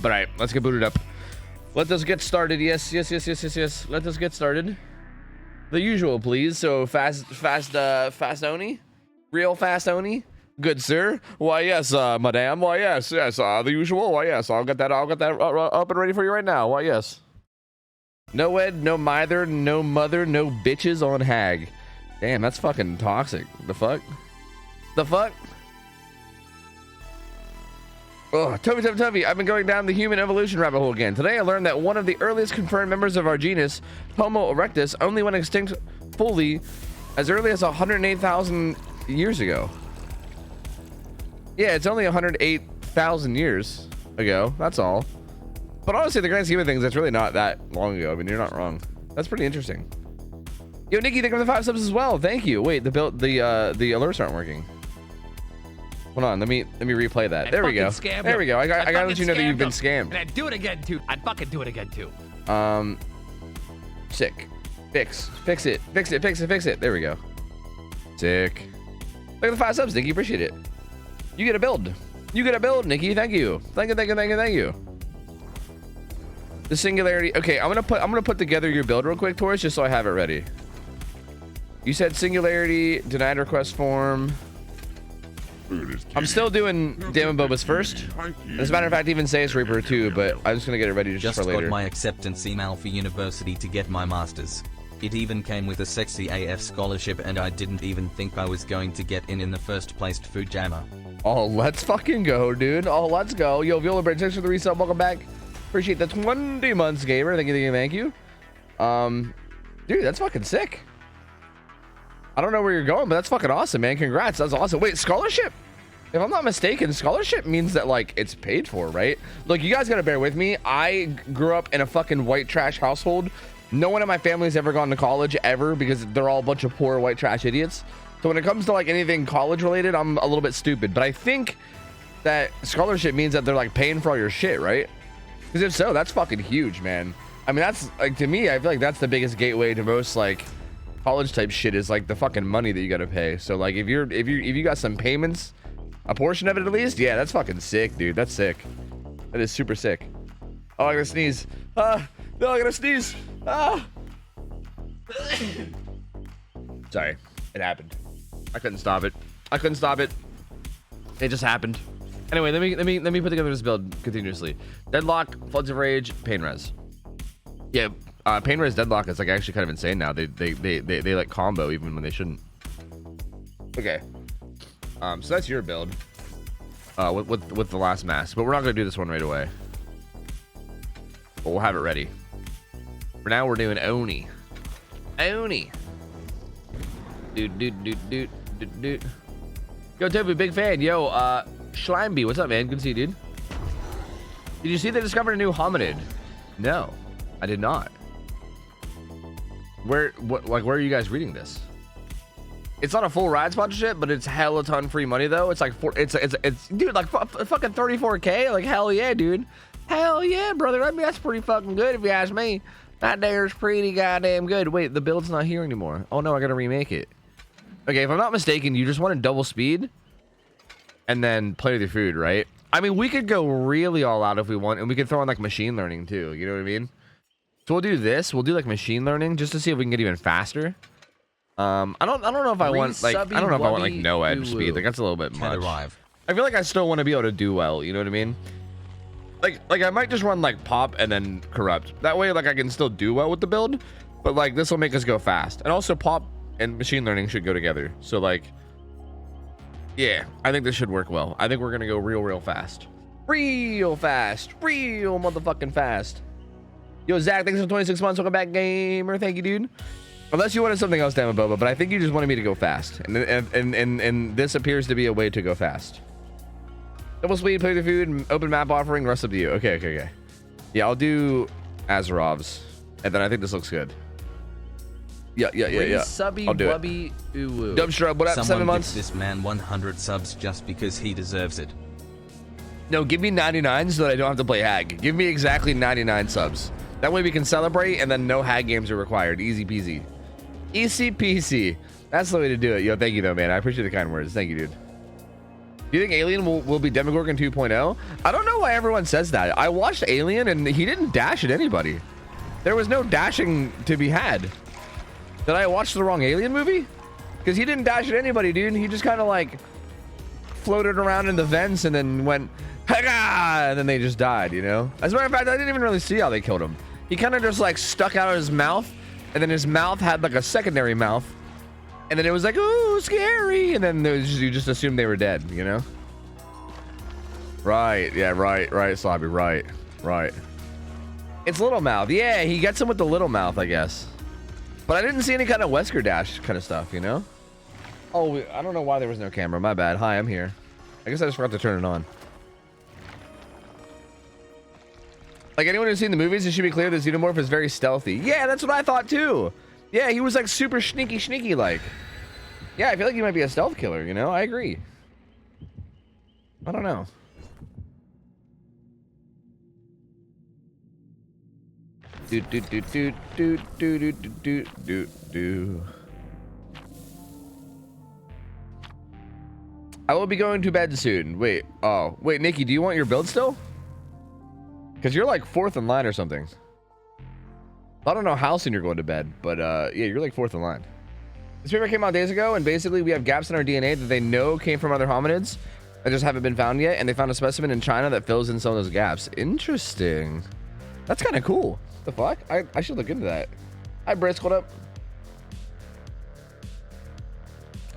But all right, let's get booted up. Let us get started. Yes. Let us get started. The usual, please. So fast Oni, real fast Oni. Good sir. Why yes, madam. Why yes. The usual. Why yes. I'll get that up and ready for you right now. Why yes. No Ed, no mither, no mother, no bitches on hag. Damn, that's fucking toxic. The fuck? Oh, Toby, I've been going down the human evolution rabbit hole again. Today I learned that one of the earliest confirmed members of our genus, Homo erectus, only went extinct fully as early as 108,000 years ago. Yeah, it's only 108,000 years ago. That's all. But honestly, the grand scheme of things, that's really not that long ago. I mean, you're not wrong. That's pretty interesting. Yo, Nikki, thank you for the 5 subs as well. Thank you. Wait, the alerts aren't working. Hold on, let me replay that. There we go. There we go. I gotta let you know that you've been scammed. And I'd do it again too. I'd fucking do it again too. Sick. Fix it. There we go. Sick. Look at the 5 subs, Nikki. Appreciate it. You get a build. Nikki. Thank you. Thank you. The singularity. Okay, I'm gonna put together your build real quick, Taurus, just so I have it ready. You said singularity, denied request form. I'm still doing Damn Boba's first. As a matter of fact, even Sayus Reaper too, but I'm just gonna get it ready just for later. Got my acceptance email for university to get my master's. It even came with a sexy AF scholarship, and I didn't even think I was going to get in the first place. Food jammer. Oh, let's fucking go, dude. Oh, let's go. Yo, Viola Bridge, thanks for the resub. Welcome back. Appreciate the 20 months, gamer. Thank you. Dude, that's fucking sick. I don't know where you're going, but that's fucking awesome, man. Congrats. That's awesome. Wait, scholarship? If I'm not mistaken, scholarship means that, like, it's paid for, right? Look, you guys gotta bear with me. I grew up in a fucking white trash household. No one in my family's ever gone to college, ever, because they're all a bunch of poor white trash idiots. So when it comes to, like, anything college related, I'm a little bit stupid. But I think that scholarship means that they're, like, paying for all your shit, right? Because if so, that's fucking huge, man. I mean, that's, like, to me, I feel like that's the biggest gateway to most, like, college type shit, is like the fucking money that you gotta pay. So like if you got some payments, a portion of it at least, yeah, that's fucking sick, dude. That's sick. That is super sick. Oh, I gotta sneeze. No, I gotta sneeze. Sorry, it happened. I couldn't stop it. It just happened. Anyway, let me put together this build continuously. Deadlock, Floods of Rage, Pain Res. Yeah. Pain Res Deadlock is like actually kind of insane now. They like combo even when they shouldn't. Okay. So that's your build. With the last mask, but we're not gonna do this one right away. But we'll have it ready. For now, we're doing Oni. Dude. Yo, Tofu, big fan. Yo, Schlimeby, what's up, man? Good to see you, dude. Did you see they discovered a new hominid? No, I did not. Where are you guys reading this? It's not a full ride sponsorship, but it's hella ton free money though. It's like it's dude, like fucking 34K. Like hell yeah, dude. Hell yeah, brother. I mean, that's pretty fucking good if you ask me. That there's pretty goddamn good. Wait, the build's not here anymore. Oh no, I gotta remake it. Okay, if I'm not mistaken, you just wanted double speed and then play with your food, right? I mean, we could go really all out if we want, and we could throw in like machine learning too. You know what I mean? So we'll do this. We'll do like machine learning just to see if we can get even faster. I don't know if I want like no edge speed. Like that's a little bit much. I feel like I still want to be able to do well. You know what I mean? Like I might just run like pop and then corrupt. That way, like I can still do well with the build, but like this will make us go fast. And also pop and machine learning should go together. So like, yeah, I think this should work well. I think we're gonna go real fast, real motherfucking fast. Yo, Zach, thanks for 26 months. Welcome back, gamer. Thank you, dude. Unless you wanted something else, damn it, Boba, but I think you just wanted me to go fast, and this appears to be a way to go fast. Double speed, play the food, open map offering, rest up to you. Okay. Yeah, I'll do Azerov's, and then I think this looks good. Yeah. Subby, I'll do wubby, it. Dubstrub, what up? 7 months. Give this man 100 subs just because he deserves it. No, give me 99 so that I don't have to play hag. Give me exactly 99 subs. That way we can celebrate, and then no hag games are required. Easy peasy. Easy peasy. That's the way to do it. Yo, thank you though, man. I appreciate the kind words. Thank you, dude. Do you think Alien will be Demogorgon 2.0? I don't know why everyone says that. I watched Alien and he didn't dash at anybody. There was no dashing to be had. Did I watch the wrong Alien movie? Because he didn't dash at anybody, dude. He just kind of like floated around in the vents and then went, "Haga!" and then they just died, you know? As a matter of fact, I didn't even really see how they killed him. He kind of just like stuck out of his mouth, and then his mouth had like a secondary mouth. And then it was like, ooh, scary. And then you just assumed they were dead, you know? Right. Yeah, right, Slobby. Right. It's Little Mouth. Yeah, he gets him with the little mouth, I guess. But I didn't see any kind of Wesker Dash kind of stuff, you know? Oh, I don't know why there was no camera. My bad. Hi, I'm here. I guess I just forgot to turn it on. Like, anyone who's seen the movies, it should be clear that Xenomorph is very stealthy. Yeah, that's what I thought, too. Yeah, he was like super sneaky like. Yeah, I feel like he might be a stealth killer, you know? I agree. I don't know. Do. I will be going to bed soon. Wait, Nikki, do you want your build still? Because you're like 4th in line or something. I don't know how soon you're going to bed, but yeah, you're like 4th in line. This paper came out days ago, and basically we have gaps in our DNA that they know came from other hominids that just haven't been found yet, and they found a specimen in China that fills in some of those gaps. Interesting. That's kind of cool. The fuck? I should look into that. Hi, Brisk, what up?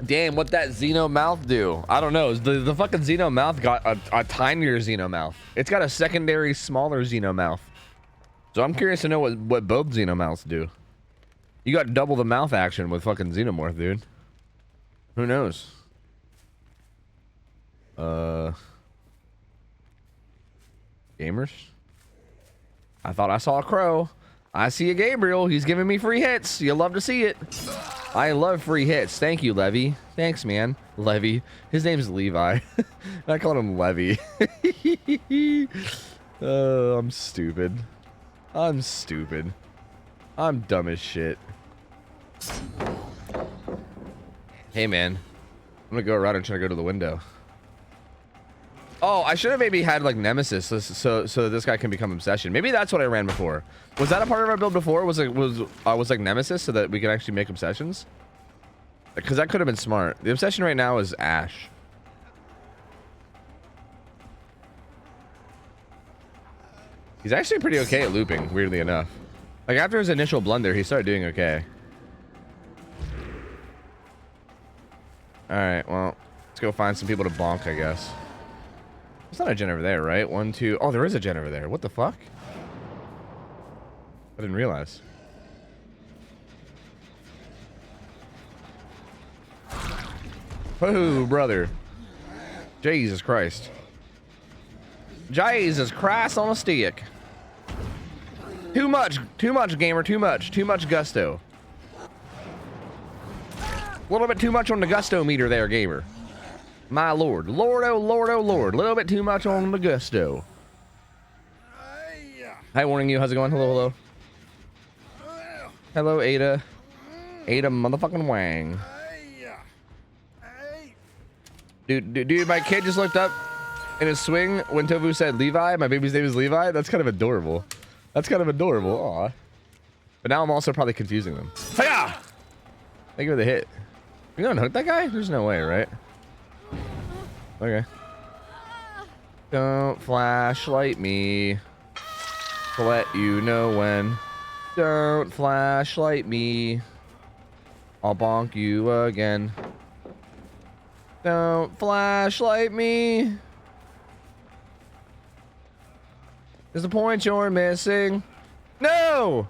Damn, what that Xenomouth do? I don't know. The fucking Xenomouth got a tinier Xenomouth. It's got a secondary, smaller Xenomouth. So I'm curious to know what both Xenomouths do. You got double the mouth action with fucking Xenomorph, dude. Who knows? Gamers? I thought I saw a crow. I see a Gabriel. He's giving me free hits. You'll love to see it. I love free hits. Thank you, Levy. Thanks, man. Levy. His name's Levi. I called him Levy. Oh, I'm stupid. I'm stupid. I'm dumb as shit. Hey, man. I'm gonna go around and try to go to the window. Oh, I should have maybe had like Nemesis so this guy can become Obsession. Maybe that's what I ran before. Was that a part of our build before? Was like Nemesis so that we can actually make Obsessions? Because that could have been smart. The Obsession right now is Ash. He's actually pretty okay at looping, weirdly enough. Like after his initial blunder, he started doing okay. All right, well, let's go find some people to bonk, I guess. There's not a gen over there, right? 1, 2. Oh, there is a gen over there. What the fuck? I didn't realize. Oh, brother. Jesus Christ. Jesus Christ on a stick. Too much, gamer. Too much gusto. A little bit too much on the gusto meter there, gamer. My lord. Lord, oh lord, oh lord. A little bit too much on the gusto. Hi, warning you. How's it going? Hello, hello. Hello, Ada. Ada motherfucking Wang. Dude, my kid just looked up in his swing when Tofu said Levi. My baby's name is Levi. That's kind of adorable. That's kind of adorable. Aw. But now I'm also probably confusing them. Hiya! Thank you for the hit. You gonna hook that guy? There's no way, right? Okay. Don't flashlight me. To let you know when. Don't flashlight me. I'll bonk you again. Don't flashlight me. Is the point you're missing? No!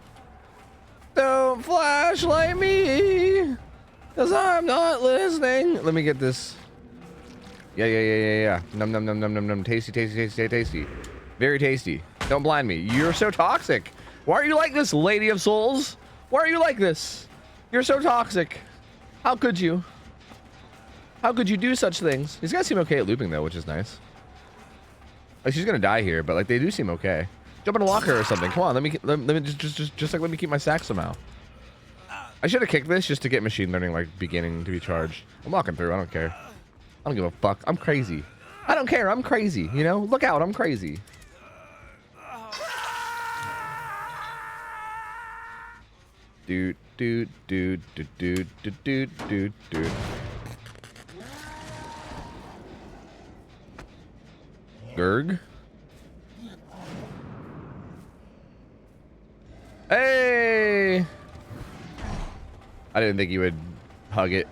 Don't flashlight me. Cause I'm not listening. Let me get this. Yeah. Num. Tasty. Very tasty. Don't blind me. You're so toxic. Why are you like this, Lady of Souls? Why are you like this? You're so toxic. How could you? How could you do such things? These guys seem okay at looping though, which is nice. Like she's gonna die here, but like they do seem okay. Jump in a locker or something. Come on, let me just let me keep my sack somehow. I should have kicked this just to get machine learning like beginning to be charged. I'm walking through. I don't care. I don't give a fuck. I'm crazy. I don't care. I'm crazy. You know? Look out. I'm crazy. Dude, dude, dude, dude, dude, dude, dude, dude, dude. Gerg. Hey! I didn't think you would hug it.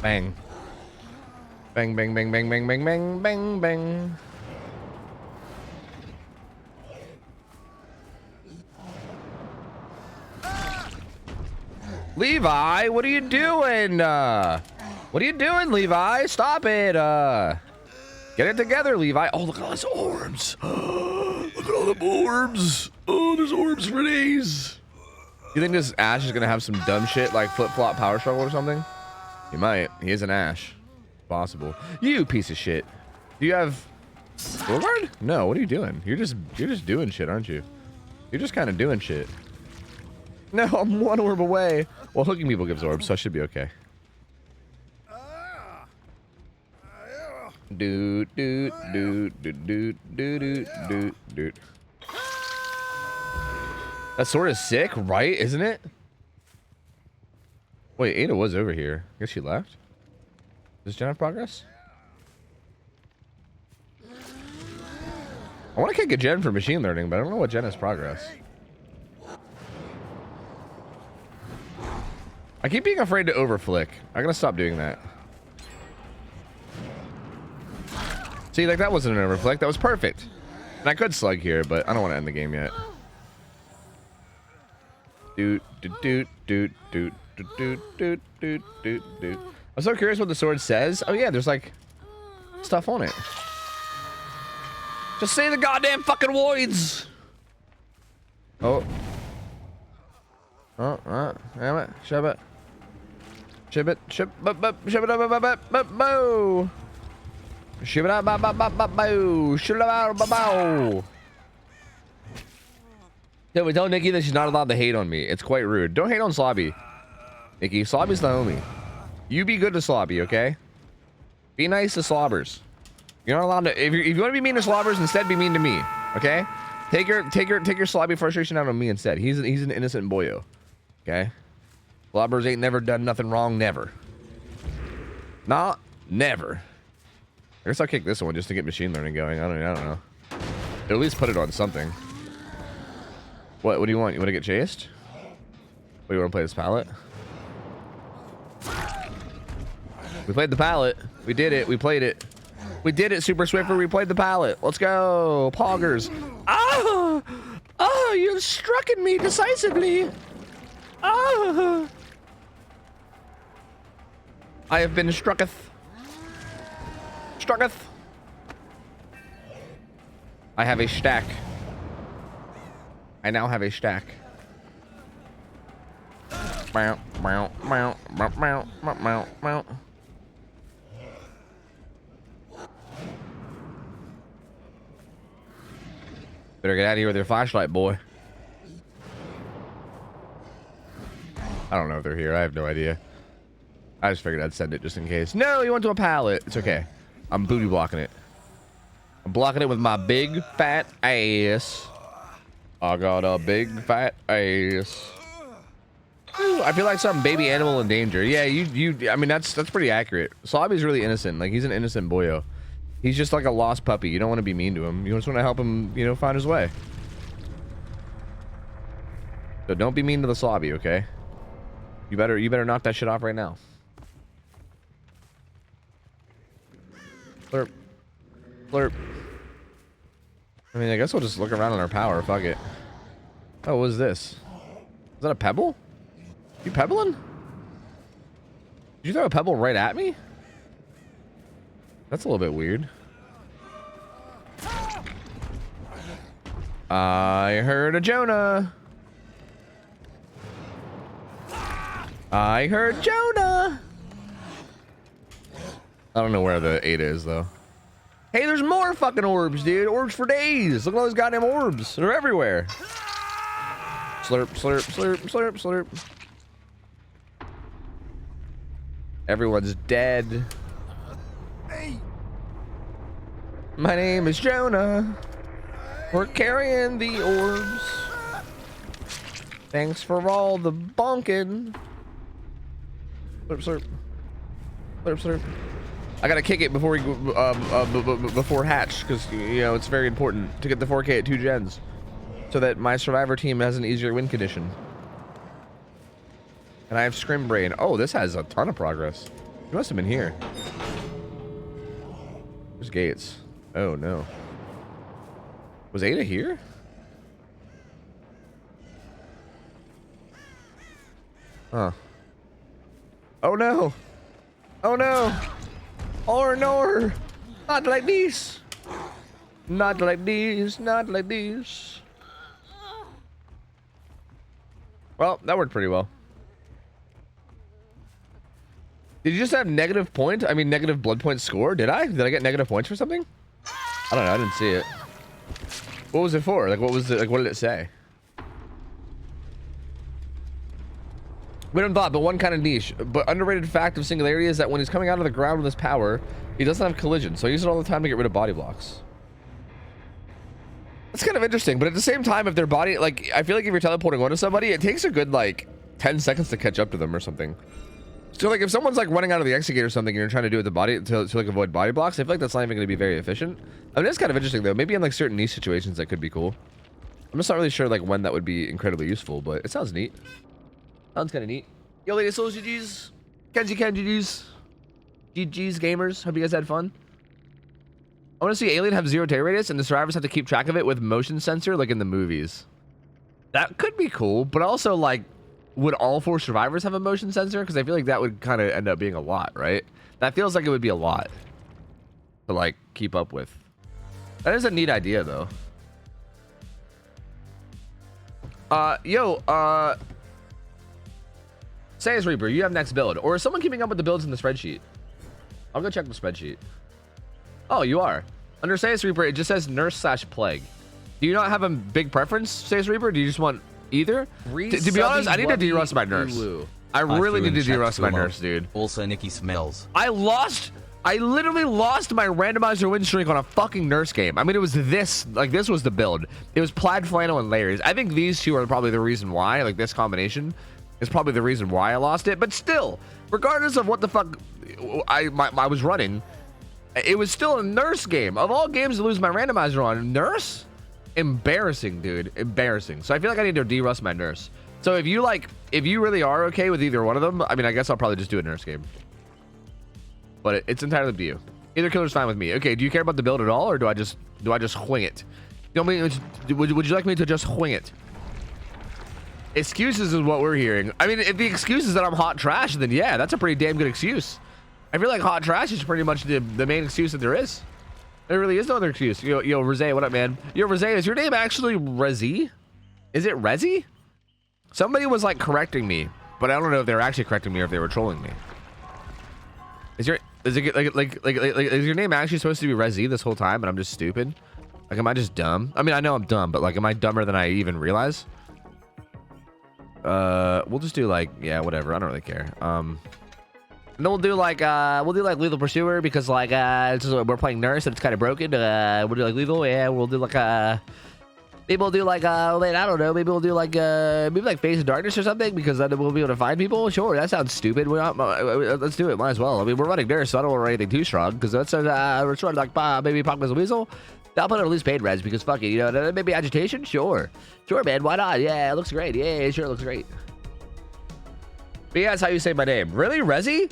Bang. Bang, bang, bang, bang, bang, bang, bang, bang, bang. Levi, what are you doing? What are you doing, Levi? Stop it. Get it together, Levi. Oh, look at all those orbs. Look at all the orbs. Oh, there's orbs for days. You think this Ash is gonna have some dumb shit like flip-flop power struggle or something? He might. He is an Ash. Possible. You piece of shit. Do you have Guard? No, what are you doing? You're just doing shit, aren't you? You're just kind of doing shit. No, I'm one orb away. Well, hooking people gives orbs, so I should be okay. Dude, dude, dude, dude, dude, dude, dude, dude. That sword is sick, right? Isn't it? Wait, Ada was over here. I guess she left. Does Jen have progress? I want to kick a Jen for machine learning, but I don't know what Jen has progress. I keep being afraid to overflick. I gotta stop doing that. See, like that wasn't an overflick. That was perfect. And I could slug here, but I don't want to end the game yet. Doot, doot, doot, doot, doot, doot, doot, doot, doot, doot. I'm so curious what the sword says. Oh yeah, there's like stuff on it. Just say the goddamn fucking words. Oh. Oh, damn it. Shove it. Shib it. Shib it up. Boo. Shib it up. Boo. Shib it up. Boo. Yeah, we tell Nikki that she's not allowed to hate on me. It's quite rude. Don't hate on Slobby. Nikki, Slobby's the homie. You be good to Slobby, okay? Be nice to Slobbers. You're not allowed to. If you want to be mean to Slobbers, instead be mean to me, okay? Take your Slobby frustration out on me instead. He's an innocent boyo, okay? Slobbers ain't never done nothing wrong, never. Not never. I guess I'll kick this one just to get machine learning going. I don't know. At least put it on something. What do you want? You want to get chased? What, you want to play this pallet? We played the pallet. We did it. We played it. We did it, Super Swiffer. We played the pallet. Let's go. Poggers. Ah! Oh, you've struck at me decisively. Ah! I have been strucketh. Strucketh. I have a stack. I now have a stack. Bow, bow, bow, bow, bow, bow, bow. Better get out of here with your flashlight, boy. I don't know if they're here. I have no idea. I just figured I'd send it just in case. No, you went to a pallet. It's okay. I'm booty blocking it. I'm blocking it with my big fat ass. I got a big fat ass. Ooh, I feel like some baby animal in danger. Yeah, I mean, that's pretty accurate. Slobby's really innocent. Like, he's an innocent boyo. He's just like a lost puppy. You don't want to be mean to him. You just want to help him, you know, find his way. So don't be mean to the Slobby, okay? You better knock that shit off right now. Slurp. Slurp. I mean, I guess we'll just look around on our power. Fuck it. Oh, what is this? Is that a pebble? You pebbling? Did you throw a pebble right at me? That's a little bit weird. I heard a Jonah. I heard Jonah. I don't know where the 8 is, though. Hey, there's more fucking orbs, dude. Orbs for days. Look at all those goddamn orbs. They're everywhere. Slurp, slurp, slurp, slurp, slurp. Everyone's dead. Hey. My name is Jonah. We're carrying the orbs. Thanks for all the bonking. Slurp, slurp. Slurp, slurp. I gotta kick it before we before hatch, because you know it's very important to get the 4K at 2 gens, so that my survivor team has an easier win condition. And I have Scrim Brain. Oh, this has a ton of progress. You must have been here. There's gates. Oh no. Was Ada here? Huh. Oh no. Oh no. Or no. Not like this. Not like this. Not like this. Well, that worked pretty well. Did you just have negative point? I mean, negative blood point score? Did I? Did I get negative points for something? I don't know. I didn't see it. What was it for? Like, what was it? Like, what did it say? Random thought, but one kind of niche. But underrated fact of Singularity is that when he's coming out of the ground with his power, he doesn't have collision, so I use it all the time to get rid of body blocks. That's kind of interesting, but at the same time, if their body, like, I feel like if you're teleporting onto somebody, it takes a good, like, 10 seconds to catch up to them or something. So, like, if someone's, like, running out of the execute or something and you're trying to do it with the body to like, avoid body blocks, I feel like that's not even going to be very efficient. I mean, that's kind of interesting, though. Maybe in, like, certain niche situations that could be cool. I'm just not really sure, like, when that would be incredibly useful, but it sounds neat. Sounds kind of neat. Yo, ladies, souls, GG's. GG's. GG's, gamers. Hope you guys had fun. I want to see Alien have 0 tear radius and the survivors have to keep track of it with motion sensor, like in the movies. That could be cool, but also, like, would all 4 survivors have a motion sensor? Because I feel like that would kind of end up being a lot, right? That feels like it would be a lot to, like, keep up with. That is a neat idea, though. Sayas Reaper, you have next build. Or is someone keeping up with the builds in the spreadsheet? I'll go check the spreadsheet. Oh, you are. Under Sayas Reaper, it just says Nurse/Plague. Do you not have a big preference, Sayas Reaper? Do you just want either? To be honest, I need to derust my Nurse. I really need to derust my Nurse, dude. Also, Nikki smells. I literally lost my randomizer win streak on a fucking Nurse game. I mean, it was this was the build. It was plaid flannel and layers. I think these two are probably the reason why, like this combination is probably the reason why I lost it. But still, regardless of what the fuck I was running, it was still a Nurse game. Of all games to lose my randomizer on, Nurse? Embarrassing, dude. Embarrassing. So I feel like I need to derust my Nurse. So if you really are okay with either one of them, I mean, I guess I'll probably just do a Nurse game. But it's entirely up to you. Either killer's fine with me. Okay, do you care about the build at all, or do I just wing it? You know, would you like me to just wing it? Excuses is what we're hearing. I mean, if the excuse is that I'm hot trash, then yeah, that's a pretty damn good excuse. I feel like hot trash is pretty much the main excuse that there is. There really is no other excuse. Yo, Rosé, what up, man? Yo, Rosé, is your name actually Rezi? Is it Rezi? Somebody was like correcting me, but I don't know if they were actually correcting me or if they were trolling me. Is your name actually supposed to be Rezi this whole time, and I'm just stupid? Like, am I just dumb? I mean, I know I'm dumb, but like, am I dumber than I even realize? We'll just do like, yeah, whatever. I don't really care. And then we'll do like Lethal Pursuer because like we're playing Nurse and it's kind of broken. We'll do like Lethal. Yeah, we'll do like maybe we'll do like wait, I don't know. Maybe we'll do like maybe like Face of Darkness or something because then we'll be able to find people. Sure, that sounds stupid. We're not, let's do it. Might as well. I mean, we're running Nurse, so I don't want anything too strong because that's we're trying to like maybe Pop as a Weasel. I'll put it at least paid res because fuck it, you know, maybe Agitation. Sure, man. Why not? Yeah, it looks great. Yeah, sure, it looks great. But yeah, that's how you say my name. Really, Rezi?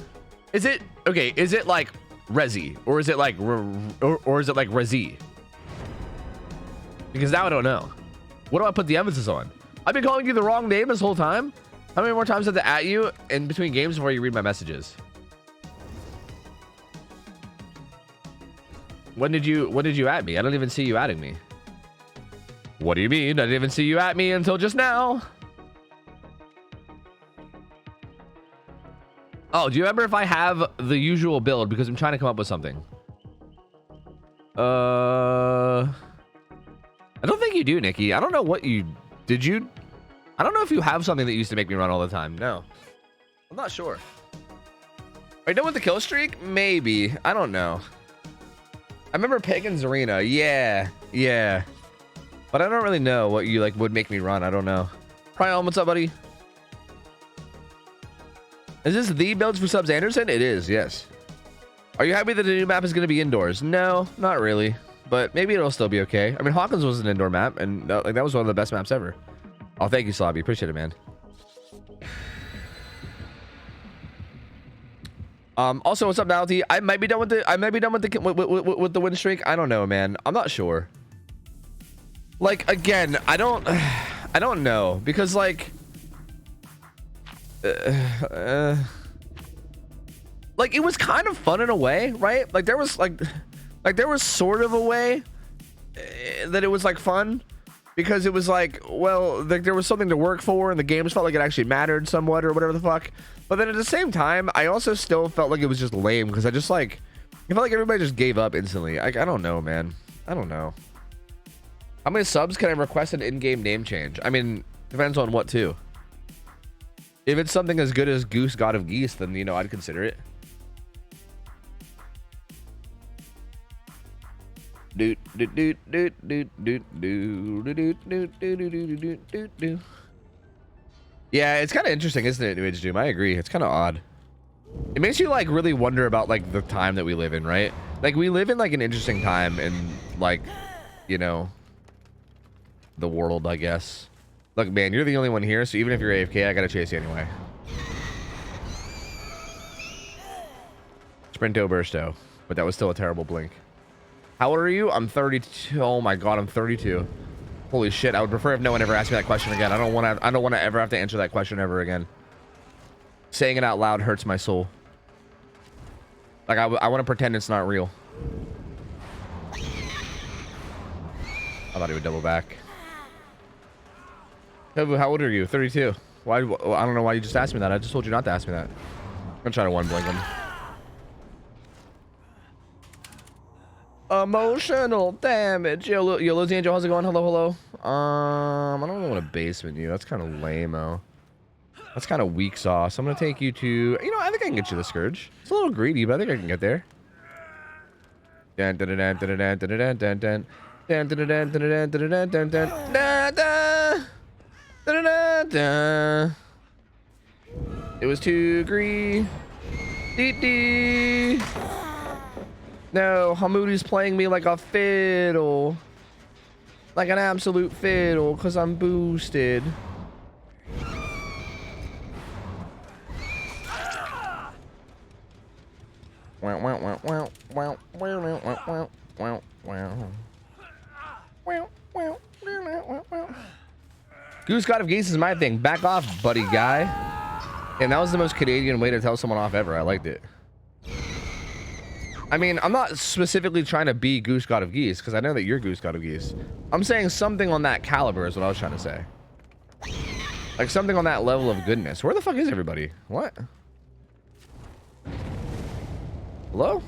Is it okay? Is it like Rezi or is it like or is it like Rezi? Because now I don't know. What do I put the emphasis on? I've been calling you the wrong name this whole time. How many more times have to at you in between games before you read my messages? When did you at me? I don't even see you adding me. What do you mean? I didn't even see you at me until just now. Oh, do you remember if I have the usual build? Because I'm trying to come up with something. I don't think you do, Nikki. I don't know what you... Did you I don't know if you have something that used to make me run all the time. No. I'm not sure. Are you done with the kill streak? Maybe. I don't know. I remember picking Zarina. Yeah. Yeah. But I don't really know what you like would make me run. I don't know. Prion, what's up, buddy? Is this the builds for subs Anderson? It is, yes. Are you happy that the new map is going to be indoors? No, not really. But maybe it'll still be okay. I mean, Hawkins was an indoor map, and like that was one of the best maps ever. Oh, thank you, Slobby. Appreciate it, man. Also, what's up, Malty? I might be done with the win streak. I don't know, man. I'm not sure. Like, again, I don't know, because like it was kind of fun in a way, right? Like there was sort of a way that it was like fun, because it was like, well, like there was something to work for, and the games felt like it actually mattered somewhat, or whatever the fuck. But then at the same time, I also still felt like it was just lame, because I felt like everybody just gave up instantly. I don't know, man. I don't know. How many subs can I request an in-game name change? I mean, depends on what too. If it's something as good as Goose God of Geese, then, you know, I'd consider it. Yeah, it's kind of interesting, isn't it, New Age Doom? I agree. It's kind of odd. It makes you like really wonder about like the time that we live in, right? Like we live in like an interesting time in like, you know, the world, I guess. Look, man, you're the only one here, so even if you're AFK, I gotta chase you anyway. Sprinto bursto, but that was still a terrible blink. How old are you? I'm 32. Oh my god, I'm 32. Holy shit, I would prefer if no one ever asked me that question again. I don't want to ever have to answer that question ever again. Saying it out loud hurts my soul. Like I want to pretend it's not real. I thought he would double back. How old are you? 32. Why? I don't know why you just asked me that. I just told you not to ask me that. I'm gonna try to one blink him. Emotional damage. Yo, Lizzie Angel, how's it going? Hello. I don't know what a basement you. That's kind of lame-o. That's kind of weak sauce. I'm gonna take you to. You know, I think I can get you the Scourge. It's a little greedy, but I think I can get there. It was too greedy. No, Hamoudi's playing me like a fiddle. Like an absolute fiddle, because I'm boosted. Goose God of Geese is my thing. Back off, buddy guy. And that was the most Canadian way to tell someone off ever. I liked it. I mean, I'm not specifically trying to be Goose God of Geese, because I know that you're Goose God of Geese. I'm saying something on that caliber is what I was trying to say. Like something on that level of goodness. Where the fuck is everybody? What? Hello?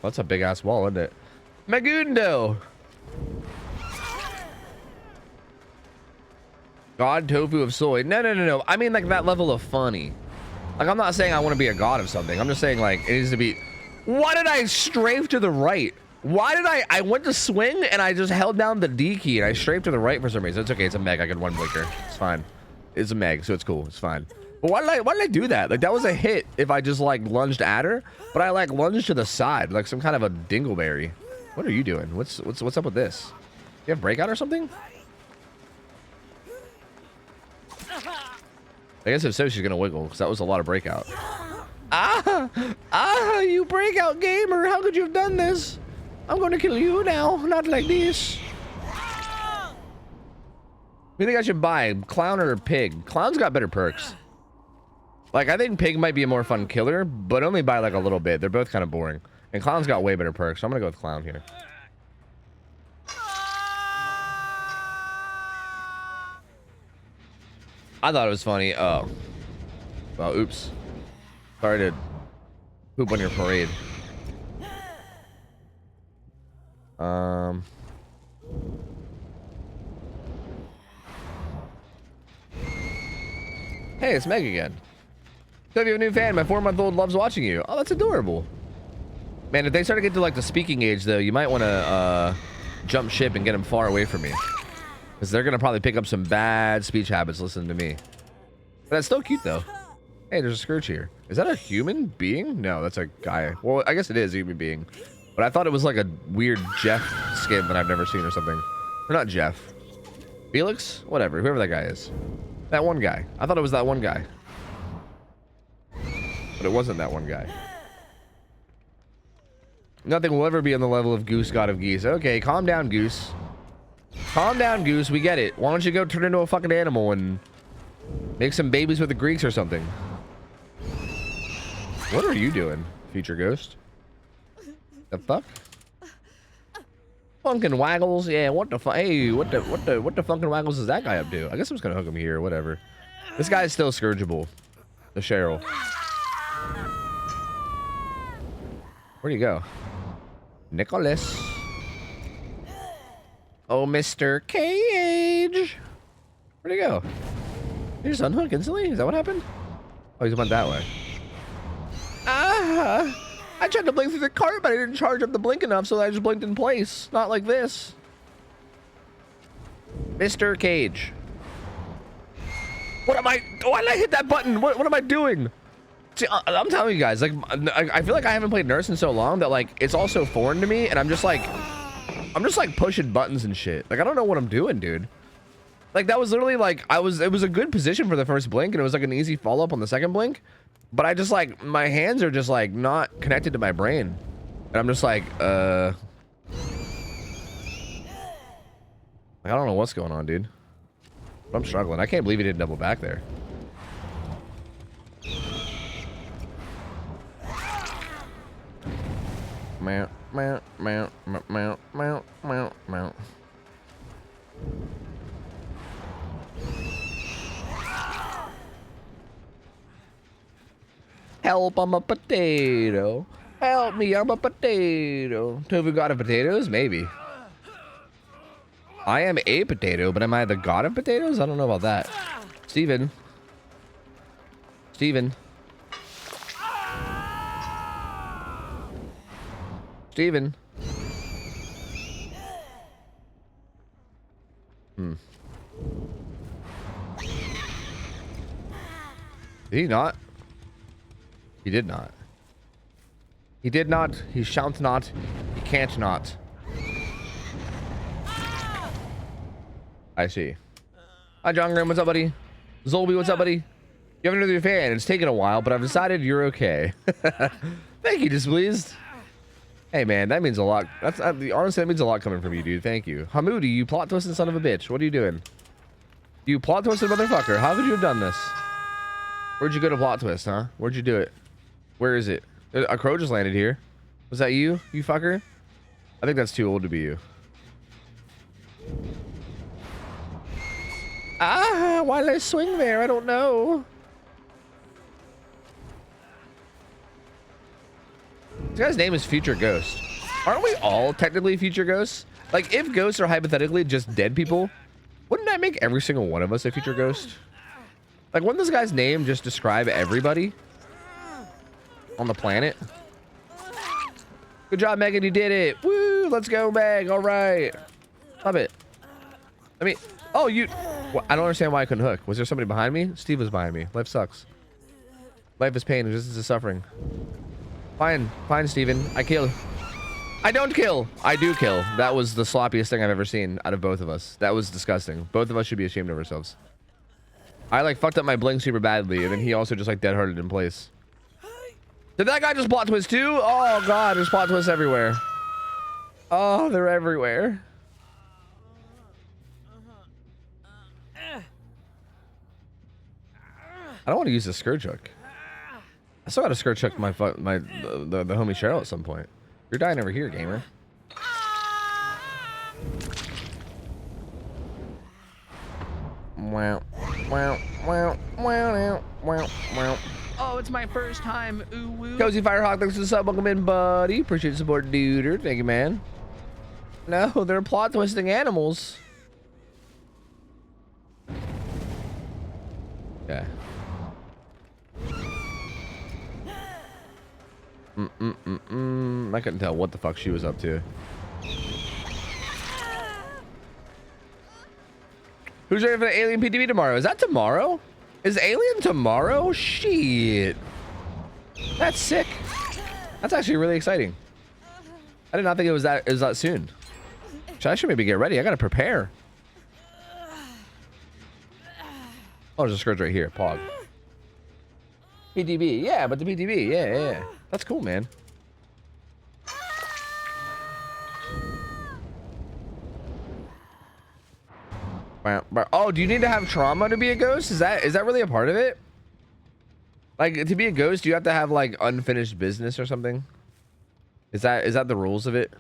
That's a big ass wall, isn't it? Magundo! God tofu of soy. No. I mean like that level of funny. Like I'm not saying I want to be a god of something. I'm just saying like it needs to be. Why did I strafe to the right? Why did I went to swing and I just held down the D key and I strafed to the right for some reason. It's okay. It's a meg. I could one blinker. It's fine. It's a meg, so it's cool. It's fine. But why did I do that? Like that was a hit if I just like lunged at her, but I like lunged to the side like some kind of a dingleberry. What are you doing? What's up with this? You have breakout or something? I guess if so, she's gonna wiggle because that was a lot of breakout. You breakout gamer! How could you have done this? I'm gonna kill you now, not like this. What do you think I should buy, clown or pig? Clown's got better perks. Like I think pig might be a more fun killer, but only by like a little bit. They're both kind of boring, and clown's got way better perks. So I'm gonna go with clown here. I thought it was funny. Oh. Well, oops. Sorry to Poop on your parade. Hey, it's Meg again. So if you have a new fan, my 4-month-old loves watching you. Oh, that's adorable. Man, if they start to get to like the speaking age, though, you might want to jump ship and get them far away from me, because they're gonna probably pick up some bad speech habits listening to me. But that's still cute, though. Hey, there's a Scourge here. Is that a human being? No, that's a guy. Well, I guess it is a human being. But I thought it was like a weird Jeff skin that I've never seen or something. Or not Jeff. Felix? Whatever. Whoever that guy is. That one guy. I thought it was that one guy. But it wasn't that one guy. Nothing will ever be on the level of Goose, God of Geese. Okay, calm down, Goose. Calm down, Goose. We get it. Why don't you go turn into a fucking animal and make some babies with the Greeks or something? What are you doing, future ghost? The fuck? Funkin' Waggles? Yeah, what the fuck? Hey, what the funkin' Waggles is that guy up to? I guess I'm just gonna hook him here, whatever. This guy is still Scourgeable. The Cheryl. Where'd he go? Nicholas. Oh, Mr. Cage. Where'd he go? He just unhooked instantly? Is that what happened? Oh, he's went that way. I tried to blink through the cart, but I didn't charge up the blink enough, so I just blinked in place. Not like this. Mr. Cage. What am I? Why did I hit that button? What am I doing? See, I'm telling you guys, like, I feel like I haven't played Nurse in so long that, like, it's all so foreign to me, and I'm just like pushing buttons and shit. Like, I don't know what I'm doing, dude. Like, that was literally, like, it was a good position for the first blink, and it was, like, an easy follow-up on the second blink. But I just, like, my hands are just, like, not connected to my brain. And I'm just like, I don't know what's going on, dude. But I'm struggling. I can't believe he didn't double back there. Mount, mount, mount, mount, mount, mount, mount, mount. Help, I'm a potato. Help me, I'm a potato. Tofu god of potatoes? Maybe. I am a potato, but am I the god of potatoes? I don't know about that. Steven. Steven. Steven. Did he not? He did not. He did not. He shan't not. He can't not. I see. Hi, John Graham. What's up, buddy? Zolby, what's up, buddy? You have another fan. It's taken a while, but I've decided you're okay. Thank you, Displeased. Hey, man, that means a lot. That's honestly, that means a lot coming from you, dude. Thank you. Hamoudi, you plot twisted son of a bitch. What are you doing? You plot twisted motherfucker. How could you have done this? Where'd you go to plot twist, huh? Where'd you do it? Where is it? A crow just landed here. Was that you, you fucker? I think that's too old to be you. Ah, why did I swing there? I don't know. This guy's name is Future Ghost. Aren't we all technically future ghosts? Like, if ghosts are hypothetically just dead people, wouldn't that make every single one of us a future ghost? Like, wouldn't this guy's name just describe everybody on the planet? Good job, Megan. You did it. Woo! Let's go, Meg. All right. Love it. I mean, oh, you... Well, I don't understand why I couldn't hook. Was there somebody behind me? Steve was behind me. Life sucks. Life is pain. Existence is suffering. Fine. Fine, Steven. I kill. I don't kill. I do kill. That was the sloppiest thing I've ever seen out of both of us. That was disgusting. Both of us should be ashamed of ourselves. I, like, fucked up my blink super badly, and then he also just, like, dead-hearted in place. Did that guy just plot twist too? Oh, God. There's plot twists everywhere. Oh, they're everywhere. I don't want to use the Scourge Hook. I still got to Scourge Hook the homie Cheryl at some point. You're dying over here, gamer. Wow. Wow. Wow. Wow. Wow. Wow. Oh, it's my first time. Ooh woo. Cozy Firehawk, thanks for the sub. Welcome in, buddy. Appreciate the support, dude. Thank you, man. No, they're plot twisting animals. Okay. I couldn't tell what the fuck she was up to. Who's ready for the Alien PTV tomorrow? Is that tomorrow? Is Alien tomorrow? Shit. That's sick. That's actually really exciting. I did not think it was that soon. I should maybe get ready. I gotta prepare. Oh, there's a scourge right here. Pog. PTV. Yeah, but the PTV. Yeah. That's cool, man. Oh, do you need to have trauma to be a ghost? Is that really a part of it? Like, to be a ghost, do you have to have like unfinished business or something? Is that the rules of it?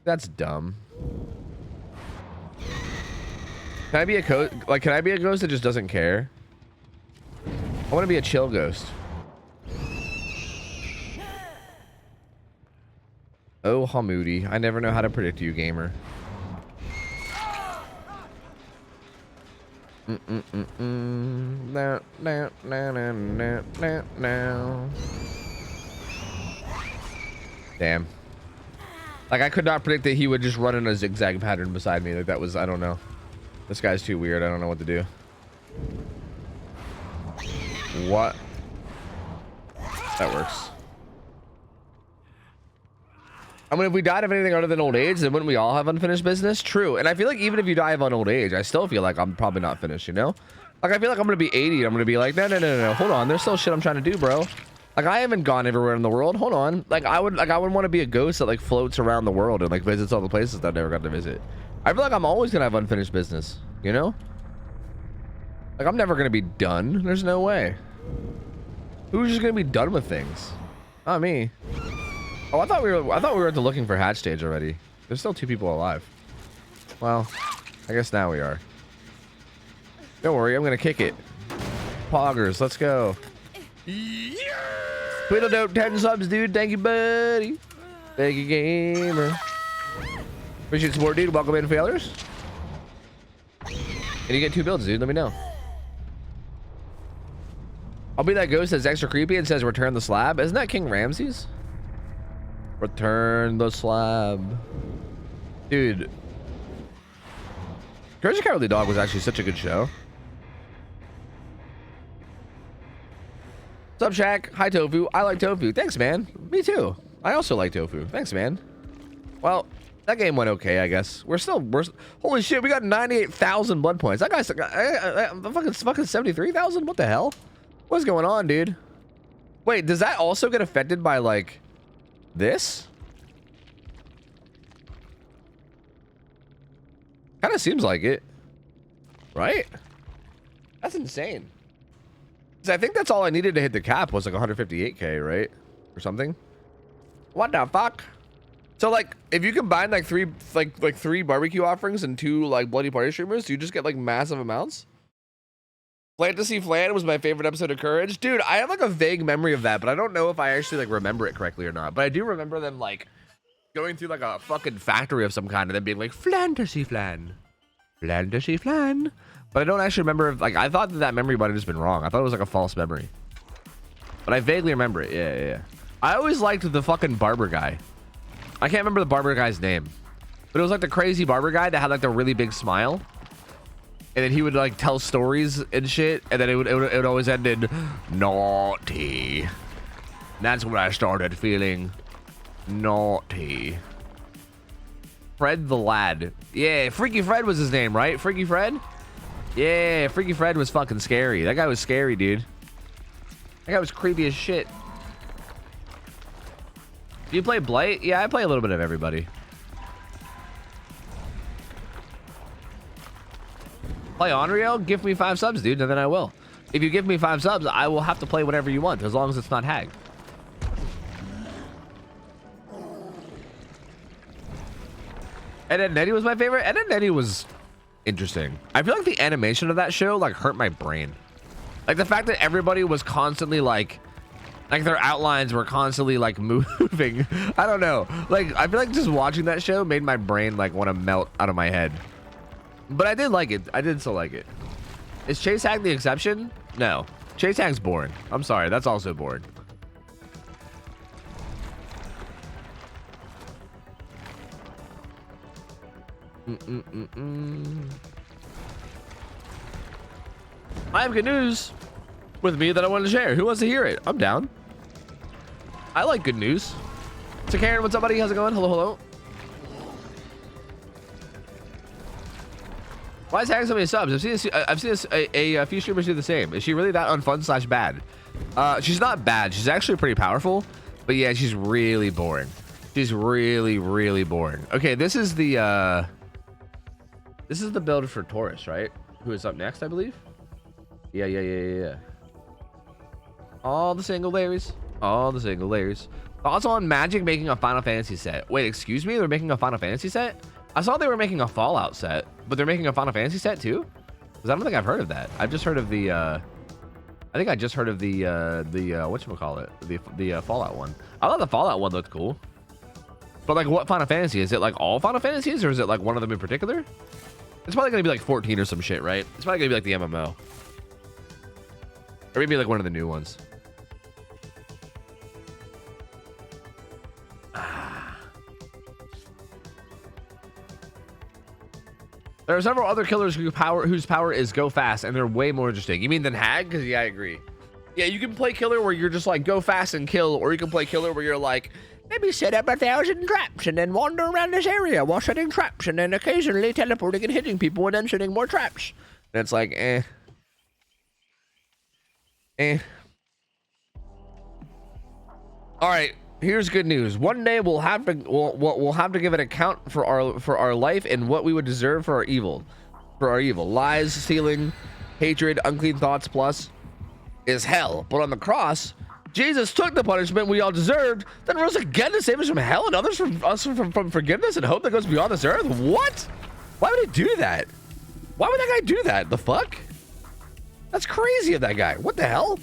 That's dumb. Can I be a ghost? Like, can I be a ghost that just doesn't care? I want to be a chill ghost. Oh, Hamoudi. I never know how to predict you, gamer. No. Damn. Like, I could not predict that he would just run in a zigzag pattern beside me. Like, that was, I don't know. This guy's too weird. I don't know what to do. What? That works. I mean, if we died of anything other than old age, then wouldn't we all have unfinished business? True. And I feel like even if you die of old age, I still feel like I'm probably not finished, you know? Like, I feel like I'm going to be 80 and I'm going to be like, no. Hold on. There's still shit I'm trying to do, bro. Like, I haven't gone everywhere in the world. Hold on. Like, I would want to be a ghost that, like, floats around the world and, like, visits all the places that I never got to visit. I feel like I'm always going to have unfinished business, you know? Like, I'm never going to be done. There's no way. Who's just going to be done with things? Not me. Oh, I thought we were at the looking for hatch stage already. There's still 2 people alive. Well, I guess now we are. Don't worry, I'm gonna kick it. Poggers, let's go. Tweedledope 10 subs, dude. Thank you, buddy. Thank you, gamer. Appreciate support, dude. Welcome in, failures. And you get 2 builds, dude. Let me know. I'll be that ghost that's extra creepy and says return the slab. Isn't that King Ramses? Return the slab. Dude. Courage the Cowardly Dog was actually such a good show. What's up, Shaq? Hi, Tofu. I like Tofu. Thanks, man. Me too. I also like Tofu. Thanks, man. Well, that game went okay, I guess. We're holy shit, we got 98,000 blood points. That guy's fucking 73,000? What the hell? What's going on, dude? Wait, does that also get affected by, like, this? Kind of seems like it, right? That's insane. 'Cause I think that's all I needed to hit the cap was like 158k, right, or something. What the fuck? So like, if you combine like three barbecue offerings and 2 like bloody party streamers, do you just get like massive amounts? Fantasy Flan was my favorite episode of Courage. Dude, I have like a vague memory of that, but I don't know if I actually like remember it correctly or not. But I do remember them like going through like a fucking factory of some kind and then being like, Fantasy Flan. Fantasy Flan. But I don't actually remember if, like, I thought that memory might have just been wrong. I thought it was like a false memory. But I vaguely remember it. Yeah. I always liked the fucking barber guy. I can't remember the barber guy's name. But it was like the crazy barber guy that had like the really big smile. And then he would like tell stories and shit, and then it would always end in naughty. And that's when I started feeling naughty. Fred the Lad. Yeah, Freaky Fred was his name, right? Freaky Fred? Yeah, Freaky Fred was fucking scary. That guy was scary, dude. That guy was creepy as shit. Do you play Blight? Yeah, I play a little bit of everybody. Play Unreal? Give me 5 subs, dude, and then I will. If you give me 5 subs, I will have to play whatever you want, as long as it's not Hag. Ed, Edd n Eddy was my favorite. Ed, Edd n Eddy was interesting. I feel like the animation of that show like hurt my brain. Like the fact that everybody was constantly like their outlines were constantly like moving. I don't know. Like I feel like just watching that show made my brain like want to melt out of my head. But I did like it. I did still like it. Is Chase Hag the exception? No. Chase Hag's boring. I'm sorry. That's also boring. I have good news with me that I wanted to share. Who wants to hear it? I'm down. I like good news. So Karen, what's up, buddy? How's it going? Hello, hello. Why is Hag so many subs? I've seen a few streamers do the same. Is she really that unfun / bad? She's not bad. She's actually pretty powerful. But yeah, she's really boring. She's really, really boring. Okay, this is the build for Taurus, right? Who is up next, I believe? Yeah. All the single layers. All the single layers. Thoughts on Magic making a Final Fantasy set? Wait, excuse me? They're making a Final Fantasy set? I saw they were making a Fallout set, but they're making a Final Fantasy set too? Because I don't think I've heard of that. I've just heard of the, I think I just heard of the whatchamacallit? The Fallout one. I thought the Fallout one looked cool. But like what Final Fantasy? Is it like all Final Fantasies or is it like one of them in particular? It's probably going to be like 14 or some shit, right? It's probably going to be like the MMO. Or maybe like one of the new ones. There are several other killers whose power is go fast, and they're way more interesting. You mean than Hag? Because yeah, I agree. Yeah, you can play killer where you're just like go fast and kill, or you can play killer where you're like maybe set up 1,000 traps and then wander around this area while setting traps, and then occasionally teleporting and hitting people and then setting more traps. And it's like All right. Here's good news. One day we'll have to give an account for our life and what we would deserve for our evil. Lies, stealing, hatred, unclean thoughts plus is hell. But on the cross, Jesus took the punishment we all deserved, then rose again to save us from hell and others from forgiveness and hope that goes beyond this earth. What? Why would he do that? Why would that guy do that? The fuck? That's crazy of that guy. What the hell?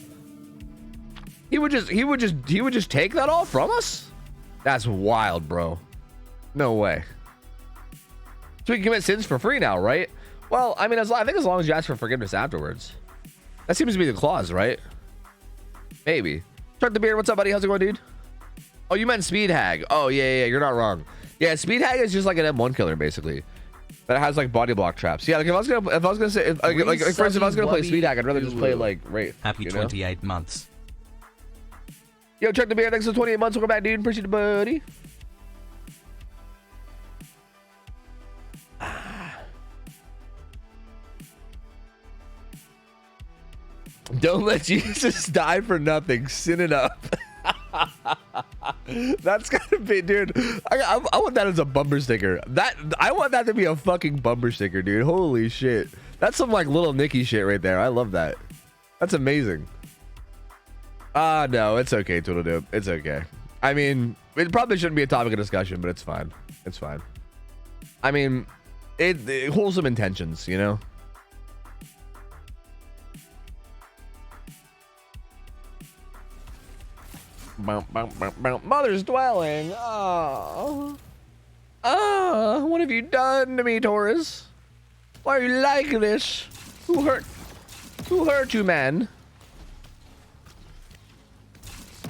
He would just take that all from us? That's wild, bro. No way. So we can commit sins for free now, right? Well, I mean, I think as long as you ask for forgiveness afterwards. That seems to be the clause, right? Maybe. Chuck the Beard, what's up, buddy? How's it going, dude? Oh, you meant Speed Hag. Oh, yeah, you're not wrong. Yeah, Speed Hag is just like an M1 killer, basically. That has like body block traps. Yeah, like if I was gonna say, for instance, if I was gonna play Speed Hag, I'd rather just play like Wraith. Happy 28 months. Yo, Chuck the Beard, thanks for 28 months. Welcome back, dude. Appreciate it, buddy. Don't let Jesus die for nothing. Sin it up. That's gotta be, dude. I want that as a bumper sticker. I want that to be a fucking bumper sticker, dude. Holy shit. That's some like little Nicky shit right there. I love that. That's amazing. No, it's okay, Twiddledoo. It's okay. I mean, it probably shouldn't be a topic of discussion, but it's fine. It's fine. I mean, it wholesome intentions, you know? Mother's dwelling. Oh, what have you done to me, Taurus? Why are you like this? Who hurt you, man?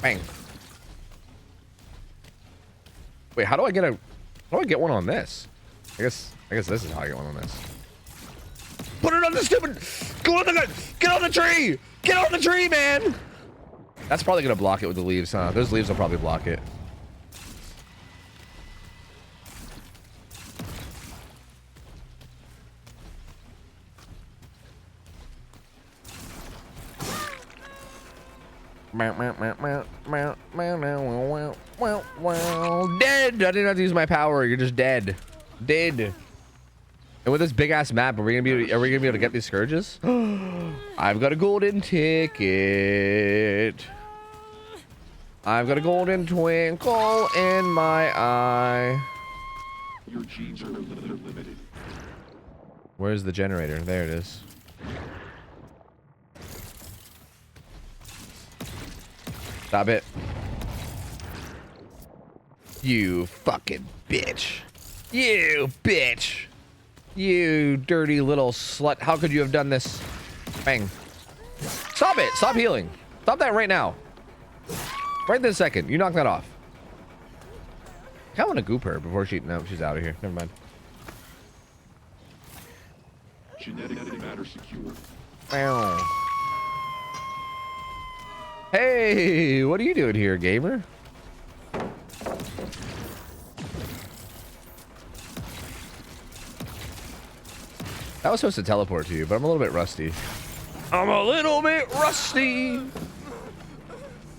Bang. Wait, how do I get one on this? I guess this is how I get one on this. Put it on the stupid. Go on the get on the tree. Get on the tree, man. That's probably gonna block it with the leaves, huh? Those leaves will probably block it. Dead. I didn't have to use my power. You're just dead. Dead. And with this big ass map, are we gonna be able to get these scourges? I've got a golden ticket. I've got a golden twinkle in my eye. Your genes are limited. Where's the generator? There it is. Stop it. You fucking bitch. You bitch. You dirty little slut. How could you have done this? Bang. Stop it. Stop healing. Stop that right now. Right this second. You knock that off. I want to goop her before she... No, she's out of here. Never mind. Genetic matter secure. Ow. Hey, what are you doing here, gamer? I was supposed to teleport to you, but I'm a little bit rusty. I'm a little bit rusty.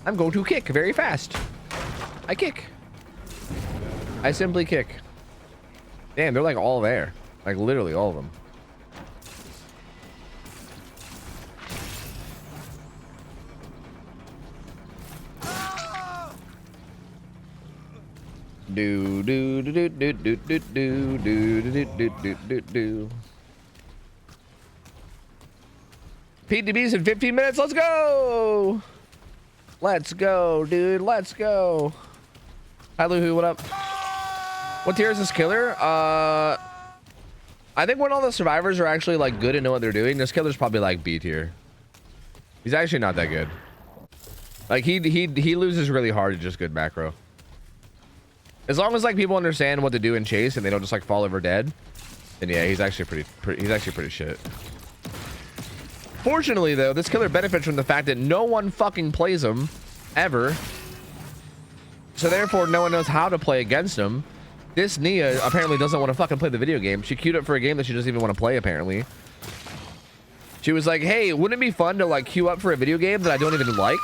I'm going to kick very fast. I kick. I simply kick. Damn, they're like all there. Like literally all of them. Do do do do do do do do do do do do do. PDBs in 15 minutes. Let's go. Let's go, dude. Let's go. Hi, Luhu. What up? What tier is this killer? I think when all the survivors are actually like good and know what they're doing, this killer's probably like B tier. He's actually not that good. Like he loses really hard to just good macro. As long as like people understand what to do in chase and they don't just like fall over dead, then yeah, he's actually pretty shit. Fortunately though, this killer benefits from the fact that no one fucking plays him ever. So therefore no one knows how to play against him. This Nia apparently doesn't want to fucking play the video game. She queued up for a game that she doesn't even want to play apparently. She was like, hey, wouldn't it be fun to like queue up for a video game that I don't even like?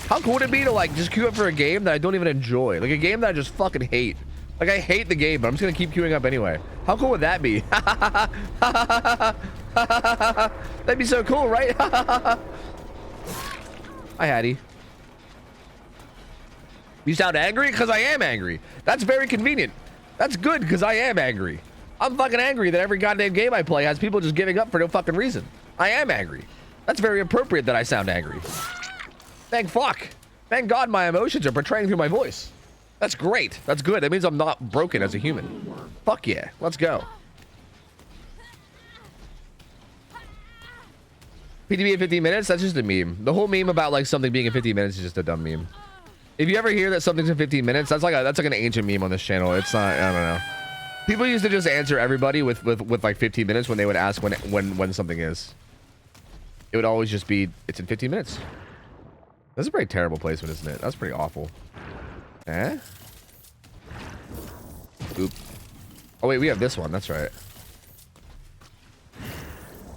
How cool would it be to like just queue up for a game that I don't even enjoy? Like a game that I just fucking hate. Like I hate the game, but I'm just gonna keep queuing up anyway. How cool would that be? That'd be so cool, right? Hi, Hattie. You sound angry? Because I am angry. That's very convenient. That's good because I am angry. I'm fucking angry that every goddamn game I play has people just giving up for no fucking reason. I am angry. That's very appropriate that I sound angry. Thank fuck. Thank God my emotions are portraying through my voice. That's great. That's good. That means I'm not broken as a human. Fuck yeah. Let's go. PTB in 15 minutes? That's just a meme. The whole meme about like something being in 15 minutes is just a dumb meme. If you ever hear that something's in 15 minutes, that's like an ancient meme on this channel. It's not, I don't know. People used to just answer everybody with like 15 minutes when they would ask when something is. It would always just be, it's in 15 minutes. That's a pretty terrible placement, isn't it? That's pretty awful. Eh? Oop. Oh wait, we have this one. That's right.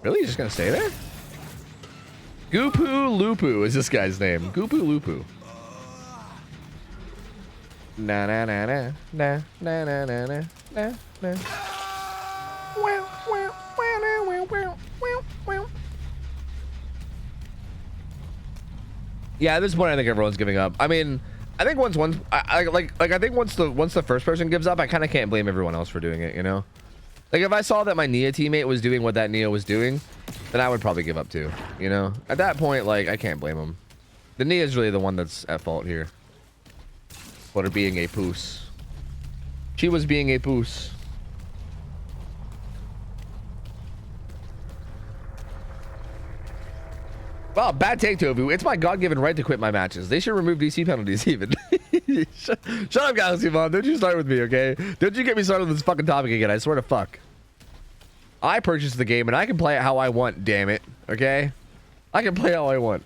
Really? You're just gonna stay there? Goopoo Lupu is this guy's name. Goopoo Lupu. Na na na na na na na na na na na. Wow wow wow wow wow wow wow. Yeah, at this point I think everyone's giving up. I mean, I think once I think once the first person gives up, I kind of can't blame everyone else for doing it, you know? Like if I saw that my Nia teammate was doing what that Nia was doing, then I would probably give up too, you know? At that point, like I can't blame him. The Nia is really the one that's at fault here. For her being a poos. She was being a poos. Wow, bad take, Tofu. It's my God-given right to quit my matches. They should remove DC penalties even. Shut up, Galaxy Mom. Don't you start with me, okay? Don't you get me started with this fucking topic again. I swear to fuck. I purchased the game and I can play it how I want, damn it. Okay? I can play how I want.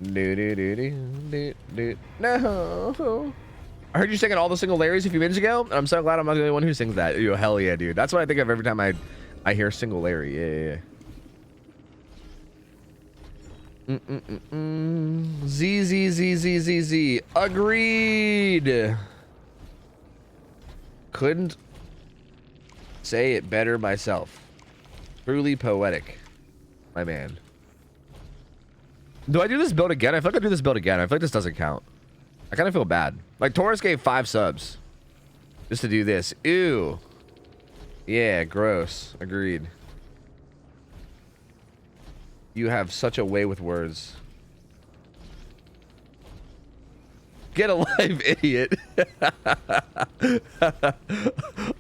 No. I heard you singing All the Single Larrys a few minutes ago, and I'm so glad I'm not the only one who sings that. Yo, hell yeah, dude. That's what I think of every time I hear Single Larry. Yeah. Z. Agreed. Couldn't say it better myself. Truly poetic, my man. Do I do this build again? I feel like I do this build again. I feel like this doesn't count. I kind of feel bad. Like Taurus gave 5 subs just to do this. Ew. Yeah, gross. Agreed. You have such a way with words. Get a life, idiot.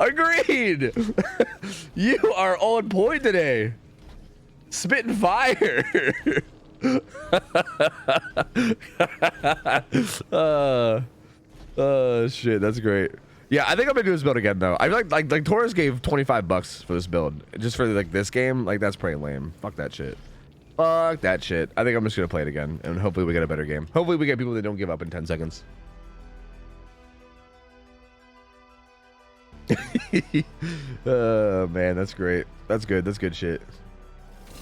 Agreed. You are on point today. Spitting fire. Shit, that's great. Yeah, I think I'm gonna do this build again though. I feel like Taurus gave $25 for this build just for like this game. Like that's pretty lame. Fuck that shit. Fuck that shit. I think I'm just gonna play it again and hopefully we get a better game. Hopefully we get people that don't give up in 10 seconds. Oh man, that's great. That's good. That's good shit.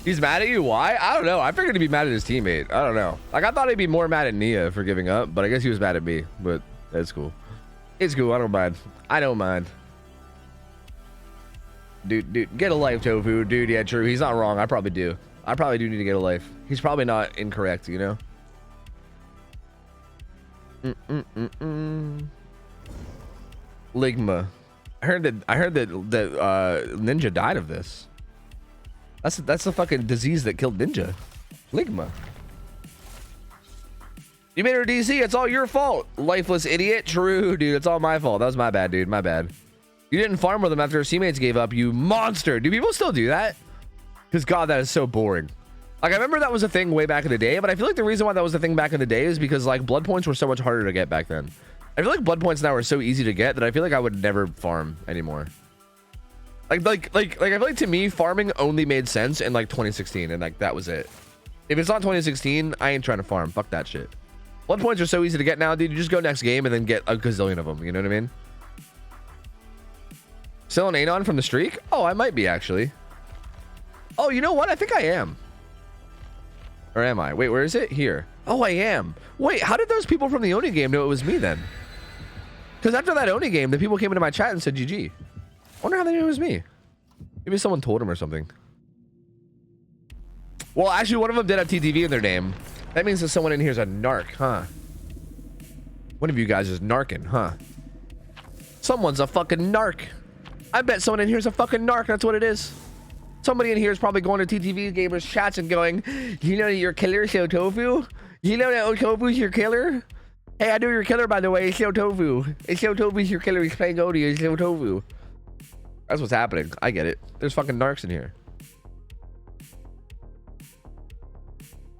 He's mad at you? Why? I don't know. I figured he'd be mad at his teammate. I don't know. Like I thought he'd be more mad at Nia for giving up, but I guess he was mad at me. But that's cool. It's cool. I don't mind. I don't mind. Dude, get a life, Tofu. Dude, yeah, true. He's not wrong. I probably do. I probably do need to get a life. He's probably not incorrect, you know? Ligma. I heard that Ninja died of this. That's the fucking disease that killed Ninja. Ligma. You made her DC. It's all your fault. Lifeless idiot. True, dude. It's all my fault. That was my bad, dude. My bad. You didn't farm with them after his teammates gave up. You monster. Do people still do that? Because God, that is so boring. Like I remember that was a thing way back in the day, but I feel like the reason why that was a thing back in the day is because like blood points were so much harder to get back then. I feel like blood points now are so easy to get that I feel like I would never farm anymore. I feel like to me farming only made sense in like 2016 and like that was it. If it's not 2016, I ain't trying to farm. Fuck that shit. Blood points are so easy to get now, dude. You just go next game and then get a gazillion of them. You know what I mean? Still an Anon from the streak? Oh, I might be actually. Oh, you know what? I think I am. Or am I? Wait, where is it? Here. Oh, I am. Wait, how did those people from the Oni game know it was me then? Because after that Oni game, the people came into my chat and said GG. I wonder how they knew it was me. Maybe someone told him or something. Well, actually, one of them did have TTV in their name. That means that someone in here is a narc, huh? One of you guys is narking, huh? Someone's a fucking narc. I bet someone in here is a fucking narc. That's what it is. Somebody in here is probably going to TTV gamers chats and going, you know your killer is OhTofu? You know that OhTofu is your killer? Hey, I know your killer, by the way. It's OhTofu. It's OhTofu is your killer. He's playing OD. It's OhTofu. That's what's happening. I get it. There's fucking narcs in here.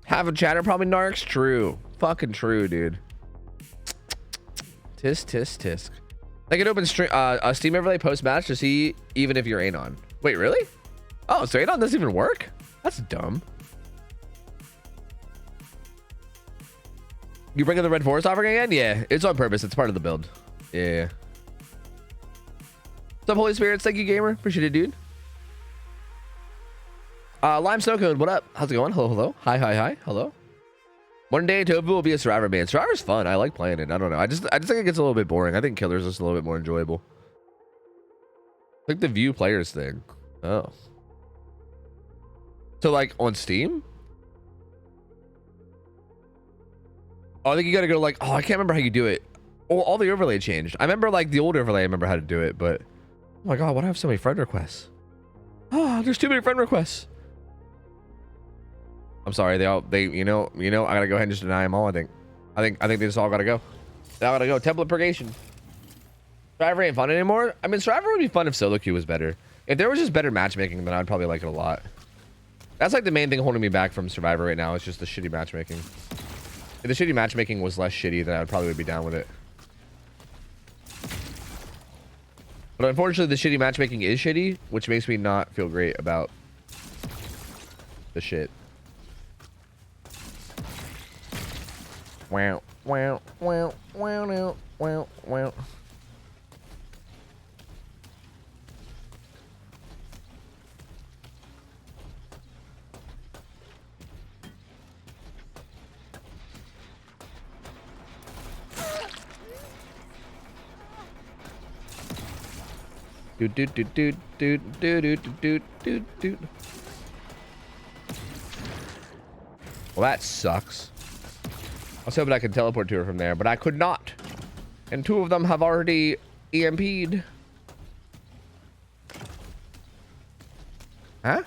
Half a chatter probably narcs. True. Fucking true, dude. Tisk, tisk, tisk. I can open a Steam overlay post-match to see even if you're Anon. Wait, really? Oh, so Anon doesn't even work? That's dumb. You bring in the Red Forest offering again? Yeah, it's on purpose. It's part of the build. Yeah. What's up, Holy Spirits? Thank you, gamer. Appreciate it, dude. Lime Snowcone, what up? How's it going? Hello, hello. Hi, hi, hi. Hello. One day, Tofu will be a Survivor man. Survivor's fun. I like playing it. I don't know. I just think it gets a little bit boring. I think Killer's just a little bit more enjoyable. Like the view players thing. Oh. So like on Steam? Oh, I think you gotta go like, oh, I can't remember how you do it. Oh, all the overlay changed. I remember like the old overlay, I remember how to do it, but oh my God, why do I have so many friend requests? Oh, there's too many friend requests. I'm sorry, you know, I gotta go ahead and just deny them all. I think they just all gotta go. They all gotta go. Template purgation. Survivor ain't fun anymore. I mean, Survivor would be fun if solo queue was better. If there was just better matchmaking, then I'd probably like it a lot. That's like the main thing holding me back from Survivor right now. It's just the shitty matchmaking. If the shitty matchmaking was less shitty, then I probably would be down with it. But unfortunately, the shitty matchmaking is shitty, which makes me not feel great about the shit. Wow, wow, wow, wow, wow, wow, wow. Dude, dude, dude, dude, dude, dude, dude, dude, dude. Well, that sucks. I was hoping I could teleport to her from there, but I could not. And two of them have already EMP'd. Huh?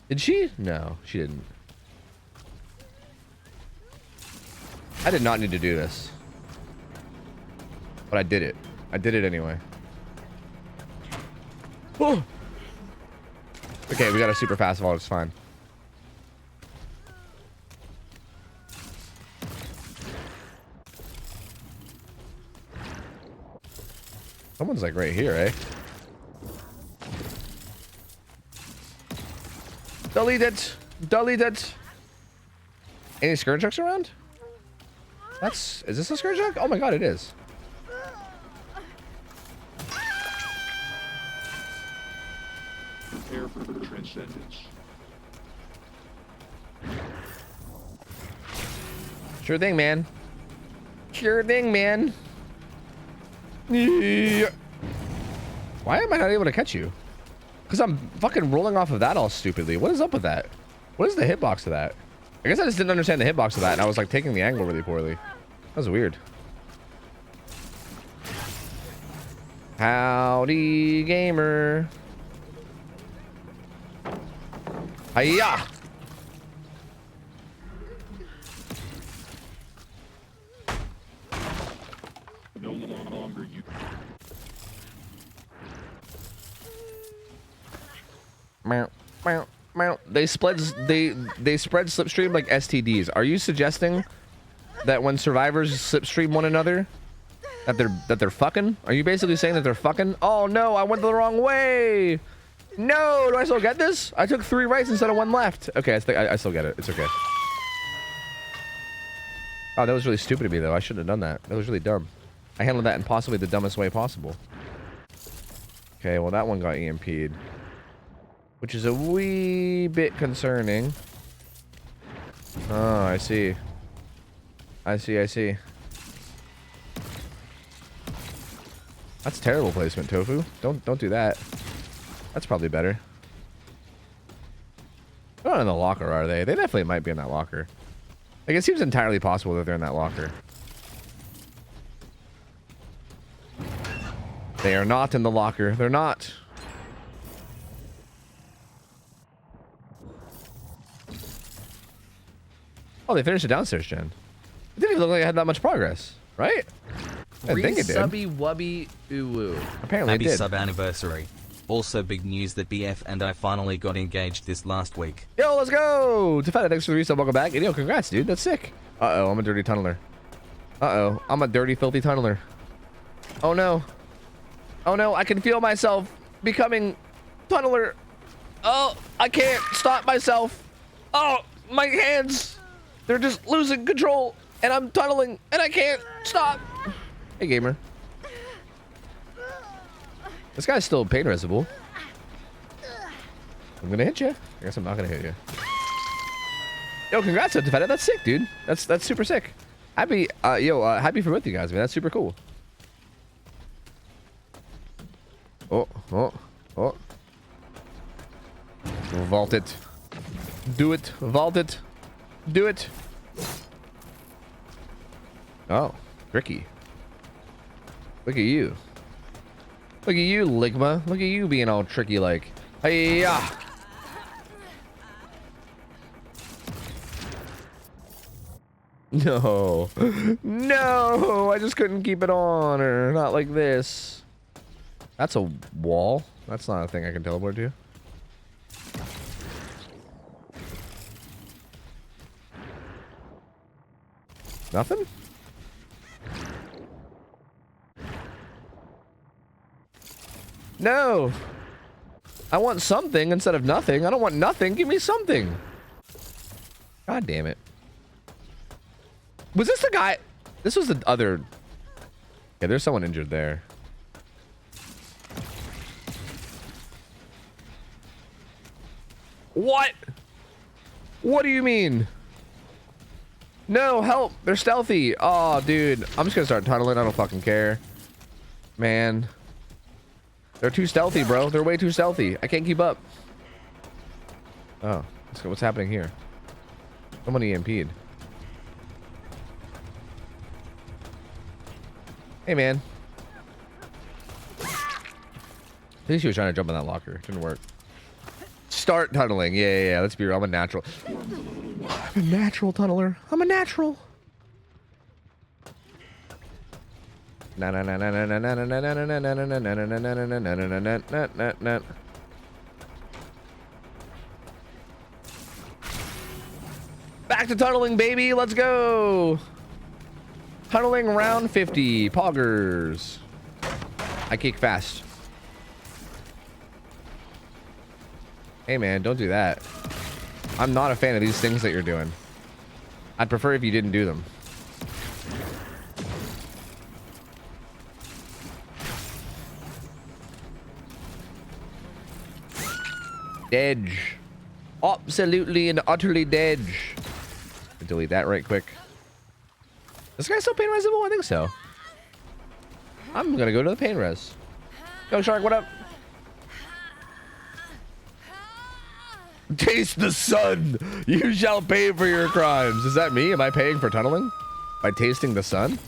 Did she? No, she didn't. I did not need to do this. But I did it. I did it anyway. Oh. Okay, we got a super fast vault. It's fine. Someone's like right here, eh? Delete it. Delete it. Any skirt trucks around? Is this a skirt truck? Oh my god, it is. Prepare for transcendence. Sure thing, man. Sure thing, man. Yeah. Why am I not able to catch you? Because I'm fucking rolling off of that all stupidly. What is up with that? What is the hitbox of that? I guess I just didn't understand the hitbox of that, and I was like taking the angle really poorly. That was weird. Howdy, gamer. Hiya! No longer you. Meow, meow, meow. They spread slipstream like STDs. Are you suggesting that when survivors slipstream one another, that they're fucking? Are you basically saying that they're fucking? Oh no, I went the wrong way. No, do I still get this? I took 3 rights instead of 1 left. Okay, I still get it. It's okay. Oh, that was really stupid of me though. I shouldn't have done that. That was really dumb. I handled that in possibly the dumbest way possible. Okay, well that one got EMP'd. Which is a wee bit concerning. Oh, I see. I see. That's terrible placement, Tofu. Don't do that. That's probably better. They're not in the locker, are they? They definitely might be in that locker. Like, it seems entirely possible that they're in that locker. They are not in the locker. They're not. Oh, they finished the downstairs gen. It didn't even look like I had that much progress, right? I think it did. Subby wubby uwu. Apparently Happy it did. sub anniversary. Also big news that BF and I finally got engaged this last week. Yo, let's go! Tefetta, thanks for the resub. Welcome back. And yo, congrats, dude. That's sick. Uh-oh, I'm a dirty tunneler. Uh-oh, I'm a dirty, filthy tunneler. Oh, no. Oh, no, I can feel myself becoming tunneler. Oh, I can't stop myself. Oh, my hands. They're just losing control. And I'm tunneling, and I can't stop. Hey, gamer. This guy's still pain resible. I'm gonna hit you. I guess I'm not gonna hit you. Yo, congrats on Tefetta. That's sick, dude. That's super sick. Happy, happy for both you guys, man. That's super cool. Oh. Vault it. Do it. Vault it. Do it. Oh, tricky. Look at you. Look at you, Ligma. Look at you being all tricky like. Hey-ya! No. No! I just couldn't keep it on, or not like this. That's a wall. That's not a thing I can teleport to. Nothing? No! I want something instead of nothing. I don't want nothing. Give me something. God damn it. Was this the guy? This was the other... Yeah, there's someone injured there. What? What do you mean? No, help. They're stealthy. Oh, dude. I'm just gonna start tunneling. I don't fucking care. Man. They're too stealthy, bro. They're way too stealthy. I can't keep up. Oh. Let's go. What's happening here? Someone EMP'd. Hey, man. I think she was trying to jump in that locker. It didn't work. Start tunneling. Yeah. Let's be real. I'm a natural. I'm a natural tunneler. I'm a natural. Back to tunneling, baby. Let's go. Tunneling round 50. Poggers. I kick fast. Hey, man, don't do that. I'm not a fan of these things that you're doing. I'd prefer if you didn't do them. Dead. Absolutely and utterly dead. Delete that right quick. This guy's still pain resable? I think so. I'm gonna go to the pain res. Yo, Shark, what up? Taste the sun. You shall pay for your crimes. Is that me? Am I paying for tunneling? By tasting the sun?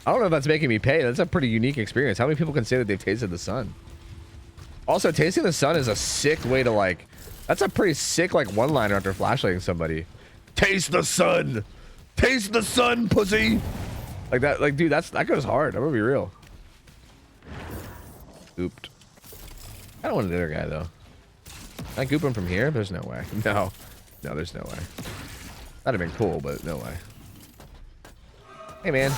I don't know if that's making me pay. That's a pretty unique experience. How many people can say that they've tasted the sun? Also, tasting the sun is a sick way to like... That's a pretty sick like one-liner after flashlighting somebody. Taste the sun. Taste the sun, pussy. Like that. Like, dude, that goes hard. I'm gonna be real. Ooped. I don't want the other guy though. Can I goop him from here? There's no way. No, there's no way. That'd have been cool, but no way. Hey, man.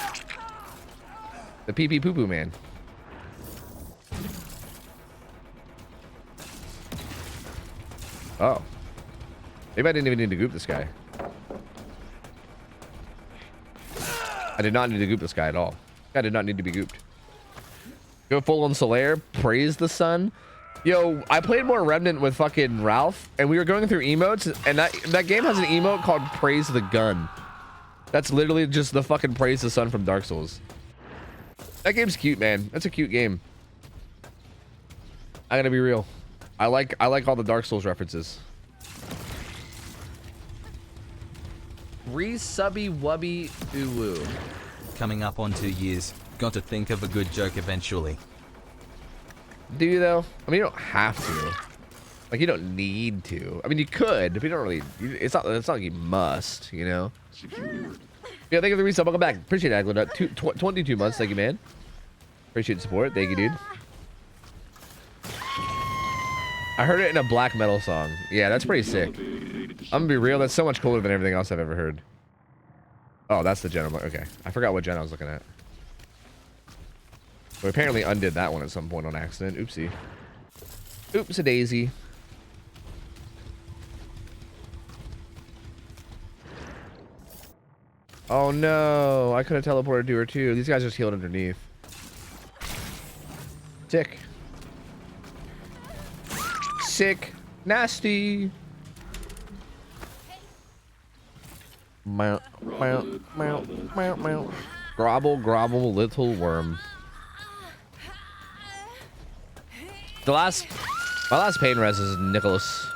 The pee pee poo poo man. Oh. Maybe I didn't even need to goop this guy. I did not need to goop this guy at all. I did not need to be gooped. Go full on Solaire. Praise the sun. Yo, I played more Remnant with fucking Ralph, and we were going through emotes, and that game has an emote called Praise the Gun. That's literally just the fucking Praise the Sun from Dark Souls. That game's cute, man. That's a cute game. I gotta be real. I like all the Dark Souls references. Re-subby wubby uwu. Coming up on 2 years. Got to think of a good joke eventually. Do you though? I mean, you don't have to. Like, you don't need to. I mean, you could, but you don't really. It's not like you must, you know. Yeah, thank you for the resub. Welcome back. Appreciate it, Aglinut. 22 months. Thank you, man. Appreciate the support. Thank you, dude. I heard it in a black metal song. Yeah, that's pretty sick. I'm gonna be real. That's so much cooler than everything else I've ever heard. Oh, that's the gen. Okay, I forgot what gen I was looking at. We apparently undid that one at some point on accident. Oopsie. Oops a daisy. Oh no, I could have teleported to her too. These guys just healed underneath. Sick. Sick. Nasty. Meow, meow, meow, meow, meow. Grobble, grobble, little worm. My last pain res is Nicholas.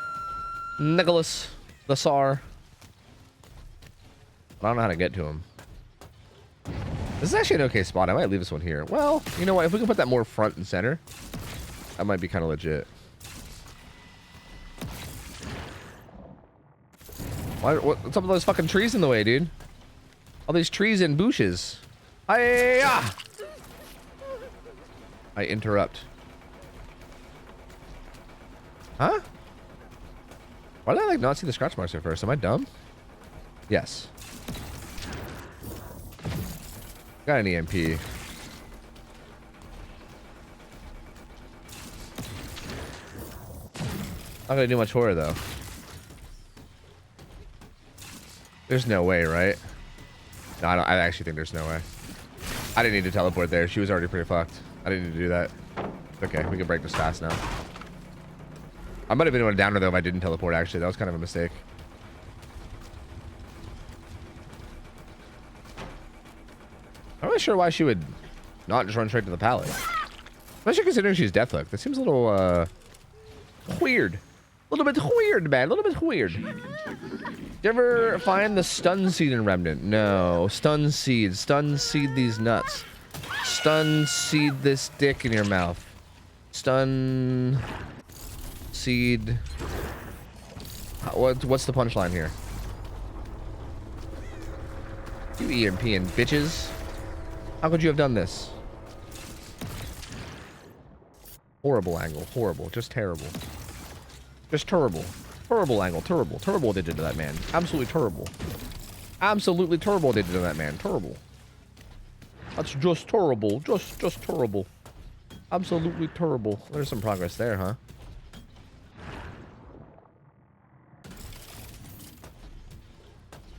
Nicholas, the Tsar. I don't know how to get to him. This is actually an okay spot. I might leave this one here. Well, you know what? If we can put that more front and center, that might be kind of legit. What's up with those fucking trees in the way, dude? All these trees and bushes. I interrupt. Huh? Why did I like not see the scratch marks at first? Am I dumb? Yes. Got an EMP. Not gonna do much for her though. There's no way, right? No, I actually think there's no way. I didn't need to teleport there. She was already pretty fucked. I didn't need to do that. Okay, we can break this fast now. I might have been able to down her though if I didn't teleport, actually. That was kind of a mistake. I'm not really sure why she would not just run straight to the pallet. Especially considering she's Deathhook. That seems a little, weird. A little bit weird, man. A little bit weird. Did you ever find the stun seed in Remnant? No. Stun seed. Stun seed these nuts. Stun seed this dick in your mouth. Stun seed. What's the punchline here? You EMPing bitches. How could you have done this? Horrible angle. Horrible. Just terrible. Just terrible. Terrible angle. Terrible. Terrible what they did to that man. Absolutely terrible. Absolutely terrible what they did to that man. Terrible. That's just terrible. Just terrible. Absolutely terrible. There's some progress there, huh?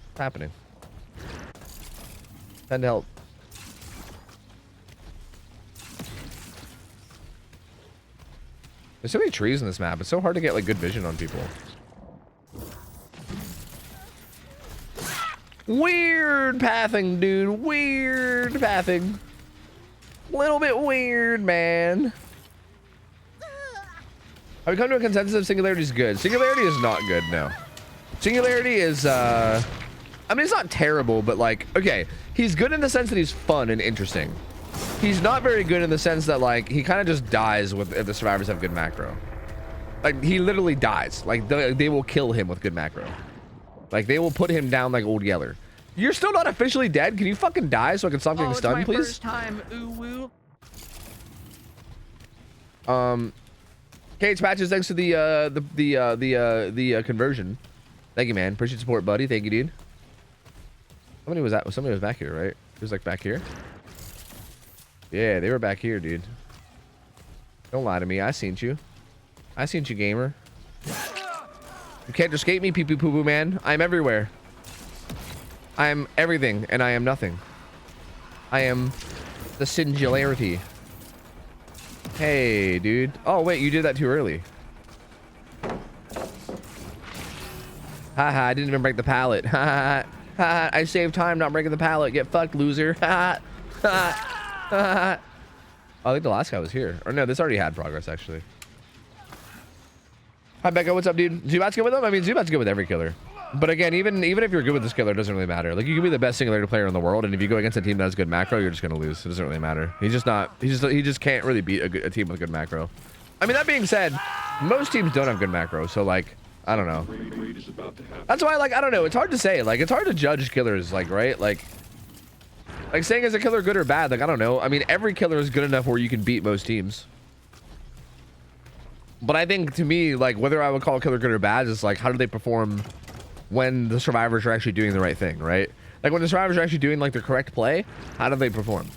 What's happening? Send help. There's so many trees in this map. It's so hard to get like good vision on people. Weird pathing, dude. Weird pathing. Little bit weird, man. Have we come to a consensus of Singularity is good? Singularity is not good, no. Singularity is, I mean, it's not terrible, but like, okay, he's good in the sense that he's fun and interesting. He's not very good in the sense that like, he kind of just dies with if the survivors have good macro. Like, he literally dies. Like, they will kill him with good macro. Like, they will put him down like Old Yeller. You're still not officially dead? Can you fucking die so I can stop getting stunned, please? First time, ooh woo. Kate's patches, thanks to the conversion. Thank you, man. Appreciate support, buddy. Thank you, dude. Somebody was back here, right? It was like back here. Yeah, they were back here, dude. Don't lie to me. I seen you. I seen you, gamer. You can't escape me, pee pee poo poo man. I'm everywhere. I am everything, and I am nothing. I am the singularity. Hey, dude. Oh, wait, you did that too early. Haha, I didn't even break the pallet. Haha, I saved time not breaking the pallet. Get fucked, loser. Haha. I think the last guy was here. Or no, this already had progress, actually. Hi, Becca. What's up, dude? Zubat's good with him? I mean, Zubat's good with every killer. But again, even if you're good with this killer, it doesn't really matter. Like, you can be the best Singularity player in the world, and if you go against a team that has good macro, you're just gonna lose. It doesn't really matter. He just can't really beat a team with good macro. I mean, that being said, most teams don't have good macro, so like, I don't know. That's why, like, I don't know. It's hard to say. Like, it's hard to judge killers, like, right? Like saying is a killer good or bad? Like, I don't know. I mean, every killer is good enough where you can beat most teams. But I think, to me, like, whether I would call a killer good or bad is like, how do they perform when the survivors are actually doing the right thing, right? Like, when the survivors are actually doing like the correct play, how do they perform?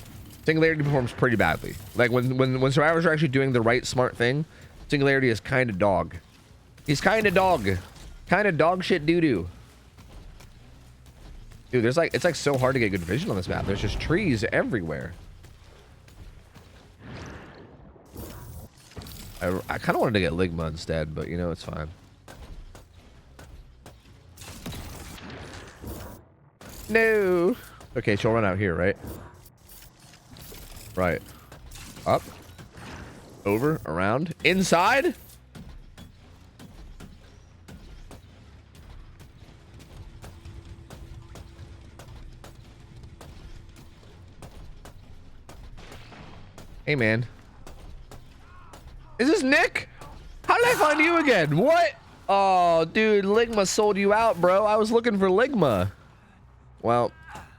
Singularity performs pretty badly. Like, when survivors are actually doing the right smart thing, Singularity is kind of dog. He's kind of dog. Kind of dog shit doo-doo. Dude, there's like, it's like so hard to get good vision on this map. There's just trees everywhere. I kind of wanted to get Ligma instead, but you know, it's fine. No. Okay, she'll run out here, right? Right. Up. Over. Around. Inside. Hey, man. Is this Nick? How did I find you again? What? Oh, dude, Ligma sold you out, bro. I was looking for Ligma. Well,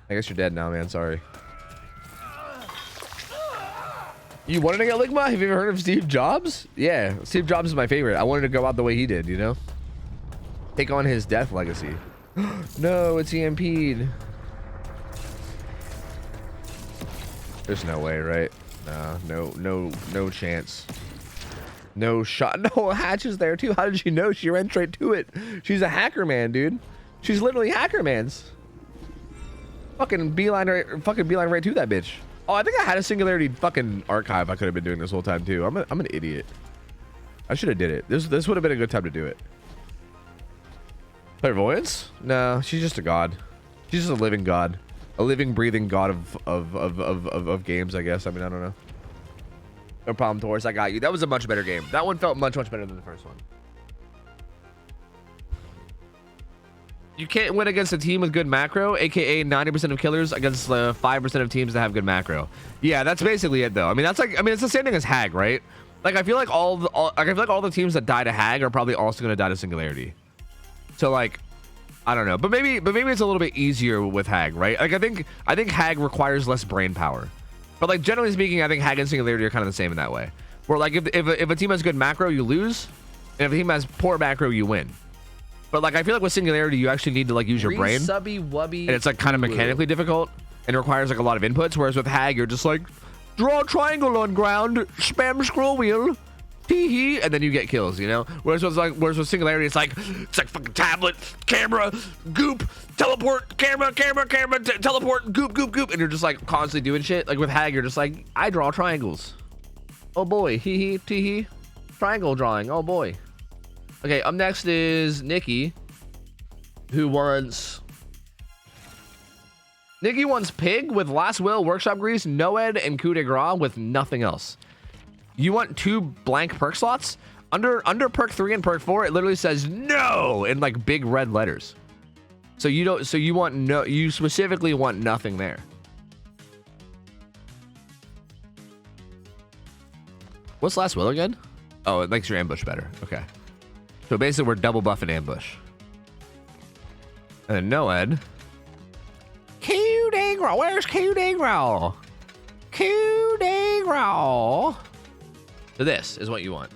I guess you're dead now, man. Sorry. You wanted to get Ligma? Have you ever heard of Steve Jobs? Yeah, Steve Jobs is my favorite. I wanted to go out the way he did, you know? Take on his death legacy. No, it's EMP'd. There's no way, right? No chance. No shot. No, Hatch is there too. How did she know? She ran straight to it. She's a hacker man, dude. She's literally hacker man's. Fucking beeline right to that bitch. Oh, I think I had a Singularity fucking archive I could have been doing this whole time too. I'm an idiot. I should have did it. This would have been a good time to do it. Clairvoyance? No, she's just a god. She's just a living god. A living, breathing god of games, I guess. I mean, I don't know. No problem, Taurus. I got you. That was a much better game. That one felt much better than the first one. You can't win against a team with good macro, aka 90% of killers against 5% of teams that have good macro. Yeah, that's basically it, though. I mean, that's like, I mean, it's the same thing as Hag, right? Like, I feel like all the teams that die to Hag are probably also gonna die to Singularity. So like, I don't know, but maybe it's a little bit easier with Hag, right? Like I think Hag requires less brain power, but like generally speaking, I think Hag and Singularity are kind of the same in that way. Where like if a team has good macro, you lose, and if a team has poor macro, you win. But like I feel like with Singularity, you actually need to like use your brain, Subby wubby. and it's like kind of mechanically difficult and requires like a lot of inputs. Whereas with Hag, you're just like draw a triangle on ground, spam scroll wheel. Tee-hee, and then you get kills, you know? Whereas with Singularity, it's like fucking tablet, camera, goop, teleport, camera, teleport, goop, and you're just like constantly doing shit. Like with Hag, you're just like, I draw triangles. Oh boy, hee-hee, tee-hee. Triangle drawing, oh boy. Okay, up next is Nikki, who wants... Nikki wants Pig with Last Will, Workshop Grease, Noed, and Coup de Grace with nothing else. You want 2 blank perk slots? Under perk 3 and perk 4, it literally says no in like big red letters. So you specifically want nothing there. What's Last Will again? Oh, it makes your ambush better. Okay. So basically we're double buffing ambush. And then Noed. Coup de Grace. Where's Coup de Grace? Coup de Grace. So this is what you want.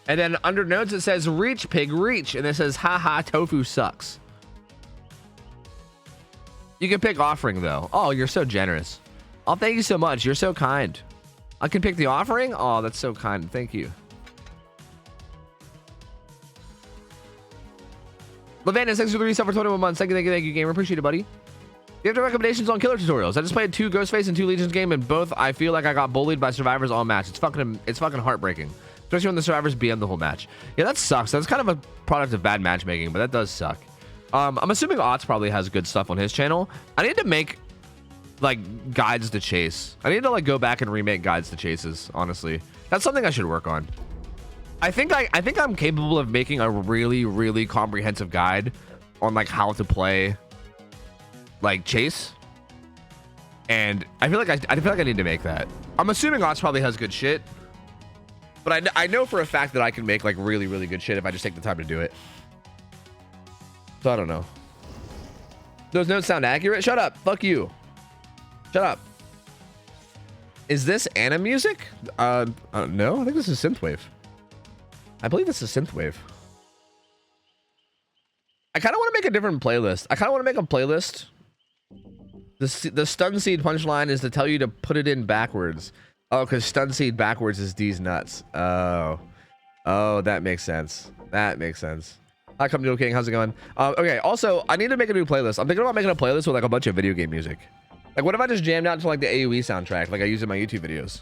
And then under notes, it says reach, Pig, reach. And it says, haha, tofu sucks. You can pick offering though. Oh, you're so generous. Oh, thank you so much. You're so kind. I can pick the offering? Oh, that's so kind. Thank you. Levantis, thanks for the resub for 21 months. Thank you, gamer. Appreciate it, buddy. You have the recommendations on killer tutorials. I just played 2 Ghostface and 2 Legions game, and both I feel like I got bullied by survivors all match. It's fucking heartbreaking, especially when the survivors BM the whole match. Yeah, that sucks. That's kind of a product of bad matchmaking, but that does suck. I'm assuming Otts probably has good stuff on his channel. I need to make like guides to chase. I need to like go back and remake guides to chases. Honestly, that's something I should work on. I think I'm capable of making a really comprehensive guide on like how to play like chase, and I feel like I need to make that. I'm assuming Otts probably has good shit, but I know for a fact that I can make like really good shit if I just take the time to do it. So I don't know. Those notes sound accurate. Shut up. Fuck you. Shut up. Is this anime music? No, I think this is synthwave. I believe this is synthwave. I kind of want to make a different playlist. I kind of want to make a playlist. The stun seed punchline is to tell you to put it in backwards. Oh, because stun seed backwards is D's nuts. Oh, that makes sense. That makes sense. Hi, Come Noodle King. How's it going? Okay. Also, I need to make a new playlist. I'm thinking about making a playlist with like a bunch of video game music. Like, what if I just jammed out to like the AOE soundtrack, like I use in my YouTube videos,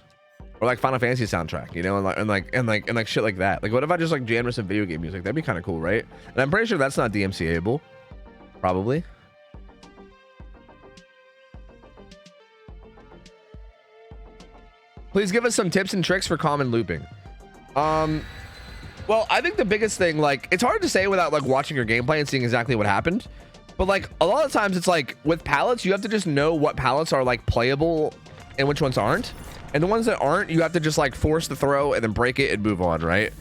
or like Final Fantasy soundtrack, you know, and like shit like that. Like, what if I just like jammed with some video game music? That'd be kind of cool, right? And I'm pretty sure that's not DMCA-able, probably. Please give us some tips and tricks for common looping. Well, I think the biggest thing, like, it's hard to say without like watching your gameplay and seeing exactly what happened. But like a lot of times it's like with pallets, you have to just know what pallets are like playable and which ones aren't. And the ones that aren't, you have to just like force the throw and then break it and move on, right?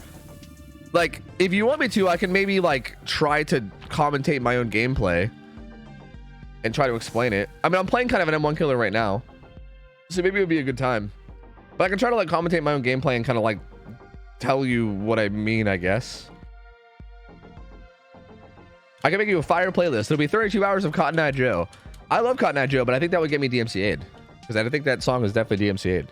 Like, if you want me to, I can maybe like try to commentate my own gameplay and try to explain it. I mean, I'm playing kind of an M1 killer right now, so maybe it would be a good time. But I can try to like commentate my own gameplay and kind of like tell you what I mean, I guess. I can make you a fire playlist. It'll be 32 hours of Cotton Eye Joe. I love Cotton Eye Joe, but I think that would get me DMCA'd, because I think that song is definitely DMCA'd.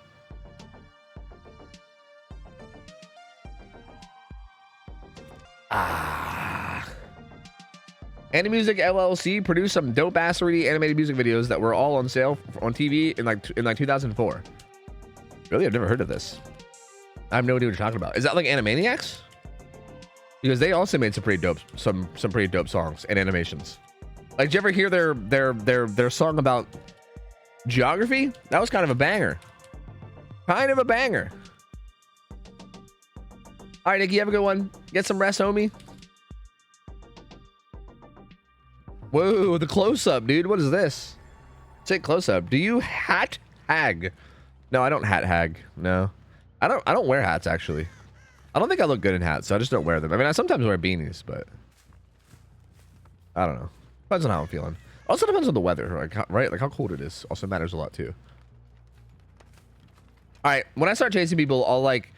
Animusic LLC produced some dope ass 3D animated music videos that were all on sale on TV in like 2004. Really, I've never heard of this. I have no idea what you're talking about. Is that like Animaniacs? Because they also made some pretty dope pretty dope songs and animations. Like, did you ever hear their song about geography? That was kind of a banger. Kind of a banger. All right, Nikki, have a good one. Get some rest, homie. Whoa, the close-up, dude. What is this? Say close-up. Do you hat hag? No, I don't hat hag. No, I don't wear hats, actually. I don't think I look good in hats, so I just don't wear them. I mean, I sometimes wear beanies, but I don't know. Depends on how I'm feeling. Also depends on the weather, right? Like how cold it is also matters a lot too. All right, when I start chasing people, I'll like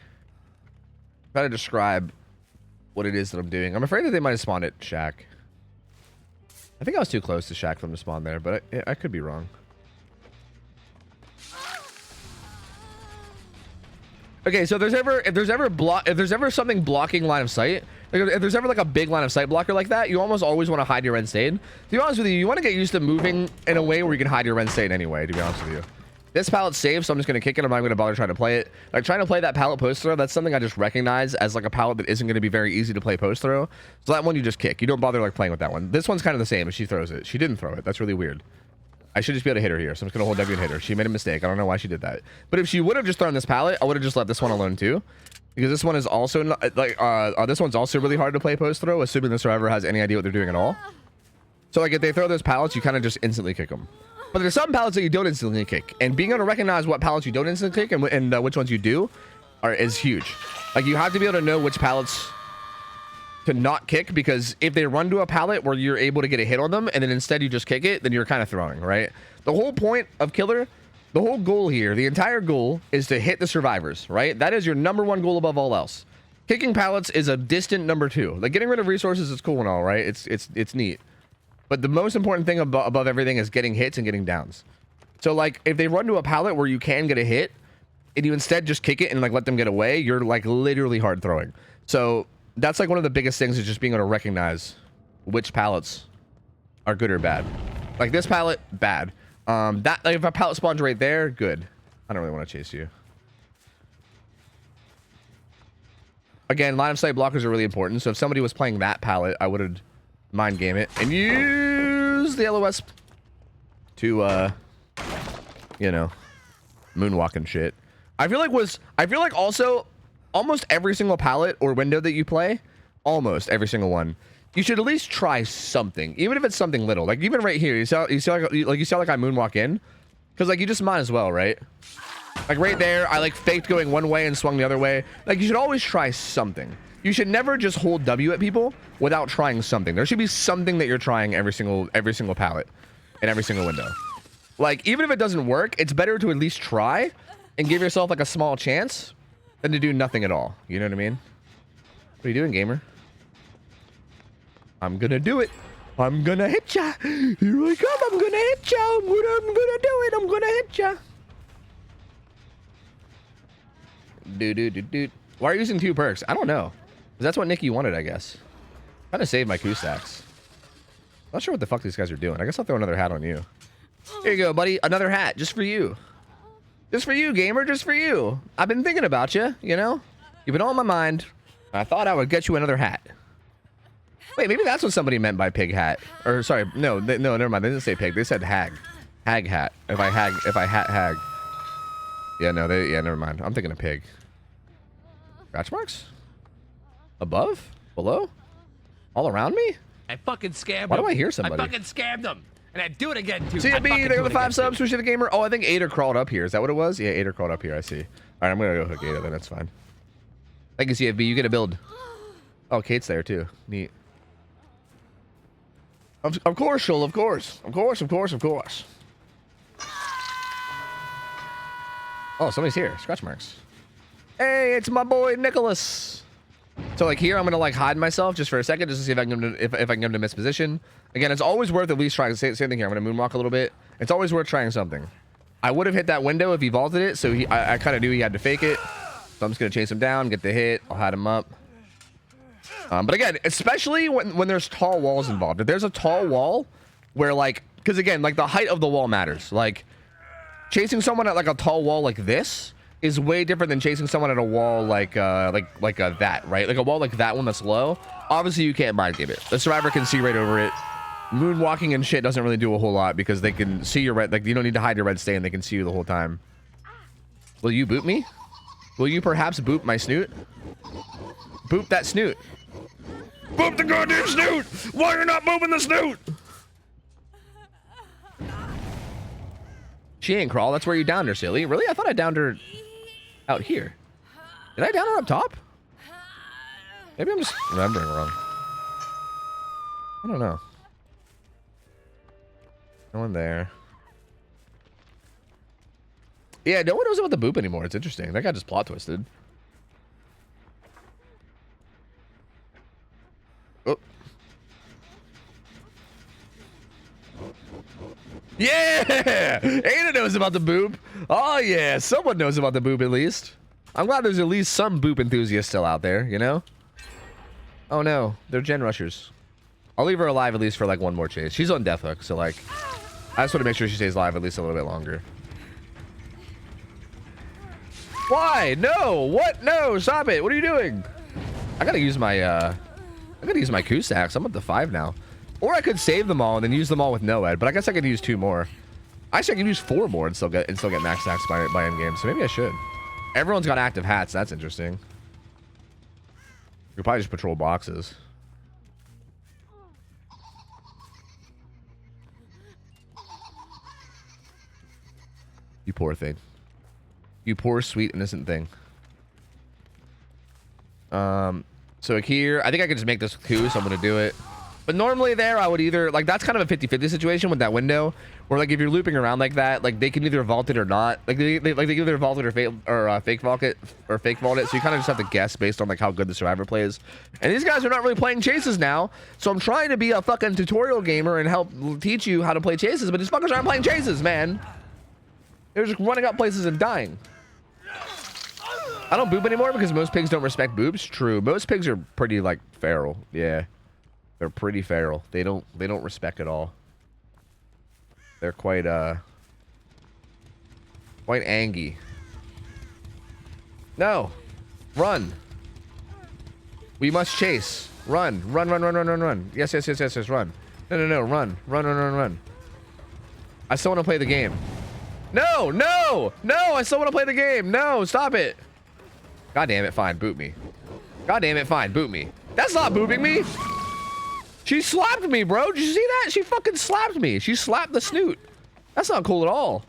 try to describe what it is that I'm doing. I'm afraid that they might have spawned at Shack. I think I was too close to Shack for them to spawn there, but I could be wrong. Okay, so if there's ever something blocking line of sight, like if there's ever like a big line of sight blocker like that, you almost always want to hide your end state. To be honest with you, you want to get used to moving in a way where you can hide your end state anyway, to be honest with you. This pallet's safe, so I'm just going to kick it. I'm not going to bother trying to play it. Like trying to play that pallet post throw, that's something I just recognize as like a pallet that isn't going to be very easy to play post throw. So that one you just kick. You don't bother like playing with that one. This one's kind of the same if she throws it. She didn't throw it. That's really weird. I should just be able to hit her here, so I'm just going to hold W and hit her. She made a mistake. I don't know why she did that. But if she would have just thrown this pallet, I would have just let this one alone too. Because this one is also not, like this one's also really hard to play post throw, assuming the survivor has any idea what they're doing at all. So like if they throw those pallets, you kind of just instantly kick them. But there's some pallets that you don't instantly kick, and being able to recognize what pallets you don't instantly kick and which ones you do is huge. Like you have to be able to know which pallets to not kick, because if they run to a pallet where you're able to get a hit on them and then instead you just kick it, then you're kind of throwing, right? The whole point of Killer, the whole goal here, the entire goal is to hit the survivors, right? That is your #1 goal above all else. Kicking pallets is a distant #2. Like getting rid of resources is cool and all, right? It's neat. But the most important thing above everything is getting hits and getting downs. So like if they run to a pallet where you can get a hit and you instead just kick it and like let them get away, you're like literally hard throwing. So that's like one of the biggest things, is just being able to recognize which pallets are good or bad. Like this pallet, bad. That like if a pallet spawns right there, good. I don't really want to chase you. Again, line of sight blockers are really important. So if somebody was playing that pallet, I would have mind game it and use the LOS to you know, moonwalk and shit. I feel like also almost every single pallet or window that you play, almost every single one, you should at least try something, even if it's something little. Like even right here, you see like I moonwalk in, because like you just might as well, right? Like right there, I like faked going one way and swung the other way. Like you should always try something. You should never just hold W at people without trying something. There should be something that you're trying every single pallet and every single window. Like even if it doesn't work, it's better to at least try and give yourself like a small chance than to do nothing at all. You know what I mean? What are you doing, gamer? I'm gonna do it. I'm gonna hit ya. Here I come. I'm gonna hit ya. I'm gonna do it. I'm gonna hit ya. Dude. Why are you using 2 perks? I don't know. That's what Nikki wanted, I guess. Trying to save my Q stacks. Not sure what the fuck these guys are doing. I guess I'll throw another hat on you. Here you go, buddy. Another hat, just for you. Just for you, gamer. Just for you. I've been thinking about you. You know, you've been on my mind. I thought I would get you another hat. Wait, maybe that's what somebody meant by pig hat. Or sorry, no, never mind. They didn't say pig. They said hag. Hag hat. If I hag. Yeah, no, never mind. I'm thinking of pig. Scratch marks? Above? Below? All around me? I fucking scammed Why them. do I hear somebody? I fucking scammed them. And I'd do it again, too. CFB, there are the 5 subs. Appreciate the gamer. Oh, I think Ada crawled up here. Is that what it was? Yeah, Ada crawled up here. I see. All right, I'm going to go hook Ada then. That's fine. Thank you, CFB. You get a build. Oh, Kate's there, too. Neat. Of course, Shul. Of course. Oh, somebody's here. Scratch marks. Hey, it's my boy Nicholas. So like here, I'm gonna like hide myself just for a second, just to see if I can if I can get him to miss position. Again, it's always worth at least trying. Same thing here. I'm gonna moonwalk a little bit. It's always worth trying something. I would have hit that window if he vaulted it, so I kind of knew he had to fake it. So I'm just gonna chase him down, get the hit. I'll hide him up. But again, especially when there's tall walls involved. If there's a tall wall where like, because again, like the height of the wall matters. Like chasing someone at like a tall wall like this is way different than chasing someone at a wall like that, right? Like a wall like that one that's low. Obviously, you can't mind game it. The survivor can see right over it. Moonwalking and shit doesn't really do a whole lot because they can see your red. Like you don't need to hide your red stain. They can see you the whole time. Will you boot me? Will you perhaps boop my snoot? Boop that snoot. Boop the goddamn snoot! Why are you not moving the snoot? She ain't crawl. That's where you downed her, silly. Really? I thought I downed her out here. Did I down her up top? Maybe I'm just remembering wrong. I don't know. No one there. Yeah, no one knows about the boop anymore. It's interesting. That guy just plot twisted. Oh. Yeah! Ada knows about the boop. Oh, yeah. Someone knows about the boop at least. I'm glad there's at least some boop enthusiasts still out there, you know? Oh, no. They're gen rushers. I'll leave her alive at least for, like, one more chase. She's on death hook, so, like, I just want to make sure she stays alive at least a little bit longer. Why? No! What? No! Stop it! What are you doing? I gotta use my, Kusaks. I'm up to 5 now. Or I could save them all and then use them all with no ed, but I guess I could use 2 more. Actually, I can use 4 more and still get max stacks by end game, so maybe I should. Everyone's got active hats. That's interesting. You'll probably just patrol boxes. You poor thing. You poor, sweet, innocent thing. So here, I think I could just make this coup, so I'm going to do it. But normally there, I would either, like, that's kind of a 50-50 situation with that window, where, like, if you're looping around like that, like, they can either vault it or not. Like, they either vault it or fake vault it, so you kind of just have to guess based on, like, how good the survivor plays. And these guys are not really playing chases now, so I'm trying to be a fucking tutorial gamer and help teach you how to play chases, but these fuckers aren't playing chases, man. They're just running up places and dying. I don't boop anymore because most pigs don't respect boops. True. Most pigs are pretty, like, feral. Yeah. They're pretty feral. They don't respect at all. They're quite angy. No. Run. We must chase. Run. Run. Yes, run. No. Run. I still want to play the game. No. I still want to play the game. No, stop it. God damn it, fine, boot me. God damn it, fine, boot me. That's not booping me. She slapped me, bro. Did you see that? She fucking slapped me. She slapped the snoot. That's not cool at all.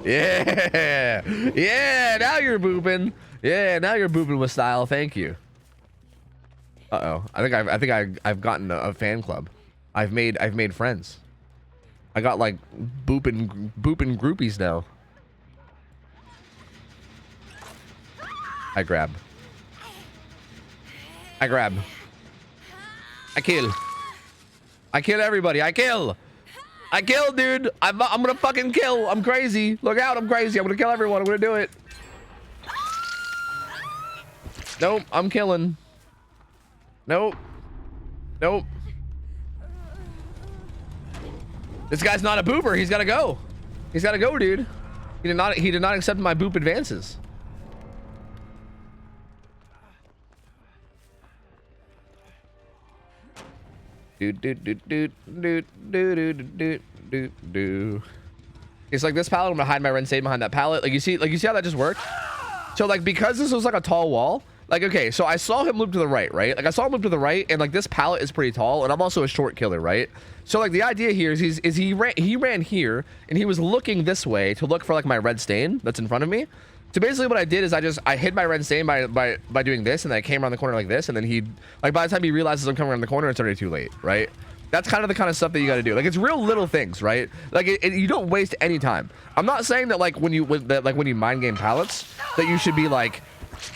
Yeah. Yeah, now you're booping. Yeah, now you're booping with style. Thank you. Uh-oh. I think I've gotten a fan club. I've made friends. I got like booping groupies now. I grab. I kill. I kill everybody. I kill, dude. I'm gonna fucking kill. I'm crazy. Look out, I'm crazy. I'm gonna kill everyone. I'm gonna do it. Nope, I'm killing. Nope. This guy's not a booper. He's gotta go. He's gotta go, dude. He did not accept my boop advances. It's like this pallet. I'm gonna hide my Ren Save behind that pallet. Like you see how that just worked? So like because this was like a tall wall. Like, okay, so I saw him loop to the right? Like, I saw him loop to the right, and, like, this pallet is pretty tall, and I'm also a short killer, right? So, like, the idea here is he ran here, and he was looking this way to look for, like, my red stain that's in front of me. So, basically, what I did is I hid my red stain by doing this, and then I came around the corner like this, and then like, by the time he realizes I'm coming around the corner, it's already too late, right? That's kind of the kind of stuff that you got to do. Like, it's real little things, right? Like, you don't waste any time. I'm not saying that, like, when you mind game pallets, that you should be, like,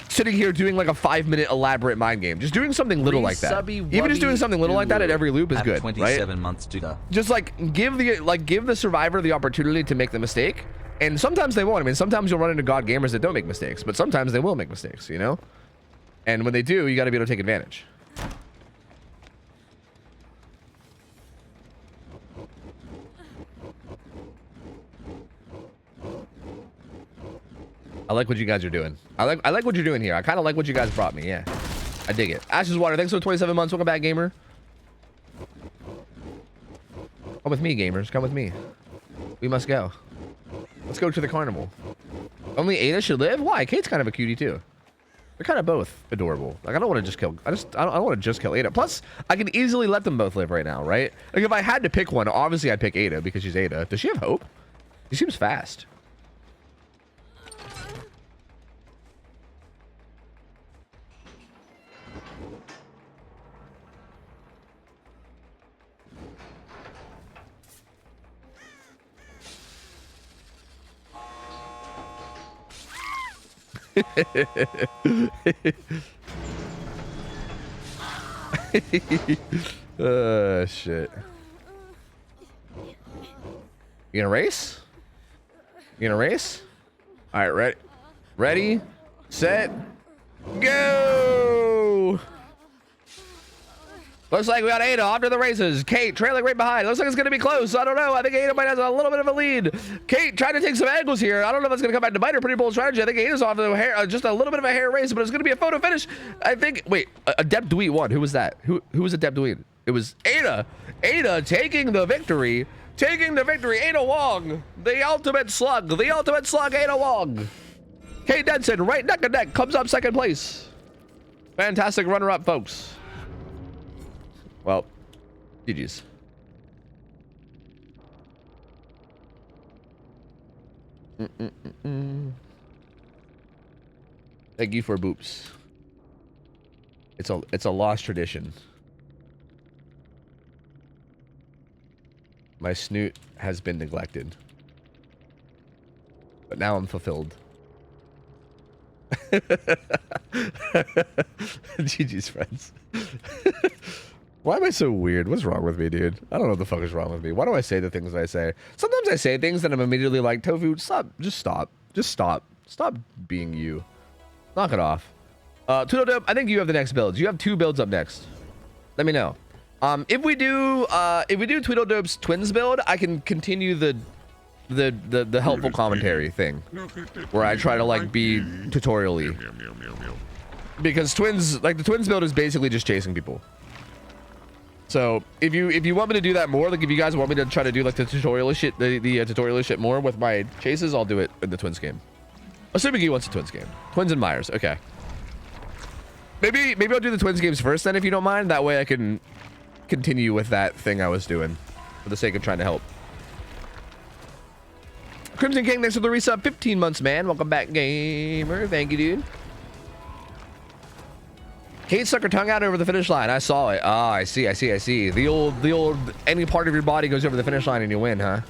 sitting here doing like a 5-minute elaborate mind game. Just doing something little like that. Even just doing something little like that at every loop is good, 27 right? months to go. Just like give the survivor the opportunity to make the mistake, and sometimes they won't. I mean, sometimes you'll run into god gamers that don't make mistakes, but sometimes they will make mistakes, you know? And when they do, you got to be able to take advantage. I like what you guys are doing. I like what you're doing here. I kind of like what you guys brought me. Yeah, I dig it. Ashes Water, thanks for 27 months. Welcome back, gamer. Come with me, gamers. Come with me. We must go. Let's go to the carnival. Only Ada should live? Why? Kate's kind of a cutie too. They're kind of both adorable. Like I don't want to just kill. I don't want to just kill Ada. Plus, I can easily let them both live right now, right? Like if I had to pick one, obviously I'd pick Ada because she's Ada. Does she have hope? She seems fast. Shit. You gonna race? You gonna race? All right, ready, set, go. Looks like we got Ada off to the races. Kate trailing right behind. Looks like it's going to be close. I don't know. I think Ada might have a little bit of a lead. Kate trying to take some angles here. I don't know if that's going to come back to bite her. Pretty bold strategy. I think Ada's off to the hair, just a little bit of a hair race, but it's going to be a photo finish. I think. Wait, Adept Dweet won. Who was that? Who was Adept Dweet? It was Ada. Ada taking the victory. Taking the victory. Ada Wong. The ultimate slug. The ultimate slug. Ada Wong. Kate Denson right neck and neck comes up second place. Fantastic runner-up, folks. Well, GG's. Thank you for boops. It's a lost tradition. My snoot has been neglected, but now I'm fulfilled. GG's, friends. Why am I so weird? What's wrong with me, dude? I don't know what the fuck is wrong with me. Why do I say the things I say? Sometimes I say things that I'm immediately like, Tofu, stop. Just stop. Just stop. Stop being you. Knock it off. Tweedledope, I think you have the next builds. You have 2 builds up next. Let me know. If we do Tweedledope's twins build, I can continue the helpful commentary thing, where I try to like be tutorial-y. Because twins, like the twins build is basically just chasing people. So if you want me to do that more, like if you guys want me to try to do like the tutorial shit, the tutorial shit more with my chases, I'll do it in the twins game. Assuming he wants a twins game. Twins and Myers, okay. Maybe I'll do the twins games first then, if you don't mind. That way I can continue with that thing I was doing for the sake of trying to help. Crimson King, thanks for the resub. 15 months, man. Welcome back, gamer. Thank you, dude. Kate stuck her tongue out over the finish line. I saw it. Ah, I see. The old, any part of your body goes over the finish line and you win, huh?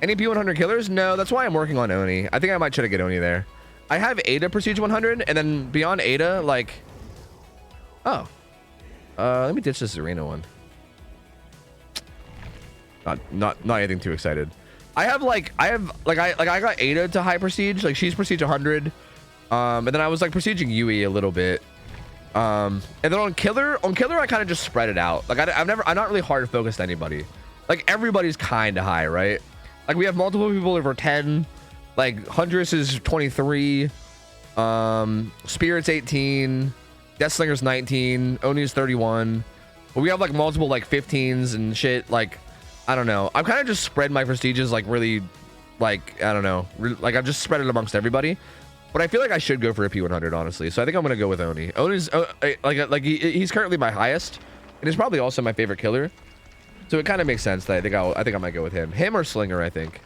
Any P100 killers? No, that's why I'm working on Oni. I think I might try to get Oni there. I have Ada Prestige 100, and then beyond Ada, like... Oh. Let me ditch this Arena one. Not anything too excited. I got Ada to high prestige, like she's prestige 100. And then I was like prestiging Yui a little bit. And then on killer I kind of just spread it out. Like I'm not really hard focused anybody. Like everybody's kind of high, right? Like we have multiple people over 10. Like Huntress is 23. Spirit's 18. Deathslinger's 19. Oni's 31. But we have like multiple like 15s and shit. Like I don't know. I've kind of just spread my prestiges like really, like I don't know. Like I've just spread it amongst everybody. But I feel like I should go for a P100, honestly. So I think I'm gonna go with Oni. Oni's he's currently my highest, and he's probably also my favorite killer. So it kind of makes sense that I think I might go with him. Him or Slinger, I think.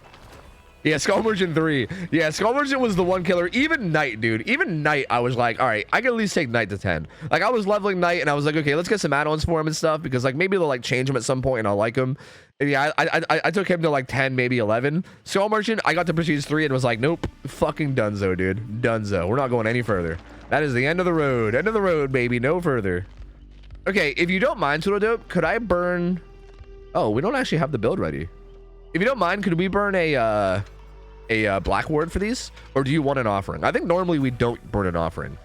Yeah, Skull Merchant 3. Yeah, Skull Merchant was the one killer. Even Knight, dude. Even Knight, I was like, all right, I can at least take Knight to 10. Like I was leveling Knight, and I was like, okay, let's get some add-ons for him and stuff because like maybe they'll like change him at some point, and I'll like him. And yeah, I took him to like 10, maybe 11. Skull Merchant, I got to Prestige 3 and was like, nope, fucking Dunzo, dude. Dunzo. We're not going any further. That is the end of the road. End of the road, baby. No further. Okay, if you don't mind, Pseudodope, could I burn... Oh, we don't actually have the build ready. If you don't mind, could we burn a Black Ward for these? Or do you want an offering? I think normally we don't burn an offering.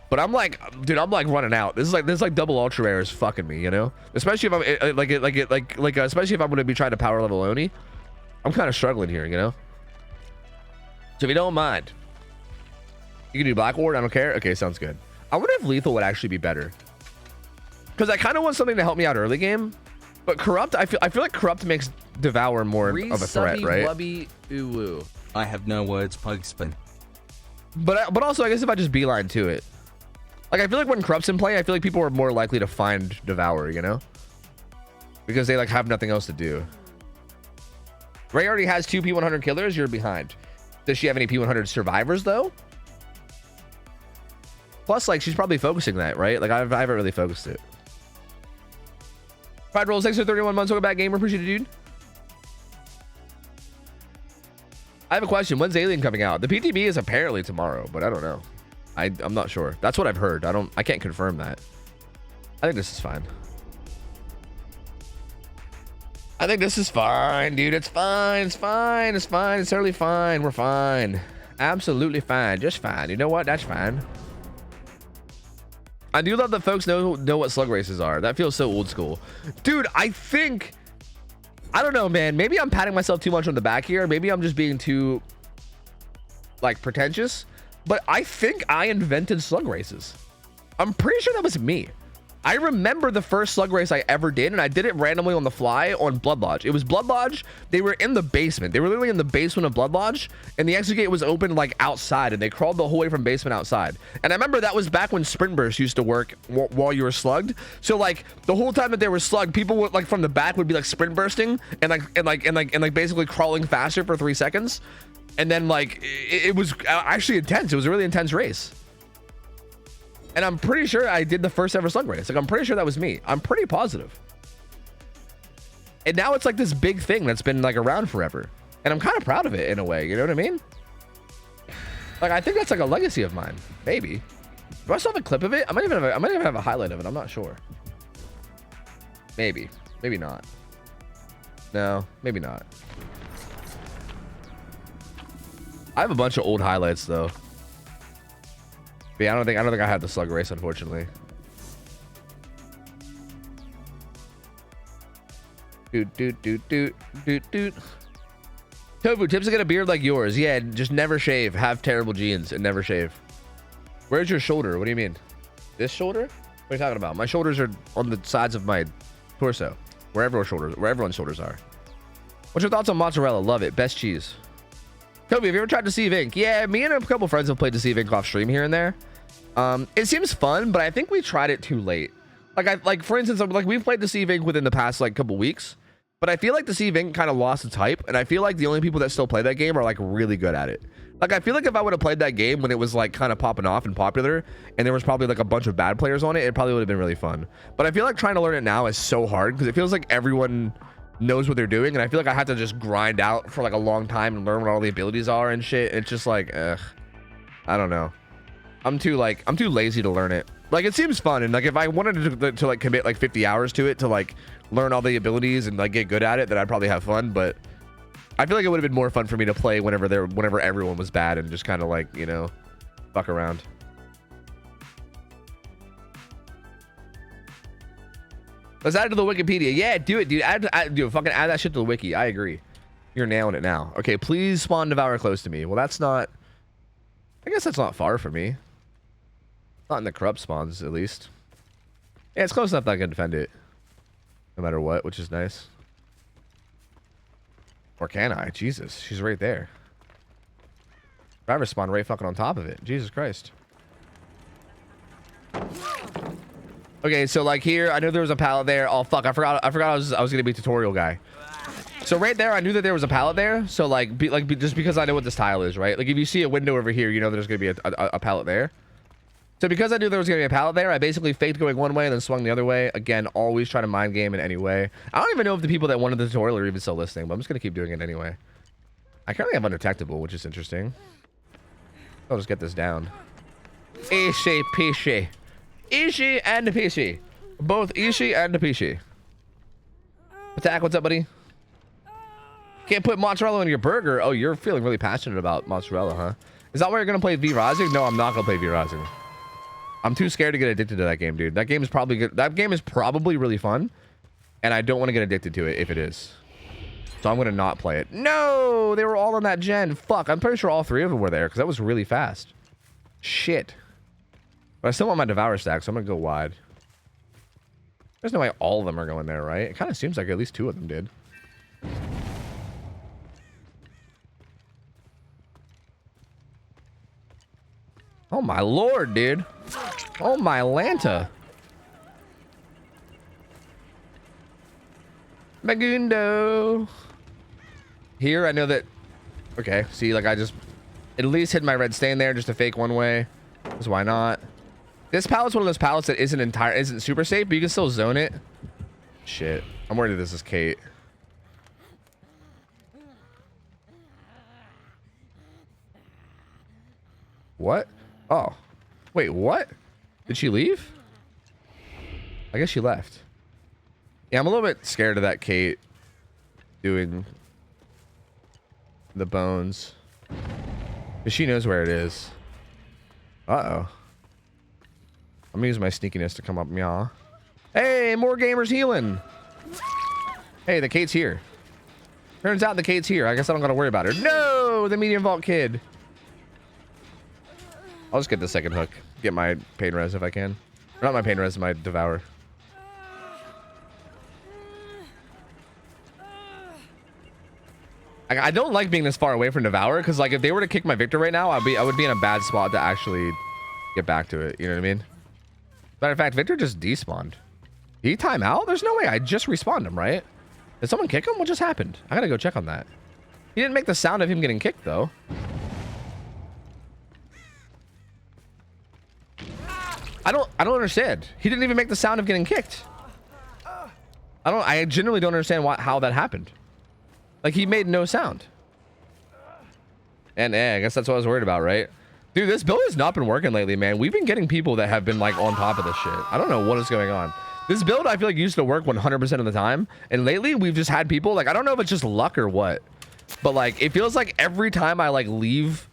But I'm like, dude, I'm like running out. This is like double ultra rare is fucking me, you know? Especially if I'm especially if I'm gonna be trying to power level Oni. I'm kind of struggling here, you know? So if you don't mind, you can do Black Ward, I don't care. Okay, sounds good. I wonder if lethal would actually be better. Because I kind of want something to help me out early game. But corrupt, I feel like corrupt makes Devour more of a threat, right? Wubby, ooh, I have no words, Pugspin. But also, I guess if I just beeline to it. Like, I feel like when Corrupt's in play, I feel like people are more likely to find Devour, you know? Because they, like, have nothing else to do. Ray already has 2 P100 killers. You're behind. Does she have any P100 survivors, though? Plus, like, she's probably focusing that, right? Like, I haven't really focused it. Pride Roll 6 for 31 months. Welcome back, gamer. Appreciate it, dude. I have a question. When's Alien coming out? The PTB is apparently tomorrow, but I don't know. I'm not sure. That's what I've heard. I can't confirm that. I think this is fine. I think this is fine, dude. It's fine. It's fine. It's fine. It's totally fine. We're fine. Absolutely fine. Just fine. You know what? That's fine. I do love that folks know what slug races are. That feels so old school. Dude, I don't know, man. Maybe I'm patting myself too much on the back here. Maybe I'm just being too, like, pretentious. But I think I invented slug races. I'm pretty sure that was me. I remember the first slug race I ever did, and I did it randomly on the fly on Blood Lodge. It was Blood Lodge. They were in the basement. They were literally in the basement of Blood Lodge, and the exit gate was open, like, outside, and they crawled the whole way from basement outside. And I remember that was back when sprint bursts used to work while you were slugged. So, like, the whole time that they were slugged, people would, like, from the back would be, like, sprint bursting and basically crawling faster for 3 seconds. And then, like, it was actually intense. It was a really intense race. And I'm pretty sure I did the first ever slug race. Like, I'm pretty sure that was me. I'm pretty positive. And now it's like this big thing that's been, like, around forever. And I'm kind of proud of it in a way. You know what I mean? Like, I think that's like a legacy of mine. Maybe. Do I still have a clip of it? I might even have a highlight of it. I'm not sure. Maybe. Maybe not. No, maybe not. I have a bunch of old highlights though. But yeah, I don't think I had the slug race, unfortunately. Doot. Tofu, tips to get a beard like yours. Yeah, just never shave. Have terrible genes and never shave. Where's your shoulder? What do you mean? This shoulder? What are you talking about? My shoulders are on the sides of my torso. Where everyone's shoulders are. What's your thoughts on mozzarella? Love it. Best cheese. Toby, have you ever tried Deceive Ink? Yeah, me and a couple friends have played Deceive Ink off stream here and there. It seems fun, but I think we tried it too late. Like for instance, like we've played Deceive Ink within the past like couple weeks, but I feel like Deceive Ink kind of lost its hype, and I feel like the only people that still play that game are like really good at it. Like I feel like if I would have played that game when it was like kind of popping off and popular, and there was probably like a bunch of bad players on it, it probably would have been really fun. But I feel like trying to learn it now is so hard because it feels like everyone knows what they're doing, and I feel like I have to just grind out for like a long time and learn what all the abilities are and shit. It's just like, ugh, I don't know. I'm too lazy to learn it. Like it seems fun, and like if I wanted to like commit like 50 hours to it to like learn all the abilities and like get good at it, then I'd probably have fun. But I feel like it would have been more fun for me to play whenever everyone was bad and just kind of like, you know, fuck around. Let's add it to the Wikipedia. Yeah, do it, dude. Fucking add that shit to the wiki. I agree. You're nailing it now. Okay, please spawn Devour close to me. Well, that's not... I guess that's not far from me. Not in the corrupt spawns, at least. Yeah, it's close enough that I can defend it. No matter what, which is nice. Or can I? Jesus, she's right there. Driver spawn right fucking on top of it. Jesus Christ. Okay, so like here, I knew there was a pallet there. Oh fuck, I forgot I was gonna be a tutorial guy. So right there, I knew that there was a pallet there. So like, just because I know what this tile is, right? Like if you see a window over here, you know there's gonna be a pallet there. So because I knew there was gonna be a pallet there, I basically faked going one way and then swung the other way. Again, always try to mind game in any way. I don't even know if the people that wanted the tutorial are even still listening, but I'm just gonna keep doing it anyway. I currently have undetectable, which is interesting. I'll just get this down. Easy peasy. Ishi and Peasy. Both Ishi and Peasy. Attack, what's up, buddy? Can't put mozzarella in your burger. Oh, you're feeling really passionate about mozzarella, huh? Is that why you're going to play V Rising? No, I'm not going to play V Rising. I'm too scared to get addicted to that game, dude. That game is probably good. That game is probably really fun. And I don't want to get addicted to it if it is. So I'm going to not play it. No, they were all on that gen. Fuck, I'm pretty sure all 3 of them were there because that was really fast. Shit. But I still want my Devour stack, so I'm going to go wide. There's no way all of them are going there, right? It kind of seems like at least 2 of them did. Oh my lord, dude. Oh my Lanta. Magundo. Here, I know that. Okay, see, like I just at least hit my red stain there just to fake one way. Because why not? This pallet's one of those pallets that isn't super safe, but you can still zone it. Shit. I'm worried that this is Kate. What? Oh. Wait, what? Did she leave? I guess she left. Yeah, I'm a little bit scared of that Kate doing the bones. Because she knows where it is. Uh-oh. I'm gonna use my sneakiness to come up, meow. Hey, more gamers healing. Hey, the Kate's here. Turns out the Kate's here. I guess I don't gotta worry about her. No, the medium vault kid. I'll just get the second hook. Get my pain res if I can. Or not my pain res, my devour. I don't like being this far away from devour because, like, if they were to kick my Victor right now, I would be in a bad spot to actually get back to it. You know what I mean? Matter of fact, Victor just despawned. Did he time out? There's no way. I just respawned him, right? Did someone kick him? What just happened? I gotta go check on that. He didn't make the sound of him getting kicked, though. I don't understand. He didn't even make the sound of getting kicked. I genuinely don't understand how that happened. Like, he made no sound. And I guess that's what I was worried about, right? Dude, this build has not been working lately, man. We've been getting people that have been, like, on top of this shit. I don't know what is going on. This build, I feel like, used to work 100% of the time. And lately, we've just had people, like, I don't know if it's just luck or what. But, like, it feels like every time I, like, leave...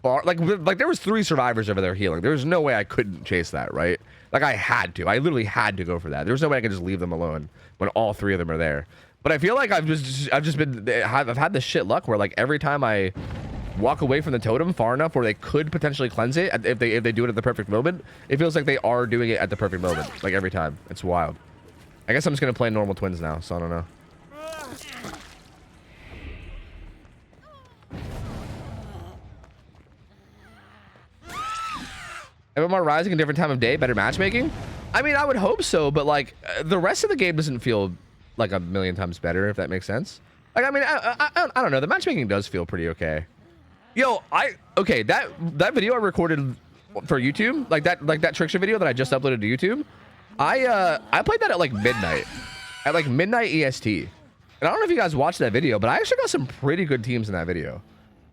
Like there was 3 survivors over there healing. There's no way I couldn't chase that, right? Like, I had to. I literally had to go for that. There's no way I could just leave them alone when all 3 of them are there. But I feel like I've had this shit luck where, like, every time I walk away from the totem far enough where they could potentially cleanse it, if they do it at the perfect moment, it feels like they are doing it at the perfect moment, like every time. It's wild. I guess I'm just gonna play normal twins now, so I don't know. MMR Rising, a different time of day, better matchmaking? I mean, I would hope so, but, like, the rest of the game doesn't feel like a million times better, if that makes sense. Like, I mean, I don't know. The matchmaking does feel pretty okay. Yo, okay, that video I recorded for YouTube, like that trickshot video that I just uploaded to YouTube, I played that at, like, midnight. At, like, midnight EST. And I don't know if you guys watched that video, but I actually got some pretty good teams in that video.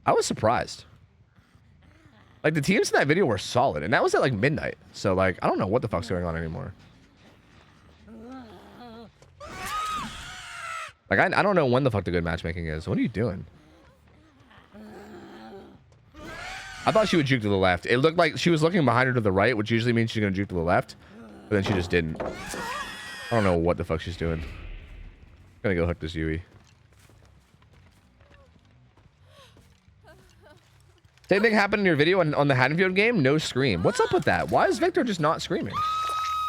I was surprised. Like, the teams in that video were solid, and that was at, like, midnight. So, like, I don't know what the fuck's going on anymore. Like, I don't know when the fuck the good matchmaking is. What are you doing? I thought she would juke to the left. It looked like she was looking behind her to the right, which usually means she's gonna juke to the left. But then she just didn't. I don't know what the fuck she's doing. I'm gonna go hook this Yui. Same thing happened in your video on the Haddonfield game. No scream. What's up with that? Why is Victor just not screaming?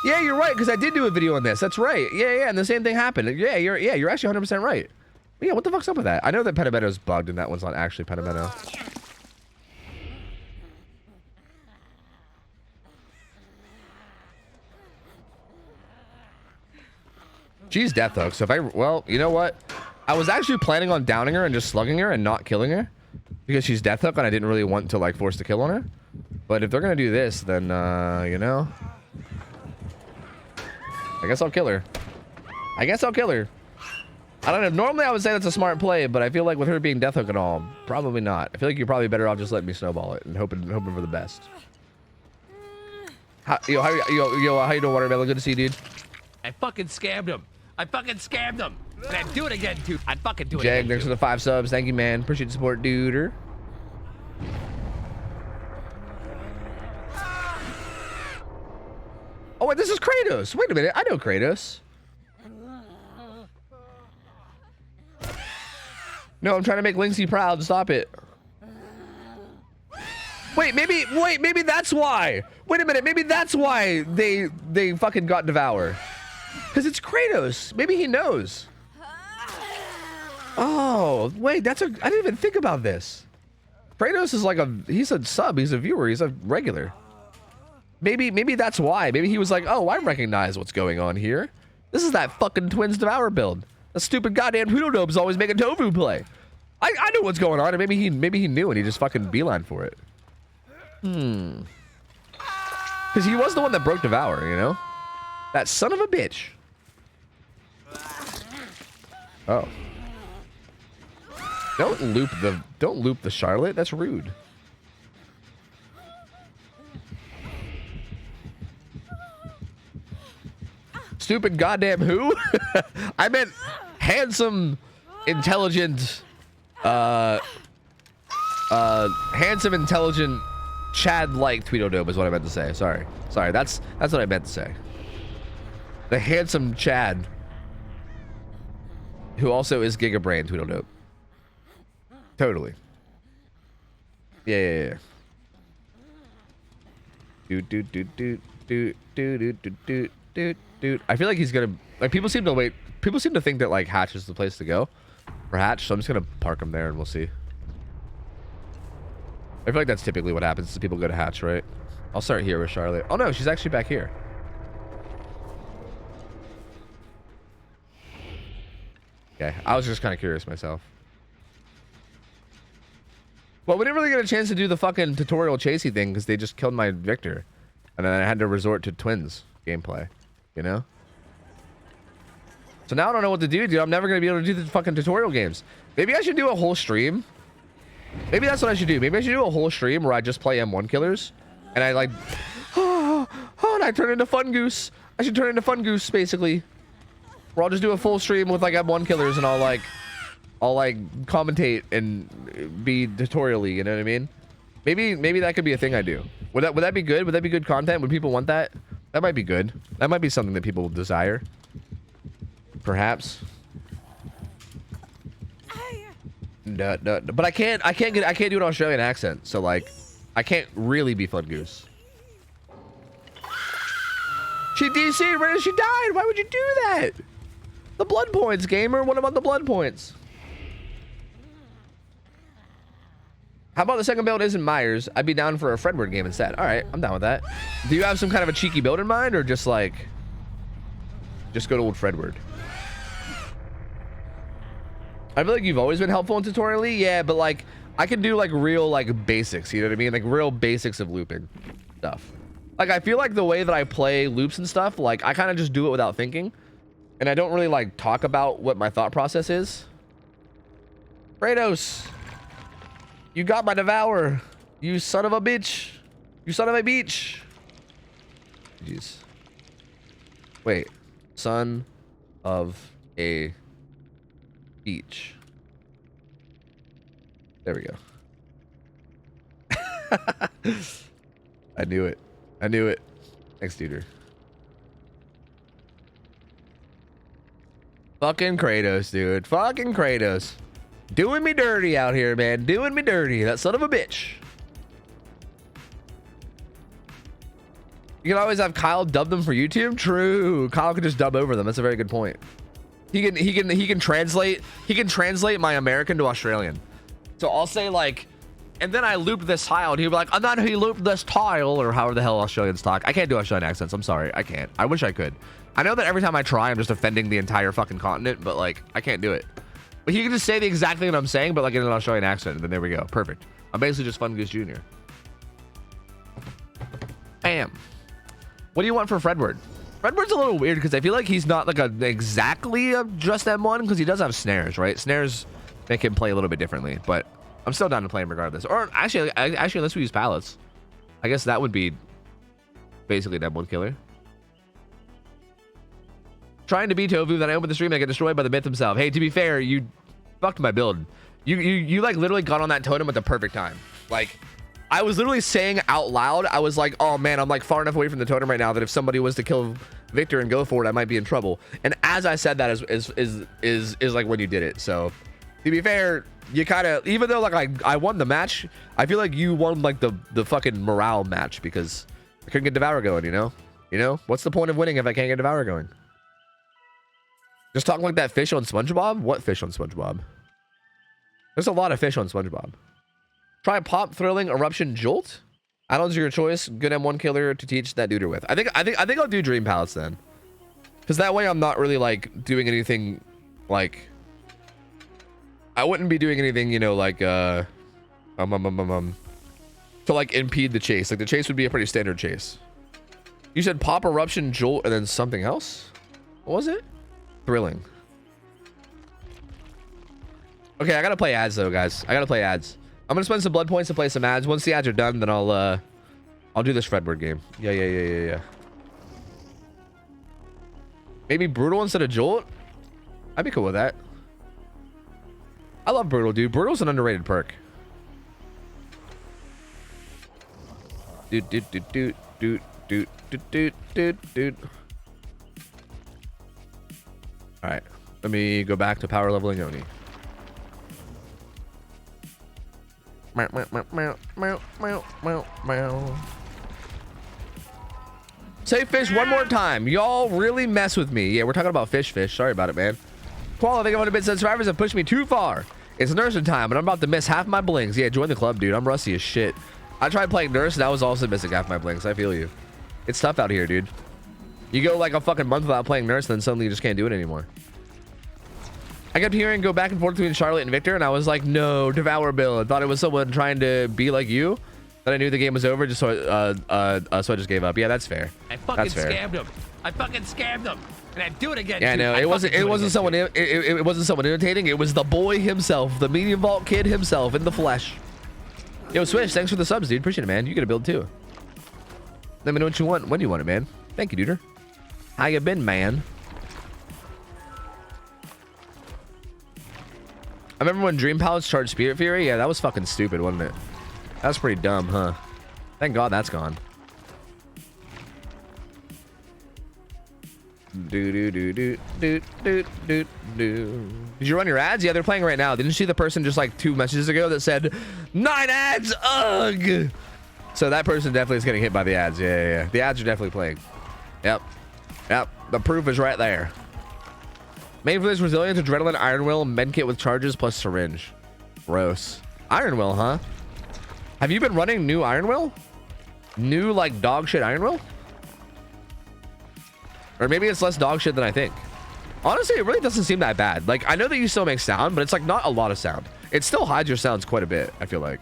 Yeah, you're right, because I did do a video on this. That's right. Yeah, and the same thing happened. Yeah, you're actually 100% right. But yeah, what the fuck's up with that? I know that Petameto's bugged and that one's not actually Petameto. She's death hook, so well, you know what? I was actually planning on downing her and just slugging her and not killing her. Because she's death hook and I didn't really want to, like, force the kill on her. But if they're gonna do this, then, you know... I guess I'll kill her. I don't know. Normally I would say that's a smart play, but I feel like with her being death hook and all, probably not. I feel like you're probably better off just letting me snowball it and hoping for the best. How you doing, Watermelon? Good to see you, dude. I fucking scammed him. And I'd do it again, too. I'd fucking do it Jag, again, thanks for the 5 subs. Thank you, man. Appreciate the support, dude. Oh, wait, this is Kratos. Wait a minute. I know Kratos. No, I'm trying to make Linksy proud. Stop it. Wait, maybe that's why. Wait a minute. Maybe that's why they fucking got Devour. Because it's Kratos. Maybe he knows. Oh, wait, I didn't even think about this. Kratos is like he's a sub, he's a viewer, he's a regular. Maybe that's why. Maybe he was like, oh, I recognize what's going on here. This is that fucking Twins Devour build. The stupid goddamn Hoodoo always making tofu play. I know what's going on, and maybe he knew and he just fucking beeline for it. Because he was the one that broke Devour, you know? That son of a bitch. Oh. Don't loop the Charlotte. That's rude. Stupid goddamn who? I meant handsome, intelligent, handsome, intelligent, Chad-like Tweedledum is what I meant to say. Sorry, that's what I meant to say. The handsome Chad, who also is Gigabrain Tweedledum. Totally. Yeah. Dude, I feel like he's gonna like people seem to think that like Hatch is the place to go for Hatch, so I'm just gonna park him there and we'll see. I feel like that's typically what happens is people go to Hatch, right? I'll start here with Charlotte. Oh no, she's actually back here. Okay, I was just kind of curious myself. Well, we didn't really get a chance to do the fucking tutorial chasey thing because they just killed my Victor. And then I had to resort to Twins gameplay, you know? So now I don't know what to do, dude. I'm never going to be able to do the fucking tutorial games. Maybe I should do a whole stream. Maybe that's what I should do. Maybe I should do a whole stream where I just play M1 killers. And I like... Oh, and I turn into Fun Goose. I should turn into Fun Goose, basically. Where I'll just do a full stream with like M1 killers and I'll like commentate and be tutorially, you know what I mean? Maybe that could be a thing I do. Would that be good? Would that be good content? Would people want that? That might be good. That might be something that people desire. Perhaps. No, but I can't do an Australian accent, so like I can't really be Fun Goose. She DC'd right as she died. Why would you do that? The blood points, gamer. What about the blood points? How about the second build isn't Myers? I'd be down for a Fredward game instead. All right, I'm down with that. Do you have some kind of a cheeky build in mind, or just like, just go to old Fredward? I feel like you've always been helpful in tutorially, yeah, but like, I can do like real like basics, you know what I mean? Like real basics of looping stuff. Like I feel like the way that I play loops and stuff, like I kind of just do it without thinking, and I don't really like talk about what my thought process is. Kratos. You got my Devour. You son of a bitch. You son of a beach. Jeez. Wait. Son of a beach. There we go. I knew it. I knew it. Thanks, dude. Fucking Kratos, dude. Fucking Kratos. Doing me dirty out here, man. Doing me dirty. That son of a bitch. You can always have Kyle dub them for YouTube. True. Kyle can just dub over them. That's a very good point. He can translate my American to Australian. So I'll say like, and then I loop this tile, and he'll be like, and then he looped this tile, or however the hell Australians talk. I can't do Australian accents. I'm sorry. I can't. I wish I could. I know that every time I try, I'm just offending the entire fucking continent, but like, I can't do it. But he can just say the exact thing that I'm saying, but like in an Australian accent, and then there we go. Perfect. I'm basically just Fun Goose Jr. Bam. What do you want for Fredward? Fredward's a little weird because I feel like he's not like exactly a just M1 because he does have snares, right? Snares make him play a little bit differently, but I'm still down to play him regardless. Or actually, unless we use pallets, I guess that would be basically an M1 killer. Trying to be Tofu, then I open the stream and I get destroyed by the myth himself. Hey, to be fair, you fucked my build. You like literally got on that totem at the perfect time. Like, I was literally saying out loud, I was like, oh man, I'm like far enough away from the totem right now that if somebody was to kill Victor and go for it, I might be in trouble. And as I said that is like when you did it. So to be fair, you kind of, even though like I won the match, I feel like you won like the fucking morale match because I couldn't get Devour going, you know? You know? What's the point of winning if I can't get Devour going? Just talking like that fish on SpongeBob? What fish on SpongeBob? There's a lot of fish on SpongeBob. Try Pop Thrilling Eruption Jolt? Add-ons are your choice. Good M1 killer to teach that dude with. I think I'll do Dream Palace then. Because that way I'm not really like doing anything like I wouldn't be doing anything, you know, like to like impede the chase. Like the chase would be a pretty standard chase. You said pop, eruption, jolt, and then something else? What was it? Thrilling. Okay, I gotta play ads though, guys. I gotta play ads. I'm gonna spend some blood points to play some ads. Once the ads are done, then I'll do this Fredward game. Yeah. Maybe brutal instead of jolt. I'd be cool with that. I love brutal, dude. Brutal's an underrated perk. Dude. All right, let me go back to power leveling Oni. Say fish one more time. Y'all really mess with me. Yeah, we're talking about fish. Sorry about it, man. Koala, I think I'm 100 bits and survivors have pushed me too far. It's nursing time, and I'm about to miss half my blings. Yeah, join the club, dude. I'm rusty as shit. I tried playing nurse, and I was also missing half my blings. I feel you. It's tough out here, dude. You go like a fucking month without playing nurse, then suddenly you just can't do it anymore. I kept hearing go back and forth between Charlotte and Victor, and I was like, no, devour build. I thought it was someone trying to be like you. Then I knew the game was over, just so I just gave up. Yeah, that's fair. I fucking scammed him. I fucking scammed him. And I'd do it again. Yeah, no, it wasn't someone irritating. It was the boy himself, the medium vault kid himself in the flesh. Yo, Swish, thanks for the subs, dude. Appreciate it, man. You get a build too. Let me know what you want. When do you want it, man? Thank you, duder. How you been, man? I remember when Dream Palace charged Spirit Fury. Yeah, that was fucking stupid, wasn't it? That was pretty dumb, huh? Thank God that's gone. Did you run your ads? Yeah, they're playing right now. Didn't you see the person just like 2 messages ago that said 9 ads? Ugh. So that person definitely is getting hit by the ads. Yeah. The ads are definitely playing. Yep. The proof is right there. Made for this resilience, adrenaline, iron will, medkit with charges plus syringe. Gross. Iron will, huh? Have you been running new iron will? New like dog shit iron will? Or maybe it's less dog shit than I think. Honestly, it really doesn't seem that bad. Like, I know that you still make sound, but it's like not a lot of sound. It still hides your sounds quite a bit, I feel like.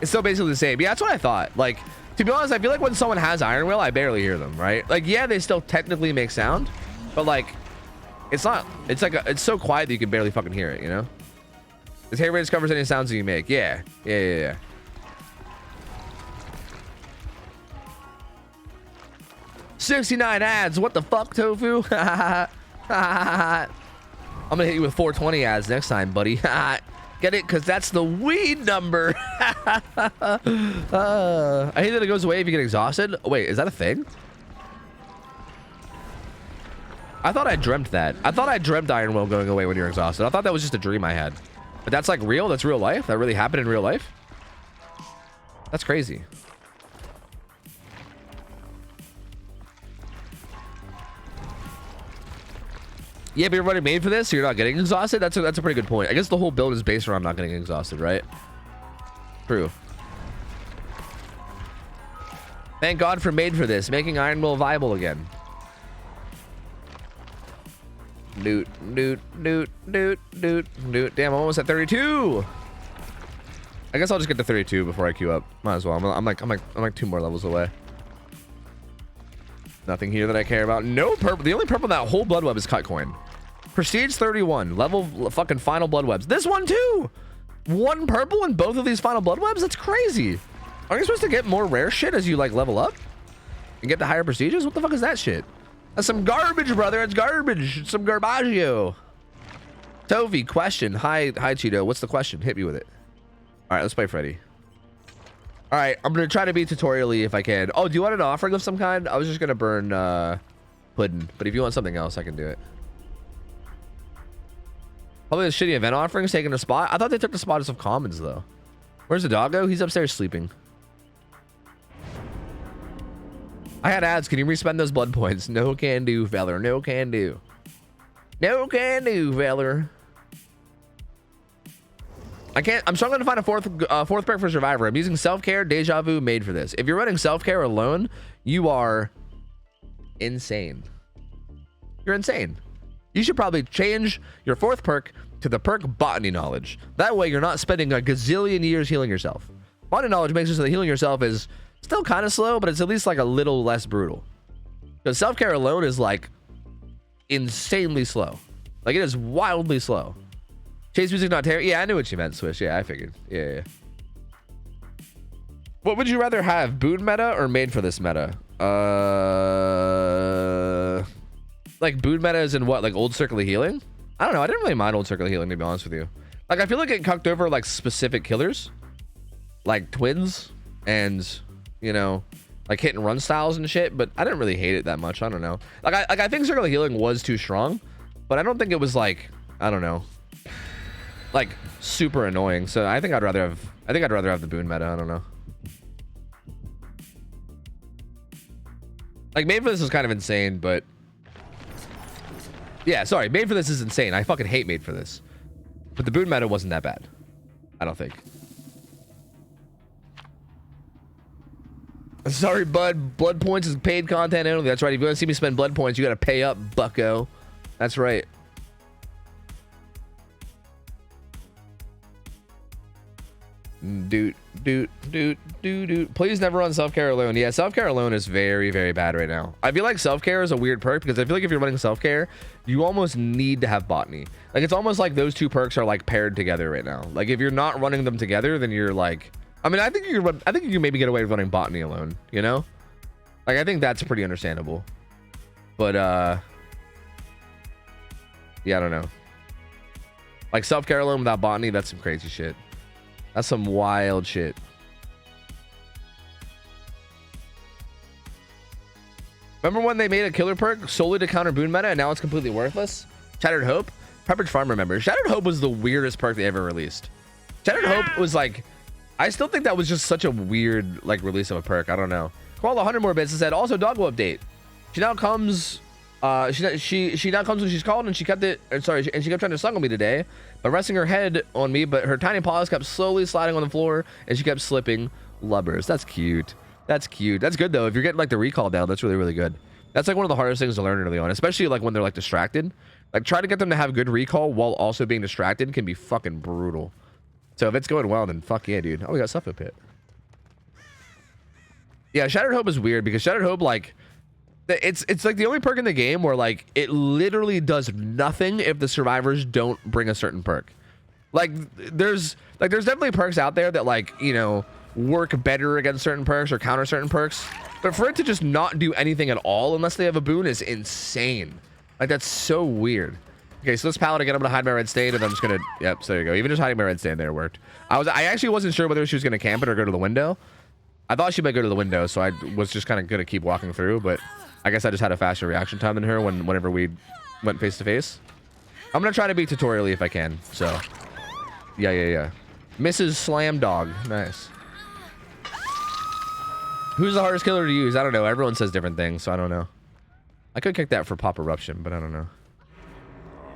It's still basically the same. Yeah, that's what I thought. Like, to be honest, I feel like when someone has iron will, I barely hear them, right? Like, yeah, they still technically make sound, but like, it's not, it's like, it's so quiet that you can barely fucking hear it, you know? This hair raise covers any sounds that you make. Yeah. 69 ads. What the fuck, Tofu? I'm gonna hit you with 420 ads next time, buddy. Get it? Because that's the weed number. I hate that it goes away if you get exhausted. Wait, is that a thing? I thought I dreamt that. I thought I dreamt iron will going away when you're exhausted. I thought that was just a dream I had. But that's like real? That's real life? That really happened in real life? That's crazy. Yeah, but you're already made for this, so you're not getting exhausted? That's a pretty good point. I guess the whole build is based around not getting exhausted, right? True. Thank God for made for this, making iron will viable again. Damn, I'm almost at 32. I guess I'll just get to 32 before I queue up. Might as well. I'm like 2 more levels away. Nothing here that I care about. No purple. The only purple in that whole blood web is cut coin. Prestige 31. Level fucking final blood webs. This one too. 1 purple in both of these final blood webs? That's crazy. Aren't you supposed to get more rare shit as you like level up? And get the higher prestiges? What the fuck is that shit? That's some garbage, brother. It's garbage. It's some garbaggio. Tovi, question. Hi, Cheeto. What's the question? Hit me with it. All right, let's play Freddy. All right, I'm going to try to be tutorially if I can. Oh, do you want an offering of some kind? I was just going to burn pudding. But if you want something else, I can do it. Probably the shitty event offerings taking a spot. I thought they took the spot of some commons, though. Where's the doggo? He's upstairs sleeping. I had ads. Can you respend those blood points? No can do, feller. No can do. No can do, feller. I'm struggling to find a fourth perk for Survivor. I'm using self-care, deja vu, made for this. If you're running self-care alone, you are insane. You're insane. You should probably change your fourth perk to the perk botany knowledge. That way you're not spending a gazillion years healing yourself. Botany knowledge makes it so that healing yourself is still kind of slow, but it's at least like a little less brutal. Because self-care alone is like insanely slow. Like it is wildly slow. Chase music not terrible. Yeah, I knew what you meant, Swish. Yeah, I figured. Yeah. What would you rather have, boon meta or made for this meta? Like boon meta is in what, like old circle of healing? I don't know. I didn't really mind old circle of healing, to be honest with you. Like I feel like it cucked over like specific killers, like twins, and you know, like hit and run styles and shit. But I didn't really hate it that much. I don't know. Like I think circle of healing was too strong, but I don't think it was like, I don't know, like super annoying. So I think I'd rather have the boon meta. I don't know. Like made for this is kind of insane, but yeah, sorry, made for this is insane. I fucking hate made for this, but the boon meta wasn't that bad, I don't think. Sorry, bud. Blood points is paid content only. That's right. If you want to see me spend blood points, you gotta pay up, bucko. That's right. Dude. Please never run self-care alone. Yeah, self-care alone is very, very bad right now. I feel like self-care is a weird perk because I feel like if you're running self-care, you almost need to have botany. Like it's almost like those two perks are like paired together right now. Like if you're not running them together, then you're like, I mean, I think you can maybe get away with running botany alone, you know? Like I think that's pretty understandable. But yeah, I don't know. Like self-care alone without botany, that's some crazy shit. That's some wild shit. Remember when they made a killer perk solely to counter boon meta and now it's completely worthless? Shattered Hope? Pepperidge Farm remembers. Shattered Hope was the weirdest perk they ever released. Shattered Hope was like, I still think that was just such a weird like release of a perk. I don't know. Call 100 more bits and said, also doggo update. She now comes she now comes when she's called, and she kept it, sorry, and she kept trying to snuggle me today by resting her head on me, but her tiny paws kept slowly sliding on the floor and she kept slipping. Lubbers. That's cute. That's cute. That's good though. If you're getting like the recall down, that's really, really good. That's like one of the hardest things to learn early on, especially like when they're like distracted. Like try to get them to have good recall while also being distracted can be fucking brutal. So if it's going well, then fuck yeah, dude. Oh, we got Suffolk Pit. Yeah, Shattered Hope is weird because Shattered Hope, like, it's like the only perk in the game where like it literally does nothing if the survivors don't bring a certain perk. Like there's definitely perks out there that like, you know, work better against certain perks or counter certain perks, but for it to just not do anything at all unless they have a boon is insane. Like that's so weird. Okay, so this pallet again, I'm gonna hide my red stain and I'm just gonna, yep, so there you go. Even just hiding my red stain there worked. I actually wasn't sure whether she was gonna camp it or go to the window. I thought she might go to the window, so I was just kind of gonna keep walking through, but I guess I just had a faster reaction time than her whenever we went face to face. I'm gonna try to be tutorially if I can. So, yeah. Mrs. Slam Dog, nice. Who's the hardest killer to use? I don't know. Everyone says different things, so I don't know. I could kick that for Pop Eruption, but I don't know.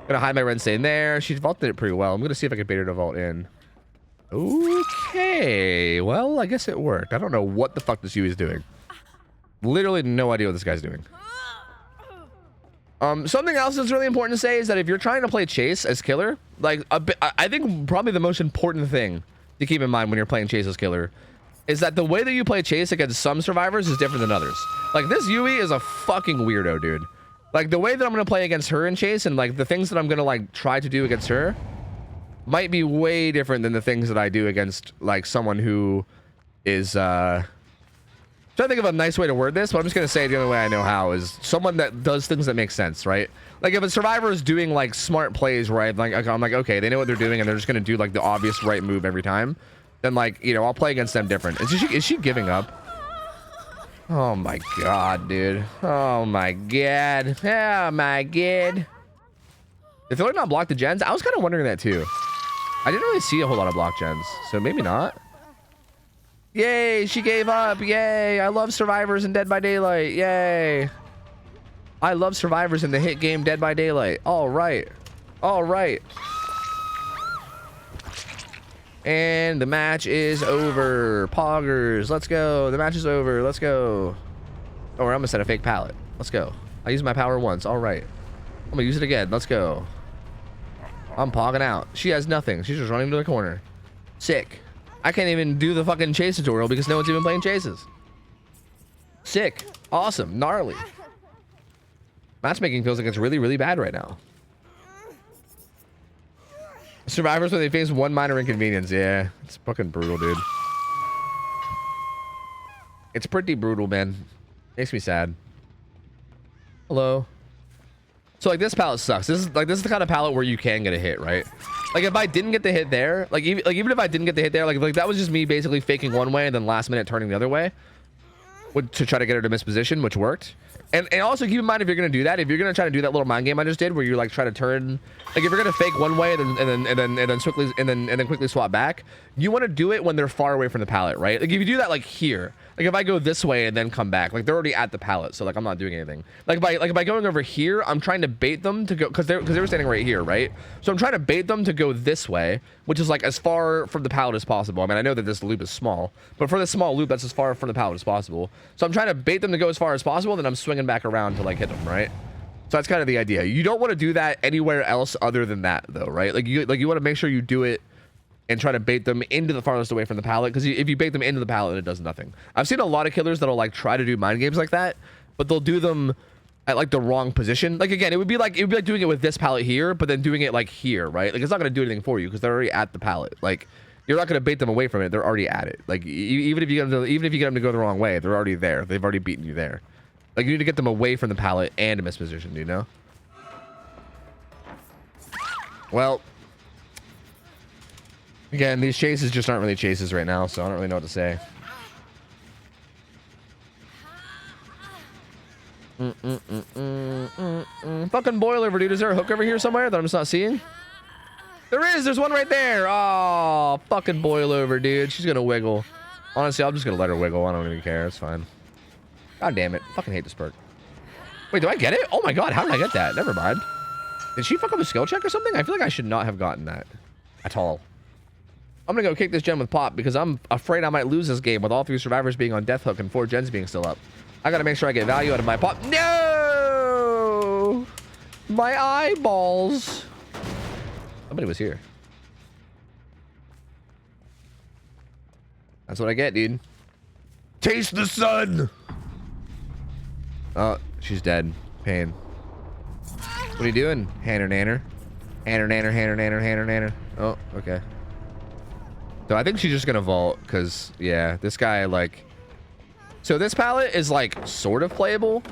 Gonna hide my red stain there. She vaulted it pretty well. I'm gonna see if I can bait her to vault in. Okay, well, I guess it worked. I don't know what the fuck this Yui is doing. Literally no idea what this guy's doing. Something else that's really important to say is that if you're trying to play Chase as killer, like I think probably the most important thing to keep in mind when you're playing Chase as killer is that the way that you play Chase against some survivors is different than others. Like this Yui is a fucking weirdo, dude. Like the way that I'm gonna play against her in Chase and like the things that I'm gonna like try to do against her might be way different than the things that I do against like someone who is trying to think of a nice way to word this, but I'm just gonna say it the only way I know how is someone that does things that make sense, right? Like if a survivor is doing like smart plays where I'm like, okay, they know what they're doing and they're just gonna do like the obvious right move every time, then like, you know, I'll play against them different. Is she giving up? Oh my god, dude. Oh my god. Oh my god. Did Filler not block the gens? I was kind of wondering that too. I didn't really see a whole lot of block gens, so maybe not. Yay, she gave up. Yay. I love survivors in Dead by Daylight. Yay. I love survivors in the hit game Dead by Daylight. All right. All right. And the match is over. Poggers, let's go. The match is over. Let's go. Oh, I'm gonna set a fake pallet. Let's go. I used my power once. All right. I'm gonna use it again. Let's go. I'm pogging out. She has nothing. She's just running to the corner. Sick. I can't even do the fucking chase tutorial because no one's even playing chases. Sick. Awesome. Gnarly. Matchmaking feels like it's really, really bad right now. Survivors when they face one minor inconvenience. Yeah, it's fucking brutal, dude. It's pretty brutal, man. Makes me sad. Hello. So like this pallet sucks. This is the kind of pallet where you can get a hit, right? Like if I didn't get the hit there, like even if I didn't get the hit there, like that was just me basically faking one way and then last minute turning the other way to try to get her to miss position, which worked. And also keep in mind, if you're gonna do that, if you're gonna try to do that little mind game I just did, where you like try to turn, like if you're gonna fake one way and then quickly swap back, you want to do it when they're far away from the pallet, right? Like if you do that like here, like if I go this way and then come back, like they're already at the pallet, so like I'm not doing anything. Like by going over here, I'm trying to bait them to go because they were standing right here, right? So I'm trying to bait them to go this way, which is like as far from the pallet as possible. I mean, I know that this loop is small, but for this small loop, that's as far from the pallet as possible. So I'm trying to bait them to go as far as possible, then I'm swinging back around to like hit them, right? So that's kind of the idea. You don't want to do that anywhere else other than that, though, right? Like you want to make sure you do it and try to bait them into the farthest away from the pallet, because if you bait them into the pallet, it does nothing. I've seen a lot of killers that'll like try to do mind games like that, but they'll do them at like the wrong position. Like again, it would be like doing it with this pallet here, but then doing it like here, right? Like it's not going to do anything for you because they're already at the pallet. Like you're not going to bait them away from it. They're already at it. Like even if you get them to go the wrong way, they're already there. They've already beaten you there. Like you need to get them away from the pallet and a misposition, you know? Well, again, these chases just aren't really chases right now, so I don't really know what to say. Fucking boiler over, dude. Is there a hook over here somewhere that I'm just not seeing? There is. There's one right there. Oh, fucking boil over, dude. She's gonna wiggle. Honestly, I'm just gonna let her wiggle. I don't even care. It's fine. God damn it. Fucking hate this perk. Wait, do I get it? Oh my god, how did I get that? Never mind. Did she fuck up a skill check or something? I feel like I should not have gotten that at all. I'm gonna go kick this gen with Pop because I'm afraid I might lose this game with all 3 survivors being on death hook and 4 gens being still up. I gotta make sure I get value out of my Pop. No! My eyeballs. Somebody was here. That's what I get, dude. Taste the sun! Oh, she's dead. Pain. What are you doing? Hanner nanner. Hanner nanner, hanner nanner, hanner nanner. Oh, okay. So I think she's just gonna vault, because, yeah, this guy, like... So this palette is, like, sort of playable,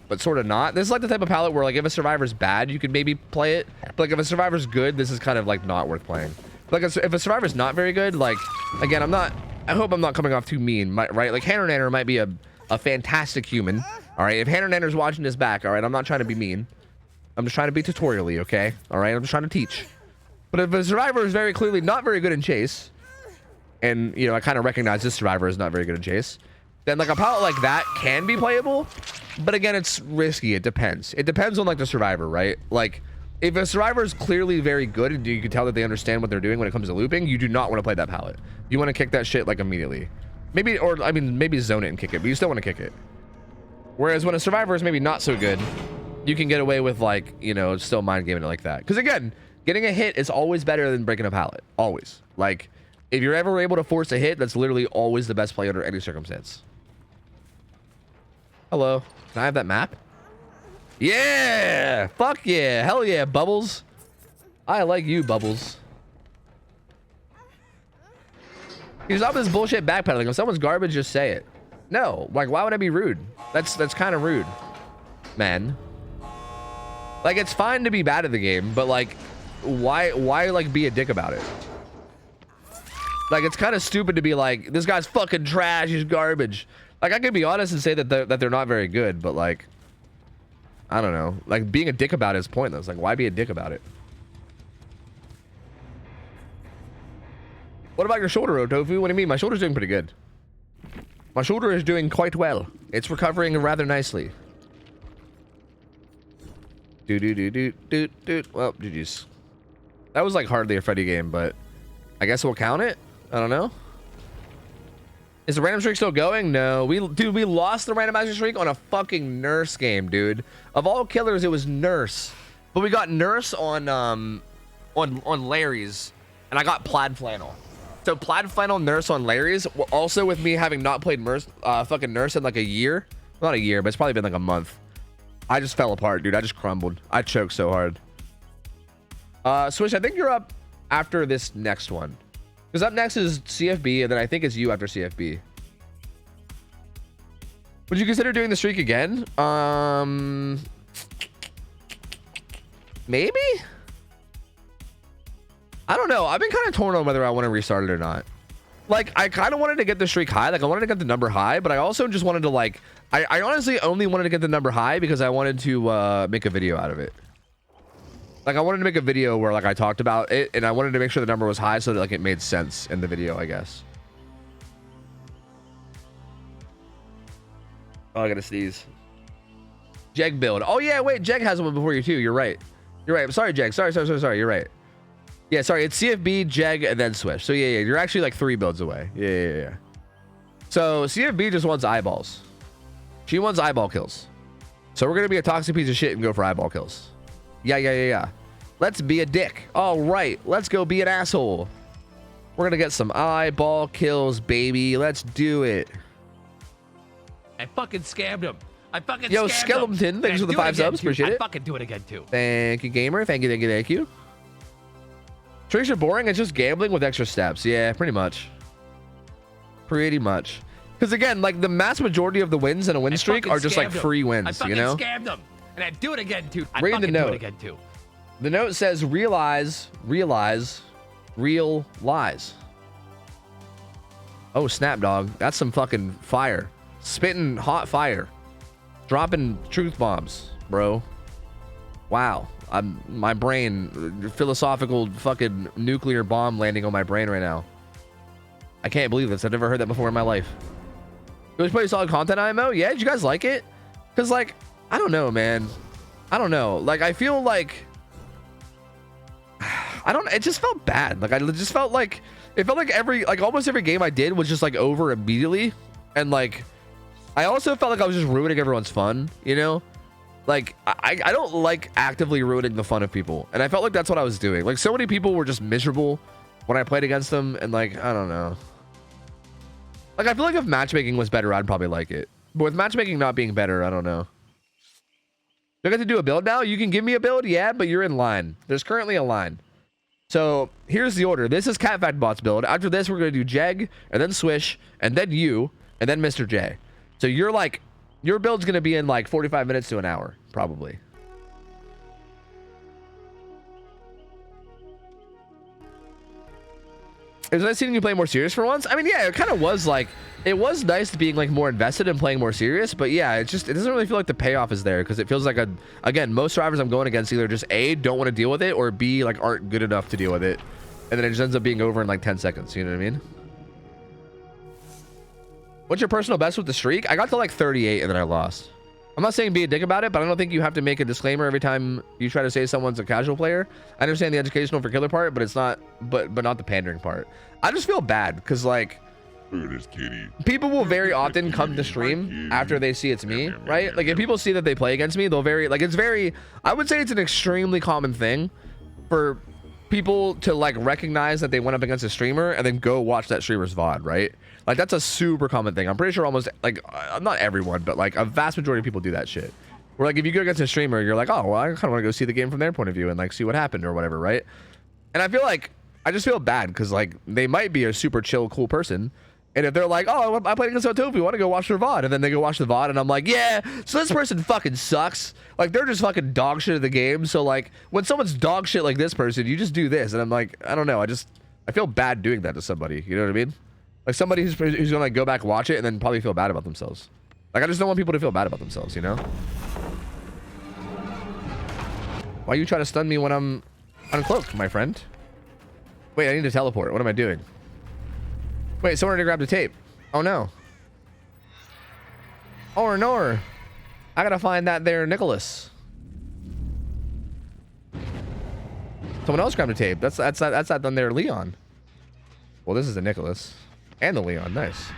but sort of not. This is, like, the type of palette where, like, if a survivor's bad, you could maybe play it. But, like, if a survivor's good, this is kind of, like, not worth playing. Like, if a survivor's not very good, like, again, I hope I'm not coming off too mean, right? Like, Hanner Nanner might be a fantastic human, all right? If Hanner Nanner's watching this back, all right, I'm not trying to be mean. I'm just trying to be tutorially, okay? All right, I'm just trying to teach. But if a survivor is very clearly not very good in chase, and, you know, I kind of recognize this survivor is not very good in chase, then, like, a palette like that can be playable. But, again, it's risky. It depends. It depends on, like, the survivor, right? Like, if a survivor is clearly very good and you can tell that they understand what they're doing when it comes to looping, you do not want to play that palette. You want to kick that shit, like, immediately. Maybe, or, I mean, maybe zone it and kick it, but you still want to kick it. Whereas when a survivor is maybe not so good, you can get away with, like, you know, still mind gaming it like that. Because, again, getting a hit is always better than breaking a pallet. Always. Like, if you're ever able to force a hit, that's literally always the best play under any circumstance. Hello. Can I have that map? Yeah! Fuck yeah! Hell yeah, Bubbles. I like you, Bubbles. You stop this bullshit backpedaling. If someone's garbage, just say it. No. Like, why would I be rude? That's kind of rude. Man. Like, it's fine to be bad at the game, but, like, why, like, be a dick about it? Like, it's kind of stupid to be like, this guy's fucking trash, he's garbage. Like, I could be honest and say that they're not very good, but, like, I don't know. Like, being a dick about it is pointless. Like, why be a dick about it? What about your shoulder, OhTofu? What do you mean? My shoulder's doing pretty good. My shoulder is doing quite well. It's recovering rather nicely. Well, GG's. That was, like, hardly a Freddy game, but I guess we'll count it. I don't know. Is the random streak still going? No. We lost the randomizer streak on a fucking nurse game, dude. Of all killers, it was nurse. But we got nurse on Larry's, and I got plaid flannel. So plaid flannel nurse on Larry's. Also with me having not played fucking nurse in like a year. Not a year, but it's probably been like a month. I just fell apart, dude. I just crumbled. I choked so hard. Swish, I think you're up after this next one. Because up next is CFB, and then I think it's you after CFB. Would you consider doing the streak again? Maybe? I don't know. I've been kind of torn on whether I want to restart it or not. Like, I kind of wanted to get the streak high. Like, I wanted to get the number high, but I also just wanted to, like... I honestly only wanted to get the number high because I wanted to make a video out of it. Like, I wanted to make a video where, like, I talked about it, and I wanted to make sure the number was high so that, like, it made sense in the video, I guess. Oh, I gotta sneeze. Jeg build. Oh, yeah, wait, Jeg has one before you, too. You're right. You're right. I'm sorry, Jeg. Sorry. You're right. Yeah, sorry. It's CFB, Jeg, and then Swish. So, yeah. You're actually, like, 3 builds away. Yeah. So, CFB just wants eyeballs. She wants eyeball kills. So, we're gonna be a toxic piece of shit and go for eyeball kills. Yeah. Let's be a dick. All right, let's go be an asshole. We're gonna get some eyeball kills, baby. Let's do it. I fucking scammed him. Yo, Skeleton, thanks for the 5 subs. Appreciate it. I fucking do it again too. Thank you, gamer. Thank you. Tricks are boring. It's just gambling with extra steps. Yeah, pretty much. Because again, like the mass majority of the wins in a win streak are just like free wins, you know? I fucking scammed them. And I'd do it again too. Read the note. The note says, realize, real lies. Oh, snap, dog. That's some fucking fire. Spitting hot fire. Dropping truth bombs, bro. Wow. My brain, philosophical fucking nuclear bomb landing on my brain right now. I can't believe this. I've never heard that before in my life. You guys play solid content, IMO? Yeah, did you guys like it? Because, like, I don't know, man. I don't know. Like, I feel like... it just felt bad. Like, I just felt like... It felt like almost every game I did was just, like, over immediately. And, like, I also felt like I was just ruining everyone's fun, you know? Like, I don't like actively ruining the fun of people. And I felt like that's what I was doing. Like, so many people were just miserable when I played against them. And, like, I don't know. Like, I feel like if matchmaking was better, I'd probably like it. But with matchmaking not being better, I don't know. Do I get to do a build now? You can give me a build, yeah, but you're in line. There's currently a line. So, here's the order. This is CatFactBot's build. After this, we're going to do Jeg, and then Swish, and then you, and then Mr. J. So, you're like... Your build's going to be in, like, 45 minutes to an hour, probably. It was nice seeing you play more serious for once. I mean, yeah, it kind of was like, it was nice being like more invested in playing more serious, but yeah, it doesn't really feel like the payoff is there because it feels like again, most drivers I'm going against either just A, don't want to deal with it, or B, like aren't good enough to deal with it. And then it just ends up being over in like 10 seconds. You know what I mean? What's your personal best with the streak? I got to like 38 and then I lost. I'm not saying be a dick about it, but I don't think you have to make a disclaimer every time you try to say someone's a casual player. I understand the educational for killer part, but it's not, but not the pandering part. I just feel bad because like people will very often come to stream after they see it's me, right? Like if people see that they play against me, they'll I would say it's an extremely common thing for people to like recognize that they went up against a streamer and then go watch that streamer's VOD, right? Like that's a super common thing. I'm pretty sure almost like not everyone, but like a vast majority of people do that shit. Where like if you go against a streamer, you're like, oh well, I kind of want to go see the game from their point of view and like see what happened or whatever, right? And I feel like I just feel bad because like they might be a super chill, cool person, and if they're like, oh, I played against OhTofu, want to go watch their VOD, and then they go watch the VOD, and I'm like, yeah, so this person fucking sucks. Like they're just fucking dog shit at the game. So like when someone's dog shit like this person, you just do this, and I'm like, I don't know, I feel bad doing that to somebody. You know what I mean? Like somebody who's gonna like go back watch it and then probably feel bad about themselves. Like I just don't want people to feel bad about themselves, you know? Why you try to stun me when I'm uncloaked, my friend? Wait, I need to teleport. What am I doing? Wait, someone already grabbed the tape. Oh no. Or no. I gotta find that there Nicholas. Someone else grabbed the tape. That's that done there Leon. Well, this is the Nicholas and the Leon. Nice.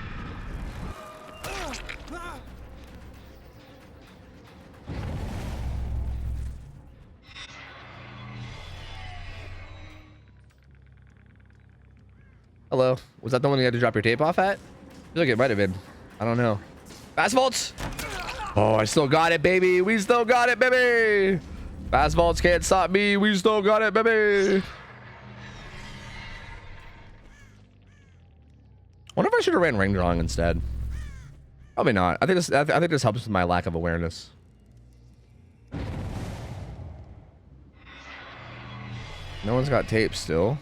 Hello. Was that the one you had to drop your tape off at? I feel like it might have been. I don't know. Fast vaults. Oh, I still got it, baby. We still got it, baby. Fast vaults can't stop me. We still got it, baby. I wonder if I should have ran ring drawing instead. Probably not. I think this helps with my lack of awareness. No one's got tape still.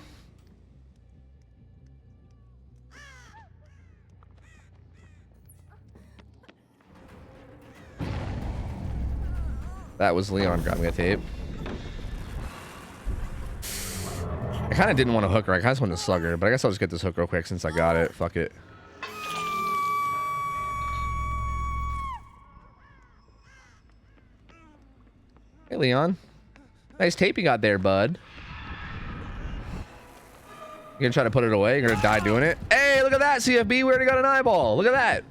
That was Leon grabbing a tape. I kind of didn't want to hook her. I kind of just wanted to slug her, but I guess I'll just get this hook real quick since I got it. Fuck it. Hey, Leon. Nice tape you got there, bud. You gonna try to put it away? You're gonna die doing it? Hey, look at that, CFB. We already got an eyeball. Look at that.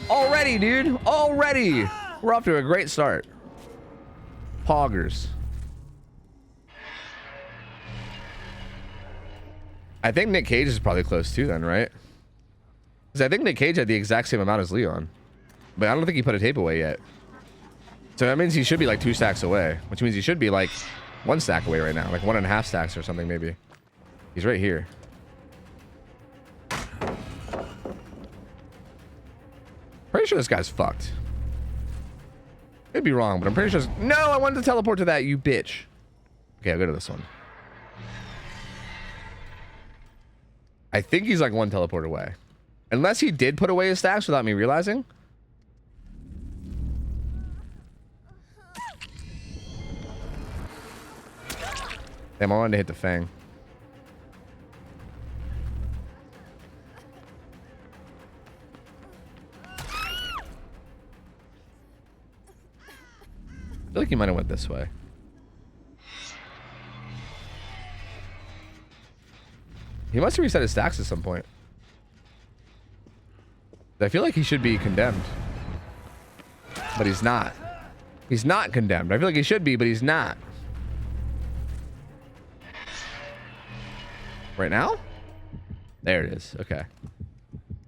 Already, dude. Already. We're off to a great start. Poggers. I think Nick Cage is probably close too then, right? Because I think Nick Cage had the exact same amount as Leon. But I don't think he put a tape away yet. So that means he should be like 2 stacks away. Which means he should be like 1 stack away right now. Like 1.5 stacks or something maybe. He's right here. Pretty sure this guy's fucked. Could be wrong, but I'm pretty sure. No, I wanted to teleport to that, you bitch. Okay, I'll go to this one. I think he's like 1 teleport away. Unless he did put away his stacks without me realizing. Damn, I wanted to hit the Fang. I feel like he might have went this way. He must have reset his stacks at some point. I feel like he should be condemned. But he's not. He's not condemned. I feel like he should be, but he's not. Right now? There it is. Okay.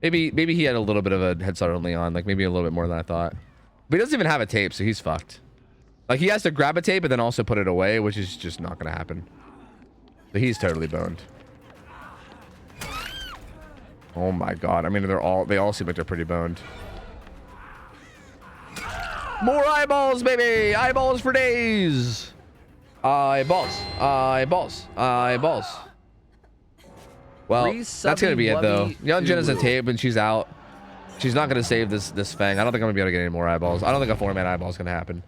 Maybe he had a little bit of a head start on Leon. Like maybe a little bit more than I thought. But he doesn't even have a tape, so he's fucked. Like, he has to grab a tape and then also put it away, which is just not going to happen. So he's totally boned. Oh my god. I mean, they all seem like they're pretty boned. More eyeballs, baby! Eyeballs for days! Eyeballs. Eyeballs. Eyeballs. Well, that's going to be it, though. Young Jen has a tape and she's out. She's not going to save this Fang. I don't think I'm going to be able to get any more eyeballs. I don't think a 4-man eyeball is going to happen.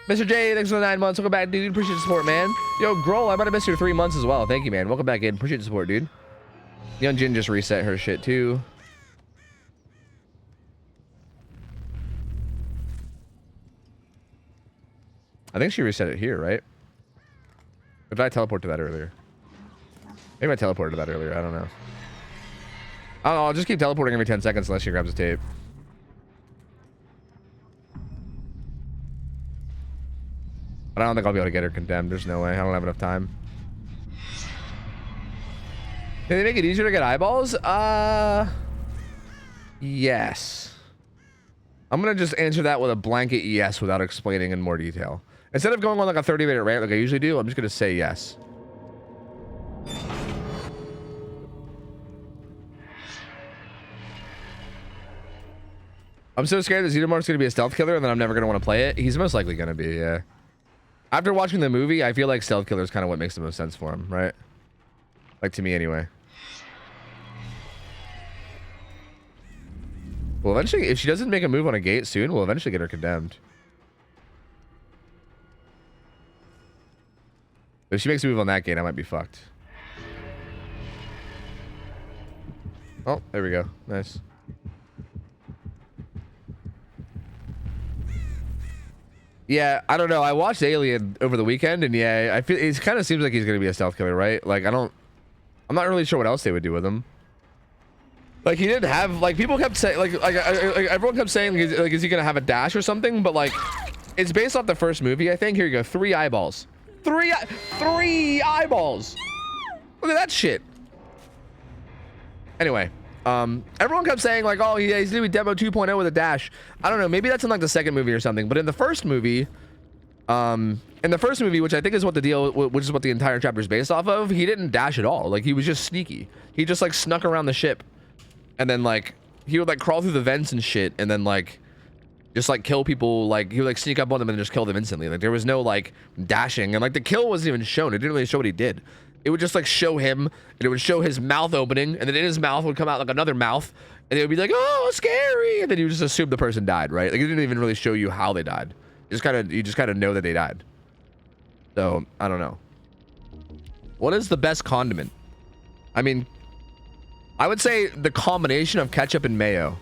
Mr. J, thanks for the 9 months. Welcome back, dude. Appreciate the support, man. Yo, Grohl, I might have missed your 3 months as well. Thank you, man. Welcome back in. Appreciate the support, dude. Young Jin just reset her shit, too. I think she reset it here, right? Or did I teleport to that earlier? Maybe I teleported to that earlier. I don't know. I don't know. I'll just keep teleporting every 10 seconds unless she grabs a tape. But I don't think I'll be able to get her condemned. There's no way. I don't have enough time. Can they make it easier to get eyeballs? Yes. I'm going to just answer that with a blanket yes without explaining in more detail. Instead of going on like a 30-minute rant like I usually do, I'm just going to say yes. I'm so scared that Xenomorph's going to be a stealth killer and then I'm never going to want to play it. He's most likely going to be, yeah. After watching the movie, I feel like stealth killer is kind of what makes the most sense for him, right? Like, to me anyway. Well, eventually, if she doesn't make a move on a gate soon, we'll eventually get her condemned. If she makes a move on that gate, I might be fucked. Oh, there we go. Nice. Yeah, I don't know. I watched Alien over the weekend, and yeah, I feel it kind of seems like he's gonna be a stealth killer, right? Like, I don't I'm not really sure what else they would do with him. Like, he didn't have, like, people kept saying, like everyone kept saying, like, is he gonna have a dash or something? But like, it's based off the first movie, I think. Here you go, 3 eyeballs. 3 eyeballs. Look at that shit. Anyway, everyone kept saying like, oh yeah, he's gonna be Demo 2.0 with a dash. I don't know, maybe that's in like the second movie or something. But in the first movie, which I think is what the deal, which is what the entire chapter is based off of, he didn't dash at all. Like, he was just sneaky. He just like snuck around the ship, and then like he would like crawl through the vents and shit, and then like just like kill people. Like, he would like sneak up on them and just kill them instantly. Like, there was no like dashing, and like the kill wasn't even shown. It didn't really show what he did. It would just like show him, and it would show his mouth opening, and then in his mouth would come out like another mouth, and it would be like, oh, scary, and then you just assume the person died, right? Like, it didn't even really show you how they died. You just kind of know that they died. So I don't know. What is the best condiment? I mean, I would say the combination of ketchup and mayo.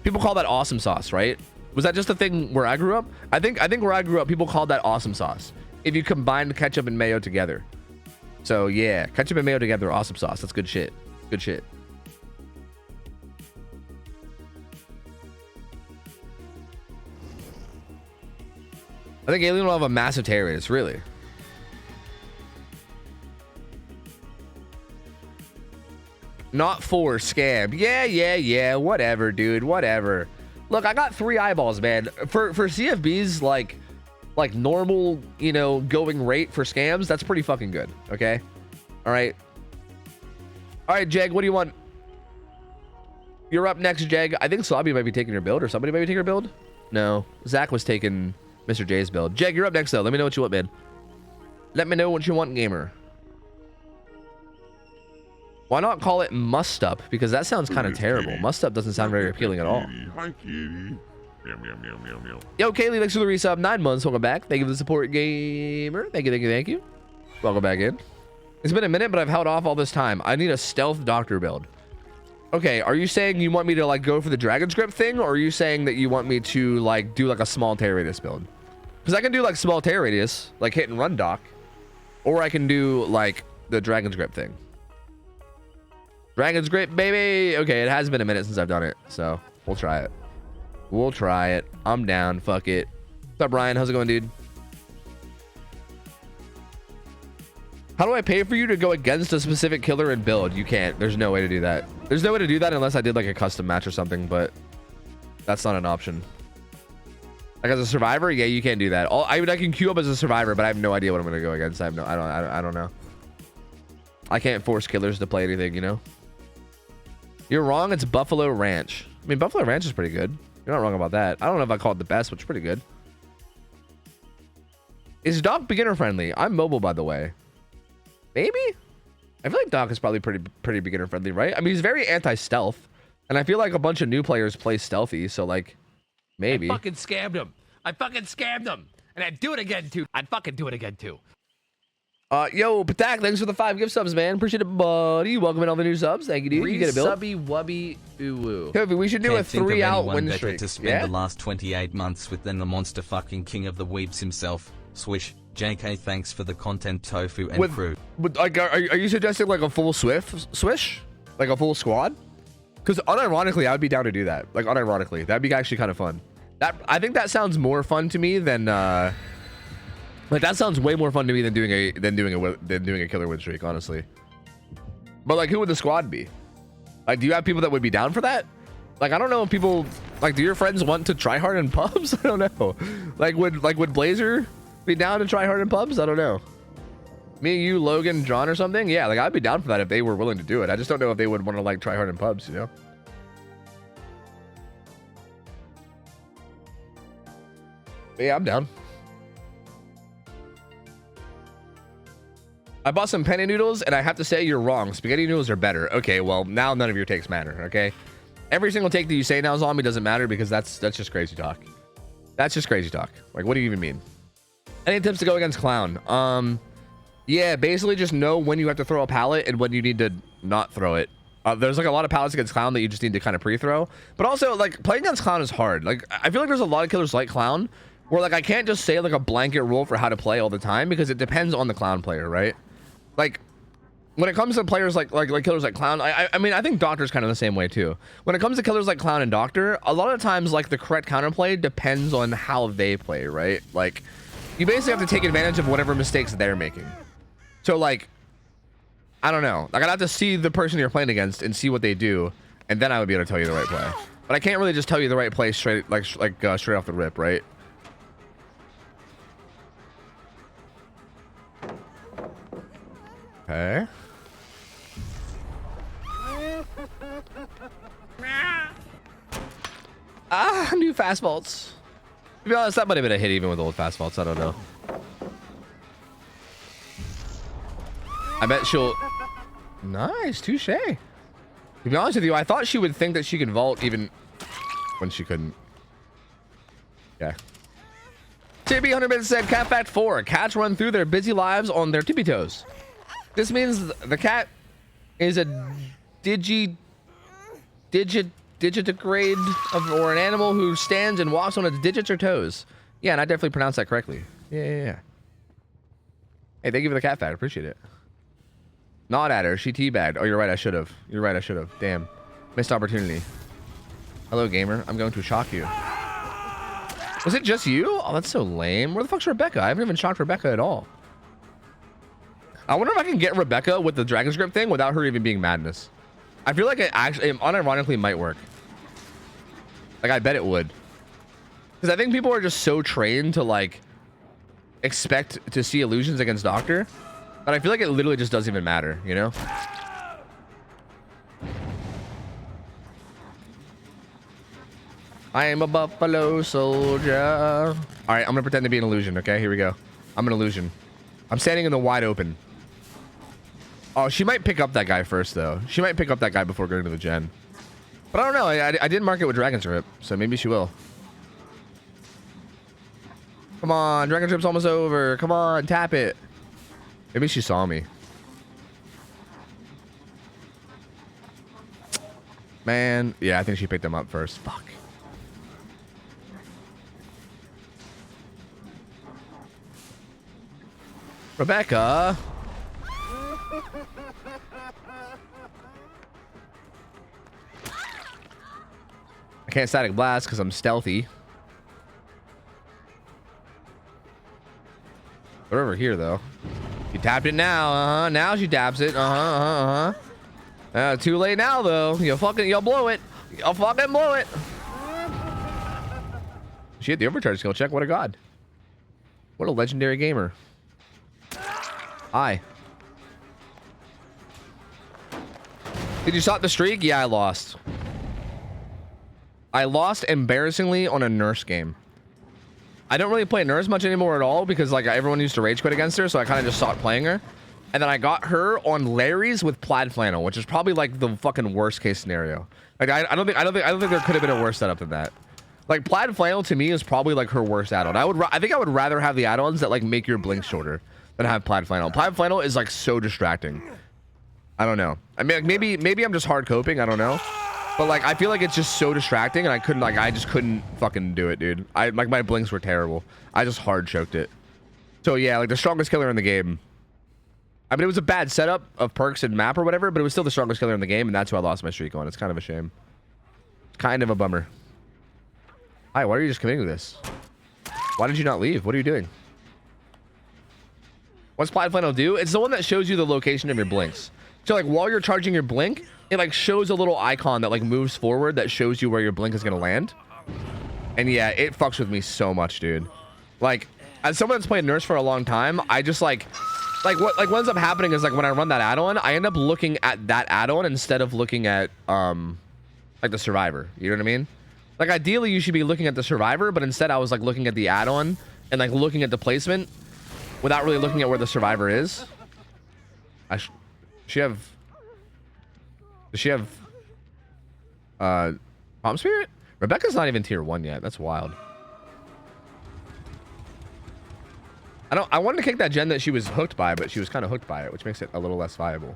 People call that awesome sauce, right? Was that just a thing where I grew up? I think where I grew up, people called that awesome sauce if you combine ketchup and mayo together. So yeah, ketchup and mayo together, awesome sauce. That's good shit. Good shit. I think Alien will have a massive tear radius, really. Not 4, scam. Yeah, whatever, dude, whatever. Look, I got 3 eyeballs, man. For CFB's like normal, you know, going rate for scams, that's pretty fucking good. Okay, all right, Jeg, what do you want? You're up next, Jeg. I think Slobby might be taking your build, or somebody might be taking your build. No, Zach was taking Mr. J's build. Jeg, you're up next though. Let me know what you want, man. Let me know what you want, gamer. Why not call it Must Up? Because that sounds kind of terrible. Must Up doesn't sound very appealing at all. Hi, kitty. Meow, meow, meow, meow, meow. Yo, Kaylee, thanks for the resub. 9 months. Welcome back. Thank you for the support, gamer. Thank you. Welcome back in. It's been a minute, but I've held off all this time. I need a stealth doctor build. Okay, are you saying you want me to like go for the dragon's grip thing, or are you saying that you want me to like do like a small tear radius build? Because I can do like small tear radius, like hit and run doc, or I can do like the dragon's grip thing. Dragon's grip, baby. Okay, it has been a minute since I've done it, so we'll try it. We'll try it. I'm down. Fuck it. What's up, Ryan? How's it going, dude? How do I pay for you to go against a specific killer and build? You can't. There's no way to do that. There's no way to do that unless I did like a custom match or something, but that's not an option. Like as a survivor, yeah, you can't do that. I mean, I can queue up as a survivor, but I have no idea what I'm gonna go against. I don't know. I can't force killers to play anything, you know. You're wrong. It's Buffalo Ranch. I mean, Buffalo Ranch is pretty good. You're not wrong about that. I don't know if I call it the best, but it's pretty good. Is Doc beginner friendly? I'm mobile, by the way. Maybe? I feel like Doc is probably pretty beginner friendly, right? I mean, he's very anti-stealth, and I feel like a bunch of new players play stealthy, so like, maybe. I fucking scammed him. And I'd do it again too. Yo, Patak, thanks for the 5 gift subs, man. Appreciate it, buddy. Welcome in all the new subs. Thank you, dude. You get a build. Subby wubby ooh. Kofi, we should do Can't a think of 3-out anyone win better streak. to spend Yeah? the last 28 months with than the monster fucking king of the weebs himself. Swish. JK, thanks for the content, Tofu and crew. Like, are you suggesting like a full swish? Like a full squad? Because unironically, I would be down to do that. Like unironically, that'd be actually kind of fun. I think that sounds more fun to me than like that sounds way more fun to me than doing a killer win streak, honestly. But like, who would the squad be? Like, do you have people that would be down for that? Like, I don't know if people like. Do your friends want to try hard in pubs? I don't know. Would Blazer be down to try hard in pubs? I don't know. Me, you, Logan, John, or something? Yeah, like I'd be down for that if they were willing to do it. I just don't know if they would want to like try hard in pubs, you know? But yeah, I'm down. I bought some penne noodles, and I have to say you're wrong. Spaghetti noodles are better. Okay, well, now none of your takes matter, okay? Every single take that you say now is on me doesn't matter because that's just crazy talk. That's just crazy talk. Like, what do you even mean? Any tips to go against Clown? Yeah, basically just know when you have to throw a pallet and when you need to not throw it. There's like a lot of pallets against Clown that you just need to kind of pre-throw. But also, like, playing against Clown is hard. Like, I feel like there's a lot of killers like Clown where, like, I can't just say, like, a blanket rule for how to play all the time because it depends on the Clown player, right? Like, when it comes to players like killers like Clown, I mean, I think Doctor's kind of the same way too. When it comes to killers like Clown and Doctor, a lot of times like the correct counterplay depends on how they play, right? Like you basically have to take advantage of whatever mistakes they're making. So like, I don't know. Like I'd have to see the person you're playing against and see what they do, and then I would be able to tell you the right play. But I can't really just tell you the right play straight straight off the rip, right? Okay. New fast vaults. To be honest, that might have been a hit even with old fast vaults. I don't know. I bet she'll... Nice, touche. To be honest with you, I thought she would think that she could vault even when she couldn't. Yeah. TB 100 bits said, Cat Fact 4. Cats run through their busy lives on their tippy toes. This means the cat is a digitigrade or an animal who stands and walks on its digits or toes. Yeah, and I definitely pronounced that correctly. Yeah. Hey, thank you for the cat fact. Appreciate it. Not at her. She teabagged. Oh, you're right. I should have. You're right. I should have. Damn. Missed opportunity. Hello, gamer. I'm going to shock you. Was it just you? Oh, that's so lame. Where the fuck's Rebecca? I haven't even shocked Rebecca at all. I wonder if I can get Rebecca with the Dragon's Grip thing without her even being madness. I feel like it actually, unironically, might work. Like, I bet it would. Because I think people are just so trained to, like, expect to see illusions against Doctor. But I feel like it literally just doesn't even matter, you know? I am a buffalo soldier. All right, I'm going to pretend to be an illusion, okay? Here we go. I'm an illusion. I'm standing in the wide open. Oh, she might pick up that guy first, though. She might pick up that guy before going to the gen. But I don't know. I did mark it with Dragon's Grip, so maybe she will. Come on. Dragon's Grip's almost over. Come on. Tap it. Maybe she saw me. Man. Yeah, I think she picked him up first. Fuck. Rebecca. I can't static blast because I'm stealthy. They're over here though. She tapped it now. Now she taps it. Too late now though. You'll blow it. You'll fucking blow it. She hit the overcharge skill check. What a god. What a legendary gamer. Hi. Did you stop the streak? Yeah, I lost. I lost embarrassingly on a nurse game. I don't really play nurse much anymore at all because like everyone used to rage quit against her, so I kind of just stopped playing her. And then I got her on Larry's with plaid flannel, which is probably like the fucking worst case scenario. Like I don't think there could have been a worse setup than that. Like plaid flannel to me is probably like her worst add-on. I think I would rather have the add-ons that like make your blink shorter than have plaid flannel. Plaid flannel is like so distracting. I don't know. I mean, like, maybe I'm just hard coping. I don't know. But like, I feel like it's just so distracting, and I just couldn't fucking do it, dude. Like my blinks were terrible. I just hard choked it. So yeah, like the strongest killer in the game. I mean, it was a bad setup of perks and map or whatever, but it was still the strongest killer in the game, and that's who I lost my streak on. It's kind of a shame. Kind of a bummer. Hi, why are you just committing to this? Why did you not leave? What are you doing? What's plaid flannel do? It's the one that shows you the location of your blinks. So like while you're charging your blink, it like shows a little icon that like moves forward that shows you where your blink is gonna land. And yeah, it fucks with me so much, dude. Like as someone that's played nurse for a long time, I just what ends up happening is like when I run that add-on, I end up looking at that add-on instead of looking at like the survivor. You know what I mean? Like ideally you should be looking at the survivor, but instead I was like looking at the add-on and like looking at the placement without really looking at where the survivor is. Does she have Palm Spirit? Rebecca's not even tier 1 yet. That's wild. I wanted to kick that gen that she was hooked by, but she was kind of hooked by it, which makes it a little less viable.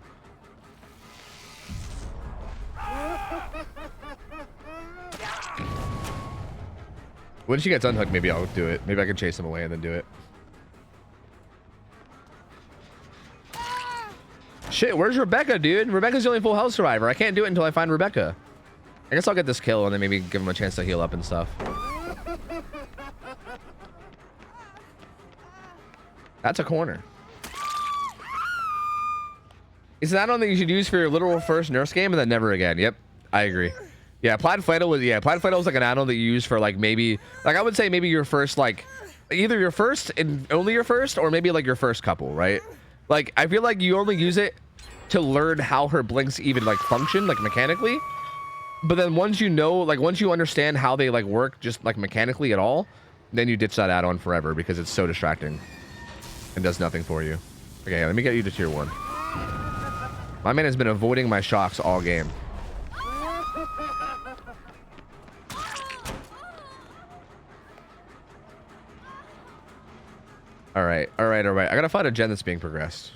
When she gets unhooked, maybe I'll do it. Maybe I can chase him away and then do it. Shit, where's Rebecca, dude? Rebecca's the only full health survivor. I can't do it until I find Rebecca. I guess I'll get this kill and then maybe give him a chance to heal up and stuff. That's a corner. Is that one that you should use for your literal first nurse game and then never again? Yep, I agree. Yeah, plaid flannel was like an add-on that you use for like maybe, like I would say maybe your first, like either your first and only your first, or maybe like your first couple, right? Like I feel like you only use it to learn how her blinks even like function like mechanically. But then once you know, like once you understand how they like work just like mechanically at all, then you ditch that add-on forever because it's so distracting and does nothing for you. Okay, let me get you to tier 1. My man has been avoiding my shocks all game. All right. I gotta find a gen that's being progressed.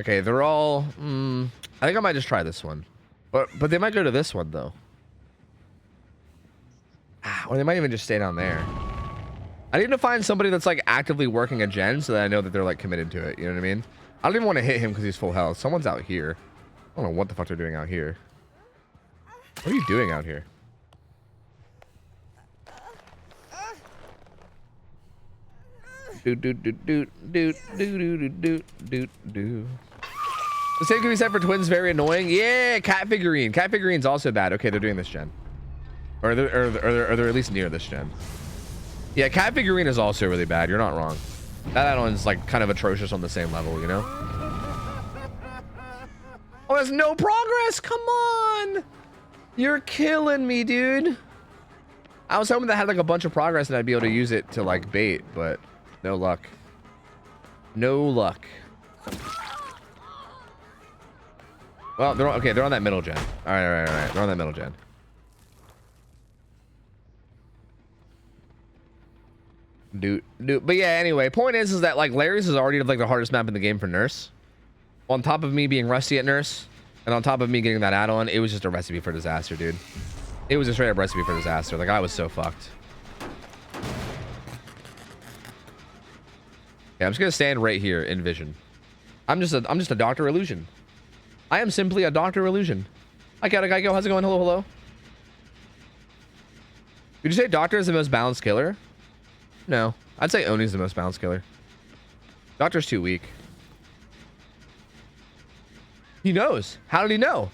Okay, they're all. I think I might just try this one, but they might go to this one though, or they might even just stay down there. I need to find somebody that's like actively working a gen so that I know that they're like committed to it. You know what I mean? I don't even want to hit him because he's full health. Someone's out here. I don't know what the fuck they're doing out here. What are you doing out here? The same can be said for twins. Very annoying. Yeah, cat figurine. Cat figurine's also bad. Okay, they're doing this gen, or they're at least near this gen. Yeah, cat figurine is also really bad. You're not wrong. That add-on's like kind of atrocious on the same level, you know? Oh, there's no progress. Come on, you're killing me, dude. I was hoping that had like a bunch of progress and I'd be able to use it to like bait, but no luck. No luck. Well, they're okay. They're on that middle gen. All right. They're on that middle gen. Dude. But yeah, anyway, point is that like Larry's is already like the hardest map in the game for nurse. On top of me being rusty at nurse, and on top of me getting that add-on, it was just a recipe for disaster, dude. It was a straight up recipe for disaster. Like I was so fucked. Yeah, I'm just gonna stand right here in vision. I'm just a Dr. Illusion. I am simply a Dr. Illusion. Hi, Geico. How's it going? Hello. Did you say Doctor is the most balanced killer? No, I'd say Oni's the most balanced killer. Doctor's too weak. He knows. How did he know?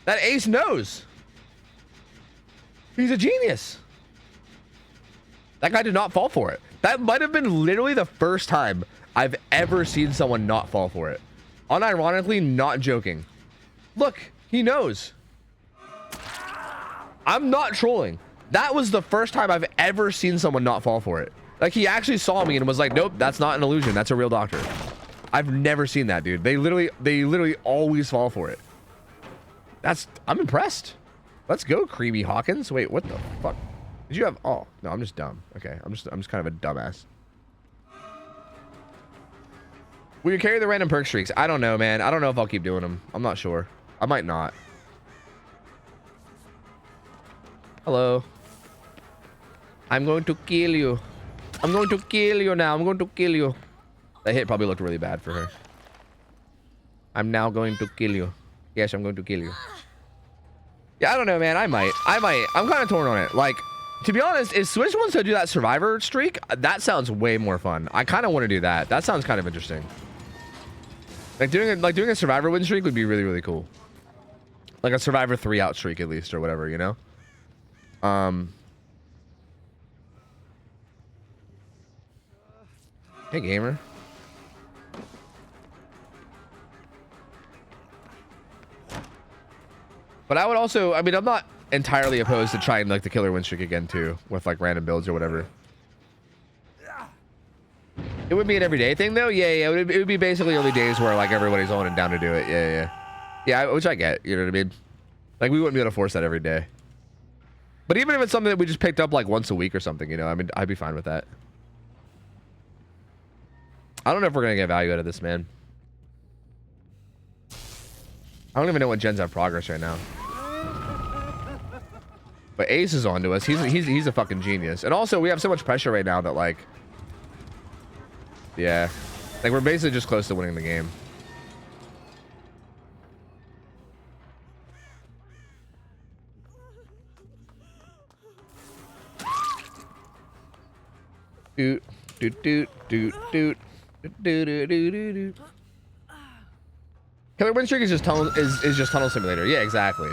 That ace knows. He's a genius. That guy did not fall for it. That might have been literally the first time I've ever seen someone not fall for it. Unironically, not joking. Look, he knows. I'm not trolling. That was the first time I've ever seen someone not fall for it. Like he actually saw me and was like, nope, that's not an illusion. That's a real doctor. I've never seen that, dude. They literally always fall for it. I'm impressed. Let's go, Creamy Hawkins. Wait, what the fuck? Did you have, oh, no, I'm just dumb. Okay, I'm just kind of a dumbass. Will you carry the random perk streaks? I don't know, man. I don't know if I'll keep doing them. I'm not sure. I might not. Hello. I'm going to kill you. I'm going to kill you now. I'm going to kill you. That hit probably looked really bad for her. I'm now going to kill you. Yes, I'm going to kill you. Yeah, I don't know, man. I might. I'm kind of torn on it. Like, to be honest, if Switch wants to do that survivor streak, that sounds way more fun. I kind of want to do that. That sounds kind of interesting. Like doing a survivor win streak would be really, really cool. Like a survivor 3 out streak at least, or whatever, you know? Hey, gamer. But I would also, I mean, I'm not entirely opposed to trying like the killer win streak again too, with like random builds or whatever. It would be an everyday thing though. Yeah. It would be basically only days where like everybody's on and down to do it. Yeah, which I get. You know what I mean? Like we wouldn't be able to force that every day. But even if it's something that we just picked up like once a week or something, you know, I mean, I'd be fine with that. I don't know if we're gonna get value out of this, man. I don't even know what gens have progress right now. But Ace is onto us. He's a fucking genius. And also, we have so much pressure right now that like Yeah. Like, we're basically just close to winning the game. Doot, doot, doot, doot, doot, doot, doot, doot, doot. Killer win streak is just tunnel simulator. Yeah, exactly.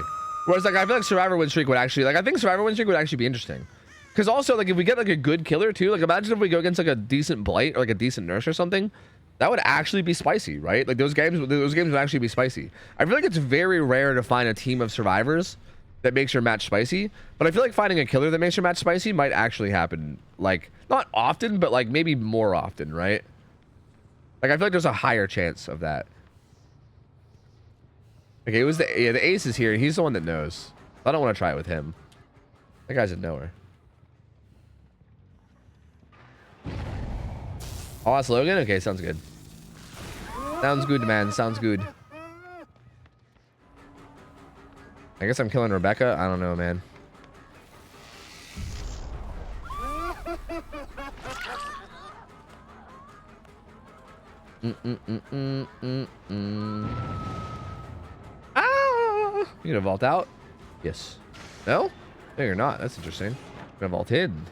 Whereas, like, I feel like Survivor win streak would actually, like, I think Survivor win streak would actually be interesting. Because also, like, if we get, like, a good killer, too, like, imagine if we go against, like, a decent Blight or, like, a decent Nurse or something. That would actually be spicy, right? Like, those games would actually be spicy. I feel like it's very rare to find a team of survivors that makes your match spicy. But I feel like finding a killer that makes your match spicy might actually happen, like, not often, but, like, maybe more often, right? Like, I feel like there's a higher chance of that. Okay, it was the ace is here. He's the one that knows. I don't want to try it with him. That guy's a knower. Oh, that's Logan? Okay, sounds good. Sounds good, man. Sounds good. I guess I'm killing Rebecca. I don't know, man. Ah! You gonna vault out? Yes. No? No, you're not. That's interesting. I'm gonna vault in.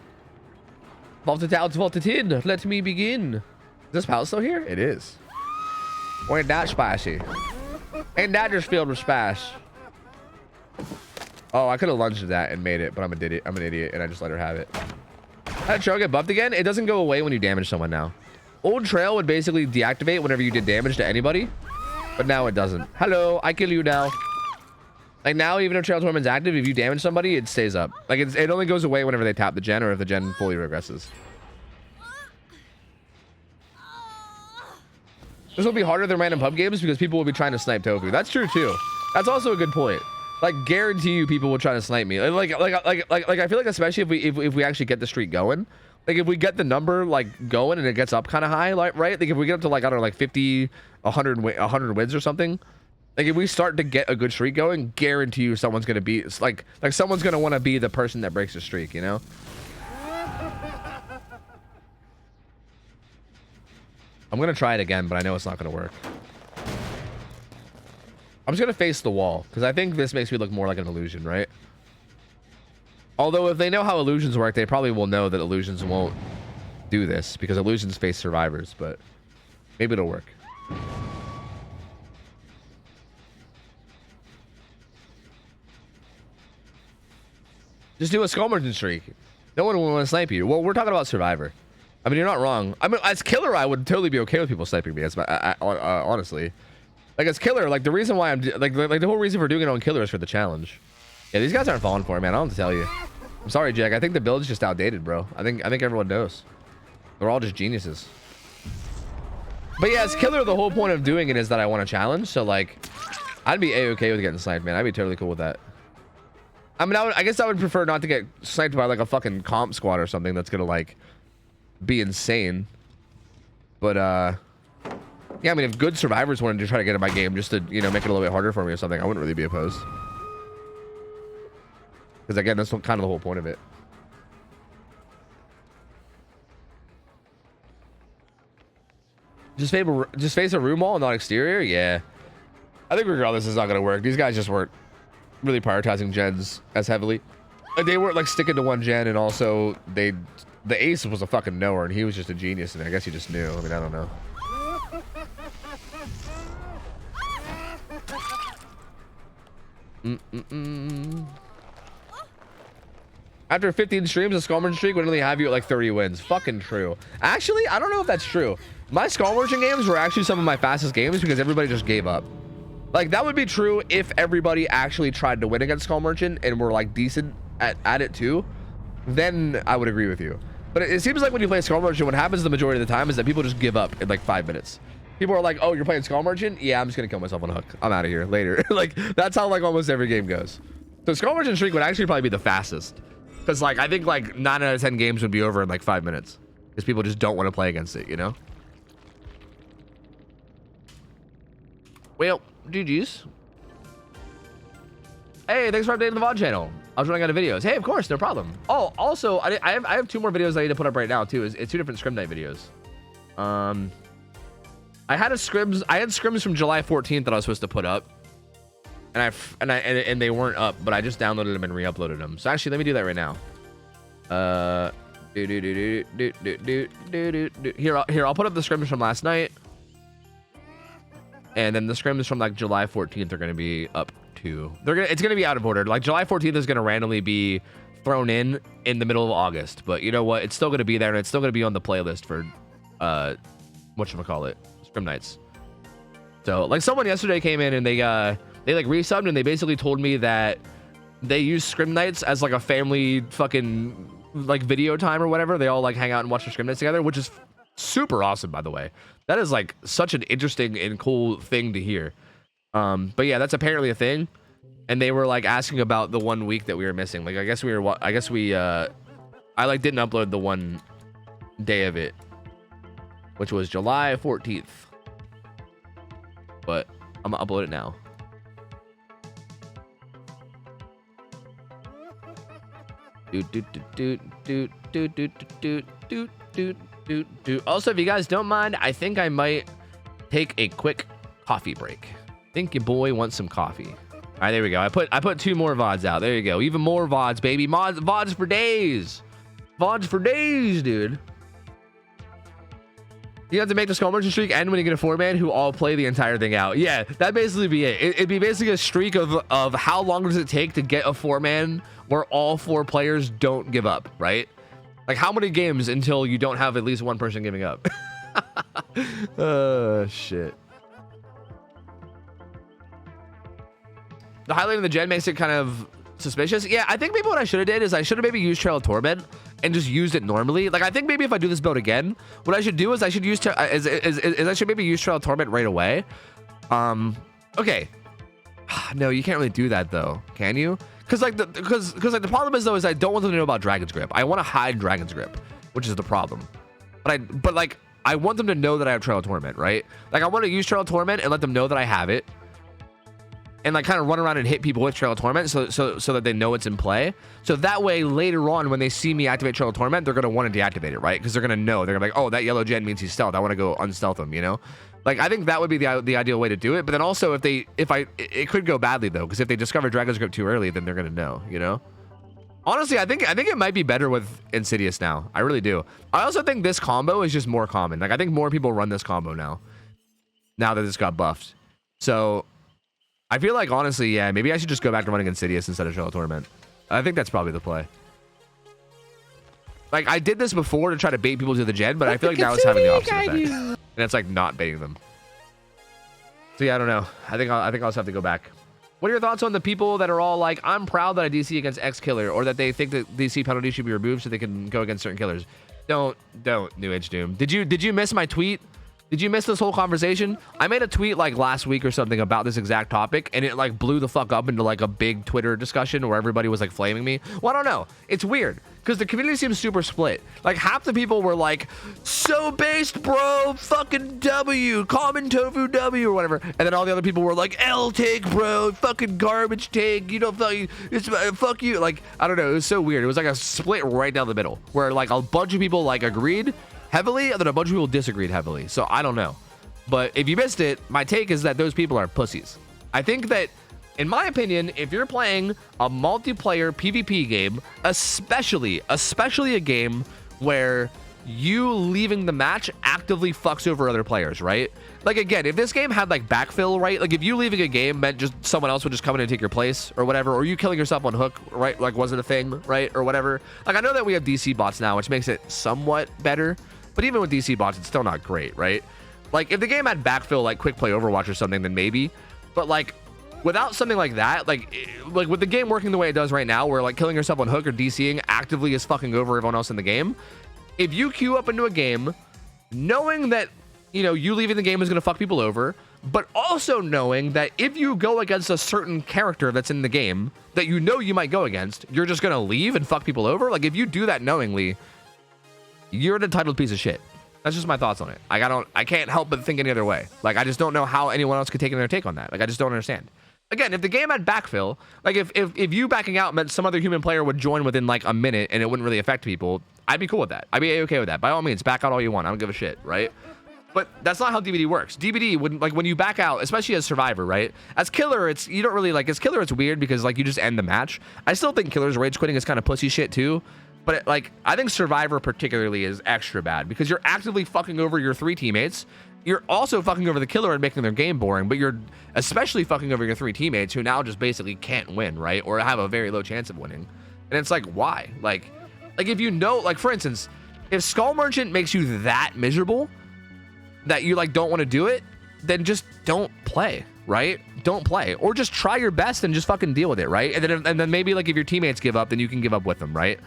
Vaulted out, vaulted in. Let me begin. Is this pal still here? It is. Or ain't that spicy? Ain't that just filled with spice? Oh, I could have lunged at that and made it, but I'm an idiot. I'm an idiot, and I just let her have it. How did Trail get buffed again? It doesn't go away when you damage someone now. Old Trail would basically deactivate whenever you did damage to anybody, but now it doesn't. Hello, I kill you now. Like now, even if Trail Torment's active, if you damage somebody, it stays up. Like it only goes away whenever they tap the gen or if the gen fully regresses. This will be harder than random pub games because people will be trying to snipe Tofu. That's true too. That's also a good point. Like guarantee you, people will try to snipe me. Like I feel like especially if we actually get the streak going. Like if we get the number like going and it gets up kind of high, like right? Like if we get up to like I don't know, like 50, 100 wins or something. Like if we start to get a good streak going, guarantee you someone's gonna be like someone's gonna want to be the person that breaks the streak, you know? I'm gonna try it again, but I know it's not gonna work. I'm just gonna face the wall because I think this makes me look more like an illusion, right? Although if they know how illusions work, they probably will know that illusions won't do this because illusions face survivors, but maybe it'll work. Just do a skull merchant streak. No one will want to snipe you. Well, we're talking about Survivor. I mean, you're not wrong. I mean, as killer, I would totally be okay with people sniping me. Honestly, like as killer, like the reason why I'm like the whole reason for doing it on killer is for the challenge. Yeah, these guys aren't falling for it, man. I don't have to tell you. I'm sorry, Jack. I think the build is just outdated, bro. I think everyone knows. They're all just geniuses. But yeah, as killer, the whole point of doing it is that I want a challenge. So like, I'd be a-okay with getting sniped, man. I'd be totally cool with that. I mean, I guess I would prefer not to get sniped by like a fucking comp squad or something that's gonna like be insane. But yeah, I mean, if good survivors wanted to try to get in my game just to, you know, make it a little bit harder for me or something, I wouldn't really be opposed. Because again, that's kind of the whole point of it. Just face a room wall and not exterior? Yeah. I think regardless, it's not gonna work. These guys just weren't really prioritizing gens as heavily. They weren't like sticking to one gen, and also the ace was a fucking knower, and he was just a genius, and I guess he just knew. I mean, I don't know. After 15 streams, a skull merchant streak would only have you at like 30 wins. Fucking true. Actually, I don't know if that's true. My skull merchant games were actually some of my fastest games because everybody just gave up. Like, that would be true if everybody actually tried to win against skull merchant and were like decent at it too. Then I would agree with you. But it seems like when you play skull merchant, what happens the majority of the time is that people just give up in like 5 minutes. People are like, oh, you're playing skull merchant? Yeah, I'm just gonna kill myself on a hook. I'm out of here later. Like, that's how like almost every game goes. So skull merchant streak would actually probably be the fastest. Because like, I think like 9 out of 10 games would be over in like 5 minutes. Because people just don't want to play against it, you know? Well, GG's. Hey, thanks for updating the VOD channel. I was running out of videos. Hey, of course, no problem. Oh, also, I have 2 more videos I need to put up right now too. It's 2 different Scrim Night videos. I had scrims from July 14th that I was supposed to put up, and they weren't up, but I just downloaded them and re-uploaded them. So actually, let me do that right now. Here, I'll put up the scrims from last night, and then the scrims from like July 14th are gonna be up too. It's gonna be out of order. Like July 14th is gonna randomly be thrown in the middle of August, but you know what? It's still gonna be there, and it's still gonna be on the playlist for whatchamacallit, scrim nights. So like someone yesterday came in and they like resubbed, and they basically told me that they use scrim nights as like a family fucking like video time or whatever. They all like hang out and watch the scrim nights together, which is super awesome, by the way. That is like such an interesting and cool thing to hear. But yeah, that's apparently a thing. And they were like asking about the 1 week that we were missing. Like I guess we I like didn't upload the one day of it, which was July 14th. But I'm gonna upload it now. Also, if you guys don't mind, I think I might take a quick coffee break. I think your boy wants some coffee. All right, there we go. I put 2 more VODs out. There you go. Even more VODs, baby. VODs for days. VODs for days, dude. You have to make the skull merchant streak end when you get a 4-man who all play the entire thing out. Yeah, that'd basically be it. It'd be basically a streak of how long does it take to get a 4-man where all 4 players don't give up, right? Like how many games until you don't have at least one person giving up? Shit. The highlighting the gen makes it kind of suspicious. Yeah, I think maybe what I should have did is I should have maybe used Trail of Torment and just used it normally. Like I think maybe if I do this build again, what I should do is I should use I should maybe use Trail of Torment right away. Okay. No, you can't really do that though, can you? Because like the problem is though is I don't want them to know about Dragon's Grip. I want to hide Dragon's Grip, which is the problem. But like I want them to know that I have Trail of Torment, right? Like I want to use Trail of Torment and let them know that I have it. And like kind of run around and hit people with Trail of Torment so that they know it's in play. So that way later on when they see me activate Trail of Torment, they're going to want to deactivate it, right? Because they're going to know. They're going to be like, oh, that yellow gen means he's stealth. I want to go unstealth him, you know? Like I think that would be the ideal way to do it. But then also it could go badly though, because if they discover Dragon's Grip too early, then they're going to know, you know? Honestly, I think it might be better with Insidious now. I really do. I also think this combo is just more common. Like I think more people run this combo now that this got buffed. So I feel like, honestly, yeah, maybe I should just go back to running Insidious instead of Trail of Torment. I think that's probably the play. Like, I did this before to try to bait people to the gen, but I feel like now it's having the opposite effect. And it's, like, not baiting them. So, yeah, I don't know. I think I'll just have to go back. What are your thoughts on the people that are all like, I'm proud that I DC against X killer, or that they think that DC penalty should be removed so they can go against certain killers? Don't, New Age Doom. Did you miss my tweet? Did you miss this whole conversation? I made a tweet like last week or something about this exact topic, and it like blew the fuck up into like a big Twitter discussion where everybody was like flaming me. Well, I don't know. It's weird because the community seems super split. Like half the people were like, so based, bro, fucking W, common tofu W or whatever. And then all the other people were like, L take, bro, fucking garbage take, you know, fuck you. Like, I don't know. It was so weird. It was like a split right down the middle where like a bunch of people like agreed heavily, and then a bunch of people disagreed heavily. So I don't know. But if you missed it, my take is that those people are pussies. I think that, in my opinion, if you're playing a multiplayer PvP game, especially a game where you leaving the match actively fucks over other players, right? Like, again, if this game had like backfill, right? Like if you leaving a game meant just someone else would just come in and take your place or whatever, or you killing yourself on hook, right? Like wasn't a thing, right? Or whatever. Like I know that we have DC bots now, which makes it somewhat better. But even with DC bots, it's still not great, right? Like, if the game had backfill, like Quick Play Overwatch or something, then maybe. But, like, without something like that, like with the game working the way it does right now, where, like, killing yourself on hook or DCing actively is fucking over everyone else in the game, if you queue up into a game knowing that, you know, you leaving the game is going to fuck people over, but also knowing that if you go against a certain character that's in the game that you know you might go against, you're just going to leave and fuck people over. Like, if you do that knowingly, you're an entitled piece of shit. That's just my thoughts on it. Like, I can't help but think any other way. Like, I just don't know how anyone else could take another take on that. Like, I just don't understand. Again, if the game had backfill, like if you backing out meant some other human player would join within like a minute and it wouldn't really affect people, I'd be cool with that. I'd be okay with that. By all means, back out all you want. I don't give a shit, right? But that's not how DBD works. DBD wouldn't, like, when you back out, especially as Survivor, right? As Killer, it's, you don't really, like, as Killer, it's weird because, like, you just end the match. I still think Killer's rage quitting is kind of pussy shit, too. But, like, I think Survivor particularly is extra bad because you're actively fucking over your 3 teammates. You're also fucking over the Killer and making their game boring, but you're especially fucking over your 3 teammates who now just basically can't win, right? Or have a very low chance of winning. And it's like, why? Like if you know, like, for instance, if Skull Merchant makes you that miserable that you, like, don't want to do it, then just don't play, right? Don't play. Or just try your best and just fucking deal with it, right? And then maybe, like, if your teammates give up, then you can give up with them, right?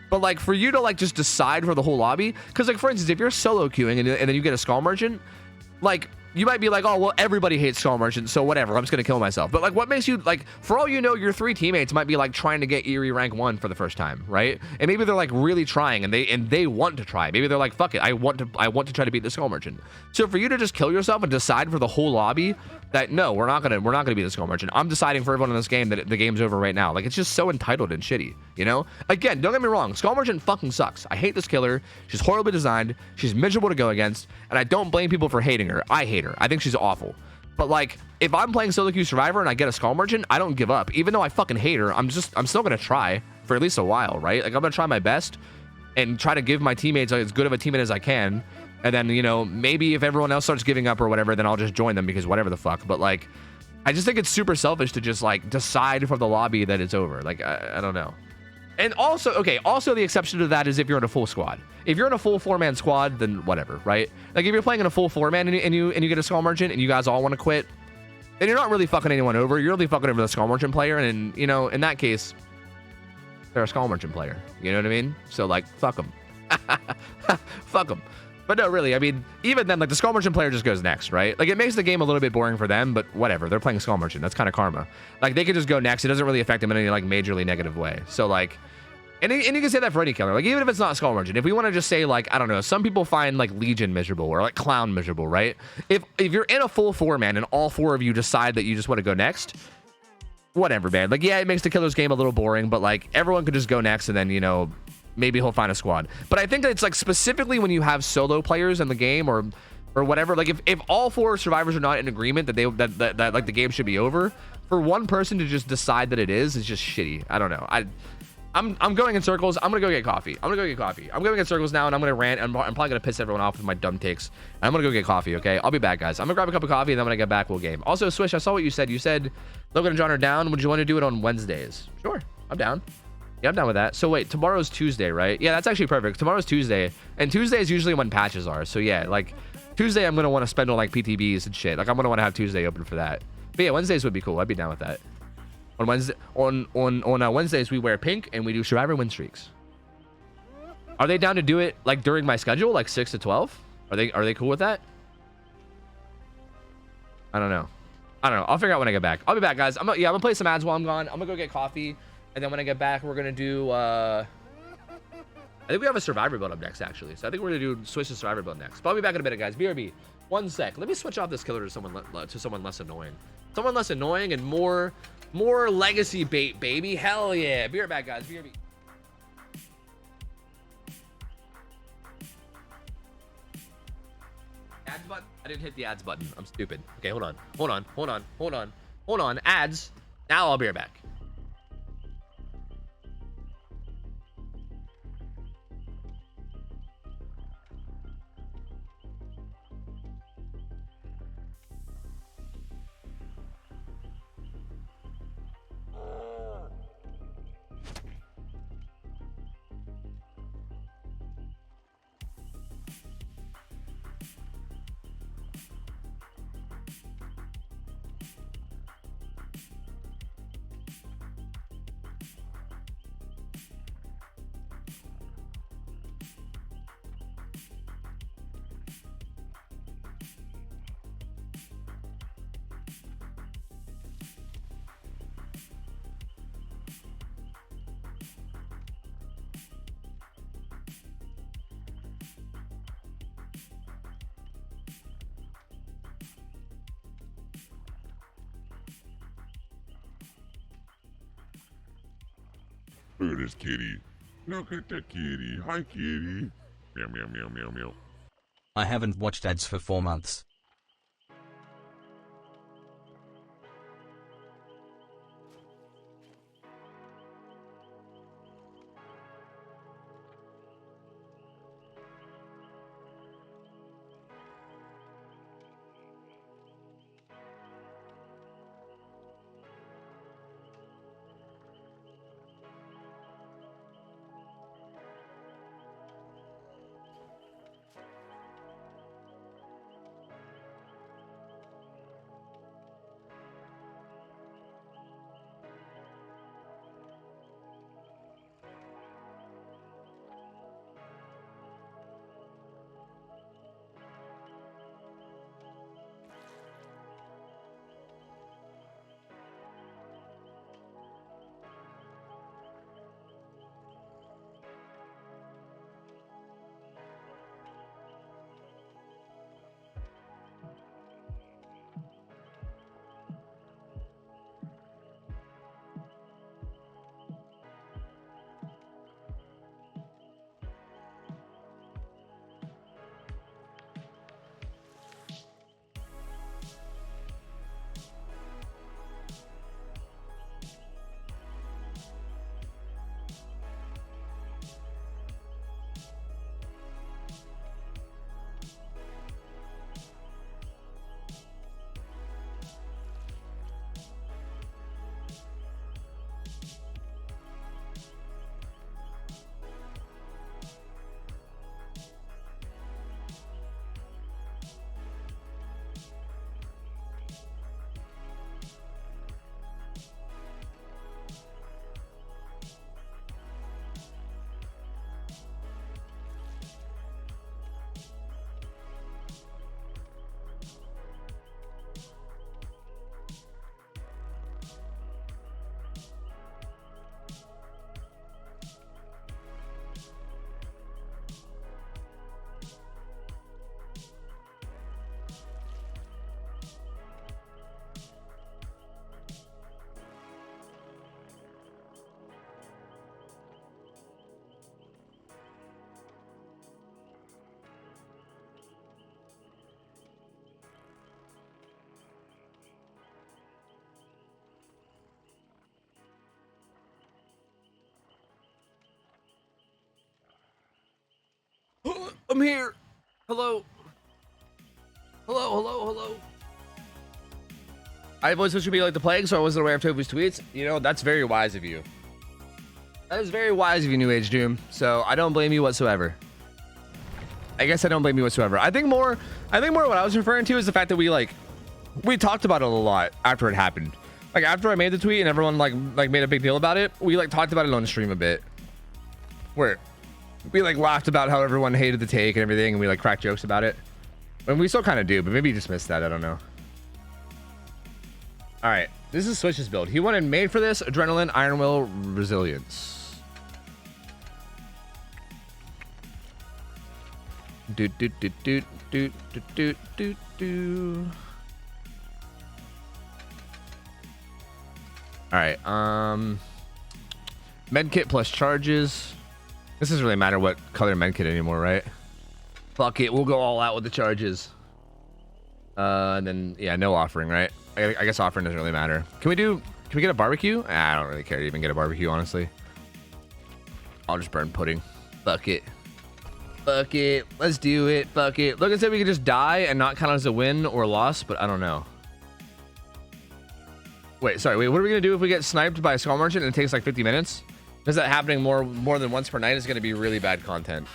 But, like, for you to, like, just decide for the whole lobby, because, like, for instance, if you're solo queuing and then you get a Skull Merchant, like, you might be like, oh, well, everybody hates Skull Merchant, so whatever, I'm just gonna kill myself. But, like, what makes you, like, for all you know, your 3 teammates might be, like, trying to get Eerie rank 1 for the first time, right? And maybe they're, like, really trying, and they want to try. Maybe they're like, fuck it, I want to try to beat the Skull Merchant. So for you to just kill yourself and decide for the whole lobby that, no, we're not gonna beat the Skull Merchant. I'm deciding for everyone in this game that the game's over right now. Like, it's just so entitled and shitty, you know? Again, don't get me wrong, Skull Merchant fucking sucks. I hate this killer. She's horribly designed. She's miserable to go against, and I don't blame people for hating her. I hate her. I think she's awful. But, like, if I'm playing solo queue Survivor and I get a Skull Merchant, I don't give up. Even though I fucking hate her, I'm still gonna try for at least a while, right? Like, I'm gonna try my best and try to give my teammates as good of a teammate as I can. And then, you know, maybe if everyone else starts giving up or whatever, then I'll just join them because whatever the fuck. But, like, I just think it's super selfish to just, like, decide for the lobby that it's over. Like, I don't know. And also, okay, also the exception to that is if you're in a full squad. If you're in a full 4-man squad, then whatever, right? Like, if you're playing in a full 4-man and you get a Skull Merchant and you guys all want to quit, then you're not really fucking anyone over. You're really fucking over the Skull Merchant player. And, you know, in that case, they're a Skull Merchant player. You know what I mean? So, like, fuck them. Fuck them. But no, really, I mean, even then, like, the Skull Merchant player just goes next, right? Like, it makes the game a little bit boring for them, but whatever. They're playing Skull Merchant. That's kind of karma. Like, they could just go next. It doesn't really affect them in any, like, majorly negative way. So, like, and you can say that for any killer. Like, even if it's not Skull Merchant, if we want to just say, like, I don't know, some people find, like, Legion miserable or, like, Clown miserable, right? If you're in a full 4-man and all 4 of you decide that you just want to go next, whatever, man. Like, yeah, it makes the killer's game a little boring, but, like, everyone could just go next and then, you know, maybe he'll find a squad. But I think that it's, like, specifically when you have solo players in the game or whatever, like, if all 4 survivors are not in agreement that like the game should be over, for one person to just decide that it is just shitty. I don't know. I'm going in circles. I'm gonna go get coffee. I'm going in circles now, and I'm gonna rant. I'm probably gonna piss everyone off with my dumb takes. I'm gonna go get coffee. Okay, I'll be back, guys. I'm gonna grab a cup of coffee, and then when I get back, we'll game. Also, Swish, I saw what you said. You said Logan and John are down. Would you want to do it on Wednesdays? Sure, I'm down. Yeah, I'm down with that. So wait, tomorrow's Tuesday, right? Yeah, that's actually perfect. Tomorrow's Tuesday, and Tuesday is usually when patches are. So yeah, like Tuesday, I'm gonna want to spend on like PTBs and shit. Like, I'm gonna want to have Tuesday open for that. But yeah, Wednesdays would be cool. I'd be down with that. On Wednesday, on Wednesdays, we wear pink and we do Survivor win streaks. Are they down to do it like during my schedule, like 6 to 12? Are they cool with that? I don't know. I'll figure out when I get back. I'll be back, guys. I'm gonna play some ads while I'm gone. I'm gonna go get coffee, and then when I get back, we're gonna do. I think we have a Survivor build up next, actually. So I think we're gonna do switch to Survivor build next. But I'll be back in a minute, guys. BRB. 1 sec. Let me switch off this killer to someone less annoying. Someone less annoying and more legacy bait, baby. Hell yeah. Be right back, guys. BRB. Ads button? I didn't hit the ads button. I'm stupid. Okay, hold on. Ads. Now I'll be right back. Look at this kitty. Look at that kitty. Hi, kitty. Meow, meow, meow, meow, meow. I haven't watched ads for 4 months. I'm here. Hello. Hello. I was supposed to be like the plague, so I wasn't aware of Tofu's tweets. You know, that's very wise of you. That is very wise of you, New Age Doom. So I don't blame you whatsoever. I guess I don't blame you whatsoever. I think more what I was referring to is the fact that we talked about it a lot after it happened. Like after I made the tweet and everyone like made a big deal about it, we like talked about it on stream a bit. Where we like laughed about how everyone hated the take and everything, and we like cracked jokes about it. And we still kind of do, but maybe you just missed that. I don't know. All right, this is Switch's build. He wanted made for this adrenaline, iron will, resilience. Do. All right, medkit plus charges. This doesn't really matter what color medkit anymore, right? Fuck it, we'll go all out with the charges. And then yeah, no offering, right? I guess offering doesn't really matter. Can we get a barbecue? I don't really care to even get a barbecue, honestly. I'll just burn pudding. Fuck it. Let's do it. Fuck it. Look, I said we could just die and not count as a win or loss, but I don't know. Wait, what are we gonna do if we get sniped by a skull merchant and it takes like 50 minutes? Is that happening more than once per night is gonna be really bad content.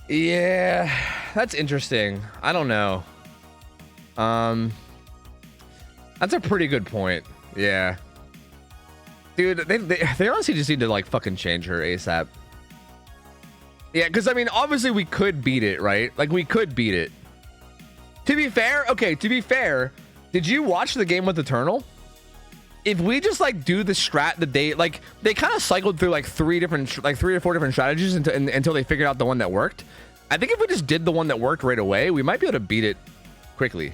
Yeah, that's interesting. I don't know. That's a pretty good point. Yeah. Dude, they honestly just need to like fucking change her ASAP. Yeah, because I mean, obviously we could beat it, right? Like we could beat it. To be fair, did you watch the game with Eternal? If we just like do the strat that they kind of cycled through like three or four different strategies until they figured out the one that worked. I think if we just did the one that worked right away, we might be able to beat it quickly.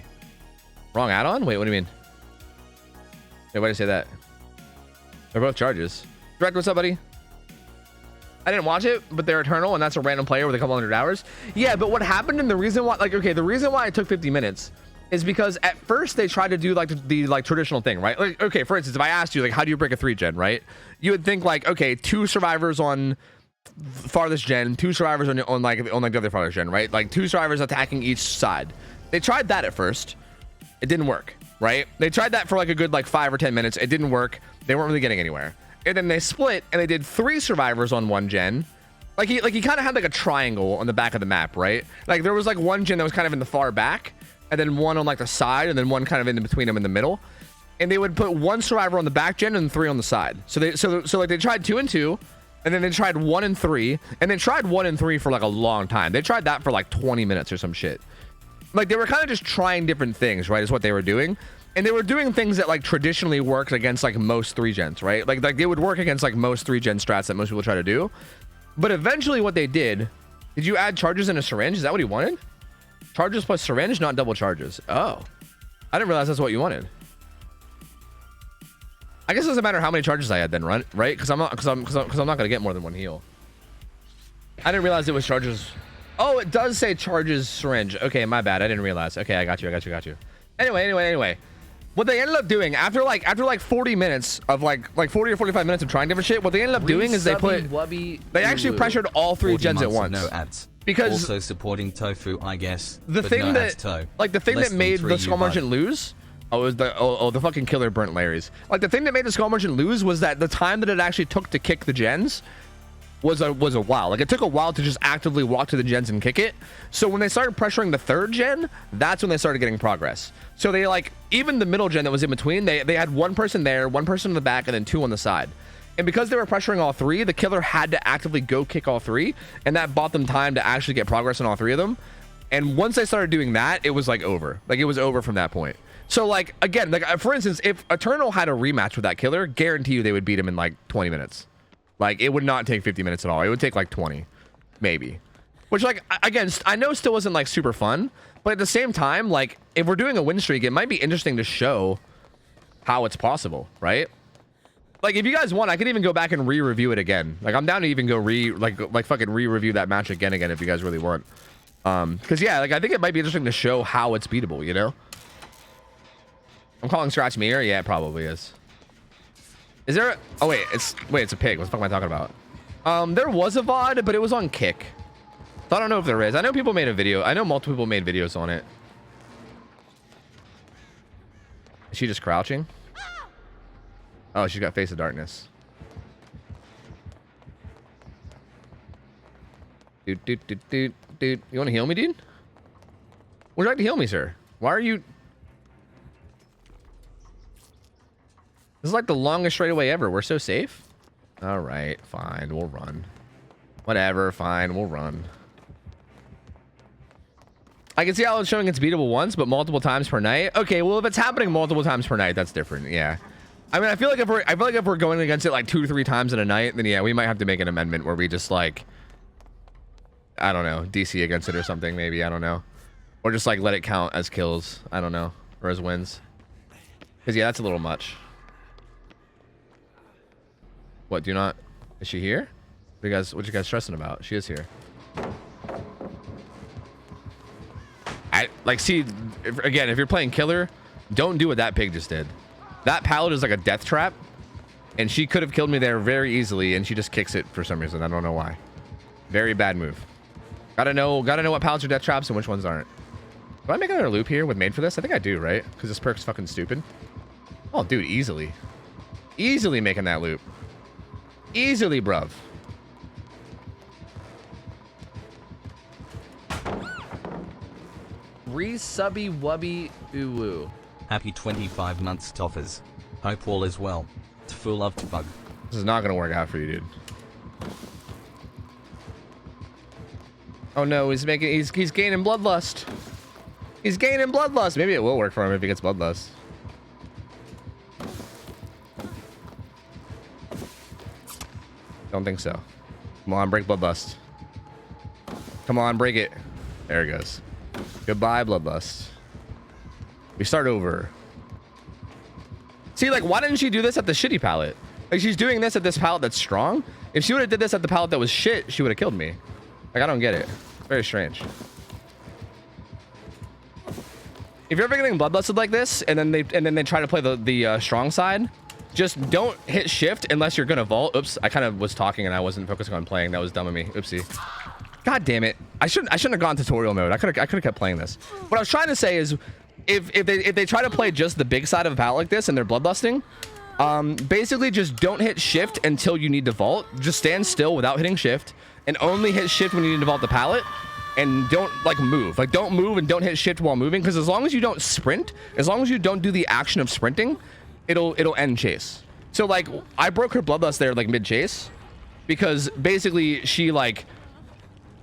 Wrong add-on? Wait, what do you mean? Wait, why did I say that? They're both charges. Direct, what's up, buddy? I didn't watch it, but they're eternal, and that's a random player with a couple 100 hours. Yeah, but what happened, and the reason why, like, okay, the reason why it took 50 minutes is because at first they tried to do like the like traditional thing, right? Like, okay, for instance, if I asked you like, how do you break a 3-gen, right? You would think like, okay, 2 survivors on farthest gen, 2 survivors on the other farthest gen, right? Like 2 survivors attacking each side. They tried that at first. It didn't work, right? They tried that for like a good like 5 or 10 minutes. It didn't work. They weren't really getting anywhere. And then they split and they did 3 survivors on 1 gen. Like he kind of had like a triangle on the back of the map, right? Like there was like 1 gen that was kind of in the far back, and then 1 on like the side, and then 1 kind of in between them in the middle. And they would put 1 survivor on the back gen and 3 on the side. So like they tried 2 and 2, and then they tried 1 and 3, and they tried 1 and 3 for like a long time. They tried that for like 20 minutes or some shit. Like they were kind of just trying different things, right? Is what they were doing. And they were doing things that like traditionally worked against like most 3-gens, right? Like they would work against like most 3-gen strats that most people try to do. But eventually what they did you add charges in a syringe? Is that what he wanted? Charges plus syringe, not double charges. Oh, I didn't realize that's what you wanted. I guess it doesn't matter how many charges I had then, right? Because I'm not gonna get more than 1 heal. I didn't realize it was charges. Oh, it does say charges syringe. Okay, my bad. I didn't realize. Okay, I got you. Anyway. What they ended up doing after like 40 minutes of like 40 or 45 minutes of trying different shit, what they ended up doing is they actually pressured all 3 gens at once. No ads. Because also supporting tofu, I guess. The thing that made the Skull Merchant lose was the fucking killer burnt Larry's. Like the thing that made the Skull Merchant lose was that the time that it actually took to kick the gens was a while. Like it took a while to just actively walk to the gens and kick it. So when they started pressuring the 3rd gen, that's when they started getting progress. So they like even the middle gen that was in between, they had 1 person there, 1 person in the back, and then 2 on the side. And because they were pressuring all 3, the killer had to actively go kick all 3, and that bought them time to actually get progress on all 3 of them. And once they started doing that, it was like over. Like it was over from that point. So like again, like for instance, if Eternal had a rematch with that killer, guarantee you they would beat him in like 20 minutes. Like it would not take 50 minutes at all. It would take like 20, maybe. Which like again, I know still wasn't like super fun, but at the same time, like if we're doing a win streak, it might be interesting to show how it's possible, right? Like if you guys want, I could even go back and re-review it again. Like I'm down to even go fucking re-review that match again if you guys really want. Because yeah, like I think it might be interesting to show how it's beatable, you know? I'm calling Scratch Mirror. Yeah, it probably is. Is there? Oh wait, it's a pig. What the fuck am I talking about? There was a VOD, but it was on Kick. So I don't know if there is. I know people made a video. I know multiple people made videos on it. Is she just crouching? Oh, she's got Face of Darkness. Dude. You want to heal me, dude? Would you like to heal me, sir? Why are you... This is like the longest straightaway ever. We're so safe. All right, fine. We'll run. Whatever, fine. We'll run. I can see how it's showing it's beatable once, but multiple times per night. Okay, well, if it's happening multiple times per night, that's different. Yeah. I mean, I feel like if we're going against it like 2 to 3 times in a night, then yeah, we might have to make an amendment where we just like, I don't know, DC against it or something, maybe. I don't know. Or just like let it count as kills. I don't know. Or as wins. Because yeah, that's a little much. What, do you not... Is she here? What you guys stressing about? She is here. See, if you're playing killer, don't do what that pig just did. That pallet is like a death trap, and she could have killed me there very easily, and she just kicks it for some reason. I don't know why. Very bad move. Gotta know what pallets are death traps and which ones aren't. Do I make another loop here with made for this? I think I do, right? Because this perk's fucking stupid. Oh, dude, easily. Easily making that loop. Easily, bruv. Re-subby wubby uwu. Happy 25 months, Toffers. Hope all is well. Full love to bug. This is not gonna work out for you, dude. Oh no, he's gaining bloodlust. He's gaining bloodlust. Maybe it will work for him if he gets bloodlust. Don't think so. Come on, break bloodlust. Come on, break it. There it goes. Goodbye, bloodlust. We start over. See, like, why didn't she do this at the shitty palette? Like, she's doing this at this pallet that's strong. If she would have did this at the pallet that was shit, she would have killed me. Like, I don't get it. Very strange. If you're ever getting bloodlusted like this, and then they try to play the strong side, just don't hit shift unless you're gonna vault. Oops, I kind of was talking and I wasn't focusing on playing. That was dumb of me. Oopsie. God damn it. I shouldn't have gone tutorial mode. I could have kept playing this. What I was trying to say is, if they try to play just the big side of a pallet like this and they're bloodlusting, basically just don't hit shift until you need to vault. Just stand still without hitting shift, and only hit shift when you need to vault the pallet. And don't like move. Like, don't move and don't hit shift while moving, because as long as you don't sprint, as long as you don't do the action of sprinting, it'll end chase. So like, I broke her bloodlust there like mid chase, because basically she like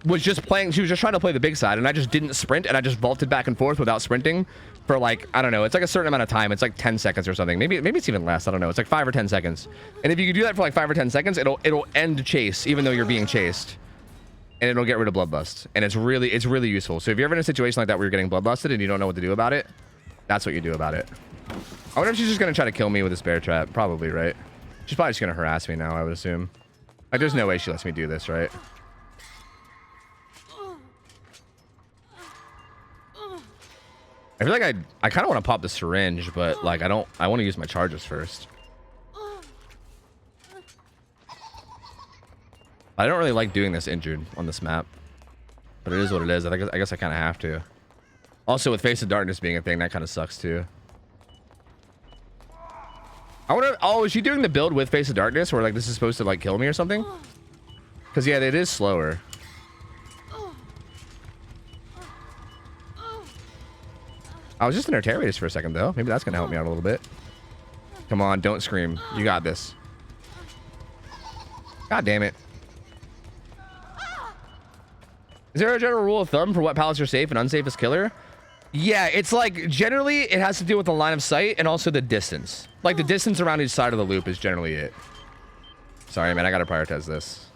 was just playing, she was just trying to play the big side, and I just didn't sprint, and I just vaulted back and forth without sprinting for like, I don't know, it's like a certain amount of time. It's like 10 seconds or something. Maybe it's even less. I don't know. It's like 5 or 10 seconds. And if you do that for like 5 or 10 seconds, it'll end chase even though you're being chased. And it'll get rid of bloodlust, and it's really useful. So if you're ever in a situation like that where you're getting bloodlusted and you don't know what to do about it, that's what you do about it. I wonder if she's just gonna try to kill me with a spare trap. Probably, right? She's probably just gonna harass me now, I would assume. Like, there's no way she lets me do this, right? I feel like I kind of want to pop the syringe, but like I want to use my charges first. I don't really like doing this injured on this map, but it is what it is. I guess I kind of have to. Also, with Face of Darkness being a thing, that kind of sucks too. I wonder, oh, is she doing the build with Face of Darkness where like this is supposed to like kill me or something? Because yeah, it is slower. I was just in her terror radius for a second though. Maybe that's gonna help me out a little bit. Come on, don't scream. You got this. God damn it. Is there a general rule of thumb for what pallets are safe and unsafe as killer? Yeah, it's like generally it has to do with the line of sight and also the distance. Like the distance around each side of the loop is generally it. Sorry, man, I gotta prioritize this.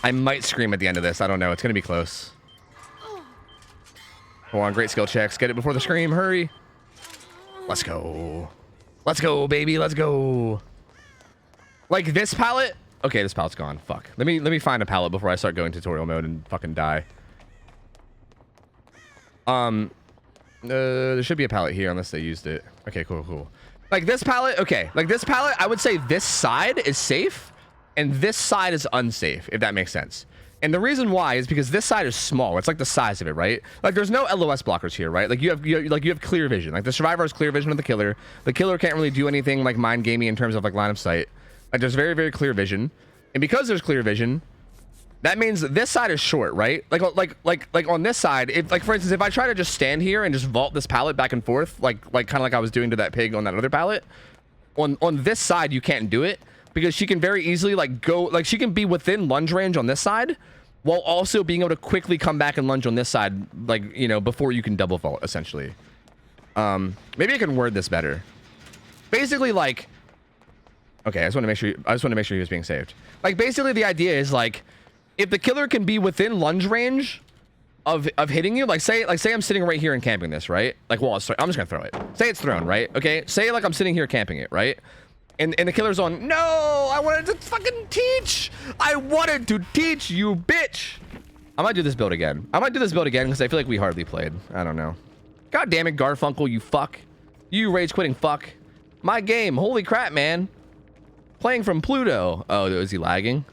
I might scream at the end of this. I don't know. It's gonna be close. Come on, great skill checks. Get it before the scream. Hurry. Let's go. Let's go, baby. Let's go. Like this pallet. Okay, this pallet's gone. Fuck. Let me find a pallet before I start going tutorial mode and fucking die. There should be a pallet here unless they used it. Okay, cool. Like this pallet, okay. Like this pallet, I would say this side is safe and this side is unsafe, if that makes sense. And the reason why is because this side is small. It's like the size of it, right? Like there's no LOS blockers here, right? Like you have clear vision. Like the survivor has clear vision of the killer. The killer can't really do anything like mind gaming in terms of like line of sight. Like there's very, very clear vision. And because there's clear vision, that means that this side is short, right? Like on this side, if like for instance, if I try to just stand here and just vault this pallet back and forth, like kind of like I was doing to that pig on that other pallet, on this side you can't do it because she can very easily like go, like she can be within lunge range on this side while also being able to quickly come back and lunge on this side, like, you know, before you can double vault essentially. Maybe I can word this better. Basically, like, okay, I just want to make sure he was being saved. Like basically the idea is like, if the killer can be within lunge range of hitting you, like say I'm sitting right here and camping this, right? Like, well, I'm just gonna throw it. Say it's thrown, right? Okay, say like I'm sitting here camping it, right? And the killer's on. No, I wanted to fucking teach. I wanted to teach you, bitch. I might do this build again. Because I feel like we hardly played. I don't know. God damn it, Garfunkel, you fuck. You rage quitting fuck. My game. Holy crap, man. Playing from Pluto. Oh, is he lagging?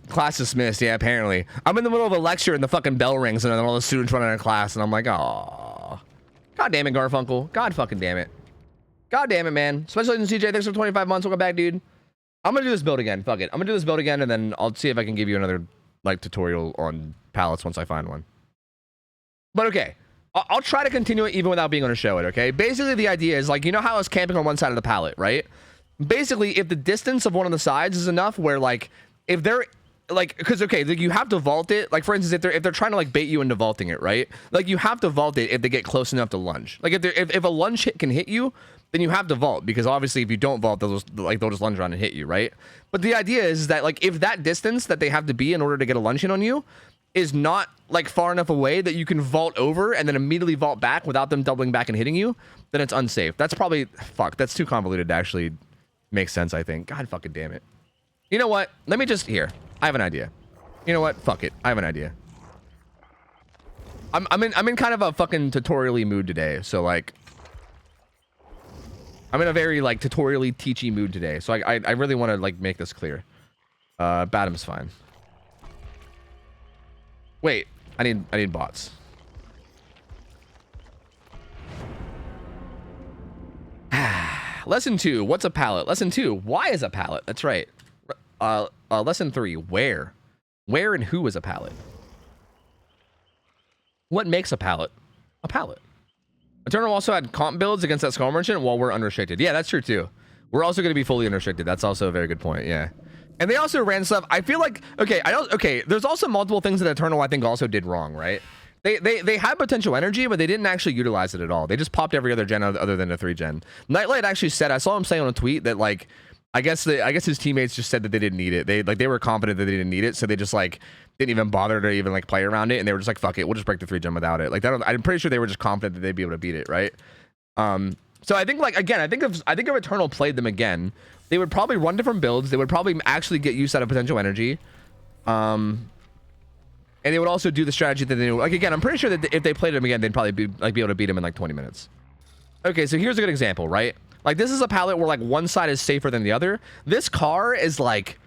Class dismissed. Yeah, apparently. I'm in the middle of a lecture and the fucking bell rings and then all the students run out of class and I'm like, oh. God damn it, Garfunkel. God fucking damn it. God damn it, man. Special Agent CJ, thanks for 25 months. Welcome back, dude. I'm gonna do this build again. Fuck it. I'm gonna do this build again and then I'll see if I can give you another like tutorial on pallets once I find one. But okay. I'll try to continue it even without being able to show it, okay? Basically, the idea is like, you know how I was camping on one side of the pallet, right? Basically, if the distance of one of the sides is enough where like, if they're like, because okay, like you have to vault it. Like for instance, if they're trying to like bait you into vaulting it, right? Like you have to vault it if they get close enough to lunge. Like if a lunge hit can hit you, then you have to vault, because obviously if you don't vault, they'll just lunge around and hit you, right? But the idea is that like if that distance that they have to be in order to get a lunge in on you is not like far enough away that you can vault over and then immediately vault back without them doubling back and hitting you, then it's unsafe. That's probably that's too convoluted to actually make sense, I think. God fucking damn it. You know what? Let me just I have an idea. You know what? Fuck it. I have an idea. I'm in kind of a fucking tutorial-y mood today, so like I'm in a very like tutorial-y teachy mood today, so I really want to like make this clear. Badham's fine. Wait, I need bots. Lesson 2, what's a pallet? Lesson 2, why is a pallet? That's right. Lesson 3, where? Where and who is a pallet? What makes a pallet a pallet? Eternal also had comp builds against that Skull Merchant while we're unrestricted. Yeah, that's true too. We're also going to be fully unrestricted. That's also a very good point. Yeah. And they also ran stuff. I feel like, okay, there's also multiple things that Eternal I think also did wrong, right? They had potential energy, but they didn't actually utilize it at all. They just popped every other gen other than the 3 gen. Nightlight actually said, I saw him say on a tweet that like, I guess his teammates just said that they didn't need it. They were confident that they didn't need it, so they just like didn't even bother to even like play around it, and they were just like, fuck it, we'll just break the 3 gen without it. Like that, I'm pretty sure they were just confident that they'd be able to beat it, right? So I think like again, I think if Eternal played them again, they would probably run different builds. They would probably actually get use out of potential energy. And they would also do the strategy that they do. Like again, I'm pretty sure that if they played him again, they'd probably be able to beat him in like 20 minutes. Okay, so here's a good example, right? Like this is a palette where like one side is safer than the other. This car is like,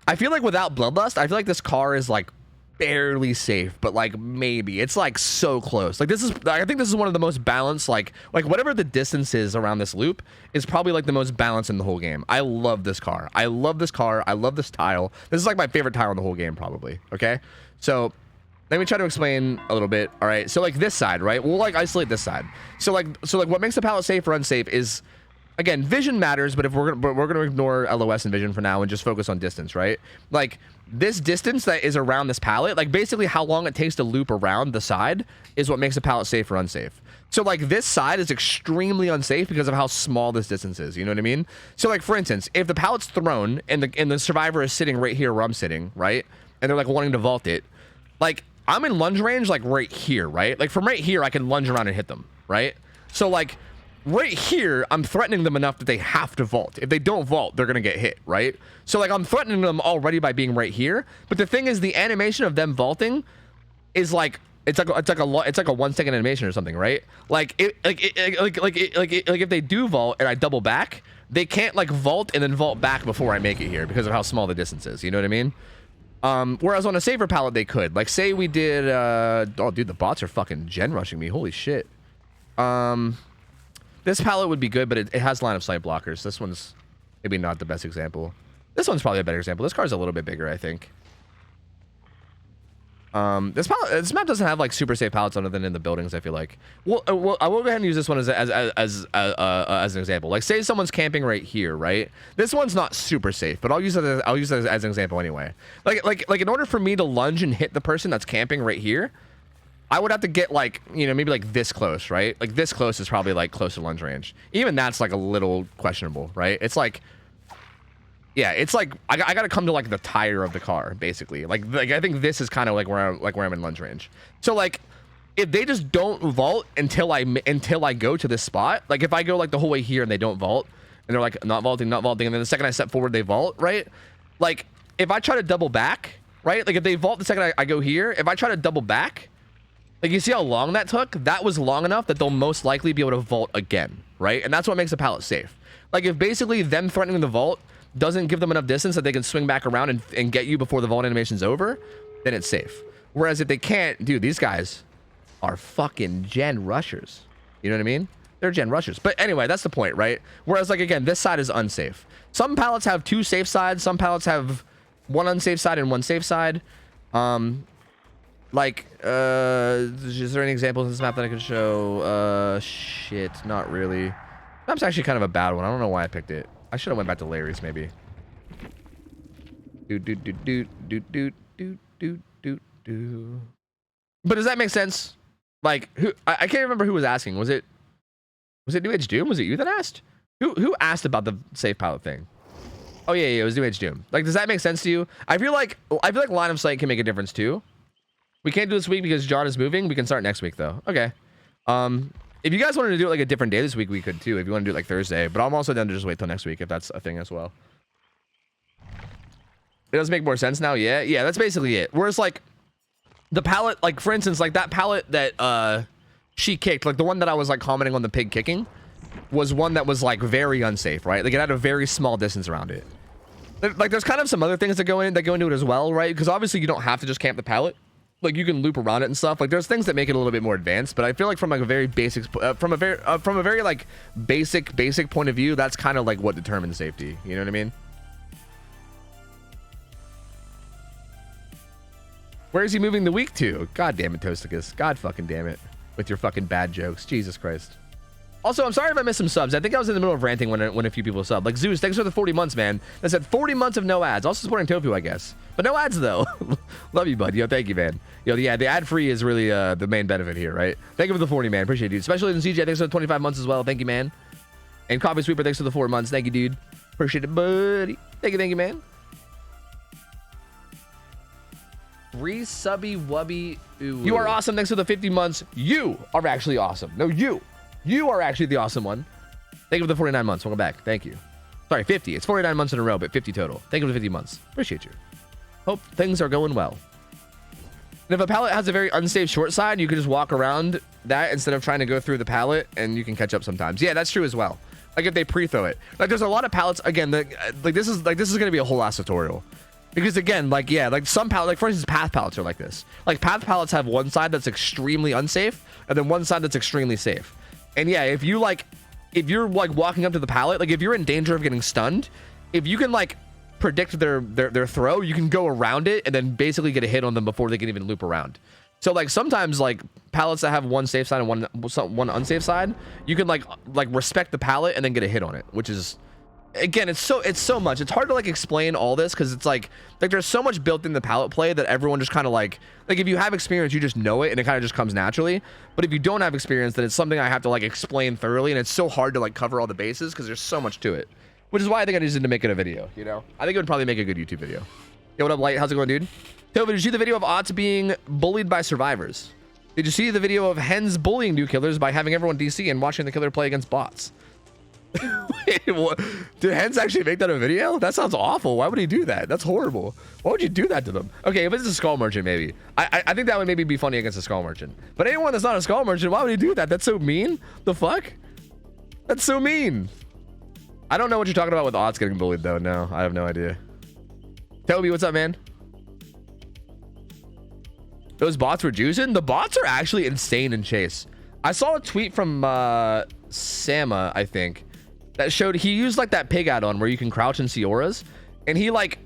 I feel like without Bloodlust, I feel like this car is like barely safe, but like maybe it's like so close. Like I think this is one of the most balanced, like whatever the distance is around this loop is probably like the most balanced in the whole game. I love this car. I love this car. I love this tile. This is like my favorite tile in the whole game probably. Okay, so let me try to explain a little bit. All right, so like this side, right? We'll like isolate this side. So like what makes the palette safe or unsafe is, again, vision matters, but if we're gonna ignore LOS and vision for now and just focus on distance, right? Like this distance that is around this palette, like basically how long it takes to loop around the side is what makes a palette safe or unsafe. So like this side is extremely unsafe because of how small this distance is. You know what I mean? So like for instance, if the pallet's thrown and the survivor is sitting right here where I'm sitting, right? And they're like wanting to vault it, like I'm in lunge range like right here, right? Like from right here, I can lunge around and hit them, right? So like right here, I'm threatening them enough that they have to vault. If they don't vault, they're gonna get hit, right? So like I'm threatening them already by being right here. But the thing is, the animation of them vaulting is like it's like a 1 second animation or something, right? Like if they do vault and I double back, they can't like vault and then vault back before I make it here because of how small the distance is. You know what I mean? Whereas on a safer palette they could, like say we did oh dude, the bots are fucking gen rushing me, holy shit. This palette would be good, but it has line of sight blockers. This one's maybe not the best example. This one's probably a better example. This car's a little bit bigger, I think. This map doesn't have like super safe pallets other than in the buildings, I feel like. Well, I will go ahead and use this one as an example. Like say someone's camping right here, right? This one's not super safe, but I'll use it as an example anyway. Like in order for me to lunge and hit the person that's camping right here, I would have to get like, you know, maybe like this close, right? Like this close is probably like close to lunge range. Even that's like a little questionable, right? It's like, yeah, it's like I got to come to like the tire of the car, basically. Like I think this is kind of like where I'm in lunge range. So like, if they just don't vault until I go to this spot, like if I go like the whole way here and they don't vault, and they're like not vaulting, and then the second I step forward they vault, right? Like if I try to double back, right? Like if they vault the second I go here, if I try to double back, like you see how long that took? That was long enough that they'll most likely be able to vault again, right? And that's what makes a pallet safe. Like if basically them threatening the vault doesn't give them enough distance that they can swing back around and get you before the vault animation's over, then it's safe. Whereas if they can't, dude, these guys are fucking gen rushers. You know what I mean? They're gen rushers. But anyway, that's the point, right? Whereas like, again, this side is unsafe. Some pallets have 2 safe sides. Some pallets have 1 unsafe side and 1 safe side. Like, is there any examples in this map that I could show? Shit, not really. Map's actually kind of a bad one. I don't know why I picked it. I should have went back to Larry's, maybe. But does that make sense? Like, who? I can't remember who was asking. Was it Was it New Age Doom? Was it you that asked? Who asked about the safe palette thing? Oh yeah, it was New Age Doom. Like, does that make sense to you? I feel like line of sight can make a difference too. We can't do this week because John is moving. We can start next week though. Okay. If you guys wanted to do it like a different day this week, we could too. If you want to do it like Thursday, but I'm also down to just wait till next week if that's a thing as well. It does make more sense now. Yeah, that's basically it. Whereas like the palette, like for instance, like that palette that she kicked, like the one that I was like commenting on the pig kicking, was one that was like very unsafe, right? Like it had a very small distance around it. Like there's kind of some other things that go into it as well, right? Because obviously you don't have to just camp the palette. Like you can loop around it and stuff. Like there's things that make it a little bit more advanced, but I feel like from like a very basic, from a very like basic point of view, that's kind of like what determines safety. You know what I mean? Where is he moving the week to? God damn it, Toasticus. God fucking damn it. With your fucking bad jokes. Jesus Christ. Also, I'm sorry if I missed some subs. I think I was in the middle of ranting when a few people subbed. Like Zeus, thanks for the 40 months, man. That said 40 months of no ads. Also supporting Tofu, I guess. But no ads, though. Love you, bud. Yo, thank you, man. Yo, yeah, the ad-free is really the main benefit here, right? Thank you for the 40, man. Appreciate it, dude. Especially in CJ, thanks for the 25 months as well. Thank you, man. And Coffee Sweeper, thanks for the 4 months. Thank you, dude. Appreciate it, buddy. Thank you, man. Resubby wubby ooh. You are awesome. Thanks for the 50 months. You are actually awesome. No, you are actually the awesome one. Thank you for the 49 months. Welcome back. Thank you. Sorry, 50. It's 49 months in a row, but 50 total. Thank you for the 50 months. Appreciate you. Hope things are going well. And if a palette has a very unsafe short side, you can just walk around that instead of trying to go through the palette, and you can catch up sometimes. Yeah, that's true as well. Like if they pre-throw it. Like there's a lot of palettes again that like this is gonna be a whole ass tutorial. Because again, like yeah, like some palette, like for instance, path palettes are like this. Like path palettes have one side that's extremely unsafe, and then one side that's extremely safe. And yeah, if you're like walking up to the palette, like if you're in danger of getting stunned, if you can like predict their throw, you can go around it and then basically get a hit on them before they can even loop around. So like sometimes like palettes that have one safe side and one unsafe side, you can like respect the palette and then get a hit on it, which is. Again, it's so much. It's hard to like explain all this because it's like there's so much built in the palette play that everyone just kind of like if you have experience, you just know it and it kind of just comes naturally. But if you don't have experience, then it's something I have to like explain thoroughly, and it's so hard to like cover all the bases because there's so much to it. Which is why I think I just need to make it a video. You know, I think it would probably make a good YouTube video. Yo, what up, Light? How's it going, dude? Toby, did you see the video of Otts being bullied by survivors? Did you see the video of hens bullying new killers by having everyone DC and watching the killer play against bots? Wait, what? Did hens actually make that a video? That sounds awful. Why would he do that? That's horrible. Why would you do that to them? Okay, if it's a skull merchant, maybe. I think that would maybe be funny against a skull merchant. But anyone that's not a skull merchant, why would he do that? That's so mean. The fuck? That's so mean. I don't know what you're talking about with Otts getting bullied, though. No, I have no idea. Toby, what's up, man? Those bots were juicing? The bots are actually insane in Chase. I saw a tweet from Sama, I think, that showed he used like that pig add-on where you can crouch and see auras, and he like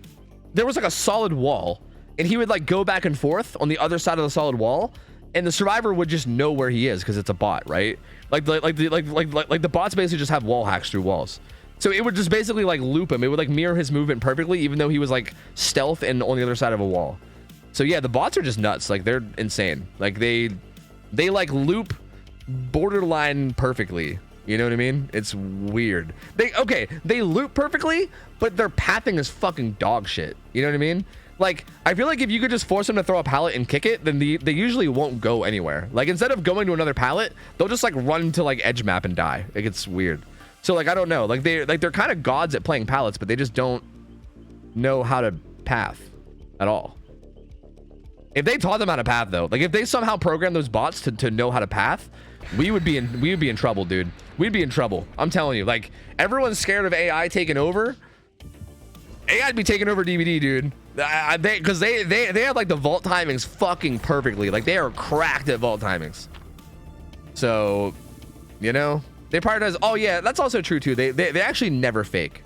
there was like a solid wall, and he would like go back and forth on the other side of the solid wall, and the survivor would just know where he is because it's a bot, right? Like the bots basically just have wall hacks through walls, so it would just basically like loop him. It would like mirror his movement perfectly, even though he was like stealth and on the other side of a wall. So yeah, the bots are just nuts. Like they're insane. Like they like loop borderline perfectly. You know what I mean? It's weird. They loop perfectly, but their pathing is fucking dog shit. You know what I mean? Like, I feel like if you could just force them to throw a pallet and kick it, then they usually won't go anywhere. Like, instead of going to another pallet, they'll just like run to like edge map and die. Like, it's weird. So like, I don't know. Like they're kind of gods at playing pallets, but they just don't know how to path at all. If they taught them how to path though, like if they somehow programmed those bots to know how to path, we would be in trouble, dude. We'd be in trouble. I'm telling you, like everyone's scared of AI taking over. AI'd be taking over DVD, dude. Because they have like the vault timings fucking perfectly. Like they are cracked at vault timings. So, you know, they prioritize. Oh yeah, that's also true too. They actually never fake.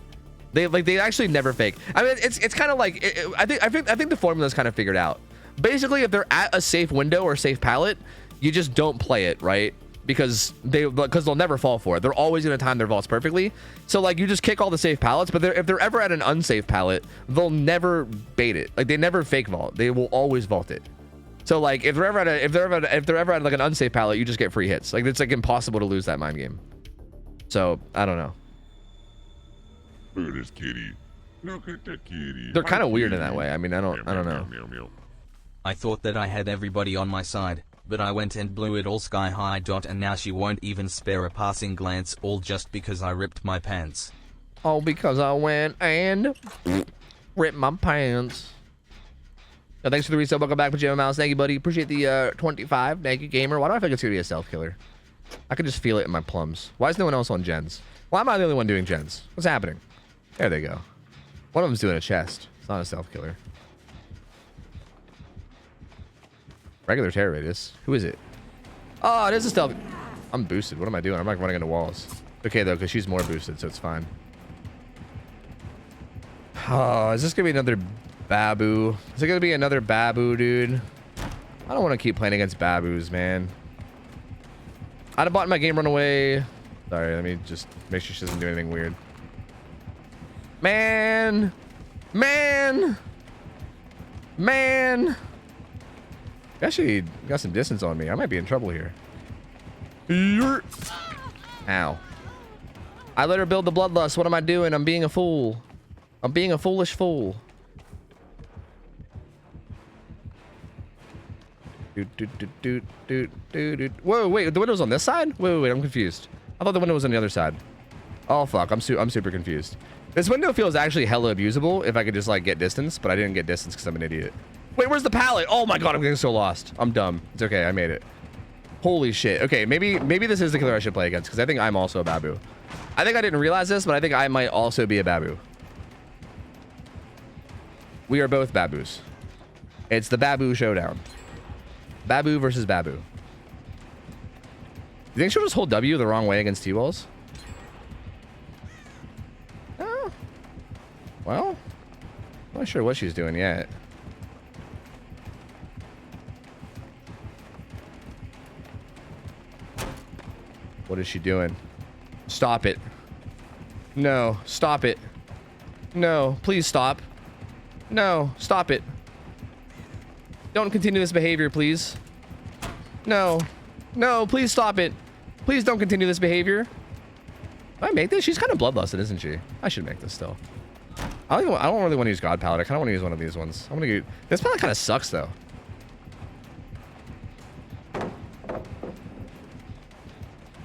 They actually never fake. I mean, it's kind of like I think the formula is kind of figured out. Basically, if they're at a safe window or safe pallet, you just don't play it, right? Because they'll never fall for it. They're always going to time their vaults perfectly. So like you just kick all the safe pallets, but if they're ever at an unsafe pallet, they'll never bait it. Like they never fake vault. They will always vault it. So like if they're ever at like an unsafe pallet, you just get free hits. Like it's like impossible to lose that mind game. So I don't know. Look at this kitty. Look at that kitty. They're Hi, kind of weird in kitty. that way. I mean, I don't know. Meow, meow, meow. I thought that I had everybody on my side, but I went and blew it all sky high. And now she won't even spare a passing glance, all just because I ripped my pants. All because I went and ripped my pants. So thanks for the resale. Welcome back, Pajama Mouse. Thank you, buddy. Appreciate the 25. Thank you, gamer. Why do I feel like it's gonna be a stealth killer? I can just feel it in my plums. Why is no one else on gens? Why am I the only one doing gens? What's happening? There they go. One of them's doing a chest. It's not a stealth killer. Regular terror radius. Who is it? Oh, it is a stealth. I'm boosted. What am I doing? I'm like running into walls. Okay, though, because she's more boosted, so it's fine. Oh, is this going to be another Babu? Is it going to be another Babu, dude? I don't want to keep playing against Babus, man. I'd have bought my game runaway. Sorry, let me just make sure she doesn't do anything weird. Man! Man! Man! Actually, got some distance on me. I might be in trouble here. Ow. I let her build the bloodlust. What am I doing? I'm being a fool. I'm being a foolish fool. Whoa, wait, the window's on this side? Wait, I'm confused. I thought the window was on the other side. Oh, fuck, I'm super confused. This window feels actually hella abusable if I could just, like, get distance, but I didn't get distance because I'm an idiot. Wait, where's the pallet? Oh my god, I'm getting so lost. I'm dumb. It's okay, I made it. Holy shit. Okay, maybe this is the killer I should play against, because I think I'm also a Babu. I think I didn't realize this, but I think I might also be a Babu. We are both Babus. It's the Babu showdown. Babu versus Babu. You think she'll just hold W the wrong way against T-Walls? Oh. Well, I'm not sure what she's doing yet. What is she doing? Stop it. No, stop it. No, please stop. No, stop it. Don't continue this behavior, please. No. No, please stop it. Please don't continue this behavior. Can I make this? She's kind of bloodlusted, isn't she? I should make this still. I don't really want to use God Palette. I kind of want to use one of these ones. I'm going to get... This palette kind of sucks, though.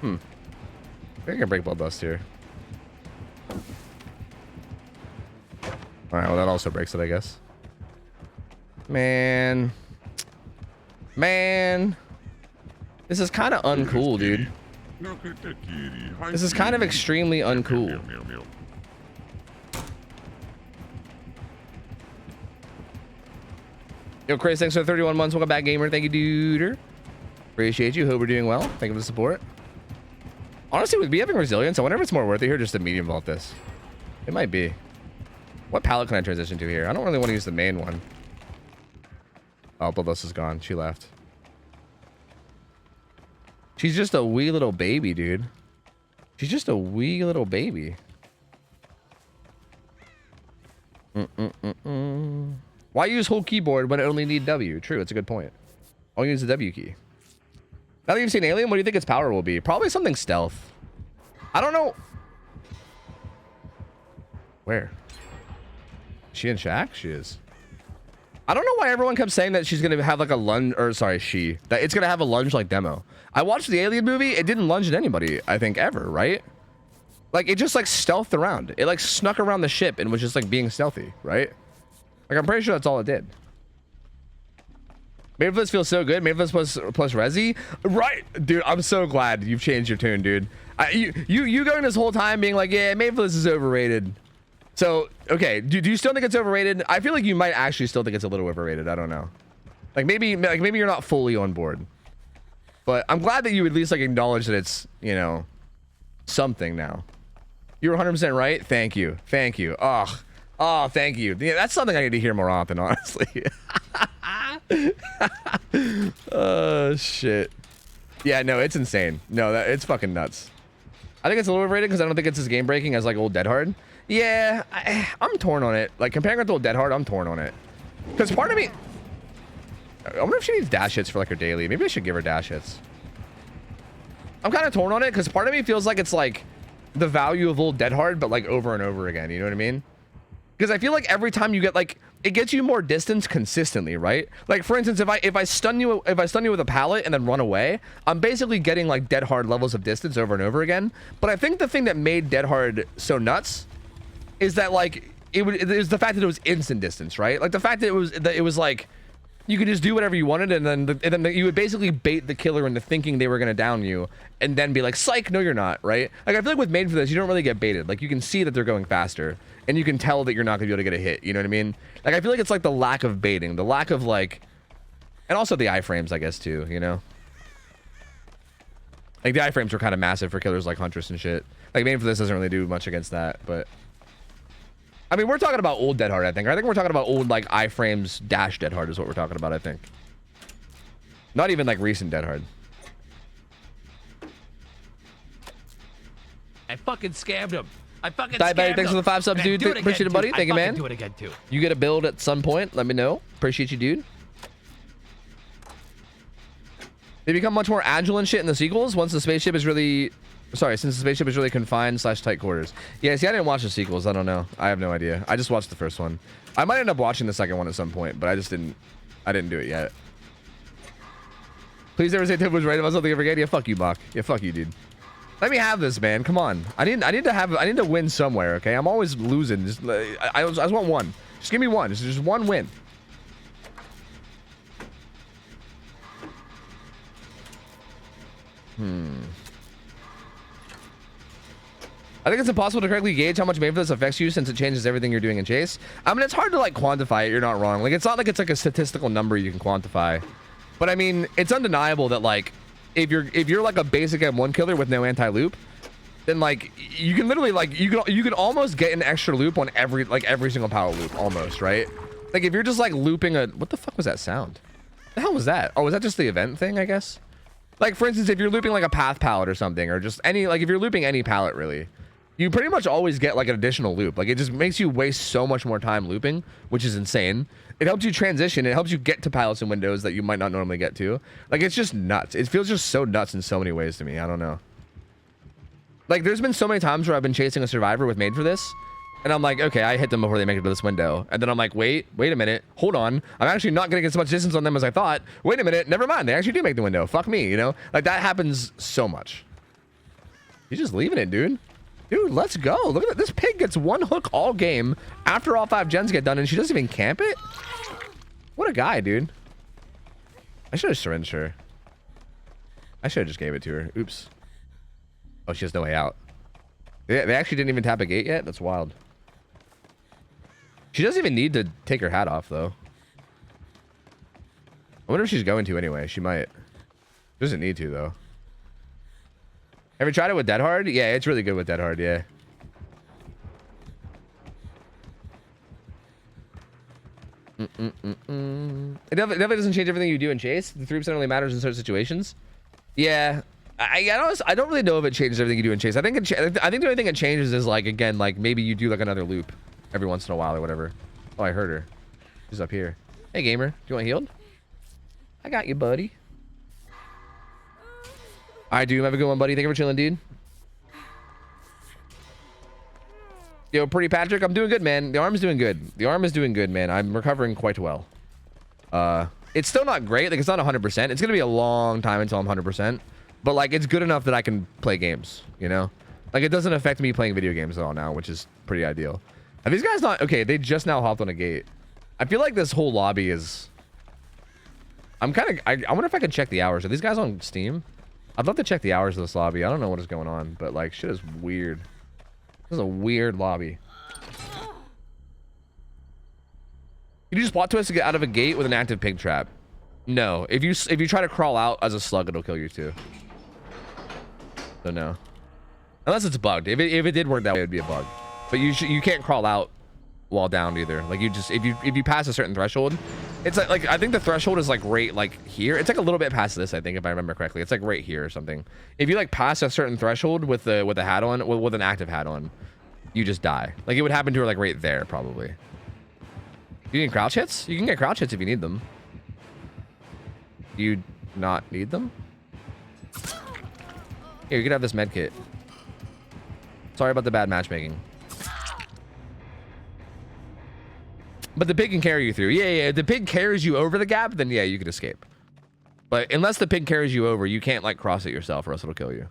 I think I can break bloodlust here. Alright, well that also breaks it, I guess. Man. This is kind of uncool, dude. Look at that kitty. Hi, This is kind of kitty. extremely uncool. Meow, meow, meow. Yo, Chris, thanks for the 31 months. Welcome back, gamer. Thank you, dude. Appreciate you. Hope we're doing well. Thank you for the support. Honestly, with me having resilience, I wonder if it's more worth it here just to medium vault this. It might be. What palette can I transition to here? I don't really want to use the main one. Oh, Bloodlust is gone. She left. She's just a wee little baby, dude. She's just a wee little baby. Why use whole keyboard when I only need W? True, it's a good point. I'll use the W key. Now that you've seen Alien, what do you think its power will be? Probably something stealth. I don't know. Where? Is she in Shack? She is. I don't know why everyone kept saying that she's going to have like a lunge, or sorry, that it's going to have a lunge like demo. I watched the Alien movie. It didn't lunge at anybody, I think, ever, right? Like, it just like stealthed around. It like snuck around the ship and was just like being stealthy, right? Like, I'm pretty sure that's all it did. Maybe this feels so good. Maybe this plus Resi. Right, dude, I'm so glad you've changed your tune, dude. You going this whole time being like, yeah, maybe this is overrated. So, okay, do you still think it's overrated? I feel like you might actually still think it's a little overrated. I don't know. Like maybe you're not fully on board. But I'm glad that you at least like acknowledge that it's, you know, something now. You're 100% right. Thank you. Thank you. Oh, thank you. Yeah, that's something I need to hear more often, honestly. Oh, shit. Yeah, no, it's insane. No, it's fucking nuts. I think it's a little overrated because I don't think it's as game breaking as like old Dead Hard. Yeah, I'm torn on it. Like comparing it to old Dead Hard, I'm torn on it. Because part of me, I wonder if she needs dash hits for like her daily. Maybe I should give her dash hits. I'm kind of torn on it because part of me feels like it's like the value of old Dead Hard, but like over and over again. You know what I mean? Because I feel like every time you get like, it gets you more distance consistently, right? Like for instance, if I stun you with a pallet and then run away, I'm basically getting like Dead Hard levels of distance over and over again. But I think the thing that made Dead Hard so nuts is that like it was the fact that it was instant distance, right? Like the fact that it was like you could just do whatever you wanted, and then you would basically bait the killer into thinking they were gonna down you, and then be like, "Psych, no, you're not," right? Like I feel like with Made for This, you don't really get baited. Like you can see that they're going faster, and you can tell that you're not gonna be able to get a hit. You know what I mean? Like I feel like it's like the lack of baiting, the lack of like, and also the iframes, I guess too. You know, like the iframes were kind of massive for killers like Huntress and shit. Like Made for This doesn't really do much against that, but. I mean, we're talking about old Dead Hard, I think. I think we're talking about old, like, iframes dash Dead Hard is what we're talking about, I think. Not even, like, recent Dead Hard. I fucking scammed him. I fucking Diabetic, scammed him. thanks for the 5 subs, dude. Appreciate it, buddy. Thank you, man. Do it again, too. You get a build at some point, let me know. Appreciate you, dude. They become much more agile and shit in the sequels once the spaceship is really... Sorry, since the spaceship is really confined / tight quarters. Yeah, see, I didn't watch the sequels. I don't know. I have no idea. I just watched the first one. I might end up watching the second one at some point, but I didn't do it yet. Please never say Tip was right about something ever again. Yeah, fuck you, Bach. Yeah, fuck you, dude. Let me have this, man. Come on. I need to win somewhere, okay? I'm always losing. Just I just want one. Just give me one. Just one win. I think it's impossible to correctly gauge how much Made for This affects you since it changes everything you're doing in Chase. I mean, it's hard to like quantify it. You're not wrong. Like, it's not like it's like a statistical number you can quantify. But I mean, it's undeniable that like, if you're like a basic M1 killer with no anti-loop, then like you can literally like you can almost get an extra loop on every single power loop almost, right? Like if you're just like looping a what the fuck was that sound? The hell was that? Oh, was that just the event thing? I guess. Like for instance, if you're looping like a path palette or something, or just any like if you're looping any palette really. You pretty much always get like an additional loop. Like it just makes you waste so much more time looping, which is insane. It helps you transition. It helps you get to palettes and windows that you might not normally get to. Like it's just nuts. It feels just so nuts in so many ways to me. I don't know. Like there's been so many times where I've been chasing a survivor with Made for This, and I'm like, okay, I hit them before they make it to this window, and then I'm like, wait a minute, hold on. I'm actually not gonna get as much distance on them as I thought. Wait a minute, never mind. They actually do make the window. Fuck me, you know? Like that happens so much. You're just leaving it, dude. Dude, let's go. Look at that. This pig gets one hook all game after all 5 gens get done, and she doesn't even camp it? What a guy, dude. I should have syringed her. I should have just gave it to her. Oops. Oh, she has no way out. They actually didn't even tap a gate yet? That's wild. She doesn't even need to take her hat off, though. I wonder if she's going to anyway. She might. Doesn't need to, though. Have you tried it with Dead Hard? Yeah, it's really good with Dead Hard, yeah. It definitely doesn't change everything you do in Chase. The 3% only matters in certain situations. Yeah. I don't really know if it changes everything you do in Chase. I think the only thing it changes is like, again, like maybe you do like another loop every once in a while or whatever. Oh, I heard her. She's up here. Hey, gamer. Do you want healed? I got you, buddy. Alright, dude. Have a good one, buddy. Thank you for chilling, dude. Yo, Pretty Patrick. I'm doing good, man. The arm is doing good. The arm is doing good, man. I'm recovering quite well. It's still not great. Like, it's not 100%. It's going to be a long time until I'm 100%. But, like, it's good enough that I can play games, you know? Like, it doesn't affect me playing video games at all now, which is pretty ideal. Are these guys not... Okay, they just now hopped on a gate. I feel like this whole lobby is... I'm kind of... I wonder if I can check the hours. Are these guys on Steam? I'd love to check the hours of this lobby. I don't know what is going on, but like shit is weird. This is a weird lobby. You just plot twist to get out of a gate with an active pig trap. No, if you try to crawl out as a slug, it'll kill you too. So no, unless it's bugged. If it did work that way, it would be a bug. But you can't crawl out while down either. Like you just if you pass a certain threshold. It's like I think the threshold is like right like here. It's like a little bit past this, I think, if I remember correctly. It's like right here or something. If you like pass a certain threshold with a hat on, with an active hat on, you just die. Like it would happen to her like right there probably. You need crouch hits? You can get crouch hits if you need them. Do you not need them? Here, you can have this med kit. Sorry about the bad matchmaking. But the pig can carry you through. Yeah, yeah. If the pig carries you over the gap, then yeah, you could escape. But unless the pig carries you over, you can't like cross it yourself or else it'll kill you.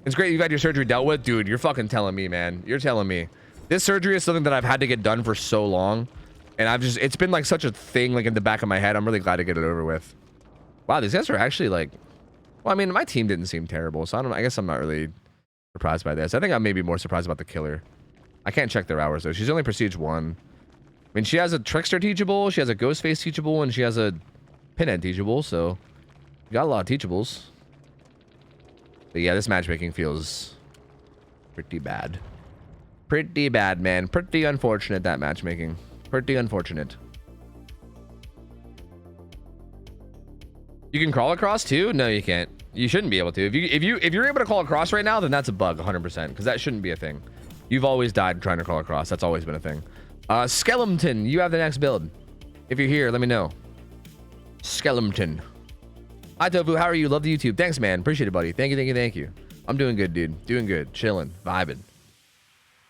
It's great you've had your surgery dealt with. Dude, you're fucking telling me, man. You're telling me. This surgery is something that I've had to get done for so long. And it's been like such a thing like in the back of my head. I'm really glad to get it over with. Wow, these guys are actually like, well, I mean, my team didn't seem terrible. So I guess I'm not really surprised by this. I think I'm maybe more surprised about the killer. I can't check their hours though. She's only prestige 1. I mean, she has a trickster teachable, she has a ghost face teachable, and she has a pinhead teachable, so you got a lot of teachables. But yeah, this matchmaking feels pretty bad. Pretty bad, man. Pretty unfortunate, that matchmaking. Pretty unfortunate. You can crawl across too? No, you can't. You shouldn't be able to. If you're able to crawl across right now, then that's a bug, 100%, because that shouldn't be a thing. You've always died trying to crawl across. That's always been a thing. Skeleton, you have the next build. If you're here, let me know. Skeleton. Hi, Tofu. How are you? Love the YouTube. Thanks, man. Appreciate it, buddy. Thank you, thank you, thank you. I'm doing good, dude. Doing good. Chilling. Vibing.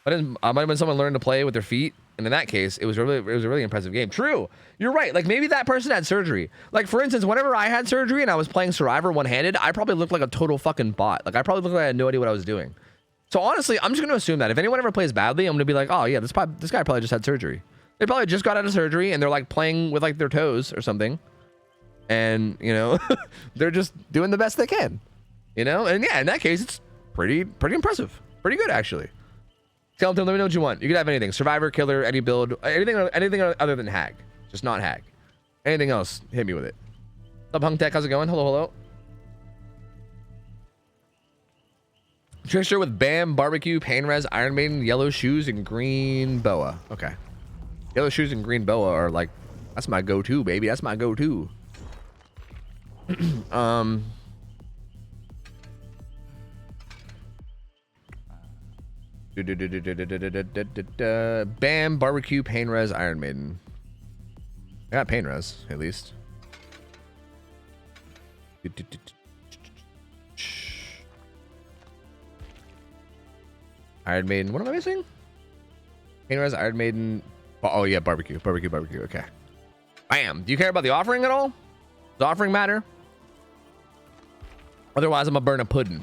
But might have been someone learning to play with their feet. And in that case, it was a really impressive game. True. You're right. Like, maybe that person had surgery. Like, for instance, whenever I had surgery and I was playing Survivor one-handed, I probably looked like a total fucking bot. Like, I probably looked like I had no idea what I was doing. So honestly, I'm just going to assume that if anyone ever plays badly, I'm going to be like, oh yeah, this guy probably just had surgery. They probably just got out of surgery and they're like playing with like their toes or something. And, you know, they're just doing the best they can, you know? And yeah, in that case, it's pretty impressive. Pretty good, actually. Skeleton, let me know what you want. You can have anything. Survivor, killer, any build, anything other than hag. Just not hag. Anything else, hit me with it. What's up, Hung Tech? How's it going? Hello, hello. Trickster with Bam, Barbecue, Pain Res, Iron Maiden, Yellow Shoes, and Green Boa. Okay. Yellow Shoes and Green Boa are like, that's my go-to, baby. That's my go-to. Bam, Barbecue, Pain Res, Iron Maiden. I got Pain Res, at least. Iron Maiden. What am I missing? Pain Res, Iron Maiden. Oh, yeah, barbecue. Okay. Bam. Do you care about the offering at all? Does the offering matter? Otherwise, I'm going to burn a pudding.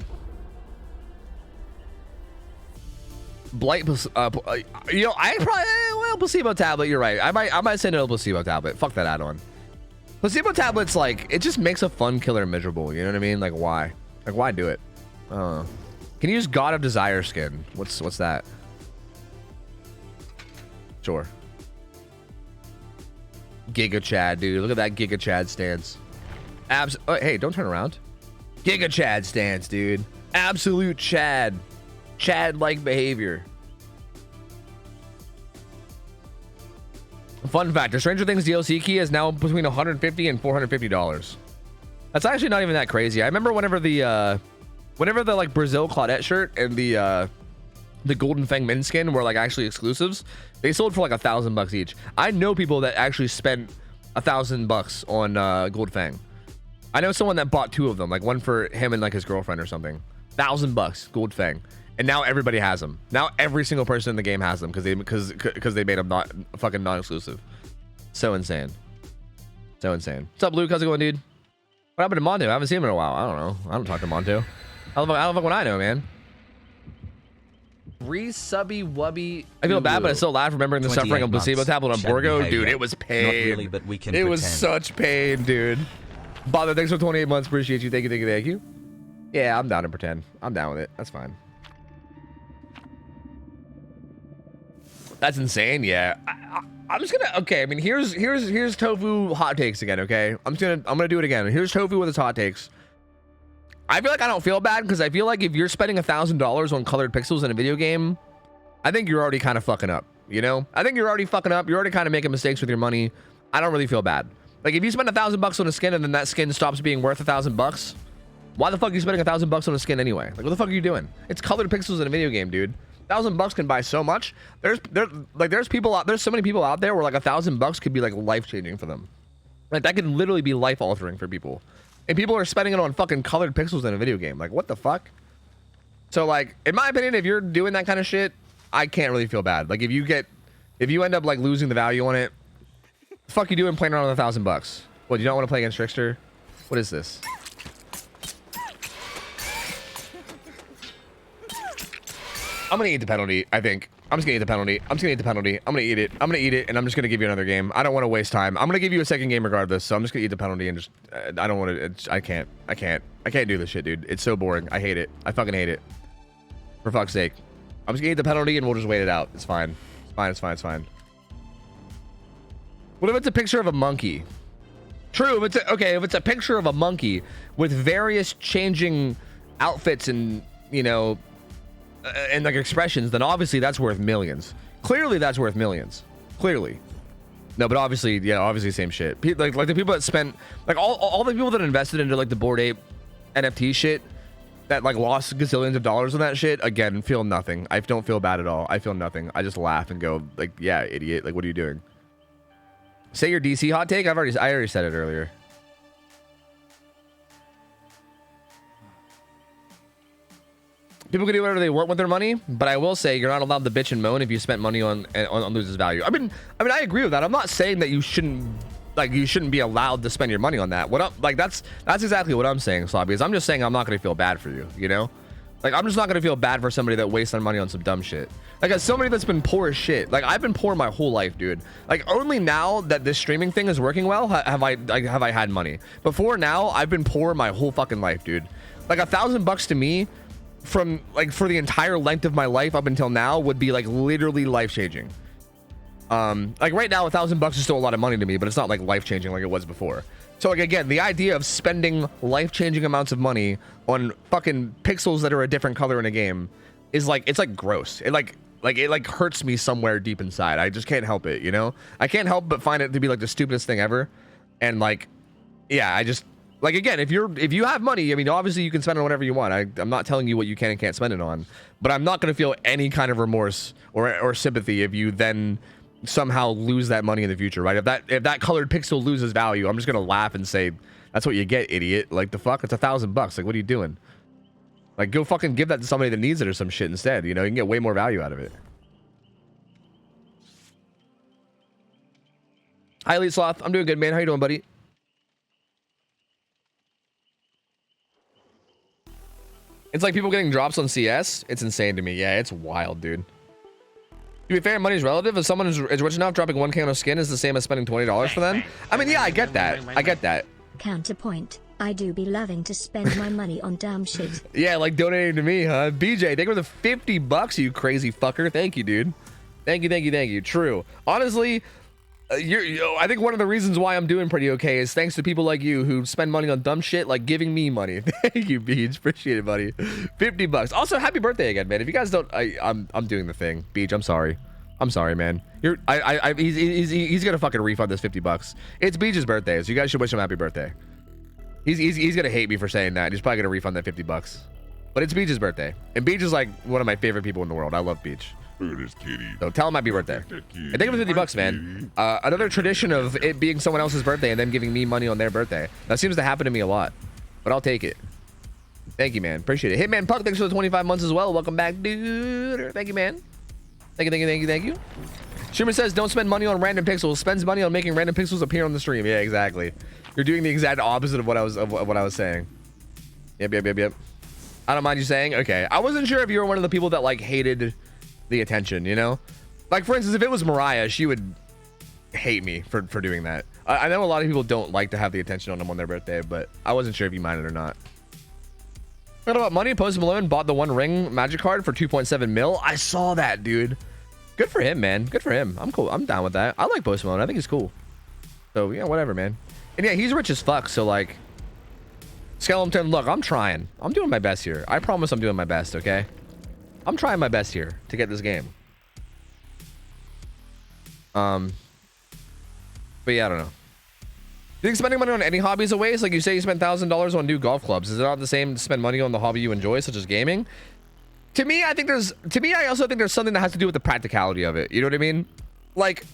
Blight. You know, I probably. Well, placebo tablet. You're right. I might send it a placebo tablet. Fuck that add-on. Placebo tablet's like, it just makes a fun killer miserable. You know what I mean? Like, why? Like, why do it? Can you use God of Desire skin? What's that? Sure. Giga Chad, dude. Look at that Giga Chad stance. Oh, hey, don't turn around. Giga Chad stance, dude. Absolute Chad. Chad-like behavior. Fun fact, the Stranger Things DLC key is now between $150 and $450. That's actually not even that crazy. I remember whenever the like Brazil Claudette shirt and the Golden Fang Min skin were like actually exclusives, they sold for like $1,000 each. I know people that actually spent $1,000 on Gold Fang. I know someone that bought 2 of them, like one for him and like his girlfriend or something. $1,000 Gold Fang, and now everybody has them. Now every single person in the game has them because they made them not fucking non-exclusive. So insane. So insane. What's up, Luke? How's it going, dude? What happened to Monto? I haven't seen him in a while. I don't know. I don't talk to Monto. I don't know what I know, man. Resubby wubby. I feel bad, but I still laugh remembering the suffering of placebo tablet on Borgo. Behavior. Dude, it was pain. Not really, but we can It pretend. was such pain, dude. Bother, thanks for 28 months. Appreciate you. Thank you, thank you, thank you. Yeah, I'm down to pretend. I'm down with it. That's fine. That's insane. Yeah. I'm just gonna. Okay. I mean, here's Tofu hot takes again. Okay. I'm gonna do it again. Here's Tofu with his hot takes. I feel like I don't feel bad because I feel like if you're spending $1,000 on colored pixels in a video game, I think you're already kind of fucking up. You know, I think you're already fucking up. You're already kind of making mistakes with your money. I don't really feel bad. Like if you spend $1,000 on a skin and then that skin stops being worth $1,000, why the fuck are you spending $1,000 on a skin anyway? Like what the fuck are you doing? It's colored pixels in a video game, dude. $1,000 can buy so much. There's so many people out there where like $1,000 could be like life changing for them. Like that could literally be life altering for people. And people are spending it on fucking colored pixels in a video game. Like, what the fuck? So like, in my opinion, if you're doing that kind of shit, I can't really feel bad. Like if you end up like losing the value on it, the fuck you doing playing around with $1,000? What, you don't want to play against Trickster? What is this? I'm gonna eat the penalty, I think. I'm just gonna eat the penalty. I'm just gonna eat the penalty. I'm gonna eat it. I'm gonna eat it, and I'm just gonna give you another game. I don't want to waste time. I'm gonna give you a second game regardless, so I'm just gonna eat the penalty and just... I don't want to... I can't do this shit, dude. It's so boring. I hate it. I fucking hate it. For fuck's sake. I'm just gonna eat the penalty, and we'll just wait it out. It's fine. It's fine, it's fine, it's fine. What if it's a picture of a monkey? True, if it's a picture of a monkey with various changing outfits and, you know... and like expressions, then obviously that's worth millions. Clearly that's worth millions. Clearly. No, but obviously, yeah, obviously same shit. Like the people that spent, like all the people that invested into like the Bored Ape NFT shit, that like lost gazillions of dollars on that shit, again, feel nothing. I don't feel bad at all. I feel nothing. I just laugh and go like, yeah, idiot. Like, what are you doing? Say your DC hot take. I already said it earlier. People can do whatever they want with their money, but I will say you're not allowed to bitch and moan if you spent money on loses value. I mean, I agree with that. I'm not saying that you shouldn't be allowed to spend your money on that. That's exactly what I'm saying, Sloppy. Is I'm just saying I'm not gonna feel bad for you, you know? Like, I'm just not gonna feel bad for somebody that wastes their money on some dumb shit. Like, as somebody that's been poor as shit, like I've been poor my whole life, dude. Like, only now that this streaming thing is working well have I had money. Before now, I've been poor my whole fucking life, dude. Like $1,000 to me, from like for the entire length of my life up until now, would be like literally life-changing. Like right now $1,000 is still a lot of money to me, but it's not like life-changing like it was before. So like, again, the idea of spending life-changing amounts of money on fucking pixels that are a different color in a game is like, it's like gross. It like hurts me somewhere deep inside. I just can't help it, you know? I can't help but find it to be like the stupidest thing ever. And like, yeah, I just like, again, if you have money, I mean, obviously you can spend it on whatever you want. I'm not telling you what you can and can't spend it on, but I'm not going to feel any kind of remorse or sympathy if you then somehow lose that money in the future, right? If that colored pixel loses value, I'm just going to laugh and say, that's what you get, idiot. Like, the fuck? It's $1,000. Like, what are you doing? Like, go fucking give that to somebody that needs it or some shit instead. You know, you can get way more value out of it. Hi, Elite Sloth. I'm doing good, man. How you doing, buddy? It's like people getting drops on CS. It's insane to me. Yeah, it's wild, dude. To be fair, money's relative. If someone is rich enough, dropping 1K on a skin is the same as spending $20 for them. I mean, yeah, I get that. I get that. Counterpoint. I do be loving to spend my money on dumb shit. Yeah, like donating to me, huh? BJ, thank you for the $50, you crazy fucker. Thank you, dude. Thank you. True. Honestly, I think one of the reasons why I'm doing pretty okay is thanks to people like you who spend money on dumb shit, like giving me money. Thank you, Beach. Appreciate it, buddy. $50. Also, happy birthday again, man. If you guys don't, I'm doing the thing. Beach, I'm sorry. I'm sorry, man. He's gonna fucking refund this $50. It's Beach's birthday, so you guys should wish him happy birthday. He's gonna hate me for saying that. He's probably gonna refund that $50. But it's Beach's birthday, and Beach is like one of my favorite people in the world. I love Beach. Look at this kitty. So tell him happy birthday. And thank you for $50, man. Another tradition of it being someone else's birthday and them giving me money on their birthday. That seems to happen to me a lot, but I'll take it. Thank you, man. Appreciate it. Hitman Puck, thanks for the 25 months as well. Welcome back, dude. Thank you, man. Thank you. Shimmer says, don't spend money on random pixels. Spends money on making random pixels appear on the stream. Yeah, exactly. You're doing the exact opposite of what I was saying. Yep. I don't mind you saying. Okay. I wasn't sure if you were one of the people that like hated the attention, you know? Like, for instance, if it was Mariah, she would hate me for doing that. I know a lot of people don't like to have the attention on them on their birthday, but I wasn't sure if you minded or not. What about money? Post Malone bought the One Ring Magic card for 2.7 mil. I saw that, dude. Good for him, man. Good for him. I'm cool. I'm down with that. I like Post Malone. I think he's cool. So, yeah, whatever, man. And yeah, he's rich as fuck, so like, Skeleton, look, I'm trying. I'm doing my best here. I promise I'm doing my best, okay? I'm trying my best here to get this game. But yeah, I don't know. Do you think spending money on any hobby is a waste? Like you say you spent $1,000 on new golf clubs. Is it not the same to spend money on the hobby you enjoy, such as gaming? To me, I also think there's something that has to do with the practicality of it. You know what I mean? Like,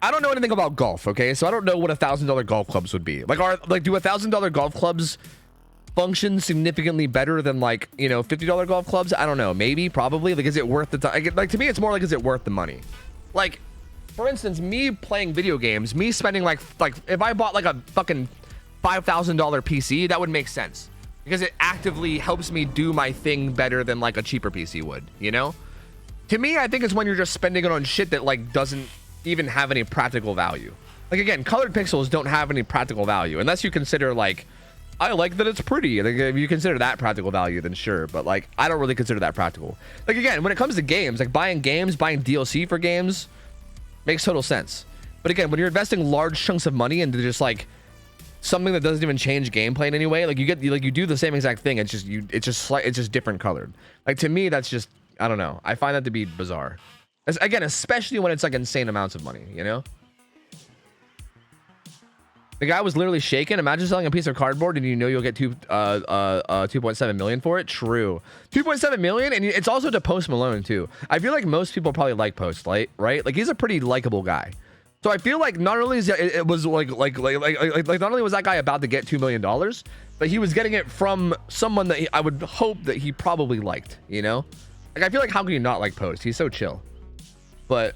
I don't know anything about golf, okay? So I don't know what $1,000 golf clubs would be. Like, do $1,000 golf clubs function significantly better than like, you know, $50 golf clubs? I don't know. Maybe, probably. Like, is it worth the time? Like, to me, it's more like, is it worth the money? Like, for instance, me playing video games, me spending like if I bought like a fucking $5,000 PC, that would make sense because it actively helps me do my thing better than like a cheaper PC would, you know? To me, I think it's when you're just spending it on shit that like doesn't even have any practical value. Like, again, colored pixels don't have any practical value unless you consider like, I like that it's pretty. Like, if you consider that practical value, then sure. But like, I don't really consider that practical. Like, again, when it comes to games, like buying DLC for games makes total sense. But again, when you're investing large chunks of money into just like something that doesn't even change gameplay in any way, like you do the same exact thing. It's just different colored. Like, to me, that's just, I don't know. I find that to be bizarre. Again, especially when it's like insane amounts of money, you know? The guy was literally shaking. Imagine selling a piece of cardboard and you know you'll get 2.7 million for it. True. 2.7 million, and it's also to Post Malone too. I feel like most people probably like Post, right? Like, he's a pretty likable guy. So I feel like not only is it was like not only was that guy about to get $2 million, but he was getting it from someone that I would hope that he probably liked, you know? Like, I feel like, how can you not like Post? He's so chill. But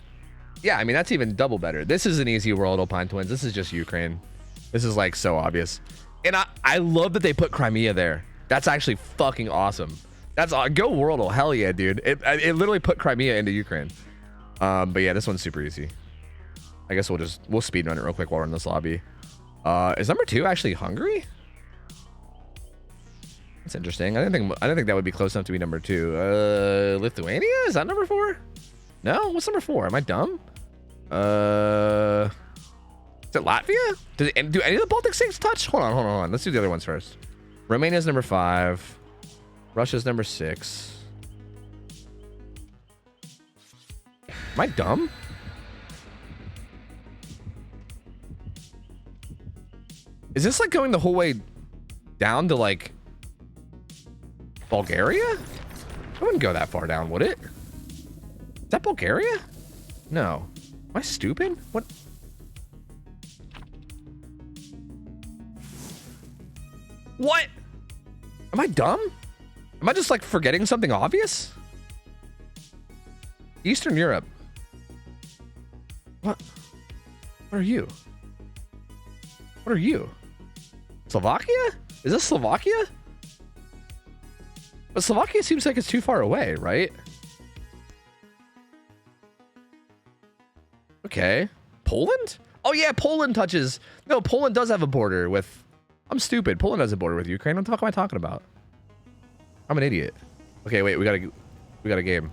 yeah, I mean, that's even double better. This is an easy world, Opine Twins. This is just Ukraine. This is like so obvious. And I love that they put Crimea there. That's actually fucking awesome. That's go Worldle. Hell yeah, dude. It literally put Crimea into Ukraine. But yeah, this one's super easy. I guess we'll speedrun it real quick while we're in this lobby. Is number 2 actually Hungary? That's interesting. I didn't think that would be close enough to be number 2. Lithuania? Is that number 4? No? What's number 4? Am I dumb? Is it Latvia? Do any of the Baltic states touch? Hold on. Let's do the other ones first. Romania's number 5. Russia's number 6. Am I dumb? Is this like going the whole way down to like Bulgaria? I wouldn't go that far down, would it? Is that Bulgaria? No. Am I stupid? What? What? Am I dumb? Am I just like forgetting something obvious? Eastern Europe. What? What are you? What are you? Slovakia? Is this Slovakia? But Slovakia seems like it's too far away, right? Okay. Poland? Oh yeah, Poland touches. No, Poland does have a border with. I'm stupid. Poland has a border with Ukraine. What the fuck am I talking about? I'm an idiot. Okay, wait. We got a game.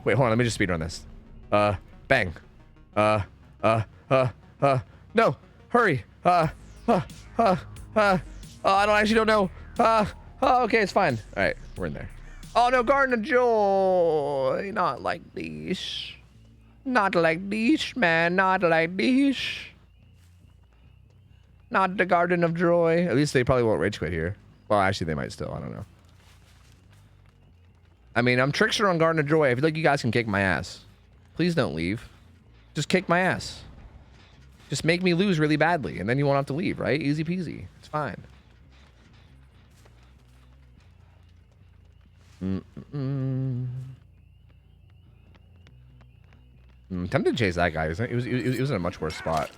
Wait, hold on. Let me just speedrun this. Bang. No. Hurry. I don't know. Okay, it's fine. All right, we're in there. Oh no, Garden of Joy. Not like this. Not like this, man. Not like this. Not the Garden of Joy. At least they probably won't rage quit here. Well, actually, they might still. I don't know. I mean, I'm Trickster on Garden of Joy. I feel like you guys can kick my ass. Please don't leave. Just kick my ass. Just make me lose really badly, and then you won't have to leave, right? Easy peasy. It's fine. I'm tempted to chase that guy. He was in a much worse spot.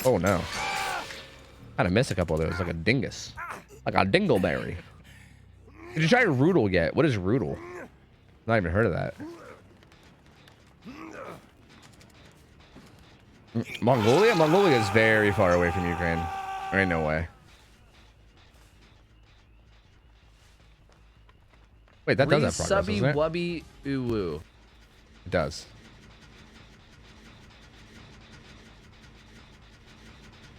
Oh no. Had to miss a couple of those, like a dingus. Like a dingleberry. Did you try Roodle yet? What is Roodle? Not even heard of that. Mongolia? Mongolia is very far away from Ukraine. There ain't no way. Wait, that does have progress, doesn't it? Wubby Uwu. It does.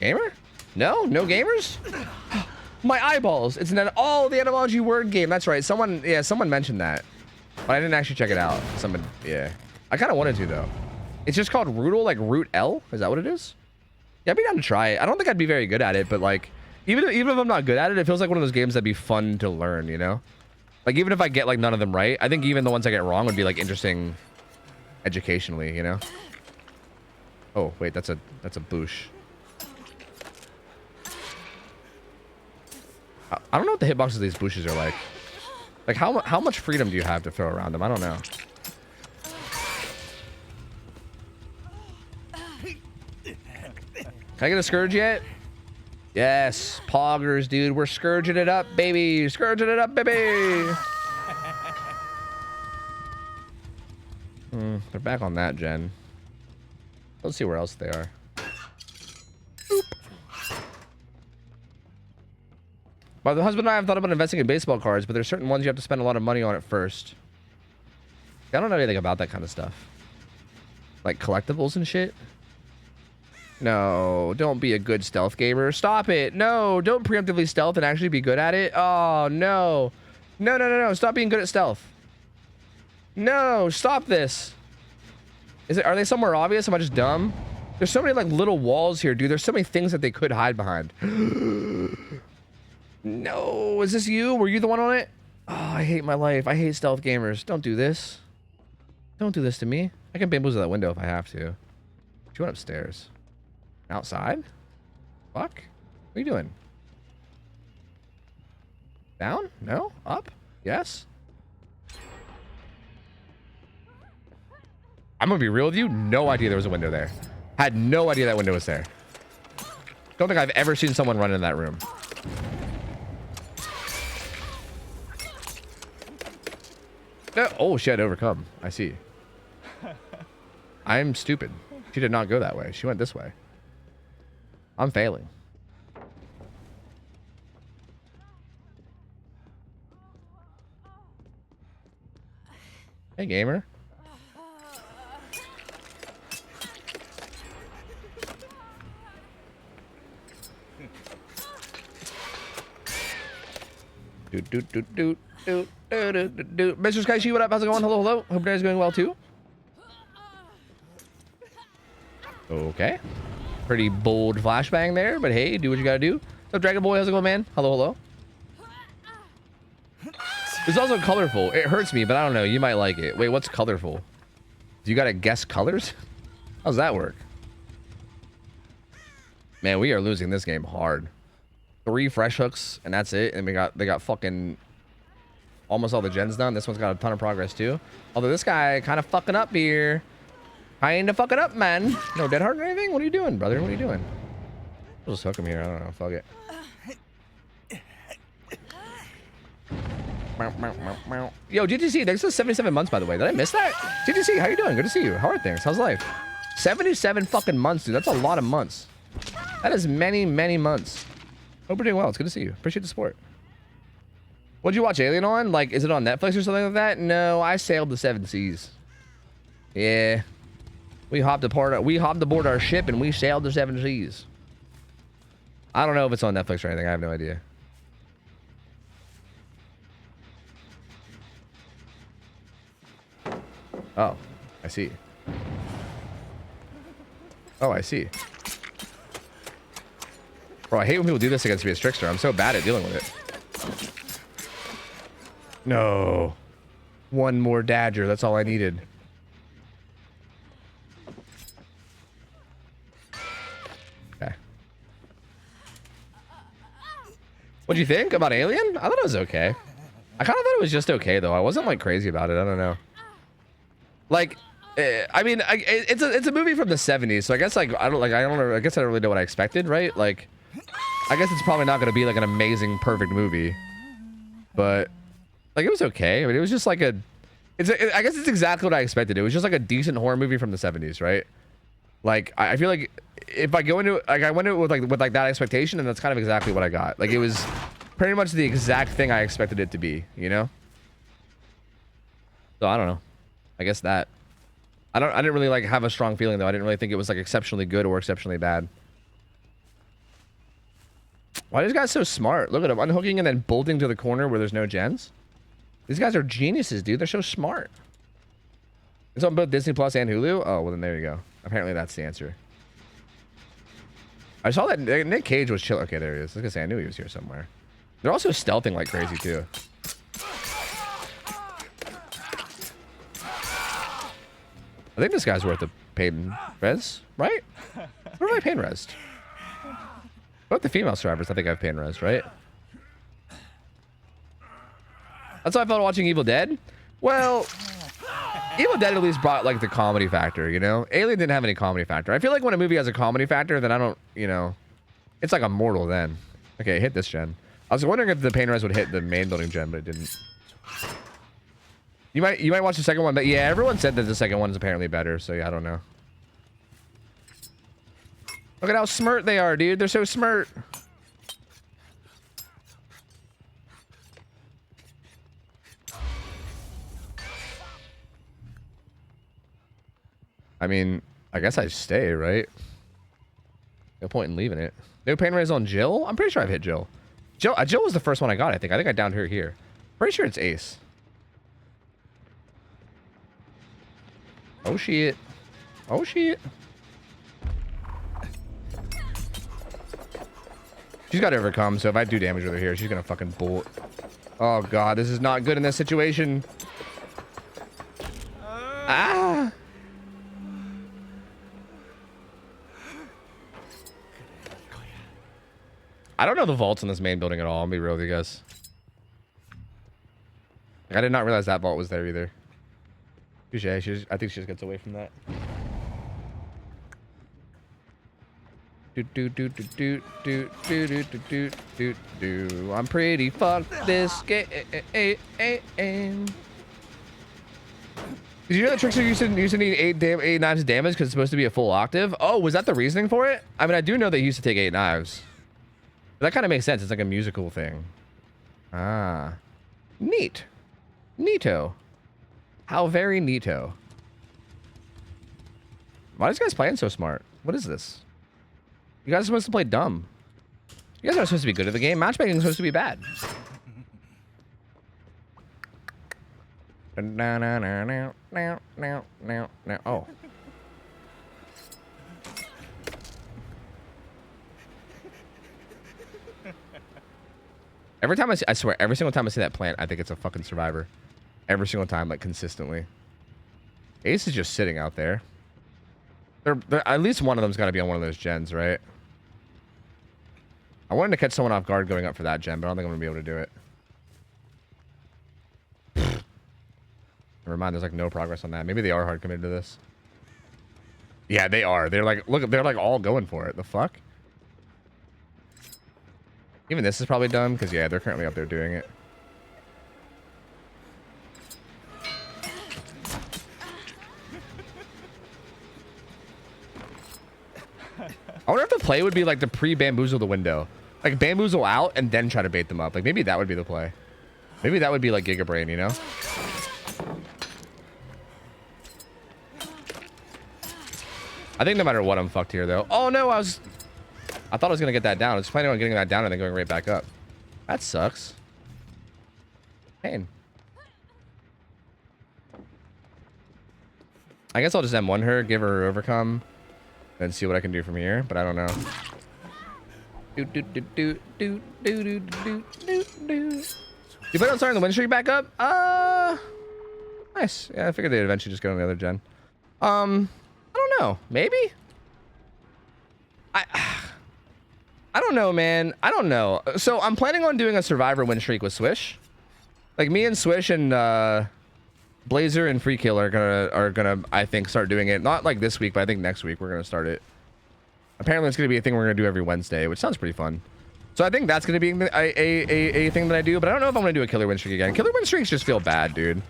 Gamer? No? No gamers? My eyeballs. It's an the etymology word game. That's right. Someone mentioned that. But I didn't actually check it out. Yeah. I kind of wanted to, though. It's just called Roodle, like Root L? Is that what it is? Yeah, I'd be down to try it. I don't think I'd be very good at it, but like, even if I'm not good at it, it feels like one of those games that'd be fun to learn, you know? Like, even if I get like none of them right, I think even the ones I get wrong would be like interesting educationally, you know. Oh wait, that's a boosh. I don't know what the hitboxes of these bushes are like. Like how much freedom do you have to throw around them? I don't know. Can I get a scourge yet? Yes, poggers, dude. We're scourging it up, baby. Scourging it up, baby. They're back on that gen. Let's see where else they are. Boop. My husband and I have thought about investing in baseball cards, but there's certain ones you have to spend a lot of money on at first. I don't know anything about that kind of stuff. Like collectibles and shit. No, don't be a good stealth gamer. Stop it. No, don't preemptively stealth and actually be good at it. Oh, no. No, no, no, no. Stop being good at stealth. No, stop this. Are they somewhere obvious? Am I just dumb? There's so many like little walls here, dude. There's so many things that they could hide behind. No, is this you? Were you the one on it? Oh, I hate my life. I hate stealth gamers. Don't do this. Don't do this to me. I can bamboozle that window if I have to. She went upstairs. Outside? Fuck? What are you doing? Down? No? Up? Yes? I'm gonna be real with you. No idea there was a window there. Had no idea that window was there. Don't think I've ever seen someone run in that room. No. Oh, she had to overcome. I see. I'm stupid. She did not go that way. She went this way. I'm failing. Hey, gamer. Mr. Sky, what up? How's it going? Hello, hello. Hope today's going well too. Okay. Pretty bold flashbang there, but hey, do what you gotta do. What's up, Dragon Boy? How's it going, man? Hello, hello. It's also colorful. It hurts me, but I don't know. You might like it. Wait, what's colorful? Do you gotta guess colors? How's that work? Man, we are losing this game hard. 3 fresh hooks, and that's it. And they got fucking almost all the gens done. This one's got a ton of progress too. Although this guy kind of fucking up here. Kinda fucking up, man. No dead heart or anything? What are you doing, brother? What are you doing? I'll just hook him here. I don't know. Fuck it. Yo, GTC, thanks for 77 months, by the way. Did I miss that? GTC, how you doing? Good to see you. How are things? How's life? 77 fucking months, dude. That's a lot of months. That is many, many months. Hope you're doing well. It's good to see you. Appreciate the support. What'd you watch Alien on? Like, is it on Netflix or something like that? No, I sailed the 7 seas. Yeah. We hopped aboard our ship and we sailed the 7 seas. I don't know if it's on Netflix or anything. I have no idea. Oh, I see. Oh, I see. Bro, I hate when people do this against me as Trickster. I'm so bad at dealing with it. No. One more Dagger. That's all I needed. Okay. What'd you think about Alien? I thought it was okay. I kind of thought it was just okay, though. I wasn't, like, crazy about it. I don't know. Like, I mean, it's a movie from the 70s, so I guess, like, I guess I don't really know what I expected, right? Like, I guess it's probably not going to be, like, an amazing, perfect movie. But, like, it was okay. I mean, it was just, like, I guess it's exactly what I expected. It was just, like, a decent horror movie from the 70s, right? Like, I feel like if I go into it, like, I went into it with that expectation, and that's kind of exactly what I got. Like, it was pretty much the exact thing I expected it to be, you know? So, I don't know. I guess that. I didn't really, like, have a strong feeling, though. I didn't really think it was, like, exceptionally good or exceptionally bad. Why are these guys so smart? Look at them. Unhooking and then bolting to the corner where there's no gens. These guys are geniuses, dude. They're so smart. It's on both Disney Plus and Hulu? Oh, well, then there you go. Apparently that's the answer. I saw that Nick Cage was chill. Okay, there he is. I was gonna say, I knew he was here somewhere. They're also stealthing like crazy, too. I think this guy's worth a pain res, right? Where am I pain res? Both the female survivors, I think I've pain res, right? That's how I felt watching Evil Dead. Well, Evil Dead at least brought like the comedy factor, you know? Alien didn't have any comedy factor. I feel like when a movie has a comedy factor, then I don't, you know, it's like immortal then. Okay, hit this gen. I was wondering if the pain res would hit the main building gen, but it didn't. You might watch the second one, but yeah, everyone said that the second one is apparently better, so yeah, I don't know. Look at how smart they are, dude. They're so smart. I mean, I guess I stay, right? No point in leaving it. No pain raise on Jill? I'm pretty sure I've hit Jill. Jill was the first one I got, I think. I think I downed her here. Pretty sure it's Ace. Oh, shit. Oh, shit. She's got to overcome, so if I do damage with her here, she's going to fucking bolt. Oh, God. This is not good in this situation. Ah! I don't know the vaults in this main building at all. I'll be real with you guys. Like, I did not realize that vault was there either. Touche. I think she just gets away from that. I'm pretty fucked this game. Did you know the trickster used to need 8 knives of damage because it's supposed to be a full octave? Oh, was that the reasoning for it? I mean, I do know they used to take 8 knives. But that kind of makes sense. It's like a musical thing. Ah. Neat. Neato. How very neato. Why are these guys playing so smart? What is this? You guys are supposed to play dumb. You guys aren't supposed to be good at the game. Matchmaking is supposed to be bad. Oh. Every time I swear, every single time I see that plant, I think it's a fucking survivor. Every single time, like consistently. Ace is just sitting out there. They're at least one of them's got to be on one of those gens, right? I wanted to catch someone off guard going up for that gen, but I don't think I'm gonna be able to do it. Never mind, there's like no progress on that. Maybe they are hard committed to this. Yeah, they are. They're like, look, they're like all going for it. The fuck? Even this is probably dumb because yeah, they're currently up there doing it. I wonder if the play would be like to pre-bamboozle the window. Like bamboozle out and then try to bait them up. Like maybe that would be the play. Maybe that would be like Giga Brain, you know? I think no matter what, I'm fucked here though. Oh no, I thought I was gonna get that down. I was planning on getting that down and then going right back up. That sucks. Pain. I guess I'll just M1 her, give her overcome, and see what I can do from here, but I don't know. You plan on starting the win streak back up? Nice. Yeah, I figured they'd eventually just go on the other gen. I don't know. Maybe? I don't know, man. I don't know. So I'm planning on doing a survivor win streak with Swish. Like me and Swish and Blazer and Free Kill are gonna I think start doing it. Not like this week, but I think next week we're gonna start it. Apparently it's gonna be a thing we're gonna do every Wednesday, which sounds pretty fun. So I think that's gonna be a thing that I do, but I don't know if I'm gonna do a killer win streak again. Killer win streaks just feel bad, dude.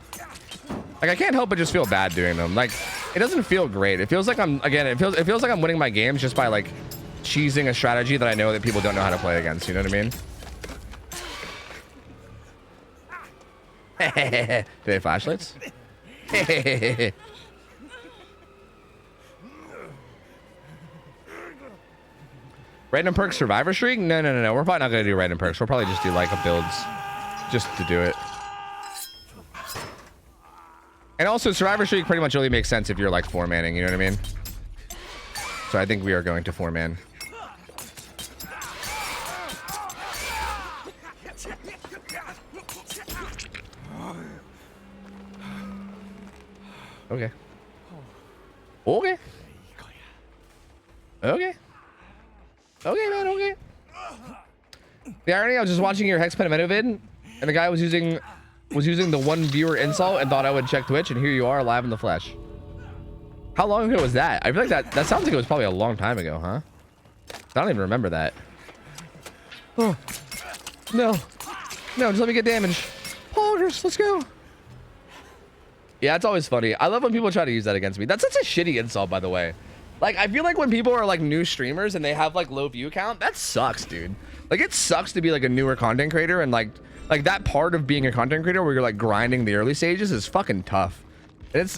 Like I can't help but just feel bad doing them. Like it doesn't feel great. It feels like it feels like I'm winning my games just by like cheesing a strategy that I know that people don't know how to play against. You know what I mean? Do they have flashlights? Random perks survivor streak? No. We're probably not gonna do random perks. We'll probably just do like a builds just to do it. And also survivor streak pretty much only makes sense if you're like 4-manning, you know what I mean? So I think we are going to 4-man. Okay. Okay. Okay. Okay, man. Okay. The irony, I was just watching your Hex Penamento vid, and the guy was using the one viewer insult and thought I would check Twitch, and here you are live in the flesh. How long ago was that? I feel like that sounds like it was probably a long time ago, huh? I don't even remember that. Oh no, just let me get damage. Poggers, let's go. Yeah, it's always funny. I love when people try to use that against me. That's such a shitty insult, by the way. Like, I feel like when people are like new streamers and they have like low view count, that sucks, dude. Like, it sucks to be like a newer content creator, and like that part of being a content creator where you're like grinding the early stages is fucking tough.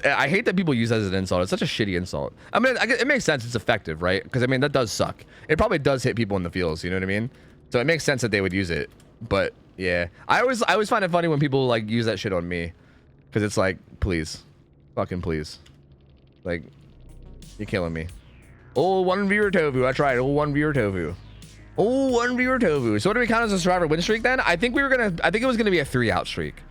I hate that people use that as an insult. It's such a shitty insult. I mean, it makes sense. It's effective, right? Because I mean, that does suck. It probably does hit people in the feels. You know what I mean? So it makes sense that they would use it. But yeah, I always find it funny when people like use that shit on me, because it's like, please, fucking please, like, you're killing me. Oh, one viewer tofu. That's right. Oh, one viewer tofu. Oh, one viewer tofu. So what do we count as a survivor win streak then? I think it was gonna be a 3-out streak.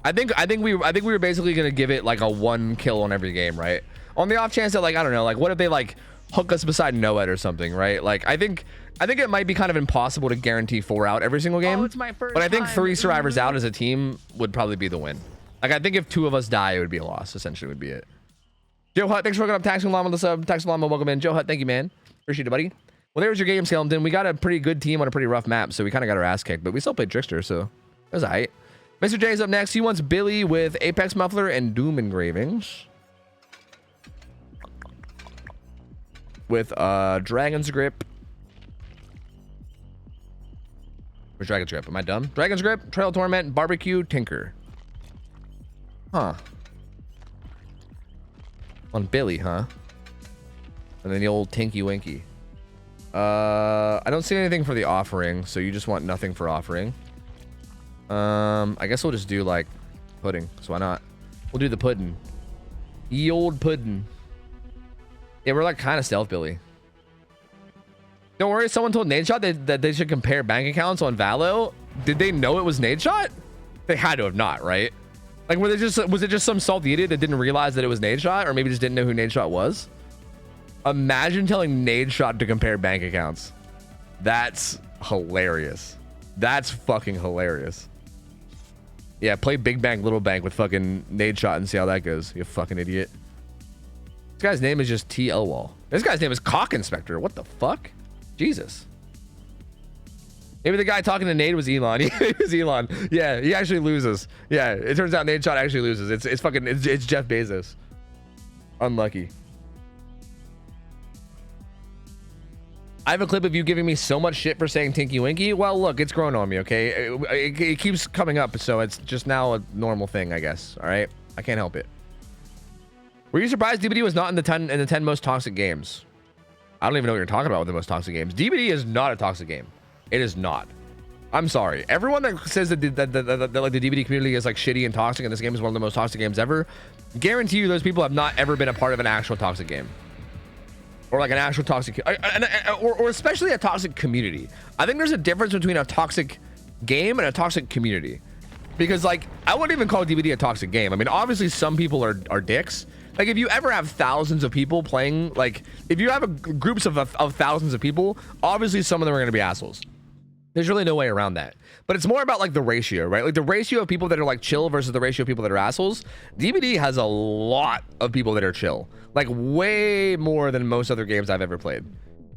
I think we were basically gonna give it like a 1 kill on every game, right? On the off chance that, like, I don't know, like, what if they like hook us beside Noed or something, right? Like, I think it might be kind of impossible to guarantee 4 out every single game. Oh, it's my first but I think time. 3 survivors out as a team would probably be the win. Like, I think if 2 of us die, it would be a loss. Essentially, would be it. Joe Hutt, thanks for hooking up. Taxing Llama the sub. Taxing Llama, welcome in. Joe Hutt, thank you, man. Appreciate it, buddy. Well, there's your game, Skeleton. We got a pretty good team on a pretty rough map, so we kind of got our ass kicked, but we still played Trickster, so it was alright. Mr. J's up next. He wants Billy with Apex Muffler and Doom engravings. With Dragon's Grip. Where's Dragon's Grip? Am I dumb? Dragon's Grip, Trail Torment, Barbecue, Tinker. Huh. On Billy, huh? And then the old Tinky Winky. I don't see anything for the offering, so you just want nothing for offering. I guess we'll just do like pudding, so why not? We'll do the pudding. Ye old pudding. Yeah, we're like kind of stealth Billy. Don't worry, someone told Nadeshot that they should compare bank accounts on Valo. Did they know it was Nadeshot? They had to have not, right? Like, was it just some salty idiot that didn't realize that it was Nadeshot, or maybe just didn't know who Nadeshot was? Imagine telling Nadeshot to compare bank accounts. That's hilarious. That's fucking hilarious. Yeah, play Big Bank, Little Bank with fucking Nadeshot and see how that goes, you fucking idiot. This guy's name is just T. Elwall. This guy's name is Cock Inspector. What the fuck? Jesus. Maybe the guy talking to Nade was Elon. It was Elon. Yeah, he actually loses. Yeah, it turns out Nadeshot actually loses. It's fucking, it's Jeff Bezos. Unlucky. I have a clip of you giving me so much shit for saying Tinky Winky. Well, look, it's grown on me, okay? It keeps coming up, so it's just now a normal thing, I guess. All right? I can't help it. Were you surprised DBD was not in the 10 most toxic games? I don't even know what you're talking about with the most toxic games. DBD is not a toxic game. It is not. I'm sorry. Everyone that says that like the DBD community is like shitty and toxic and this game is one of the most toxic games ever, guarantee you those people have not ever been a part of an actual toxic game. Or like an actual toxic, or especially a toxic community. I think there's a difference between a toxic game and a toxic community. Because like, I wouldn't even call DBD a toxic game. I mean, obviously some people are dicks. Like, if you ever have thousands of people playing, like, if you have groups of thousands of people, obviously some of them are going to be assholes. There's really no way around that. But it's more about like the ratio, right? Like the ratio of people that are like chill versus the ratio of people that are assholes. DBD has a lot of people that are chill. Like way more than most other games I've ever played.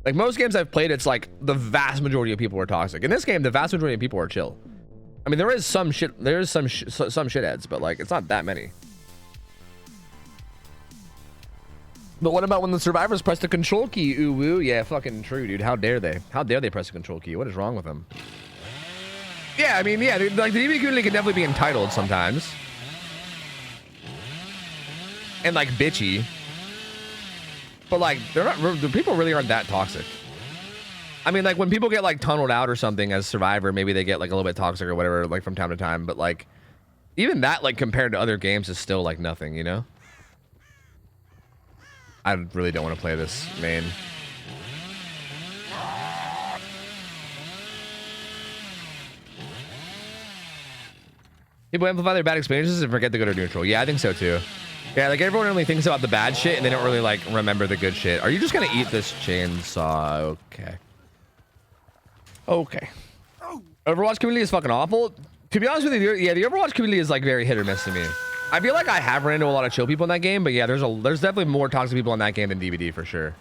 Like most games I've played, it's like the vast majority of people are toxic. In this game, the vast majority of people are chill. I mean, there is some shitheads, but like it's not that many. But what about when the survivors press the control key? Ooh woo, yeah, fucking true, dude. How dare they? How dare they press the control key? What is wrong with them? Yeah, I mean, yeah, like the DBD community can definitely be entitled sometimes, and like bitchy. But like, they're not. The people really aren't that toxic. I mean, like when people get like tunneled out or something as Survivor, maybe they get like a little bit toxic or whatever, like from time to time. But like, even that, like compared to other games, is still like nothing, you know. I really don't want to play this main. People amplify their bad experiences and forget to go to neutral. Yeah, I think so too. Yeah, like everyone only thinks about the bad shit and they don't really like remember the good shit. Are you just gonna eat this chainsaw? Okay. Okay. Overwatch community is fucking awful. To be honest with you, yeah, the Overwatch community is like very hit or miss to me. I feel like I have run into a lot of chill people in that game, but yeah, there's definitely more toxic people in that game than DBD for sure.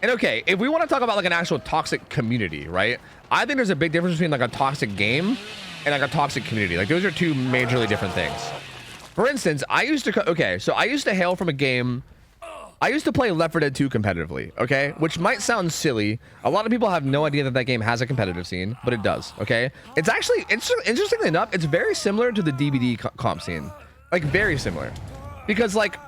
And okay, if we want to talk about like an actual toxic community, right? I think there's a big difference between like a toxic game and like a toxic community. Like those are two majorly different things. For instance, I used to hail from a game. I used to play Left 4 Dead 2 competitively, okay? Which might sound silly. A lot of people have no idea that that game has a competitive scene, but it does, okay? It's actually, interestingly enough, it's very similar to the DBD comp scene. Like, very similar. Because, like,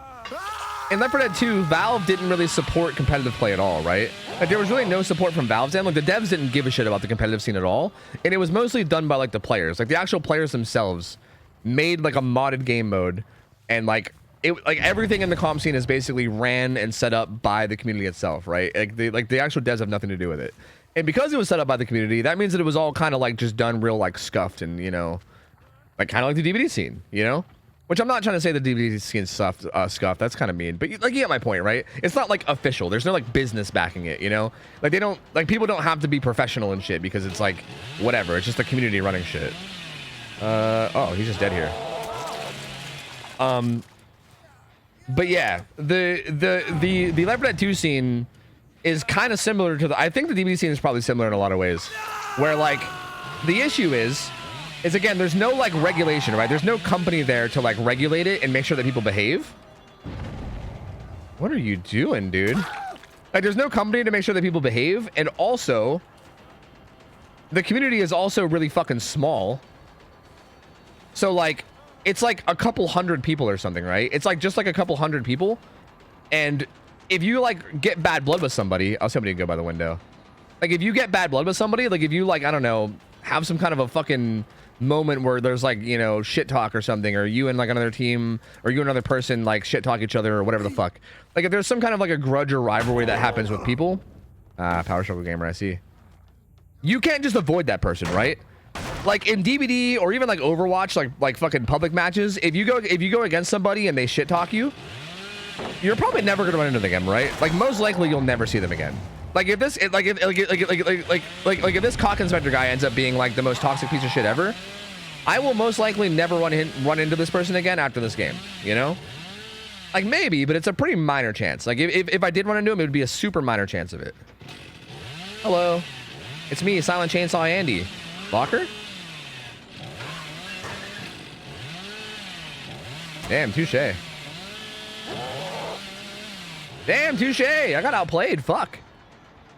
in Left 4 Dead 2, Valve didn't really support competitive play at all, right? Like, there was really no support from Valve's end. Like, the devs didn't give a shit about the competitive scene at all. And it was mostly done by, like, the players. Like, the actual players themselves made, like, a modded game mode. And, like everything in the comp scene is basically ran and set up by the community itself, right? Like the actual devs have nothing to do with it. And because it was set up by the community, that means that it was all kind of like just done real like scuffed and, you know, like kind of like the DVD scene, you know? Which I'm not trying to say the DVD scene scuffed. That's kind of mean, but like you get my point, right? It's not like official. There's no like business backing it, you know? Like they don't, like people don't have to be professional and shit because it's like whatever. It's just the community running shit. Oh, he's just dead here. But yeah, the Left 4 Dead 2 scene is kind of similar to I think the DVD scene is probably similar in a lot of ways, where like the issue is again, there's no like regulation, right? There's no company there to like regulate it and make sure that people behave. What are you doing, dude? Like there's no company to make sure that people behave, and also the community is also really fucking small. So like it's like a couple hundred people or something, right? It's like just like a couple hundred people. And if you like get bad blood with somebody, I'll somebody go by the window. Like if you get bad blood with somebody, like if you like, I don't know, have some kind of a fucking moment where there's like, you know, shit talk or something, or you and like another team or you and another person like shit talk each other or whatever the fuck. Like if there's some kind of like a grudge or rivalry that happens with people, Power Struggle Gamer, I see. You can't just avoid that person, right? Like in DBD or even like Overwatch, like fucking public matches, if you go against somebody and they shit talk you, you're probably never gonna run into them again, right? Like most likely you'll never see them again. Like if this if this cock inspector guy ends up being like the most toxic piece of shit ever, I will most likely never run into this person again after this game, you know? Like maybe, but it's a pretty minor chance. Like if I did run into him, it would be a super minor chance of it. Hello, it's me, Silent Chainsaw Andy. Locker? Damn, touche. Damn, touche. I got outplayed. Fuck.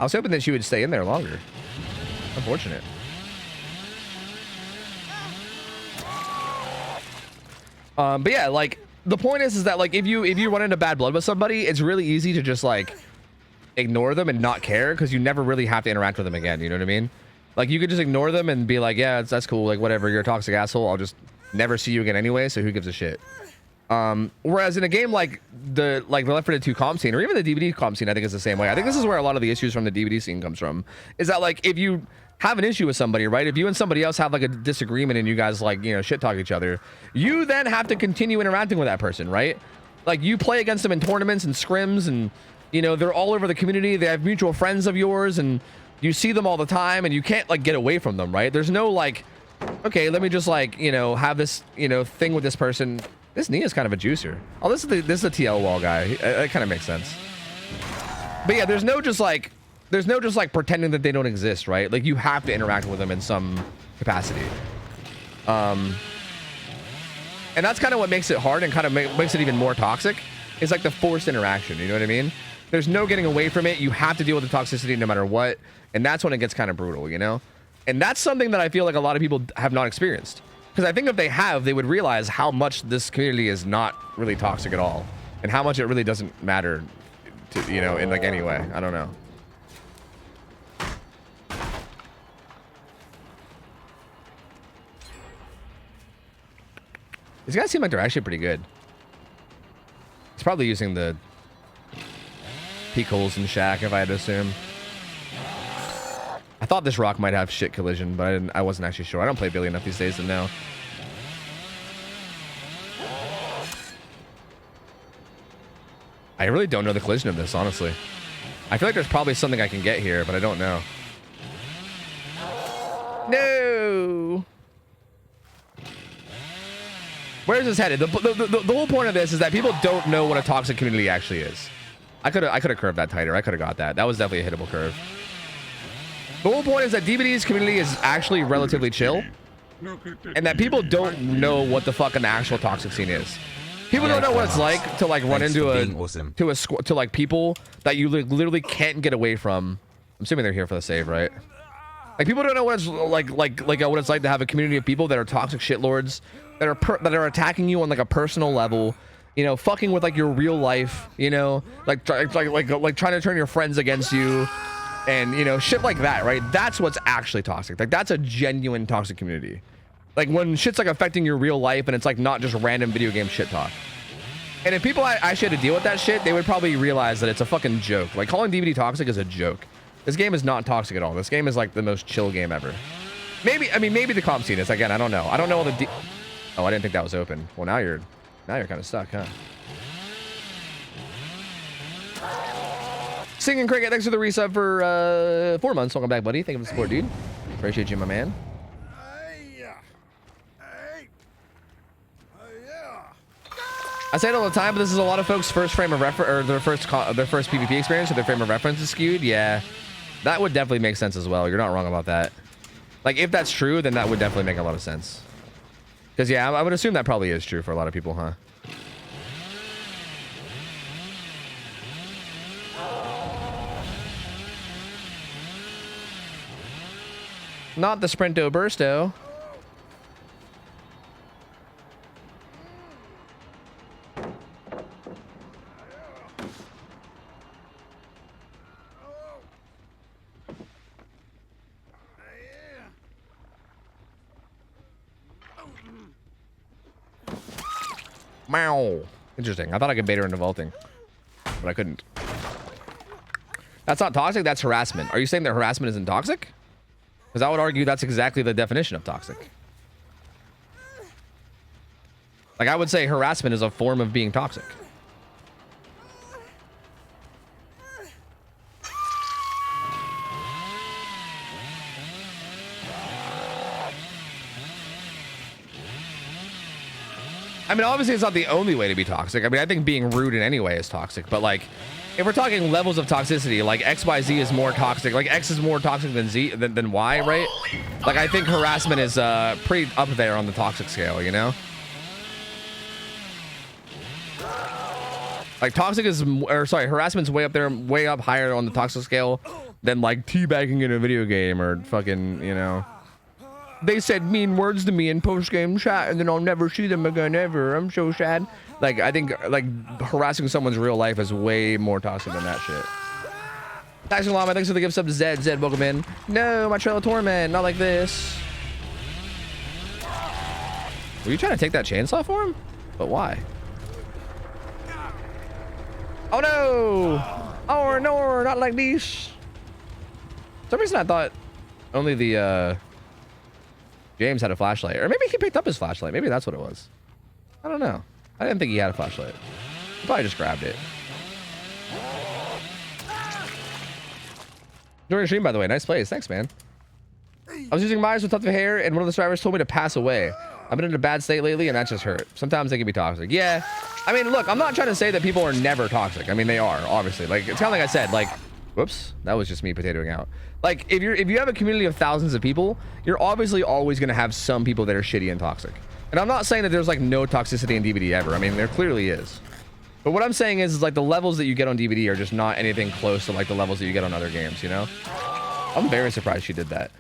I was hoping that she would stay in there longer. Unfortunate. But yeah, like the point is that like if you run into bad blood with somebody, it's really easy to just like ignore them and not care because you never really have to interact with them again. You know what I mean? Like you could just ignore them and be like, yeah, that's cool. Like whatever, you're a toxic asshole. I'll just never see you again anyway. So who gives a shit? Whereas in a game like the Left 4 Dead 2 comp scene or even the DVD comp scene, I think is the same way. I think this is where a lot of the issues from the DVD scene comes from. Is that like if you have an issue with somebody, right? If you and somebody else have like a disagreement and you guys like, you know, shit talk each other, you then have to continue interacting with that person, right? Like you play against them in tournaments and scrims and, you know, they're all over the community. They have mutual friends of yours and you see them all the time and you can't like get away from them, right? There's no like, okay, let me just like, you know, have this, you know, thing with this person. This Nia's kind of a juicer. Oh, this is the TL wall guy. That kind of makes sense. But yeah, there's no just like pretending that they don't exist, right? Like you have to interact with them in some capacity. And that's kind of what makes it hard and kind of makes it even more toxic. It's like the forced interaction. You know what I mean? There's no getting away from it. You have to deal with the toxicity no matter what. And that's when it gets kind of brutal, you know? And that's something that I feel like a lot of people have not experienced. Because I think if they have, they would realize how much this community is not really toxic at all. And how much it really doesn't matter, to, you know, in like any way. I don't know. These guys seem like they're actually pretty good. He's probably using the peak holes in Shack, if I had to assume. I thought this rock might have shit collision, but I wasn't actually sure. I don't play Billy enough these days to know. I really don't know the collision of this, honestly. I feel like there's probably something I can get here, but I don't know. No. Where's this headed? The whole point of this is that people don't know what a toxic community actually is. I could have curved that tighter. I could have got that. That was definitely a hittable curve. The whole point is that DVD's community is actually relatively chill, and that people don't know what the fuck an actual toxic scene is. People don't know what it's like to like run into to like people that you literally can't get away from. I'm assuming they're here for the save, right? Like people don't know what it's like what it's like to have a community of people that are toxic shitlords that are attacking you on like a personal level, you know, fucking with like your real life, you know, like trying to turn your friends against you, and you know, shit like that, right? That's what's actually toxic. Like that's a genuine toxic community. Like when shit's like affecting your real life and it's like not just random video game shit talk. And if people actually had to deal with that shit, they would probably realize that it's a fucking joke. Like calling DVD toxic is a joke. This game is not toxic at all. This game is like the most chill game ever. Maybe the comp scene is. Again, I don't know. I don't know all the oh, I didn't think that was open. Well, now you're kind of stuck, huh? Singing Cricket, thanks for the resub for 4 months. Welcome back, buddy. Thank you for the support, dude. Appreciate you, my man. I say it all the time, but this is a lot of folks' first frame of reference, or their first PvP experience, or their frame of reference is skewed. Yeah, that would definitely make sense as well. You're not wrong about that. Like, if that's true, then that would definitely make a lot of sense. Because, yeah, I would assume that probably is true for a lot of people, huh? Not the Sprinto Bursto. Meow. Interesting. I thought I could bait her into vaulting, but I couldn't. That's not toxic. That's harassment. Are you saying that harassment isn't toxic? Because I would argue that's exactly the definition of toxic. Like, I would say harassment is a form of being toxic. I mean, obviously, it's not the only way to be toxic. I mean, I think being rude in any way is toxic. But, like, if we're talking levels of toxicity, like X, Y, Z is more toxic. Like, X is more toxic than Z than Y, right? Like, I think harassment is pretty up there on the toxic scale, you know? Like, harassment's way up there, way up higher on the toxic scale than, like, teabagging in a video game or fucking, you know... They said mean words to me in post-game chat, and then I'll never see them again ever. I'm so sad. Like, I think, like, harassing someone's real life is way more toxic than that shit. Thanks, Llama. Thanks for the gift sub to Zed. Zed, welcome in. No, my Trail of Torment. Not like this. Were you trying to take that chainsaw for him? But why? Oh, no. Oh, no, not like this. For some reason, I thought only the, James had a flashlight, or maybe he picked up his flashlight. Maybe that's what it was. I don't know. I didn't think he had a flashlight. He probably just grabbed it. During stream, by the way. Nice place. Thanks, man. I was using Myers with tough hair, and one of the survivors told me to pass away. I've been in a bad state lately, and that just hurt. Sometimes they can be toxic. Yeah. I mean, look, I'm not trying to say that people are never toxic. I mean, they are, obviously. Like, it's kind of like I said, like, whoops, that was just me potatoing out. Like, if you have a community of thousands of people, you're obviously always going to have some people that are shitty and toxic. And I'm not saying that there's like no toxicity in DVD ever. I mean, there clearly is. But what I'm saying is like the levels that you get on DVD are just not anything close to like the levels that you get on other games, you know? I'm very surprised she did that.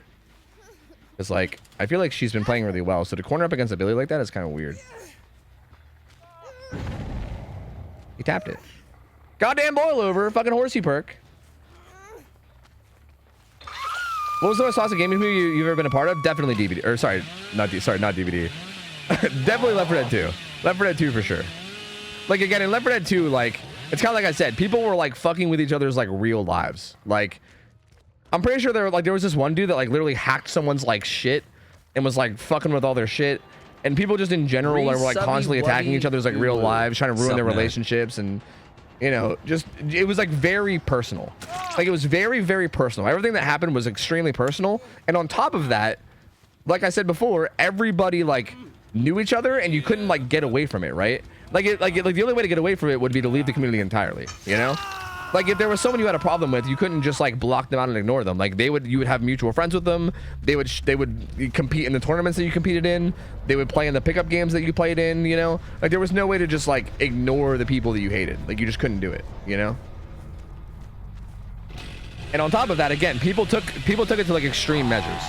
It's like, I feel like she's been playing really well. So to corner up against a Billy like that is kind of weird. He tapped it. Goddamn boil over, fucking horsey perk. What was the most awesome gaming movie you've ever been a part of? Definitely DVD. Or sorry, not DVD. Definitely Left 4 Dead 2. Left 4 Dead 2 for sure. Like again, in Left 4 Dead 2, like it's kind of like I said, people were like fucking with each other's like real lives. Like, I'm pretty sure there was this one dude that like literally hacked someone's like shit and was like fucking with all their shit. And people just in general were like constantly attacking each other's like real lives, trying to ruin their relationships and You know, just it was like very personal. Like it was very, very personal. Everything that happened was extremely personal. And on top of that, like I said before, everybody like knew each other and you couldn't like get away from it, right? Like the only way to get away from it would be to leave the community entirely, you know? Like if there was someone you had a problem with, you couldn't just like block them out and ignore them. Like you would have mutual friends with them. They would compete in the tournaments that you competed in. They would play in the pickup games that you played in, you know? Like there was no way to just like ignore the people that you hated. Like you just couldn't do it, you know? And on top of that, again, people took it to like extreme measures.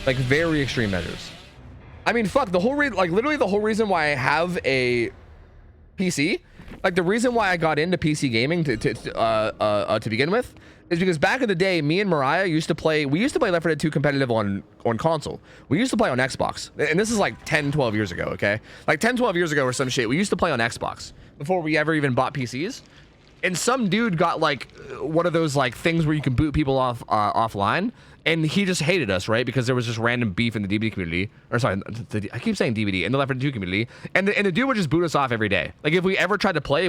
Like very extreme measures. I mean, fuck, literally the whole reason why I have a PC, like the reason why I got into PC gaming to begin with is because back in the day, me and Mariah used to play Left 4 Dead 2 competitive on console. We used to play on Xbox. And this is like 10, 12 years ago, okay? Like 10, 12 years ago or some shit. We used to play on Xbox before we ever even bought PCs. And some dude got like one of those like things where you can boot people off offline. And he just hated us, right? Because there was just random beef in the DVD community. Or sorry, I keep saying DVD, in the Left 4 Dead 2 community. And the dude would just boot us off every day. Like if we tried to play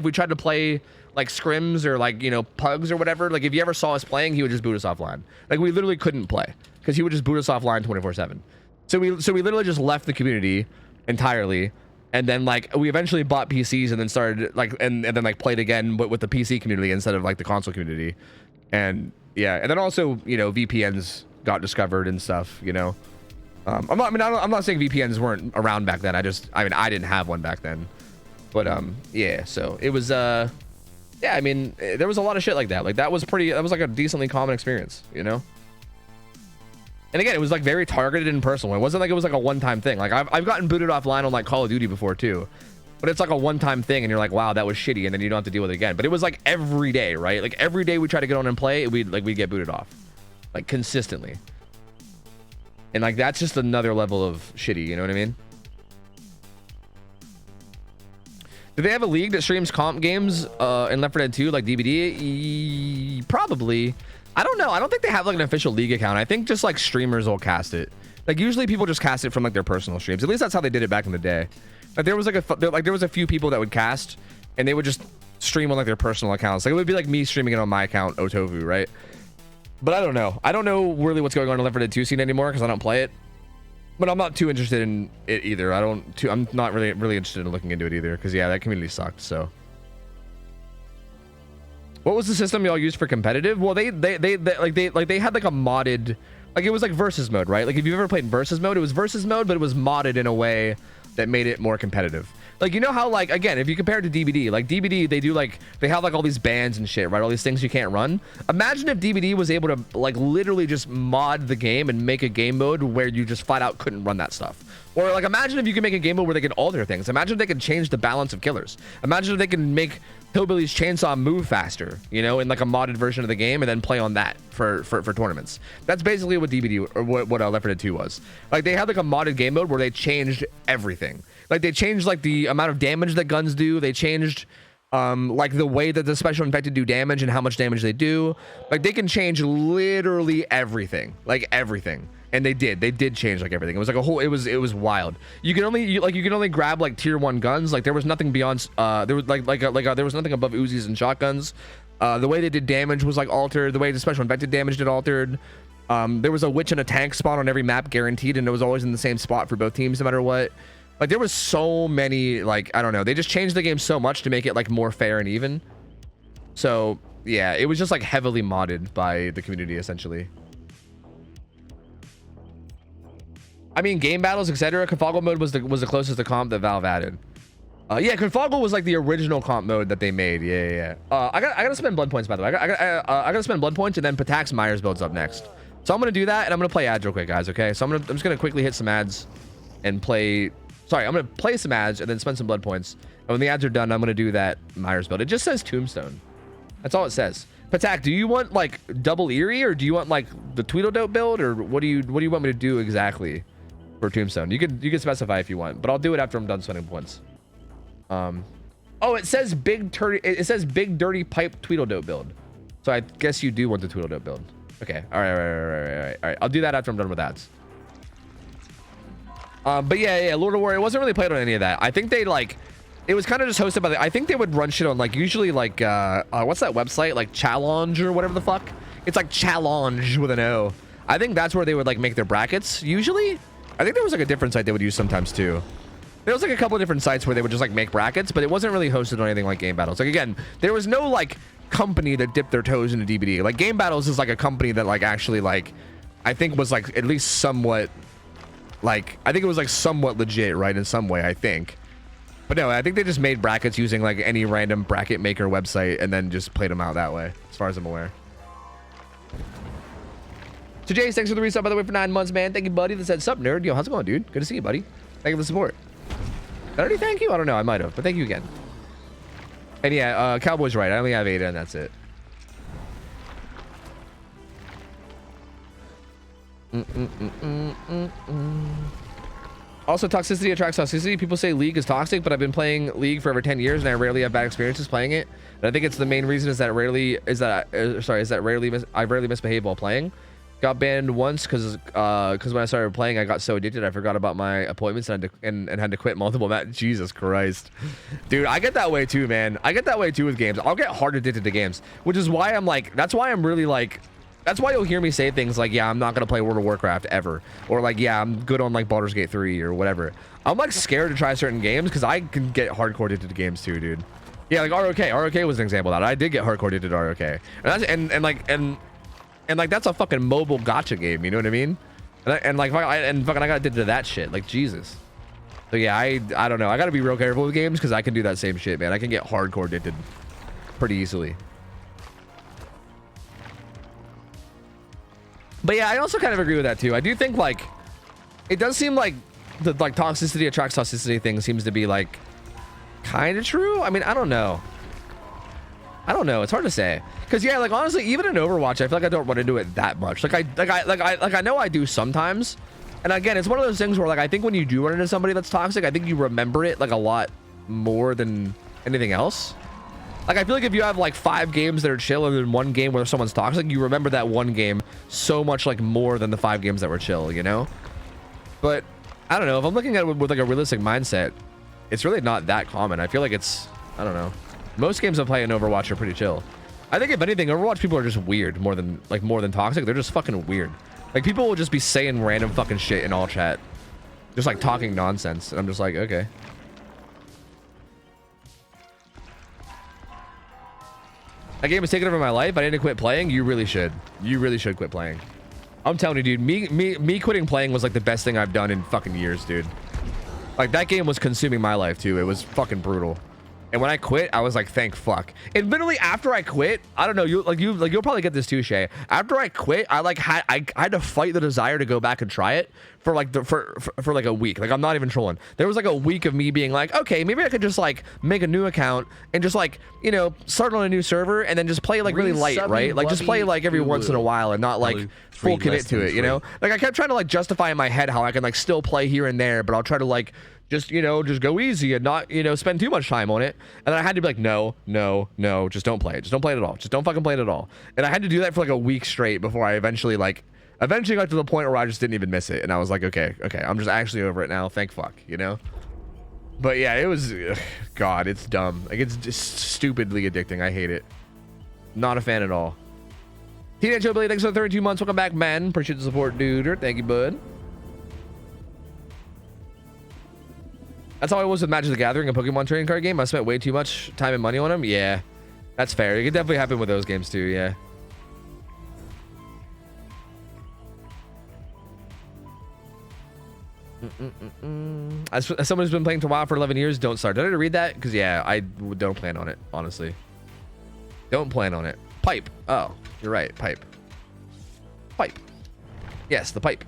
like scrims or like, you know, pugs or whatever, like if you ever saw us playing, he would just boot us offline. Like we literally couldn't play because he would just boot us offline 24/7. So we literally just left the community entirely. And then like we eventually bought PCs and then started like and then like played again with the PC community instead of like the console community. And yeah, and then also, you know, VPNs got discovered and stuff, you know. I'm not saying VPNs weren't around back then. I didn't have one back then. But yeah, so it was yeah, I mean, there was a lot of shit like that. Like that was like a decently common experience, you know. And again, it was like very targeted and personal. It wasn't like it was like a one-time thing. Like I've gotten booted offline on like Call of Duty before too. But it's like a one-time thing and you're like, wow, that was shitty, and then you don't have to deal with it again. But it was like every day, right? Like every day we try to get on and play, we'd get booted off. Like consistently. And like that's just another level of shitty, you know what I mean? Do they have a league that streams comp games in Left 4 Dead 2 like DVD? Probably. I don't know. I don't think they have like an official league account. I think just like streamers will cast it. Like usually people just cast it from like their personal streams. At least that's how they did it back in the day. Like there was a few people that would cast and they would just stream on like their personal accounts. Like it would be like me streaming it on my account, OhTofu, right? But I don't know. I don't know really what's going on in the Left 4 Dead 2 scene anymore because I don't play it. But I'm not too interested in it either. I'm not really interested in looking into it either because yeah, that community sucked. So what was the system y'all used for competitive? Well, they had like a modded, like it was like versus mode, right? Like if you've ever played versus mode, it was versus mode, but it was modded in a way that made it more competitive. Like, you know how, like, again, if you compare it to DBD, like DBD, they have like all these bans and shit, right? All these things you can't run. Imagine if DBD was able to like literally just mod the game and make a game mode where you just flat out couldn't run that stuff. Or like imagine if you could make a game mode where they could alter things. Imagine if they could change the balance of killers. Imagine if they can make Hillbilly's chainsaw move faster, you know, in like a modded version of the game, and then play on that for tournaments. That's basically what DBD or what Left 4 Dead 2 was. Like they had like a modded game mode where they changed everything. Like they changed like the amount of damage that guns do. They changed like the way that the special infected do damage and how much damage they do. Like they can change literally everything, like everything. And they did change like everything. It was like a whole, it was wild. You can only grab like tier 1 guns. Like there was nothing beyond, there was there was nothing above Uzis and shotguns. The way they did damage was like altered. The way the special infected damage did altered. There was a witch and a tank spawn on every map guaranteed, and it was always in the same spot for both teams no matter what. Like there was so many, like, I don't know. They just changed the game so much to make it like more fair and even. So yeah, it was just like heavily modded by the community essentially. I mean, game battles, etc. Confoggle mode was the closest to comp that Valve added. Yeah, Confoggle was like the original comp mode that they made. Yeah. I gotta spend blood points, by the way. I gotta spend blood points, and then Patak's Myers builds up next. So I'm gonna do that, and I'm gonna play ads real quick, guys. Okay, so I'm just gonna quickly hit some ads and play. Sorry, I'm gonna play some ads and then spend some blood points. And when the ads are done, I'm gonna do that Myers build. It just says Tombstone. That's all it says. Patak, do you want like double Eerie, or do you want like the Tweedledope build, or what do you want me to do exactly for Tombstone? You can specify if you want, but I'll do it after I'm done spending points. Oh, it says big dirty pipe Tweedledope build. So I guess you do want the Tweedledope build. Okay. All right. I'll do that after I'm done with ads. But yeah, Lord of War, it wasn't really played on any of that. I think they like it was kind of just hosted by I think they would run shit on like usually like what's that website, like Challenge or whatever the fuck. It's like Challenge with an O. I think that's where they would like make their brackets usually. I think there was like a different site they would use sometimes too. There was like a couple of different sites where they would just like make brackets, but it wasn't really hosted on anything like Game Battles. Like again, there was no like company that dipped their toes into DBD. Like Game Battles is like a company that like actually like I think was like at least somewhat like I think it was like somewhat legit, right, in some way, I think. But no, I think they just made brackets using like any random bracket maker website and then just played them out that way, as far as I'm aware. So Jace, thanks for the resub by the way for 9 months, man. Thank you, buddy. That said, sup, nerd. Yo, how's it going, dude? Good to see you, buddy. Thank you for the support. Did I already thank you? I don't know. I might have, but thank you again. And yeah, Cowboy's right. I only have Ada, and that's it. Also, toxicity attracts toxicity. People say League is toxic, but I've been playing League for over 10 years, and I rarely have bad experiences playing it. And I think it's the main reason is that I rarely misbehave while playing. Got banned once because when I started playing, I got so addicted I forgot about my appointments and had to quit multiple matches. Jesus Christ, dude, I get that way too, man. I get that way too with games. I'll get hard addicted to games, which is why I'm like, that's why I'm really like, that's why you'll hear me say things like, yeah, I'm not gonna play World of Warcraft ever, or like, yeah, I'm good on like Baldur's Gate 3 or whatever. I'm like scared to try certain games because I can get hardcore addicted to games too, dude. Yeah, like ROK was an example of that. I did get hardcore addicted to ROK, and like that's a fucking mobile gacha game, you know what I mean? And I got addicted to that shit, like Jesus. So yeah, I don't know. I gotta be real careful with games because I can do that same shit, man. I can get hardcore addicted pretty easily. But yeah, I also kind of agree with that too. I do think like it does seem like the like toxicity attracts toxicity thing seems to be like kind of true. I mean, I don't know. It's hard to say. Cause yeah, like honestly, even in Overwatch, I feel like I don't run into it that much. Like I know I do sometimes. And again, it's one of those things where like I think when you do run into somebody that's toxic, I think you remember it like a lot more than anything else. Like I feel like if you have like 5 games that are chill and then 1 game where someone's toxic, you remember that 1 game so much like more than the 5 games that were chill, you know? But I don't know, if I'm looking at it with like a realistic mindset, it's really not that common. I feel like it's, I don't know. Most games I play in Overwatch are pretty chill. I think if anything, Overwatch people are just weird more than toxic. They're just fucking weird. Like people will just be saying random fucking shit in all chat. Just like talking nonsense. And I'm just like, okay. That game was taken over my life. I need to quit playing. You really should. You really should quit playing. I'm telling you, dude, me quitting playing was like the best thing I've done in fucking years, dude. Like that game was consuming my life too. It was fucking brutal. And when I quit, I was like, thank fuck. And literally after I quit, I don't know, you'll probably get this too, Shay. After I quit, I had to fight the desire to go back and try it for like for like a week. Like I'm not even trolling. There was like a week of me being like, okay, maybe I could just like make a new account and just like, you know, start on a new server and then just play like really light, right? Like just play like every once in a while and not like full commit to it, you know? Like I kept trying to like justify in my head how I can like still play here and there, but I'll try to like just, you know, just go easy and not, you know, spend too much time on it. And then I had to be like, no, just don't play it. Just don't play it at all. Just don't fucking play it at all. And I had to do that for like a week straight before I eventually got to the point where I just didn't even miss it. And I was like, okay, I'm just actually over it now. Thank fuck, you know? But yeah, it was, God, it's dumb. Like it's just stupidly addicting. I hate it. Not a fan at all. Teenage Billy, thanks for the 32 months. Welcome back, man. Appreciate the support, dude. Thank you, bud. That's how I was with Magic the Gathering, a Pokemon trading card game. I spent way too much time and money on them. Yeah, that's fair. It could definitely happen with those games too. Yeah. As someone who's been playing to WoW for 11 years, don't start. Did I read that? Because yeah, I don't plan on it. Honestly, don't plan on it. Pipe. Oh, you're right. Pipe. Yes, the pipe.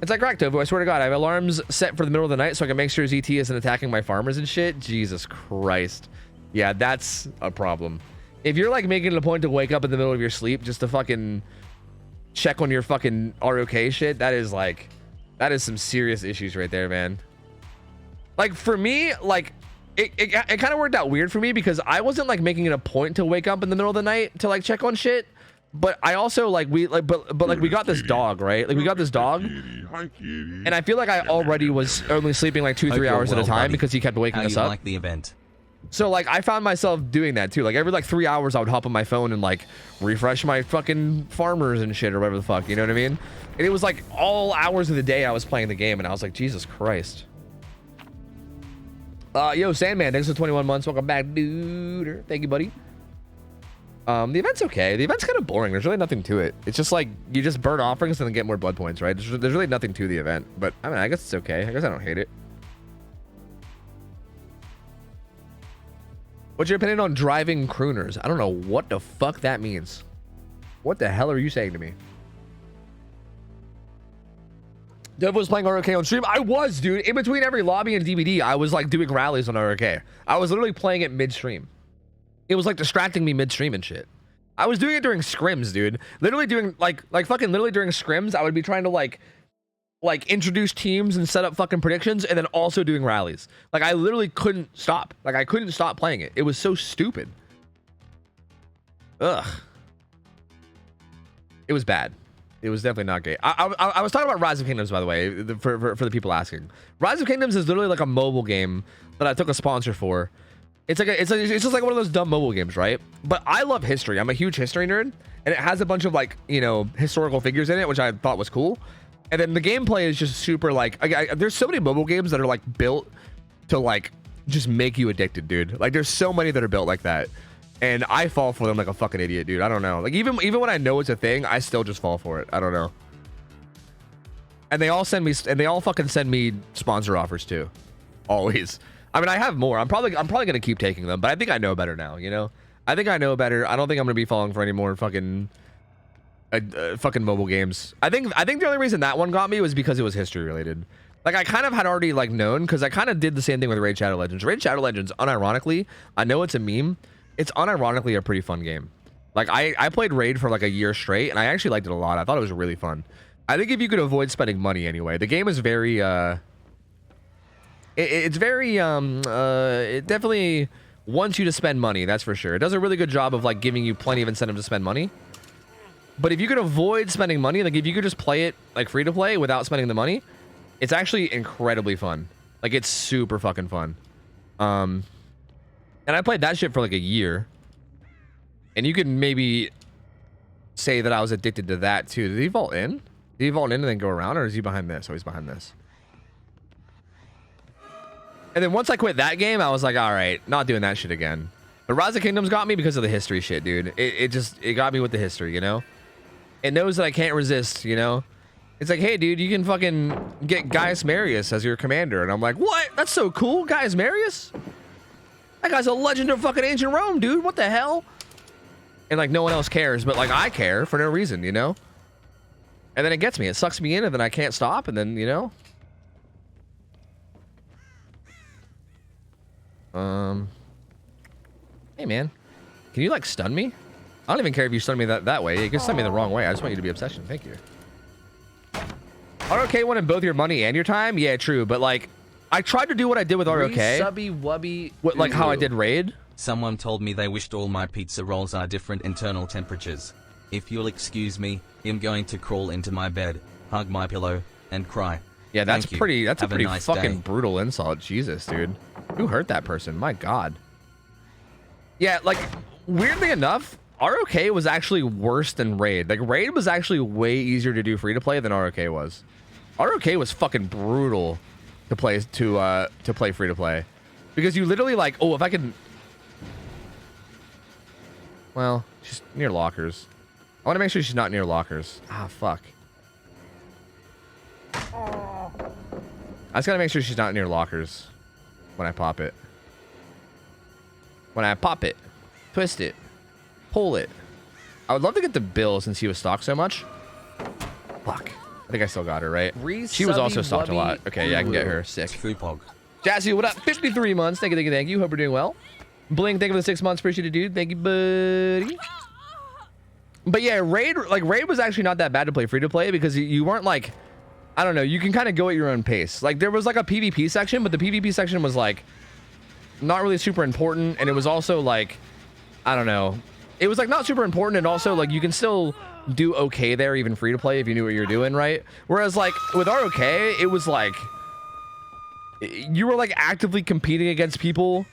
It's like OhTofu, I swear to God, I have alarms set for the middle of the night so I can make sure ZT isn't attacking my farmers and shit. Jesus Christ. Yeah, that's a problem. If you're like making it a point to wake up in the middle of your sleep just to fucking check on your fucking ROK shit, that is some serious issues right there, man. Like for me, like it kind of worked out weird for me because I wasn't like making it a point to wake up in the middle of the night to like check on shit. But I also like we got this dog, right? Like we got this dog, Hi, kitty. and I feel like I already was only sleeping like 2-3 hours at a time because he kept waking How us you up. like the event? So like I found myself doing that too. Like every like 3 hours I would hop on my phone and like refresh my fucking farmers and shit or whatever the fuck, you know what I mean? And it was like all hours of the day I was playing the game and I was like, Jesus Christ. Yo, Sandman, thanks for 21 months. Welcome back, dude. Thank you, buddy. The event's okay. The event's kind of boring. There's really nothing to it. It's just like you just burn offerings and then get more blood points, right? There's really nothing to the event. But I mean, I guess it's okay. I guess I don't hate it. What's your opinion on driving crooners? I don't know what the fuck that means. What the hell are you saying to me? Dev was playing ROK on stream. I was, dude. In between every lobby and DVD, I was like doing rallies on ROK. I was literally playing it midstream. It was like distracting me midstream and shit. I was doing it during scrims, dude. Literally doing like fucking literally during scrims, I would be trying to like introduce teams and set up fucking predictions and then also doing rallies. Like I literally couldn't stop. Like I couldn't stop playing it. It was so stupid. Ugh. It was bad. It was definitely not great. I was talking about Rise of Kingdoms, by the way, for the people asking. Rise of Kingdoms is literally like a mobile game that I took a sponsor for. It's just like one of those dumb mobile games, right? But I love history. I'm a huge history nerd, and it has a bunch of like, you know, historical figures in it, which I thought was cool. And then the gameplay is just super like, there's so many mobile games that are like built to like just make you addicted, dude. Like there's so many that are built like that. And I fall for them like a fucking idiot, dude. I don't know. Like even when I know it's a thing, I still just fall for it. I don't know. And they all fucking send me sponsor offers too. Always. I mean, I have more. I'm probably gonna keep taking them, but I think I know better now. You know, I think I know better. I don't think I'm gonna be falling for any more fucking mobile games. I think the only reason that one got me was because it was history related. Like I kind of had already like known because I kind of did the same thing with Raid Shadow Legends. Raid Shadow Legends, unironically, I know it's a meme. It's unironically a pretty fun game. Like I played Raid for like a year straight, and I actually liked it a lot. I thought it was really fun. I think if you could avoid spending money anyway, the game is very it definitely wants you to spend money, that's for sure. It does a really good job of like giving you plenty of incentive to spend money. But if you could avoid spending money, like if you could just play it like free to play without spending the money, it's actually incredibly fun. Like it's super fucking fun. And I played that shit for like a year. And you could maybe say that I was addicted to that too. Did he vault in? Did he vault in and then go around, or is he behind this? Oh, he's behind this. And then once I quit that game, I was like, all right, not doing that shit again. But Rise of Kingdoms got me because of the history shit, dude. It got me with the history, you know? It knows that I can't resist, you know? It's like, hey, dude, you can fucking get Gaius Marius as your commander. And I'm like, what? That's so cool, Gaius Marius? That guy's a legend of fucking ancient Rome, dude. What the hell? And like no one else cares, but like I care for no reason, you know? And then it gets me. It sucks me in, and then I can't stop, and then, you know? Hey, man. Can you like stun me? I don't even care if you stun me that way. You can stun me the wrong way. I just want you to be obsession. Thank you. ROK wanted both your money and your time? Yeah, true. But like, I tried to do what I did with ROK. Subby wubby. What, like how I did Raid? Someone told me they wished all my pizza rolls are different internal temperatures. If you'll excuse me, I'm going to crawl into my bed, hug my pillow, and cry. Yeah, that's pretty. That's a pretty nice fucking day. brutal insult. Jesus, dude. Who hurt that person? My God. Yeah, like weirdly enough, ROK was actually worse than Raid. Like Raid was actually way easier to do free to play than ROK was. ROK was fucking brutal to play free to play, because you literally like, oh, if I can. Well, she's near lockers. I want to make sure she's not near lockers. Ah, fuck. I just gotta make sure she's not near lockers when I pop it. When I pop it, twist it, pull it. I would love to get the bill since he was stocked so much. Fuck. I think I still got her, right? She was also stocked a lot. Okay, yeah, I can get her. Sick. Foopog. Jazzy, what up? 53 months. Thank you, thank you, thank you. Hope we're doing well. Bling, thank you for the 6 months. Appreciate it, dude. Thank you, buddy. But yeah, Raid was actually not that bad to play free to play, because you weren't like, I don't know, you can kind of go at your own pace. Like there was like a PvP section, but the PvP section was like not really super important, and it was also like, I don't know, it was like not super important, and also like you can still do okay there even free to play if you knew what you're doing, right? Whereas like with ROK, it was like you were like actively competing against people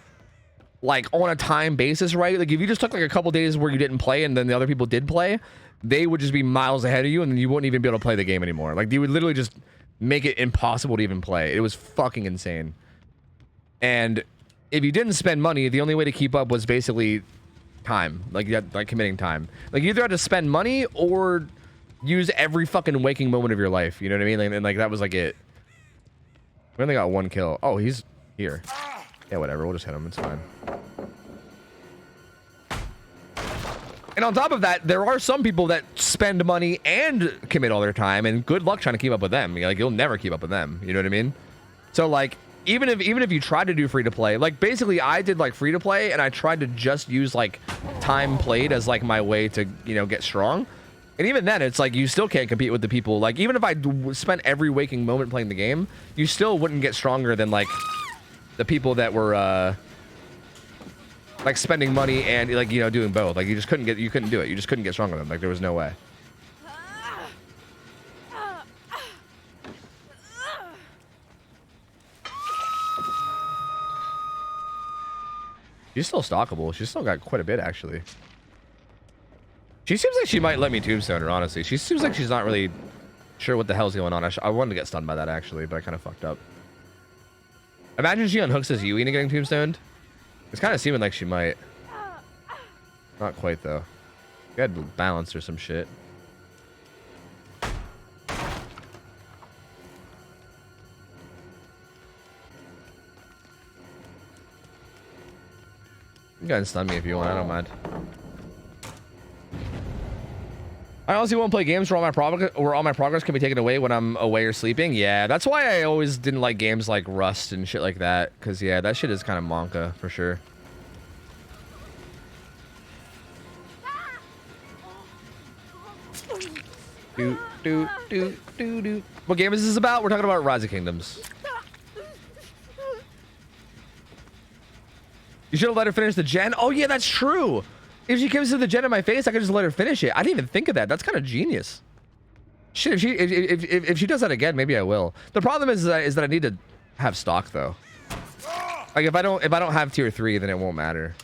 like on a time basis, right? Like if you just took like a couple days where you didn't play and then the other people did play, they would just be miles ahead of you and then you wouldn't even be able to play the game anymore. Like you would literally just make it impossible to even play. It was fucking insane. And if you didn't spend money, the only way to keep up was basically time, like you had, like committing time. Like you either had to spend money or use every fucking waking moment of your life. You know what I mean? And like that was like it. We only got one kill. Oh, he's here. Yeah, whatever. We'll just hit him. It's fine. And on top of that, there are some people that spend money and commit all their time, and good luck trying to keep up with them. Like you'll never keep up with them. You know what I mean? So like even if you try to do free to play, like basically I did like free to play and I tried to just use like time played as like my way to, you know, get strong. And even then it's like you still can't compete with the people. Like even if I spent every waking moment playing the game, you still wouldn't get stronger than like the people that were like spending money and like, you know, doing both. Like you couldn't do it. You just couldn't get stronger than them. Like there was no way. She's still stockable. She's still got quite a bit, actually. She seems like she might let me tombstone her, honestly. She seems like she's not really sure what the hell's going on. I wanted to get stunned by that, actually, but I kind of fucked up. Imagine she unhooks this Yui into getting tombstoned. It's kind of seeming like she might. Not quite, though. She had balance or some shit. You can stun me if you want, I don't mind. I honestly won't play games where all my progress can be taken away when I'm away or sleeping. Yeah, that's why I always didn't like games like Rust and shit like that. Cause yeah, that shit is kind of monka for sure. What game is this about? We're talking about Rise of Kingdoms. You should have let her finish the gen. Oh yeah, that's true. If she comes to the gen in my face, I could just let her finish it. I didn't even think of that. That's kind of genius. Shit, if she does that again, maybe I will. The problem is that I need to have stock though. Like if I don't have tier 3, then it won't matter.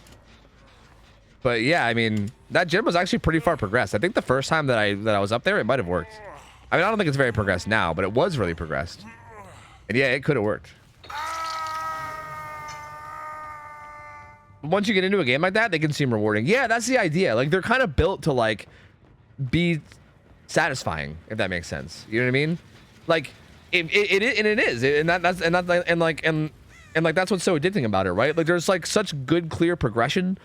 But yeah, I mean that gen was actually pretty far progressed. I think the first time that I was up there, it might have worked. I mean, I don't think it's very progressed now, but it was really progressed. And yeah, it could have worked. Once you get into a game like that, they can seem rewarding. Yeah, that's the idea. Like they're kind of built to like be satisfying, if that makes sense. You know what I mean? Like it is, and that's what's so addicting about it, right? Like there's like such good, clear progression,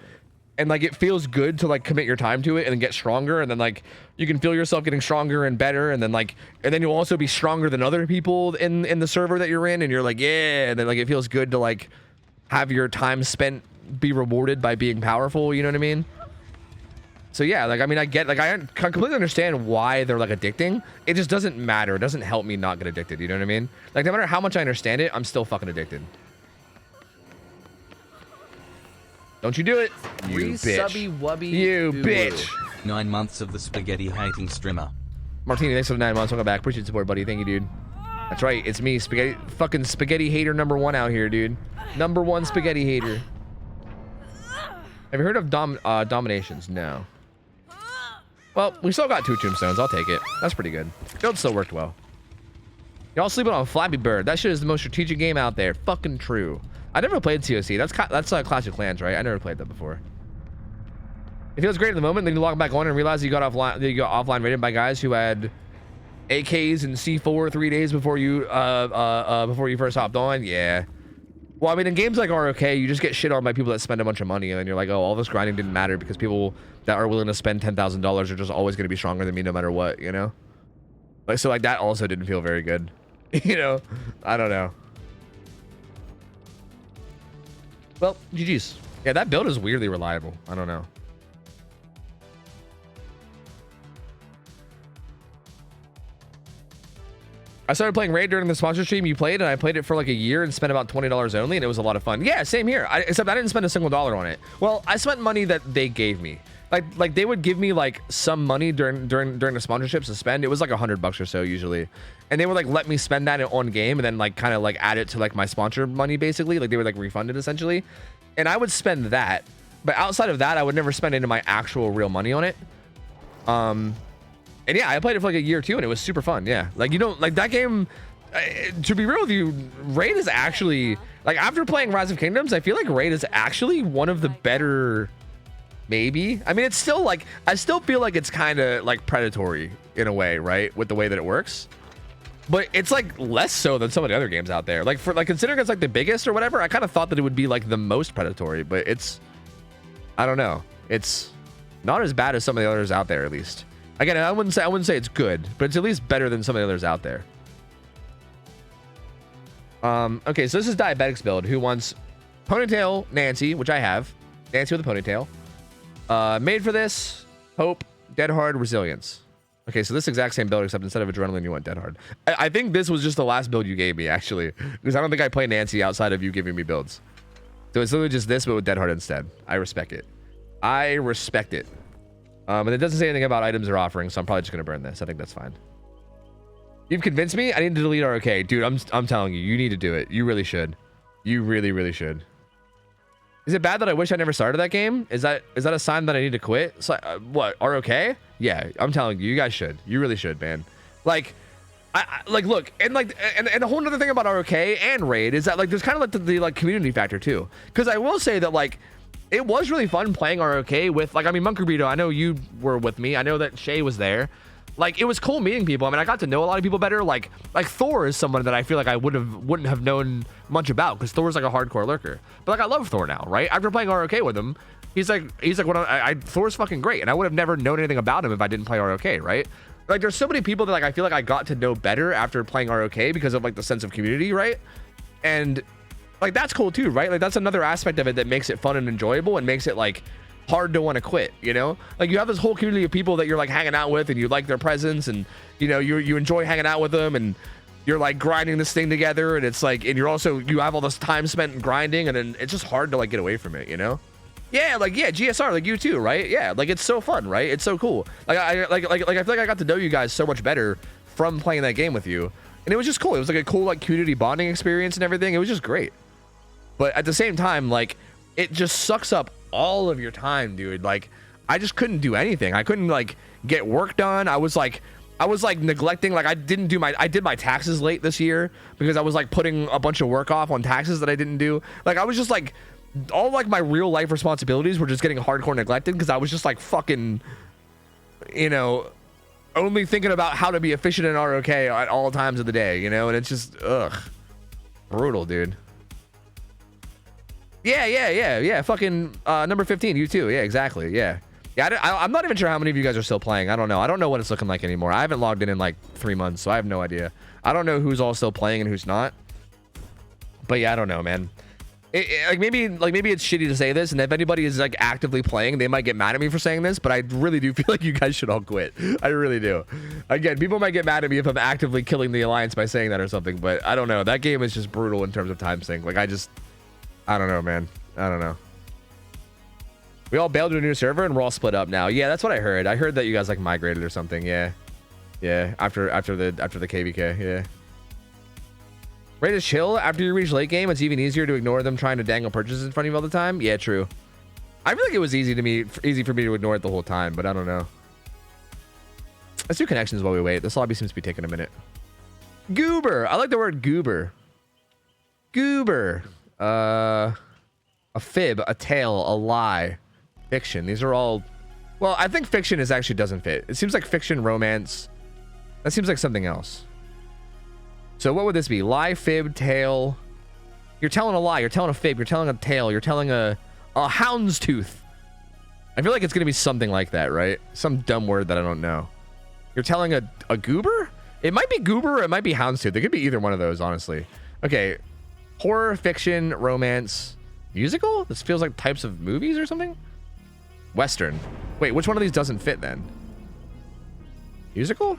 and like it feels good to like commit your time to it and then get stronger, and then like you can feel yourself getting stronger and better, and then you'll also be stronger than other people in the server that you're in, and you're like, yeah, and then like it feels good to like have your time spent be rewarded by being powerful, you know what I mean? So yeah, like I mean I completely understand why they're like addicting. It just doesn't matter. It doesn't help me not get addicted, you know what I mean? Like no matter how much I understand it, I'm still fucking addicted. Don't you do it, you bitch. You bitch. 9 months of the spaghetti hating streamer. Martini, thanks for the 9 months. Welcome back. Appreciate the support, buddy. Thank you, dude. That's right, it's me, spaghetti hater #1 out here, dude. #1 spaghetti hater. Have you heard of Dominations? No. Well, we still got 2 tombstones. I'll take it. That's pretty good. Build still worked well. Y'all sleeping on Flappy Bird. That shit is the most strategic game out there. Fucking true. I never played COC. That's Clash of Clans, right? I never played that before. It feels great at the moment. Then you log back on and realize you got offline rated by guys who had AKs and C4 3 days before you first hopped on. Yeah. Well, I mean, in games like ROK, you just get shit on by people that spend a bunch of money, and then you're like, oh, all this grinding didn't matter because people that are willing to spend $10,000 are just always going to be stronger than me no matter what, you know? Like, so like that also didn't feel very good. You know? I don't know. Well, GG's. Yeah, that build is weirdly reliable. I don't know. I started playing Raid during the sponsor stream you played, and I played it for like a year and spent about $20 only, and it was a lot of fun. Yeah, same here. Except I didn't spend a single dollar on it. Well, I spent money that they gave me. like they would give me like some money during the sponsorships to spend. It was like $100 or so usually, and they would like let me spend that on game and then like kind of like add it to like my sponsor money basically. Like they would like refund it essentially, and I would spend that. But outside of that, I would never spend any of my actual real money on it. And yeah, I played it for like a year or two, and it was super fun. Yeah, like you don't like that game. To be real with you, Raid is actually like after playing Rise of Kingdoms, I feel like Raid is actually one of the better. Maybe. I mean, it's still like I still feel like it's kind of like predatory in a way, right? With the way that it works. But it's like less so than some of the other games out there. Like for like considering it's like the biggest or whatever, I kind of thought that it would be like the most predatory, but it's I don't know. It's not as bad as some of the others out there at least. Again, I wouldn't say it's good, but it's at least better than some of the others out there. Okay, so this is Diabetics build who wants Ponytail Nancy, which I have. Nancy with a ponytail. Made for this, Hope, Dead Hard, Resilience. Okay, so this exact same build, except instead of Adrenaline, you want Dead Hard. I think this was just the last build you gave me, actually. Because I don't think I play Nancy outside of you giving me builds. So it's literally just this, but with Dead Hard instead. I respect it. I respect it. And it doesn't say anything about items or offerings, so I'm probably just going to burn this. I think that's fine. You've convinced me. I need to delete ROK. Dude, I'm telling you, you need to do it. You really should. You really, really should. Is it bad that I wish I never started that game? Is that a sign that I need to quit? So, what, ROK? Yeah, I'm telling you, you guys should. You really should, man. Like, I like look, and like and the whole other thing about ROK and Raid is that like there's kind of like the like community factor too. Because I will say that like it was really fun playing ROK with like I mean Monkerbeeto, I know you were with me. I know that Shay was there. Like it was cool meeting people. I mean, I got to know a lot of people better. Like Thor is someone that I feel like I wouldn't have known much about because Thor's like a hardcore lurker. But like I love Thor now, right? After playing ROK with him, he's like Thor's fucking great, and I would have never known anything about him if I didn't play ROK, right? Like there's so many people that like I feel like I got to know better after playing ROK because of like the sense of community, right? And like that's cool too, right? Like that's another aspect of it that makes it fun and enjoyable and makes it like hard to want to quit, you know? Like you have this whole community of people that you're like hanging out with and you like their presence and you know you enjoy hanging out with them and you're like grinding this thing together and it's like and you have all this time spent grinding and then it's just hard to like get away from it, you know? Yeah, like yeah, GSR, like you too, right? Yeah, like it's so fun, right? It's so cool. Like I feel like I got to know you guys so much better from playing that game with you, and it was just cool. It was like a cool like community bonding experience and everything. It was just great. But at the same time, like it just sucks up all of your time, dude. Like I just couldn't do anything. I couldn't like get work done. I was like neglecting. Like I did my taxes late this year because I was like putting a bunch of work off on taxes that I didn't do. Like I was just like. All like my real life responsibilities were just getting hardcore neglected because I was just like fucking, you know, only thinking about how to be efficient in ROK at all times of the day, you know, and it's just brutal, dude. Yeah. Fucking number 15, you too. Yeah, exactly. Yeah. I'm not even sure how many of you guys are still playing. I don't know. I don't know what it's looking like anymore. I haven't logged in like 3 months, so I have no idea. I don't know who's all still playing and who's not. But yeah, I don't know, man. Like maybe it's shitty to say this, and if anybody is like actively playing, they might get mad at me for saying this, but I really do feel like you guys should all quit. I really do. Again, people might get mad at me if I'm actively killing the alliance by saying that or something, but I don't know. That game is just brutal in terms of time sink. Like I don't know, man. I don't know. We all bailed to a new server and we're all split up now. Yeah, that's what I heard. I heard that you guys like migrated or something. Yeah. After the KVK. Yeah. Ready to chill after you reach late game? It's even easier to ignore them trying to dangle purchases in front of you all the time. Yeah, true. I feel like it was easy for me to ignore it the whole time, but I don't know. Let's do connections while we wait. This lobby seems to be taking a minute. Goober. I like the word goober. Goober. A fib, a tale, a lie, fiction. These are all. Well, I think fiction actually doesn't fit. It seems like fiction, romance. That seems like something else. So what would this be? Lie, fib, tale. You're telling a lie. You're telling a fib. You're telling a tale. You're telling a houndstooth. I feel like it's going to be something like that, right? Some dumb word that I don't know. You're telling a goober? It might be goober or it might be houndstooth. It could be either one of those, honestly. Okay. Horror, fiction, romance, musical? This feels like types of movies or something? Western. Wait, which one of these doesn't fit then? Musical?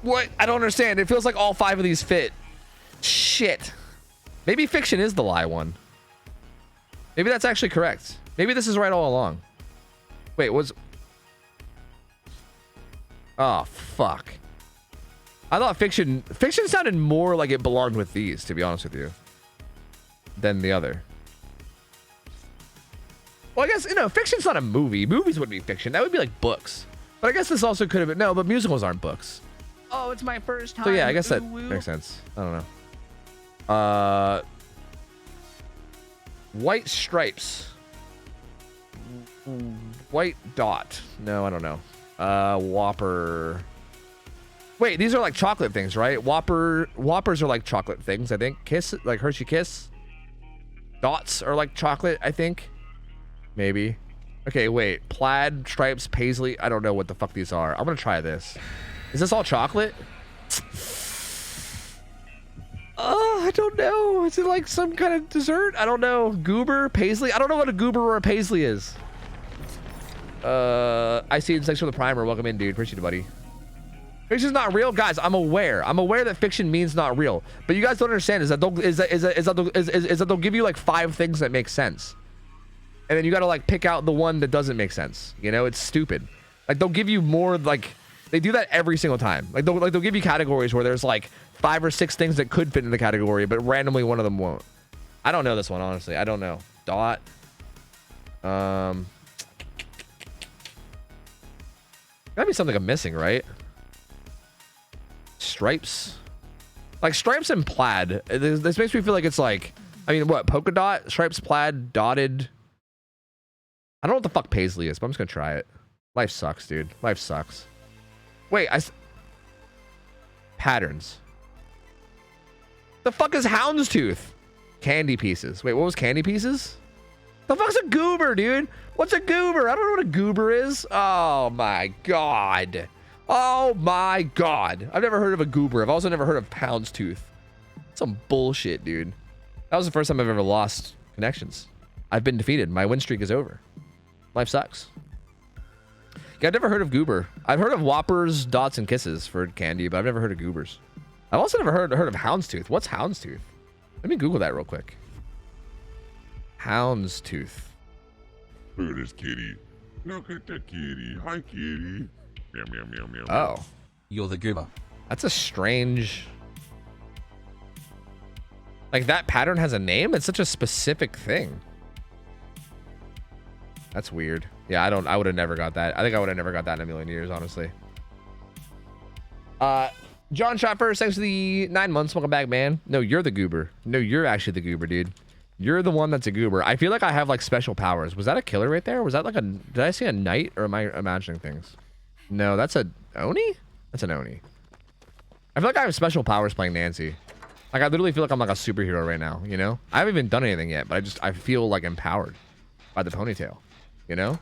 What? I don't understand. It feels like all 5 of these fit. Shit. Maybe fiction is the lie one. Maybe that's actually correct. Maybe this is right all along. Wait, was... Oh, fuck. I thought fiction sounded more like it belonged with these, to be honest with you, than the other. Well, I guess, you know, fiction's not a movie. Movies wouldn't be fiction. That would be like books. But I guess this also could have been... No, but musicals aren't books. Oh, it's my first time. So yeah, I guess that Ooh-woo. makes sense. I don't know. White stripes. White dot. No, I don't know. Whopper. Wait, these are like chocolate things, right? Whoppers are like chocolate things, I think. Kiss, like Hershey Kiss. Dots are like chocolate, I think. Maybe. Okay, wait. Plaid, stripes, paisley. I don't know what the fuck these are. I'm gonna try this. Is this all chocolate? I don't know. Is it like some kind of dessert? I don't know. Goober, paisley. I don't know what a goober or a paisley is. I see it. Thanks for the primer. Welcome in, dude. Appreciate it, buddy. Fiction's not real, guys. I'm aware. I'm aware that fiction means not real. But you guys don't understand is that they'll give you like 5 things that make sense, and then you gotta like pick out the one that doesn't make sense. You know, it's stupid. Like they'll give you more like. They do that every single time. Like they'll give you categories where there's like 5 or 6 things that could fit in the category, but randomly one of them won't. I don't know this one, honestly. I don't know. Dot. Gotta be something I'm missing, right? Stripes. Like stripes and plaid. This makes me feel like it's like, I mean, what? Polka dot? Stripes, plaid, dotted. I don't know what the fuck paisley is, but I'm just gonna try it. Life sucks, dude. Life sucks. Wait, patterns. The fuck is houndstooth? Candy pieces. Wait, what was candy pieces? The fuck's a goober, dude? What's a goober? I don't know what a goober is. Oh my god. Oh my god. I've never heard of a goober. I've also never heard of houndstooth. Some bullshit, dude. That was the first time I've ever lost connections. I've been defeated. My win streak is over. Life sucks. Yeah, I've never heard of goober. I've heard of whoppers, dots, and kisses for candy, but I've never heard of goobers. I've also never heard of houndstooth. What's houndstooth? Let me Google that real quick. Houndstooth. Look at this kitty. Look at the kitty. Hi, kitty. Meow, meow, meow, meow. Oh, You're the goober. that's a strange... Like, that pattern has a name? It's such a specific thing. That's weird. Yeah, I would have never got that. I think I would have never got that in a million years, honestly. John shot first. Thanks for the 9 months. Welcome back, man. No, you're the goober. No, you're actually the goober, dude. You're the one that's a goober. I feel like I have like special powers. Was that a killer right there? Was that like a... Did I see a knight, or am I imagining things? No, that's a Oni? That's an Oni. I feel like I have special powers playing Nancy. Like, I literally feel like I'm like a superhero right now, you know? I haven't even done anything yet, but I feel like empowered by the ponytail, you know?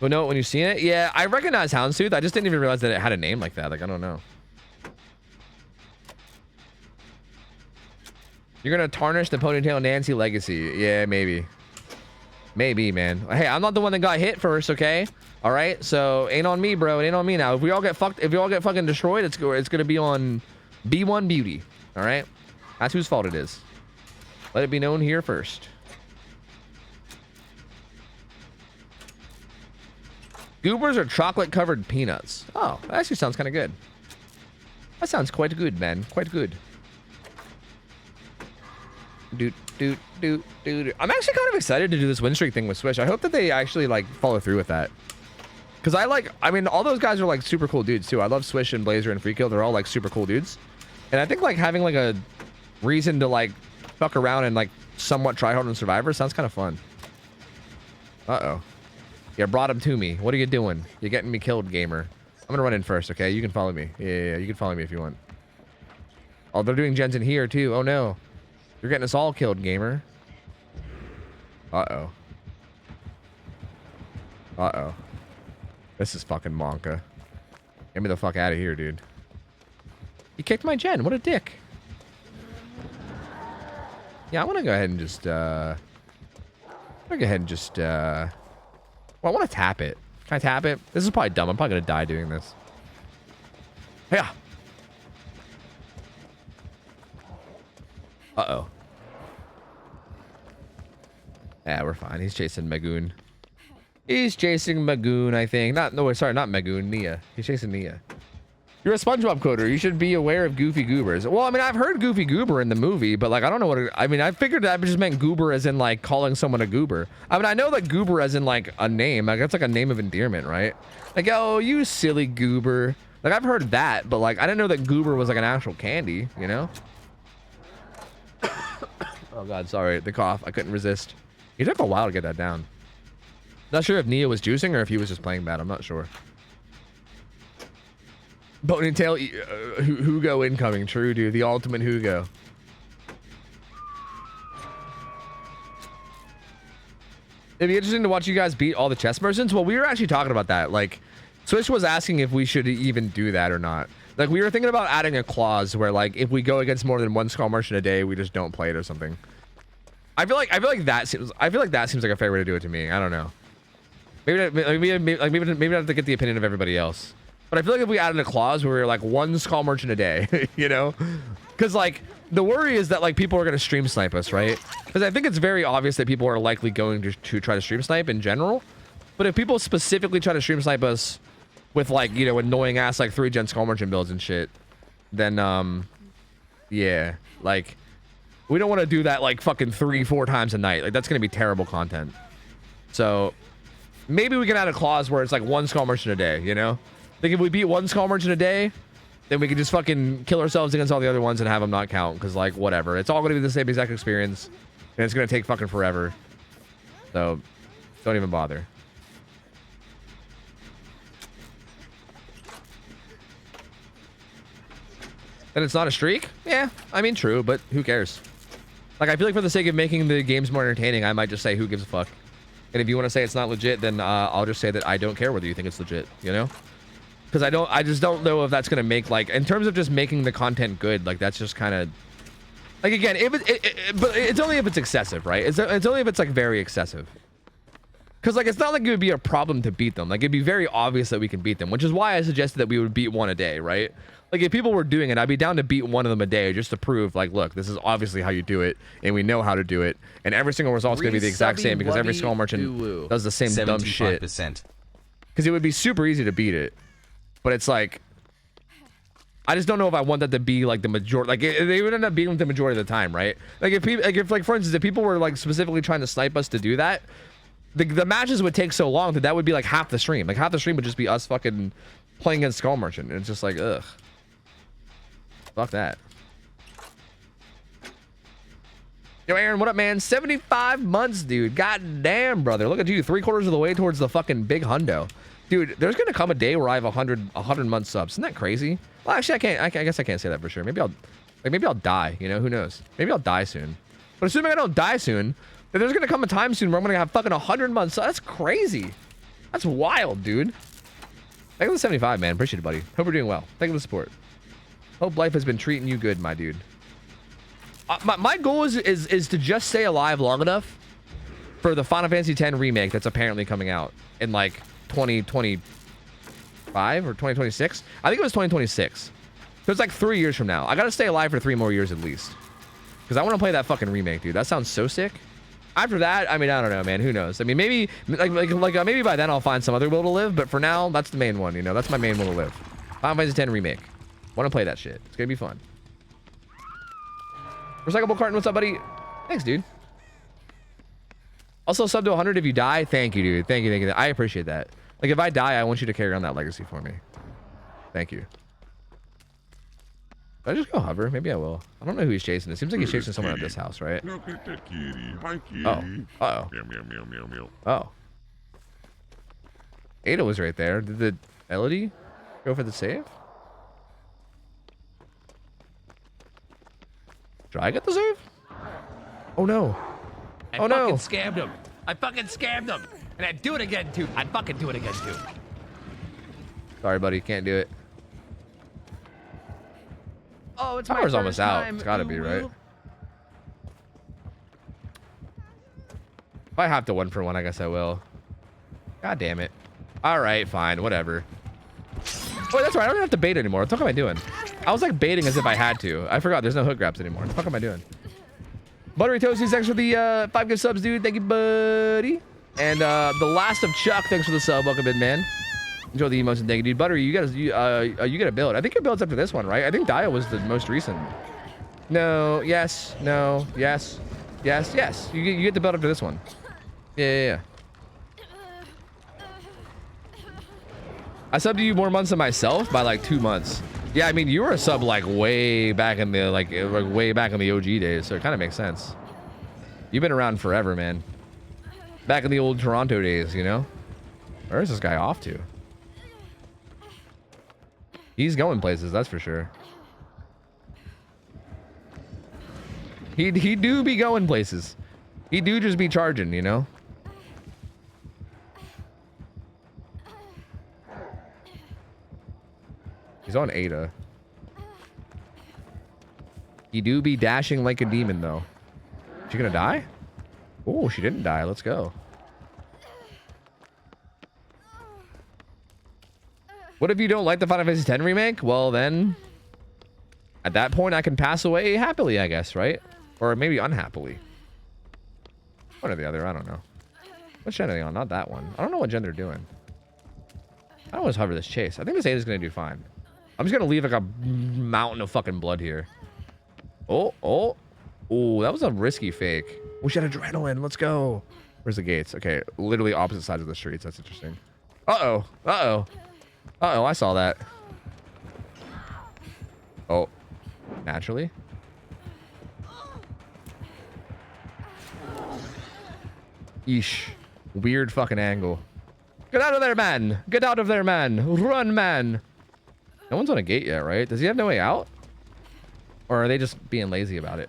But no, when you see it, yeah, I recognize Houndstooth. I just didn't even realize that it had a name like that. Like, I don't know. You're gonna tarnish the ponytail Nancy legacy. Yeah, maybe. Maybe, man. Hey, I'm not the one that got hit first, okay? All right, so ain't on me, bro. It ain't on me now. If we all get fucking destroyed, it's gonna be on B1 Beauty. All right, that's whose fault it is. Let it be known here first. Goobers are chocolate-covered peanuts. Oh, that actually sounds kind of good. That sounds quite good, man. Quite good. I'm actually kind of excited to do this win streak thing with Swish. I hope that they actually like follow through with that. Because I mean, all those guys are like super cool dudes too. I love Swish and Blazer and Freekill. They're all like super cool dudes. And I think like having like a reason to like fuck around and like somewhat try hard on Survivor sounds kind of fun. Uh-oh. You brought him to me. What are you doing? You're getting me killed, gamer. I'm gonna run in first, okay? You can follow me. Yeah, you can follow me if you want. Oh, they're doing gens in here too. Oh no. You're getting us all killed, gamer. Uh-oh. Uh-oh. This is fucking Monka. Get me the fuck out of here, dude. He kicked my gen. What a dick. Yeah, I want to go ahead and just, well, I want to tap it. Can I tap it? This is probably dumb. I'm probably going to die doing this. Yeah. Uh-oh. Yeah, we're fine. He's chasing Magoon. He's chasing Magoon, I think. No, sorry, not Magoon. Nia. He's chasing Nia. You're a SpongeBob coder. You should be aware of Goofy Goobers. Well, I mean, I've heard Goofy Goober in the movie, but like, I don't know what I mean, I figured that just meant goober as in like calling someone a goober. I mean, I know that goober as in like a name. Like, that's like a name of endearment, right? Like, oh, you silly goober. Like, I've heard that, but like, I didn't know that goober was like an actual candy, you know? Oh, God, sorry. The cough. I couldn't resist. He took a while to get that down. Not sure if Nia was juicing or if he was just playing bad. I'm not sure. Ponytail Hugo incoming. True, dude. The ultimate Hugo. It'd be interesting to watch you guys beat all the chess merchants. Well, we were actually talking about that. Like, Swish was asking if we should even do that or not. Like, we were thinking about adding a clause where, like, if we go against more than one skull merchant a day, we just don't play it or something. I feel like that seems like a fair way to do it to me. I don't know. Maybe I have to get the opinion of everybody else. But I feel like if we added a clause where we were like one skull merchant a day, you know, because like the worry is that like people are going to stream snipe us, right? Because I think it's very obvious that people are likely going to try to stream snipe in general. But if people specifically try to stream snipe us with like, you know, annoying ass like 3-gen skull merchant builds and shit, then yeah, like we don't want to do that like fucking 3-4 times a night. Like that's going to be terrible content. So maybe we can add a clause where it's like one skull merchant a day, you know? Like if we beat one skull merchant a day, then we can just fucking kill ourselves against all the other ones and have them not count. Because like whatever, it's all going to be the same exact experience, and it's going to take fucking forever. So don't even bother. And it's not a streak? Yeah, I mean true, but who cares? Like I feel like for the sake of making the games more entertaining, I might just say who gives a fuck. And if you want to say it's not legit, then I'll just say that I don't care whether you think it's legit, you know? Because I just don't know if that's going to make, like, in terms of just making the content good, like, that's just kind of, like, again, but it's only if it's excessive, right? It's only if it's, like, very excessive. Because, like, it's not like it would be a problem to beat them. Like, it'd be very obvious that we can beat them, which is why I suggested that we would beat one a day, right? Like, if people were doing it, I'd be down to beat one of them a day just to prove, like, look, this is obviously how you do it, and we know how to do it, and every single result's going to be the exact same because every skull merchant does the same dumb shit. Because it would be super easy to beat it. But it's like, I just don't know if I want that to be like the majority. Like they would end up beating the majority of the time, right? Like if people, like for instance, if people were like specifically trying to snipe us to do that, the matches would take so long that would be like half the stream. Like half the stream would just be us fucking playing against skull merchant, and it's just like ugh, fuck that. Yo, Aaron, what up, man? 75 months, dude. God damn, brother. Look at you, 3/4 of the way towards the fucking big hundo. Dude, there's gonna come a day where I have 100 month subs. Isn't that crazy? Well, actually, I guess I can't say that for sure. Maybe I'll die. You know, who knows? Maybe I'll die soon. But assuming I don't die soon, then there's gonna come a time soon where I'm gonna have fucking 100 months. That's crazy. That's wild, dude. Thank you for the 75, man. Appreciate it, buddy. Hope you're doing well. Thank you for the support. Hope life has been treating you good, my dude. My goal is to just stay alive long enough for the Final Fantasy X remake that's apparently coming out in like 2025 or 2026. I think it was 2026. So it's like 3 years from now. I gotta stay alive for 3 more years at least, because I want to play that fucking remake, dude. That sounds so sick. After that, I mean, I don't know, man. Who knows? I mean, maybe maybe by then I'll find some other will to live. But for now, that's the main one. You know, that's my main will to live. Final Fantasy X remake. Want to play that shit? It's gonna be fun. Recyclable carton, what's up, buddy? Thanks, dude. Also, sub to 100 if you die. Thank you, dude. Thank you. I appreciate that. Like, if I die, I want you to carry on that legacy for me. Thank you. Did I just go hover? Maybe I will. I don't know who he's chasing. It seems like he's chasing someone at this house, right? Look at that kitty. Hi, kitty. Oh. Uh-oh. Meow, meow, meow, meow, meow. Oh. Ada was right there. Did the Elodie go for the save? Did I get the save? Oh, no. I no. fucking scammed him. I fucking scammed him. And I'd do it again, too. I'd fucking do it again, too. Sorry, buddy. Can't do it. Oh, it's Power's my almost first out. time. It's gotta be, Ooh, right? ooh. If I have to 1-for-1, I guess I will. God damn it. All right, fine. Whatever. Oh, that's right. I don't have to bait anymore. What the fuck am I doing? I was like baiting as if I had to. I forgot there's no hook grabs anymore. What the fuck am I doing? Buttery Toasties, thanks for the 5 gift subs, dude. Thank you, buddy. And the last of Chuck, thanks for the sub. Welcome in, man. Enjoy the emotes and thank you, dude. Buttery, you got a build. I think your build's up to this one, right? I think Dia was the most recent. No, yes, no, yes, yes, yes. You get the build up to this one. Yeah. I subbed to you more months than myself by like 2 months. Yeah, I mean, you were a sub like way back in the way back in the OG days, so it kind of makes sense. You've been around forever, man. Back in the old Toronto days, you know? Where is this guy off to? He's going places, that's for sure. He do be going places. He do just be charging, you know? He's on Ada. He do be dashing like a demon, though. Is she gonna die? Oh, she didn't die. Let's go. What if you don't like the Final Fantasy X remake? Well, then... at that point, I can pass away happily, I guess, right? Or maybe unhappily. One or the other, I don't know. What's gen are they on? Not that one. I don't know what gen they're doing. I don't want to hover this chase. I think this Ada's gonna do fine. I'm just gonna leave like a mountain of fucking blood here. Oh, that was a risky fake. We should have adrenaline. Let's go. Where's the gates? Okay, literally opposite sides of the streets. That's interesting. Uh-oh. I saw that. Oh, naturally. Yeesh. Weird fucking angle. Get out of there, man. Get out of there, man. Run, man. No one's on a gate yet, right? Does he have no way out? Or are they just being lazy about it?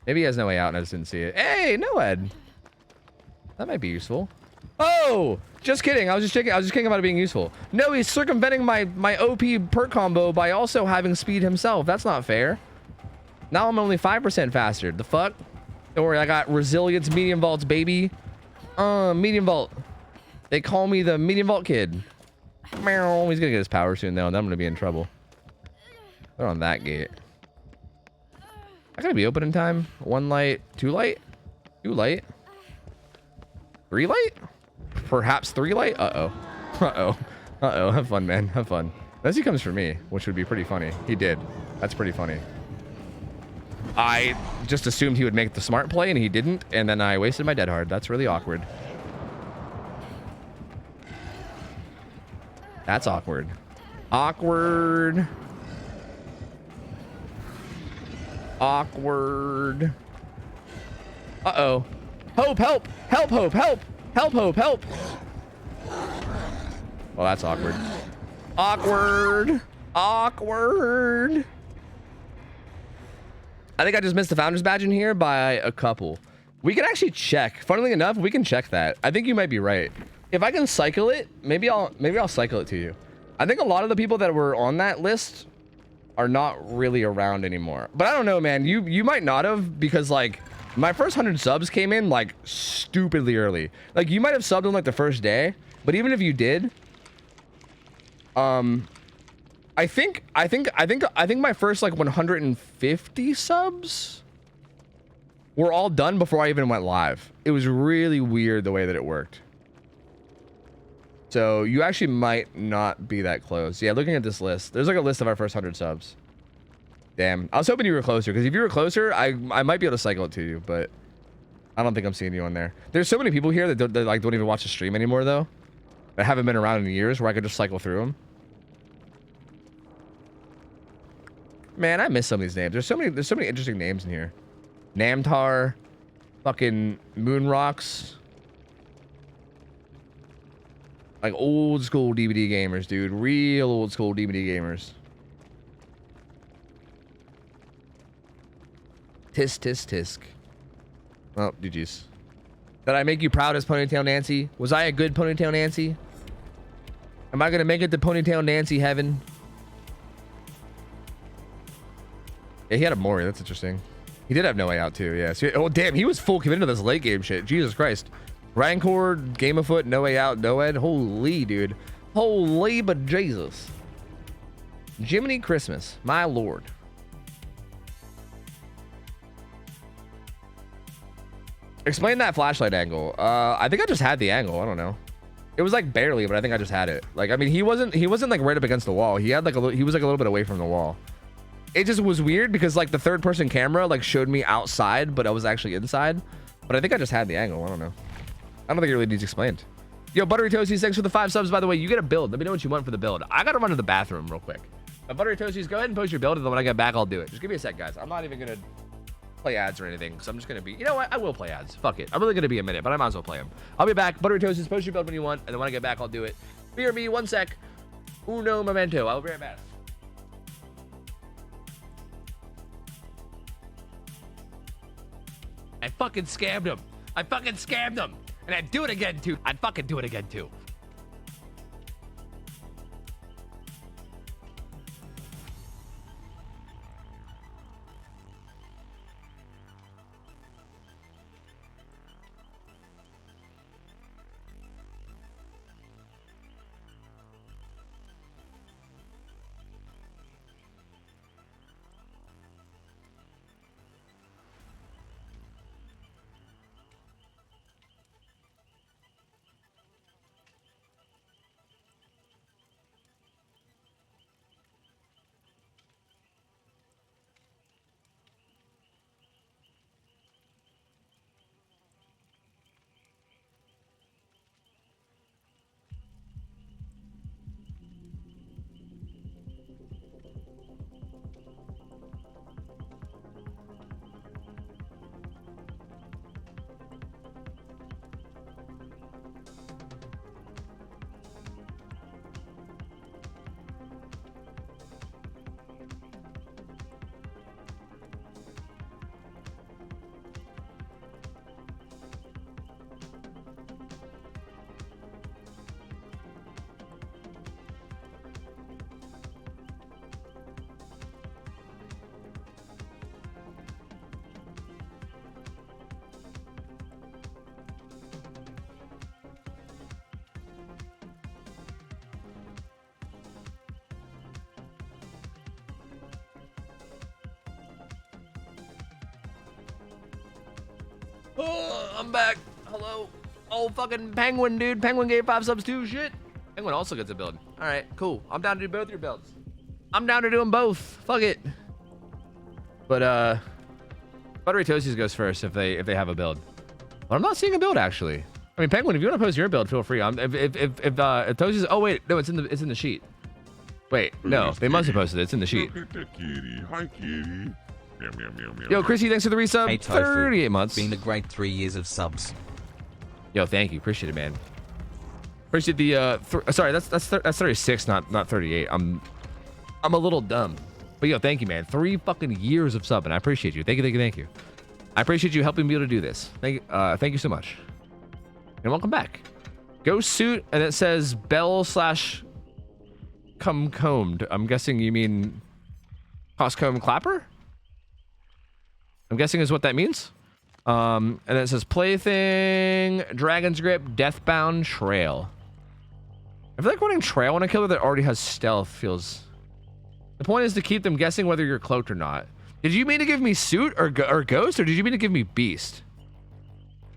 Maybe he has no way out and I just didn't see it. Hey, Noed. That might be useful. Oh, just kidding. I was just kidding about it being useful. No, he's circumventing my OP perk combo by also having speed himself. That's not fair. Now I'm only 5% faster. The fuck? Don't worry, I got resilience medium vaults, baby. Medium vault. They call me the medium vault kid. Meow. He's gonna get his power soon though, and then I'm gonna be in trouble. They're on that gate. I gotta be open in time. 1 light, 2 light, 2 light, 3 light, perhaps 3 light. Uh-oh. Have fun, man. Have fun. Unless he comes for me, which would be pretty funny. He did. That's pretty funny. I just assumed he would make the smart play and he didn't, and then I wasted my dead hard. That's really awkward. That's awkward. Awkward. Uh-oh. Hope, help! Help, Hope, help! Help, Hope, help! Well, that's awkward. Awkward. I think I just missed the founder's badge in here by a couple. We can actually check. Funnily enough, we can check that. I think you might be right. If I can cycle it, maybe I'll cycle it to you. I think a lot of the people that were on that list are not really around anymore. But I don't know, man. You might not have, because like my first 100 subs came in like stupidly early. Like you might have subbed on like the first day, but even if you did, I think my first like 150 subs were all done before I even went live. It was really weird the way that it worked. So you actually might not be that close. Yeah, looking at this list, there's like a list of our first 100 subs. Damn, I was hoping you were closer, because if you were closer, I might be able to cycle it to you, but I don't think I'm seeing you on there. There's so many people here that don't even watch the stream anymore though, that haven't been around in years, where I could just cycle through them. Man, I miss some of these names. There's so many interesting names in here. Namtar, fucking Moonrocks. Like old school DVD gamers, dude. Real old school DVD gamers. Tisk. Oh, GG's. Did I make you proud as Ponytail Nancy? Was I a good Ponytail Nancy? Am I gonna make it to Ponytail Nancy heaven? Yeah, he had a Mori. That's interesting. He did have no way out too. Yeah. So, oh damn, he was full committed to this late game shit. Jesus Christ. Rancor, Game of Foot, no way out, no ed. Holy dude. Holy but Jesus. Jiminy Christmas, my lord. Explain that flashlight angle. I think I just had the angle. I don't know. It was like barely, but I think I just had it. Like, I mean, he wasn't like right up against the wall. He had like he was like a little bit away from the wall. It just was weird because like the third person camera like showed me outside, but I was actually inside. But I think I just had the angle. I don't know. I don't think it really needs explained. Yo, Buttery Toasties, thanks for the 5 subs. By the way, you get a build. Let me know what you want for the build. I gotta run to the bathroom real quick. Buttery Toasties, go ahead and post your build, and then when I get back, I'll do it. Just give me a sec, guys. I'm not even gonna play ads or anything, so I'm just gonna be, you know what, I will play ads, fuck it. I'm really gonna be a minute, but I might as well play them. I'll be back. Buttery Toasties, post your build when you want, and then when I get back, I'll do it. Fear me, 1 sec. Uno momento. I'll be right back. I fucking scammed him. I fucking scammed him. And I'd do it again, too. I'd fucking do it again, too. Oh, I'm back. Hello. Oh, fucking Penguin, dude. Penguin gave 5 subs too. Shit. Penguin also gets a build. All right, cool. I'm down to do both your builds. I'm down to do them both. Fuck it. But Buttery Toasties goes first if they have a build. But I'm not seeing a build actually. I mean, Penguin, if you want to post your build, feel free. If Toasties, oh wait, no, it's in the sheet. Wait, no, they must have posted it. It's in the sheet. Look at the kitty. Hi, kitty. Meow, meow, meow, meow, Yo, meow. Chrissy, thanks for the resub. Hey, Tofu. 38 months. Been a great 3 years of subs. Yo, thank you. Appreciate it, man. Appreciate the sorry, that's 36, not 38. I'm a little dumb. But yo, thank you, man. 3 fucking years of subbing. I appreciate you. Thank you. I appreciate you helping me able to do this. Thank you so much. And welcome back. Ghost suit, and it says Bell / combed. I'm guessing you mean Coscombe Clapper? I'm guessing is what that means. And then it says Plaything, Dragon's Grip, Deathbound, Trail. I feel like running Trail on a killer that already has stealth feels... The point is to keep them guessing whether you're cloaked or not. Did you mean to give me Suit or Ghost, or did you mean to give me Beast?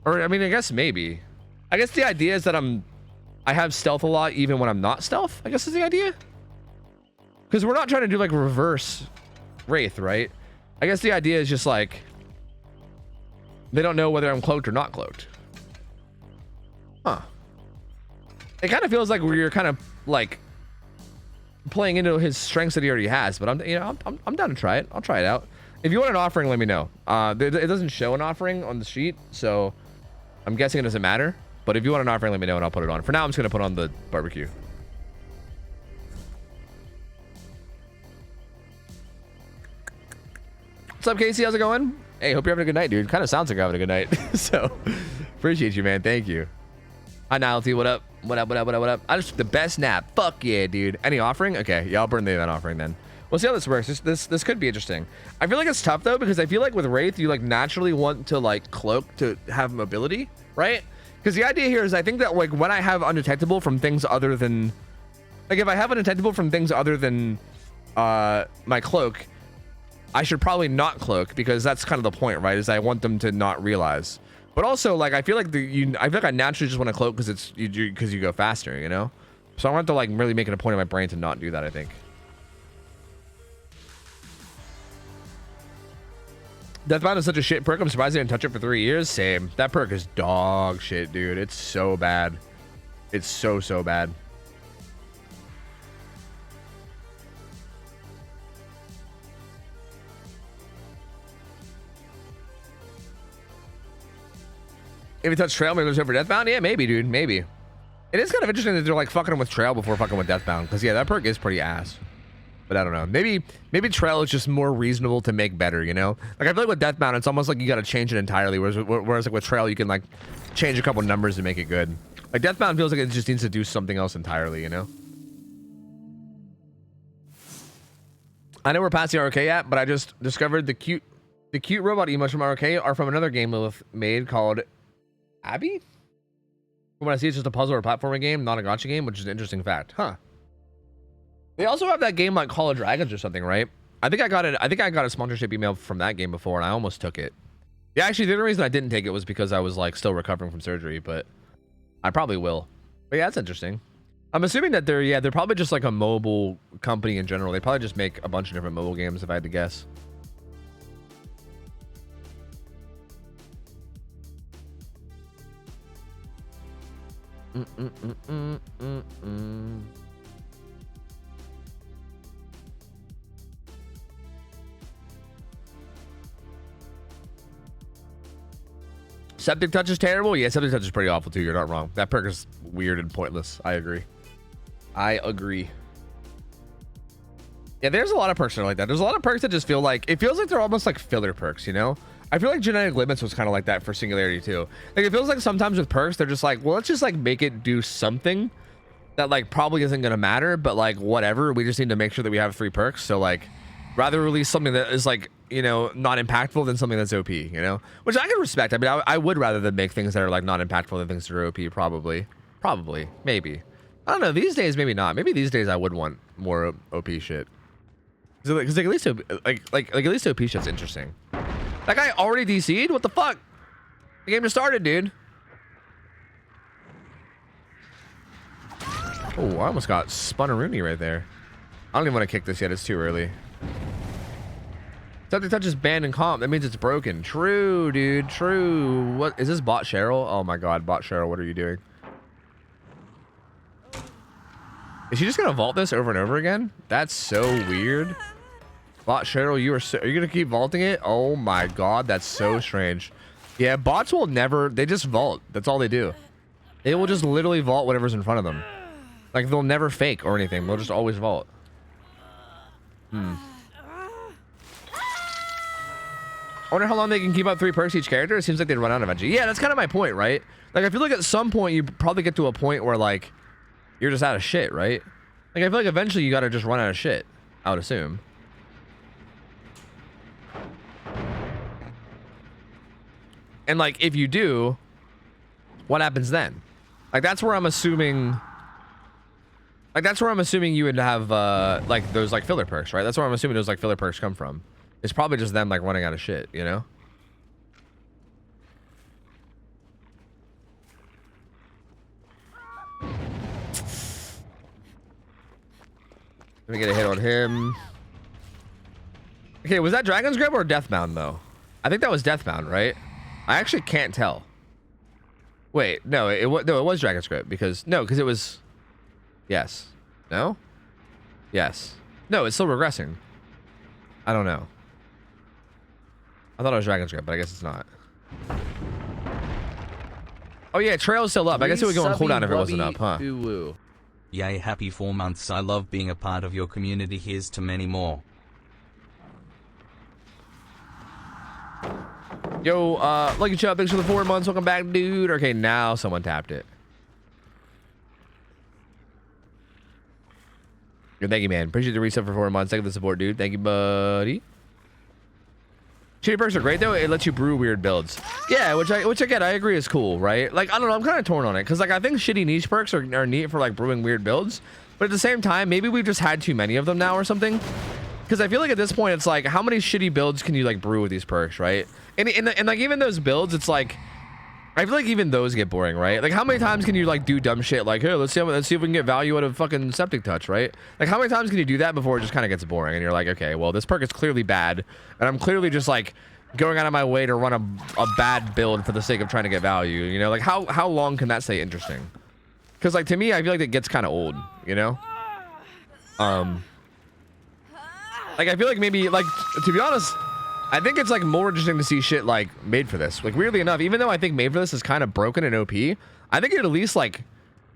Or, I mean, I guess maybe. I guess the idea is that I have stealth a lot even when I'm not stealth, I guess is the idea. Because we're not trying to do like reverse Wraith, right? I guess the idea is just like they don't know whether I'm cloaked or not cloaked. Huh. It kind of feels like you're kind of like playing into his strengths that he already has, but I'm down to try it. I'll try it out. If you want an offering, let me know. It doesn't show an offering on the sheet, so I'm guessing it doesn't matter. But if you want an offering, let me know and I'll put it on. For now, I'm just gonna put on the barbecue. What's up, Casey? How's it going? Hey, hope you're having a good night, dude. Kind of sounds like you're having a good night. So, appreciate you, man. Thank you. Hi, Nilety. What up? What up? I just took the best nap. Fuck yeah, dude. Any offering? Okay, yeah, I'll burn the event offering then. We'll see how this works. This could be interesting. I feel like it's tough though because I feel like with Wraith, you like naturally want to like cloak to have mobility, right? Because the idea here is I think that like when I have undetectable from things other than, like if I have undetectable from things other than my cloak, I should probably not cloak because that's kind of the point, right? Is I want them to not realize. But also, like, I feel like I feel like I naturally just want to cloak because you go faster, you know. So I want to like really make it a point in my brain to not do that. I think. Deathbound is such a shit perk. I'm surprised I didn't touch it for 3 years. Same. That perk is dog shit, dude. It's so bad. It's so bad. If you touch Trail, maybe there's over Deathbound. Yeah, maybe, dude. Maybe. It is kind of interesting that they're like fucking him with Trail before fucking with Deathbound. Because yeah, that perk is pretty ass. But I don't know. Maybe Trail is just more reasonable to make better, you know? Like I feel like with Deathbound, it's almost like you got to change it entirely. Whereas like with Trail, you can like change a couple numbers to make it good. Like Deathbound feels like it just needs to do something else entirely, you know? I know we're past the RK app, but I just discovered the cute robot emotes from RK are from another game Lilith made called Abby? From what I see, it's just a puzzle or platforming game, not a gacha game, which is an interesting fact. Huh. They also have that game like Call of Dragons or something, right? I think I got a sponsorship email from that game before, and I almost took it. Yeah, actually, the only reason I didn't take it was because I was like still recovering from surgery, but I probably will. But yeah, that's interesting. I'm assuming that they're probably just like a mobile company in general. They probably just make a bunch of different mobile games, if I had to guess. Septic Touch is terrible. Yeah, Septic Touch is pretty awful too. You're not wrong. That perk is weird and pointless. I agree. Yeah, there's a lot of perks that are like that. There's a lot of perks that just feel like it feels like they're almost like filler perks, you know? I feel like Genetic Limits was kind of like that for Singularity too. Like it feels like sometimes with perks, they're just like, well, let's just like make it do something that like probably isn't gonna matter, but like whatever. We just need to make sure that we have 3 perks. So like, rather release something that is like, you know, not impactful than something that's OP, you know, which I can respect. I mean, I would rather than make things that are like not impactful than things that are OP. Probably, maybe. I don't know. These days, maybe not. Maybe these days I would want more OP shit. Because like, at least like at least OP shit's interesting. That guy already DC'd? What the fuck? The game just started, dude. Oh, I almost got spun a Rooney right there. I don't even want to kick this yet. It's too early. Septic Touch is banned in comp. That means it's broken. True, dude. True. What is this? Bot Cheryl? Oh my god, Bot Cheryl. What are you doing? Is she just gonna vault this over and over again? That's so weird. Bot Cheryl, are you gonna keep vaulting it? Oh my god, that's so strange. Yeah, bots will never. They just vault. That's all they do. They will just literally vault whatever's in front of them. Like they'll never fake or anything. They'll just always vault. I wonder how long they can keep up 3 perks each character. It seems like they'd run out eventually. Yeah, that's kind of my point, right? Like I feel like at some point you probably get to a point where like you're just out of shit, right? Like I feel like eventually you gotta just run out of shit, I would assume. And like if you do, what happens then? Like that's where I'm assuming you would have like those like filler perks, right? That's where I'm assuming those like filler perks come from. It's probably just them like running out of shit, you know? Let me get a hit on him. Okay, was that Dragon's Grip or Deathbound though? I think that was Deathbound, right? I actually can't tell. Wait, no, it was Dragon's Grip because it was. Yes. No. Yes. No, it's still regressing. I don't know. I thought it was Dragon's Grip, but I guess it's not. Oh yeah, Trail's still up. I guess it would go on cooldown if it wasn't up, huh? Yay, happy 4 months. I love being a part of your community. Here's to many more. Yo, Lucky Chubb, thanks for the 4 months. Welcome back, dude. Okay, now someone tapped it. Yo, thank you, man. Appreciate the reset for 4 months. Thank you for the support, dude. Thank you, buddy. Shitty perks are great though. It lets you brew weird builds. Yeah, which again I agree is cool, right? Like I don't know, I'm kind of torn on it because like I think shitty niche perks are neat for like brewing weird builds, but at the same time maybe we've just had too many of them now or something. Because I feel like at this point it's like how many shitty builds can you like brew with these perks, right? And like even those builds, it's like I feel like even those get boring, right? Like, how many times can you like do dumb shit like, hey, let's see if we can get value out of fucking septic touch, right? Like, how many times can you do that before it just kind of gets boring and you're like, okay, well, this perk is clearly bad, and I'm clearly just like going out of my way to run a bad build for the sake of trying to get value, you know? Like, how long can that stay interesting? Because like to me, I feel like it gets kind of old, you know? Like, I feel like maybe like, to be honest, I think it's like more interesting to see shit like made for this. Like, weirdly enough, even though I think made for this is kind of broken and OP, I think it at least like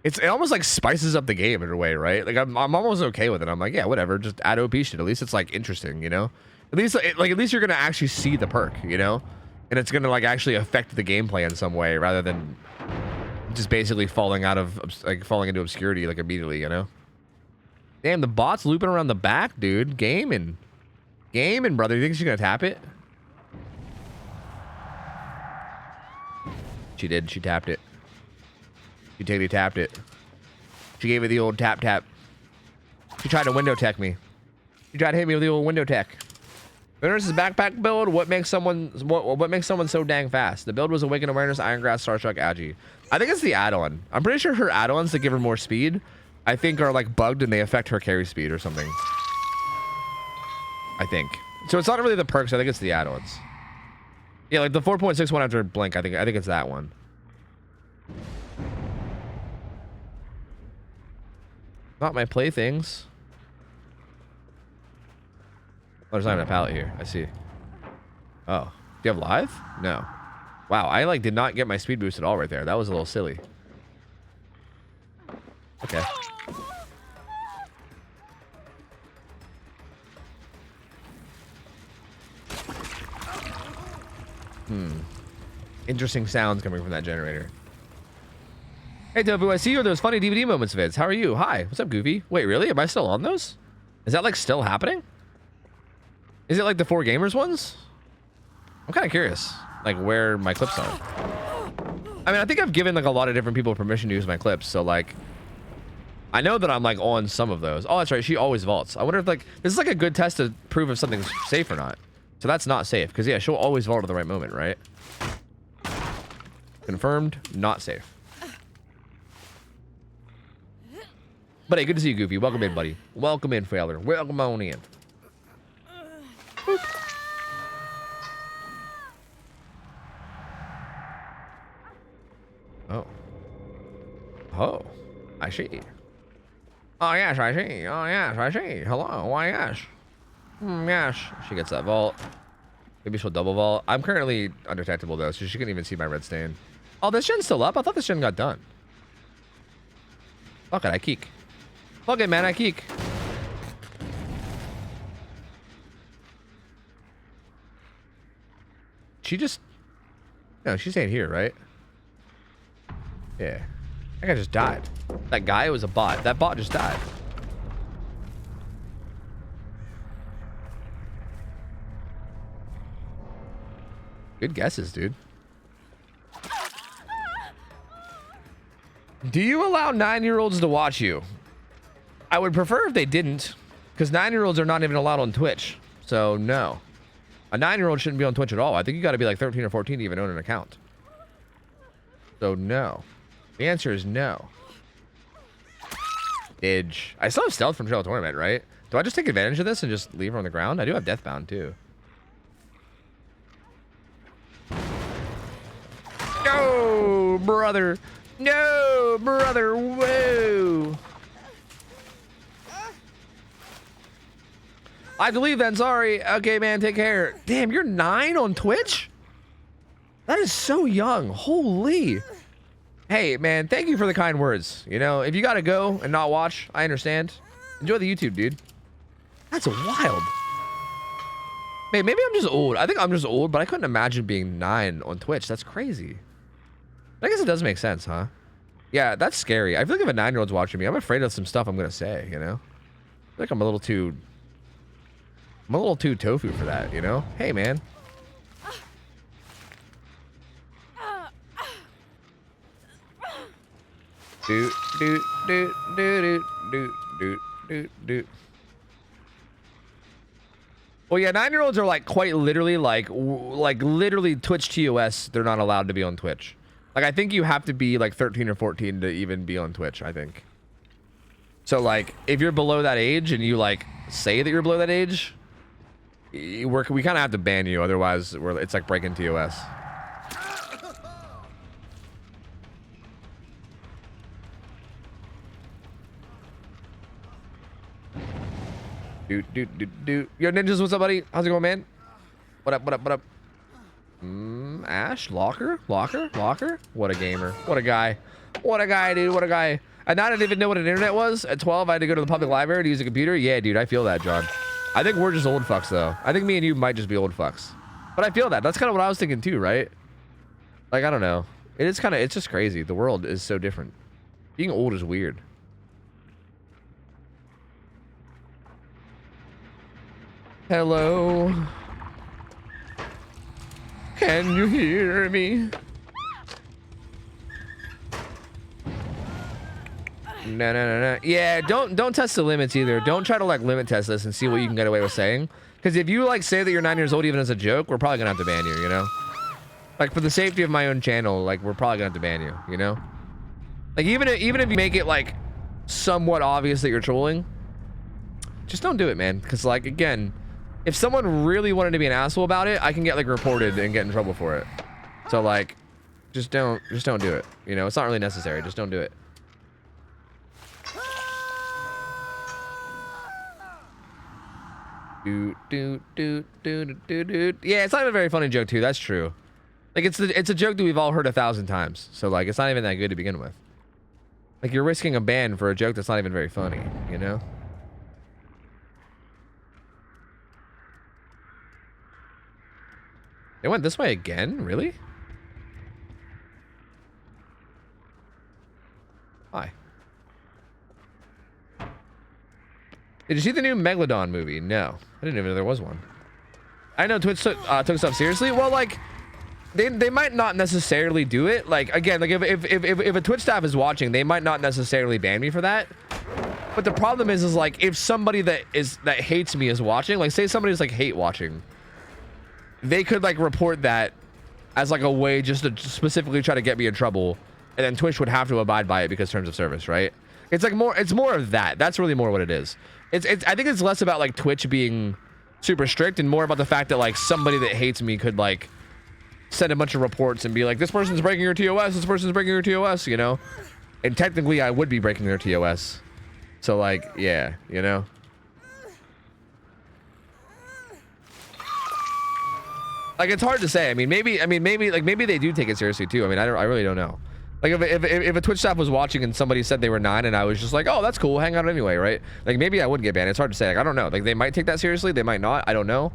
it almost like spices up the game in a way, right? Like I'm almost okay with it. I'm like, yeah, whatever, just add OP shit. At least it's like interesting, you know? At least at least you're gonna actually see the perk, you know? And it's gonna like actually affect the gameplay in some way rather than just basically falling into obscurity like immediately, you know? Damn, the bot's looping around the back, dude. Gaming, brother. You think she's gonna tap it? She did. She tapped it. She totally tapped it. She gave it the old tap tap. She tried to window tech me. She tried to hit me with the old window tech. Nurse's backpack build. What makes someone so dang fast? The build was Awakened Awareness, Iron Grass, Starstruck, Agi. I think it's the add-on. I'm pretty sure her add-ons that give her more speed, I think, are like bugged and they affect her carry speed or something. I think. So it's not really the perks. I think it's the add-ons. Yeah, like the 4.61 after blink. I think it's that one. Not my playthings. Oh, there's not even a pallet here. I see. Oh, do you have live? No. Wow, I like did not get my speed boost at all right there. That was a little silly. Okay. Interesting sounds coming from that generator. Hey, Tofu, I see you in those funny DVD moments vids. How are you? Hi. What's up, Goofy? Wait, really? Am I still on those? Is that like still happening? Is it like the 4 Gamers ones? I'm kind of curious, like where my clips are. I mean, I think I've given like a lot of different people permission to use my clips, so like, I know that I'm like on some of those. Oh, that's right. She always vaults. I wonder if like this is like a good test to prove if something's safe or not. So that's not safe because yeah, she'll always vault at the right moment, right? Confirmed, not safe. But hey, good to see you, Goofy. Welcome in, buddy. Welcome in, Failer. Welcome on in. Boop. Oh. Oh. I see. Oh, yes, I see. Oh, yes, I see. Hello. Why, yes. Yes. She gets that vault. Maybe she'll double vault. I'm currently undetectable, though, so she couldn't even see my red stain. Oh, this gen's still up? I thought this gen got done. Fuck it, I keek. Fuck it, man, I keek. She just... No, she's ain't here, right? Yeah. That guy just died. That guy was a bot. That bot just died. Good guesses, dude. Do you allow 9-year-olds to watch you? I would prefer if they didn't, because 9-year-olds are not even allowed on Twitch. So, no. A 9-year-old shouldn't be on Twitch at all. I think you got to be like 13 or 14 to even own an account. So, no. The answer is no. Didge. I still have stealth from Trail Tournament, right? Do I just take advantage of this and just leave her on the ground? I do have Deathbound, too. No, brother. No, brother. Whoa. I have to leave then. Sorry. Okay, man. Take care. Damn, you're 9 on Twitch? That is so young. Holy. Hey, man. Thank you for the kind words. You know, if you got to go and not watch, I understand. Enjoy the YouTube, dude. That's wild. Maybe I'm just old. I think I'm just old, but I couldn't imagine being 9 on Twitch. That's crazy. I guess it does make sense, huh? Yeah, that's scary. I feel like if a 9-year-old's watching me, I'm afraid of some stuff I'm going to say, you know? I feel like I'm a little too tofu for that, you know? Hey, man. Do, do, do, do, do, do, do, do. Well, yeah, 9-year-olds are like quite literally like literally Twitch TOS. They're not allowed to be on Twitch. Like I think you have to be like 13 or 14 to even be on Twitch, I think. So like if you're below that age and you like say that you're below that age, we kind of have to ban you, otherwise it's like breaking TOS. Yo, Ninjas, what's up, buddy? How's it going, man? What up? Ash, Locker. What a gamer. What a guy, dude. What a guy. At 9, I didn't even know what an internet was. At 12, I had to go to the public library to use a computer. Yeah, dude, I feel that, John. I think we're just old fucks, though. I think me and you might just be old fucks. But I feel that. That's kind of what I was thinking, too, right? Like, I don't know. It's just crazy. The world is so different. Being old is weird. Hello. Can you hear me? No. Yeah, don't test the limits either. Don't try to like limit test this and see what you can get away with saying. Because if you like say that you're 9 years old even as a joke, we're probably gonna have to ban you, you know? Like for the safety of my own channel, like we're probably gonna have to ban you, you know? Like even if you make it like somewhat obvious that you're trolling, just don't do it, man. Because like again, if someone really wanted to be an asshole about it, I can get like reported and get in trouble for it. So like, just don't do it. You know, it's not really necessary. Just don't do it. Yeah, it's not even a very funny joke too. That's true. Like it's a joke that we've all heard 1,000 times. So like, it's not even that good to begin with. Like you're risking a ban for a joke that's not even very funny. You know. They went this way again? Really? Hi. Did you see the new Megalodon movie? No. I didn't even know there was one. I know Twitch took stuff seriously. Well, like, they might not necessarily do it. Like, again, like if a Twitch staff is watching, they might not necessarily ban me for that. But the problem is like, if somebody that hates me is watching, like, say somebody's like hate watching, they could like report that as like a way just to specifically try to get me in trouble, and then Twitch would have to abide by it because terms of service, right? It's like it's more of that. That's really more what it is. I think it's less about like Twitch being super strict and more about the fact that like somebody that hates me could like send a bunch of reports and be like, this person's breaking your TOS, this person's breaking your TOS, you know? And technically I would be breaking their TOS. So like, yeah, you know? Like it's hard to say. I mean, maybe they do take it seriously too. I mean, I really don't know. Like if a Twitch staff was watching and somebody said they were 9 and I was just like, oh, that's cool, hang out anyway, right? Like maybe I would get banned. It's hard to say. Like I don't know. Like they might take that seriously, they might not. I don't know.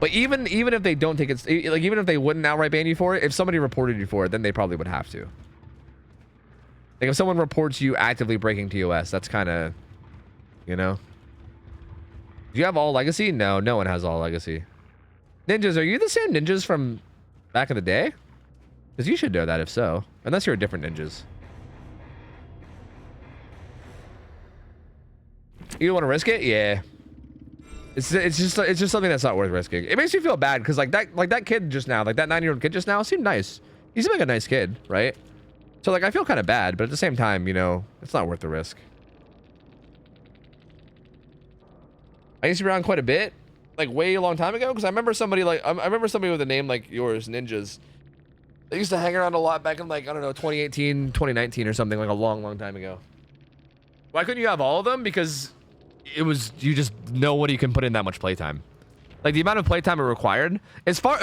But even if they don't take it, like even if they wouldn't outright ban you for it, if somebody reported you for it, then they probably would have to. Like if someone reports you actively breaking TOS, that's kind of, you know. Do you have all legacy? No, no one has all legacy. Ninjas, are you the same ninjas from back in the day? Because you should know that if so. Unless you're a different ninjas. You don't want to risk it? Yeah. It's just something that's not worth risking. It makes me feel bad because like that kid just now, like that 9-year-old kid just now seemed nice. He seemed like a nice kid, right? So like I feel kind of bad, but at the same time, you know, it's not worth the risk. I used to be around quite a bit. Like way a long time ago, because I remember somebody with a name like yours, Ninjas. They used to hang around a lot back in like, I don't know, 2018, 2019 or something, like a long time ago. Why couldn't you have all of them? Because it was, you just, nobody can put in that much playtime. Like the amount of playtime it required. As far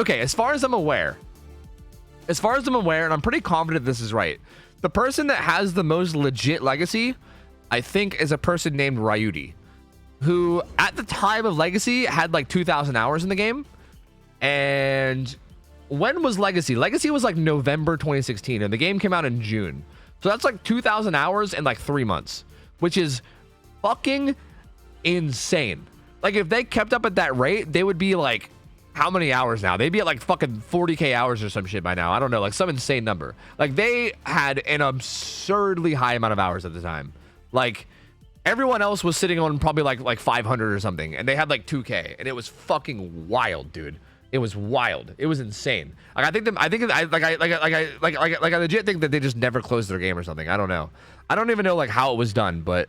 as I'm aware, and I'm pretty confident this is right, the person that has the most legit legacy, I think, is a person named Ryudi, who at the time of Legacy had like 2,000 hours in the game. And when was Legacy? Legacy was like November 2016 and the game came out in June. So that's like 2,000 hours in like 3 months, which is fucking insane. Like if they kept up at that rate, they would be like, how many hours now? They'd be at like fucking 40k hours or some shit by now. I don't know, like some insane number. Like they had an absurdly high amount of hours at the time. Like everyone else was sitting on probably like 500 or something, and they had like 2k, and it was fucking wild, dude. It was wild. It was insane. Like I legit think that they just never closed their game or something. I don't know. I don't even know like how it was done, but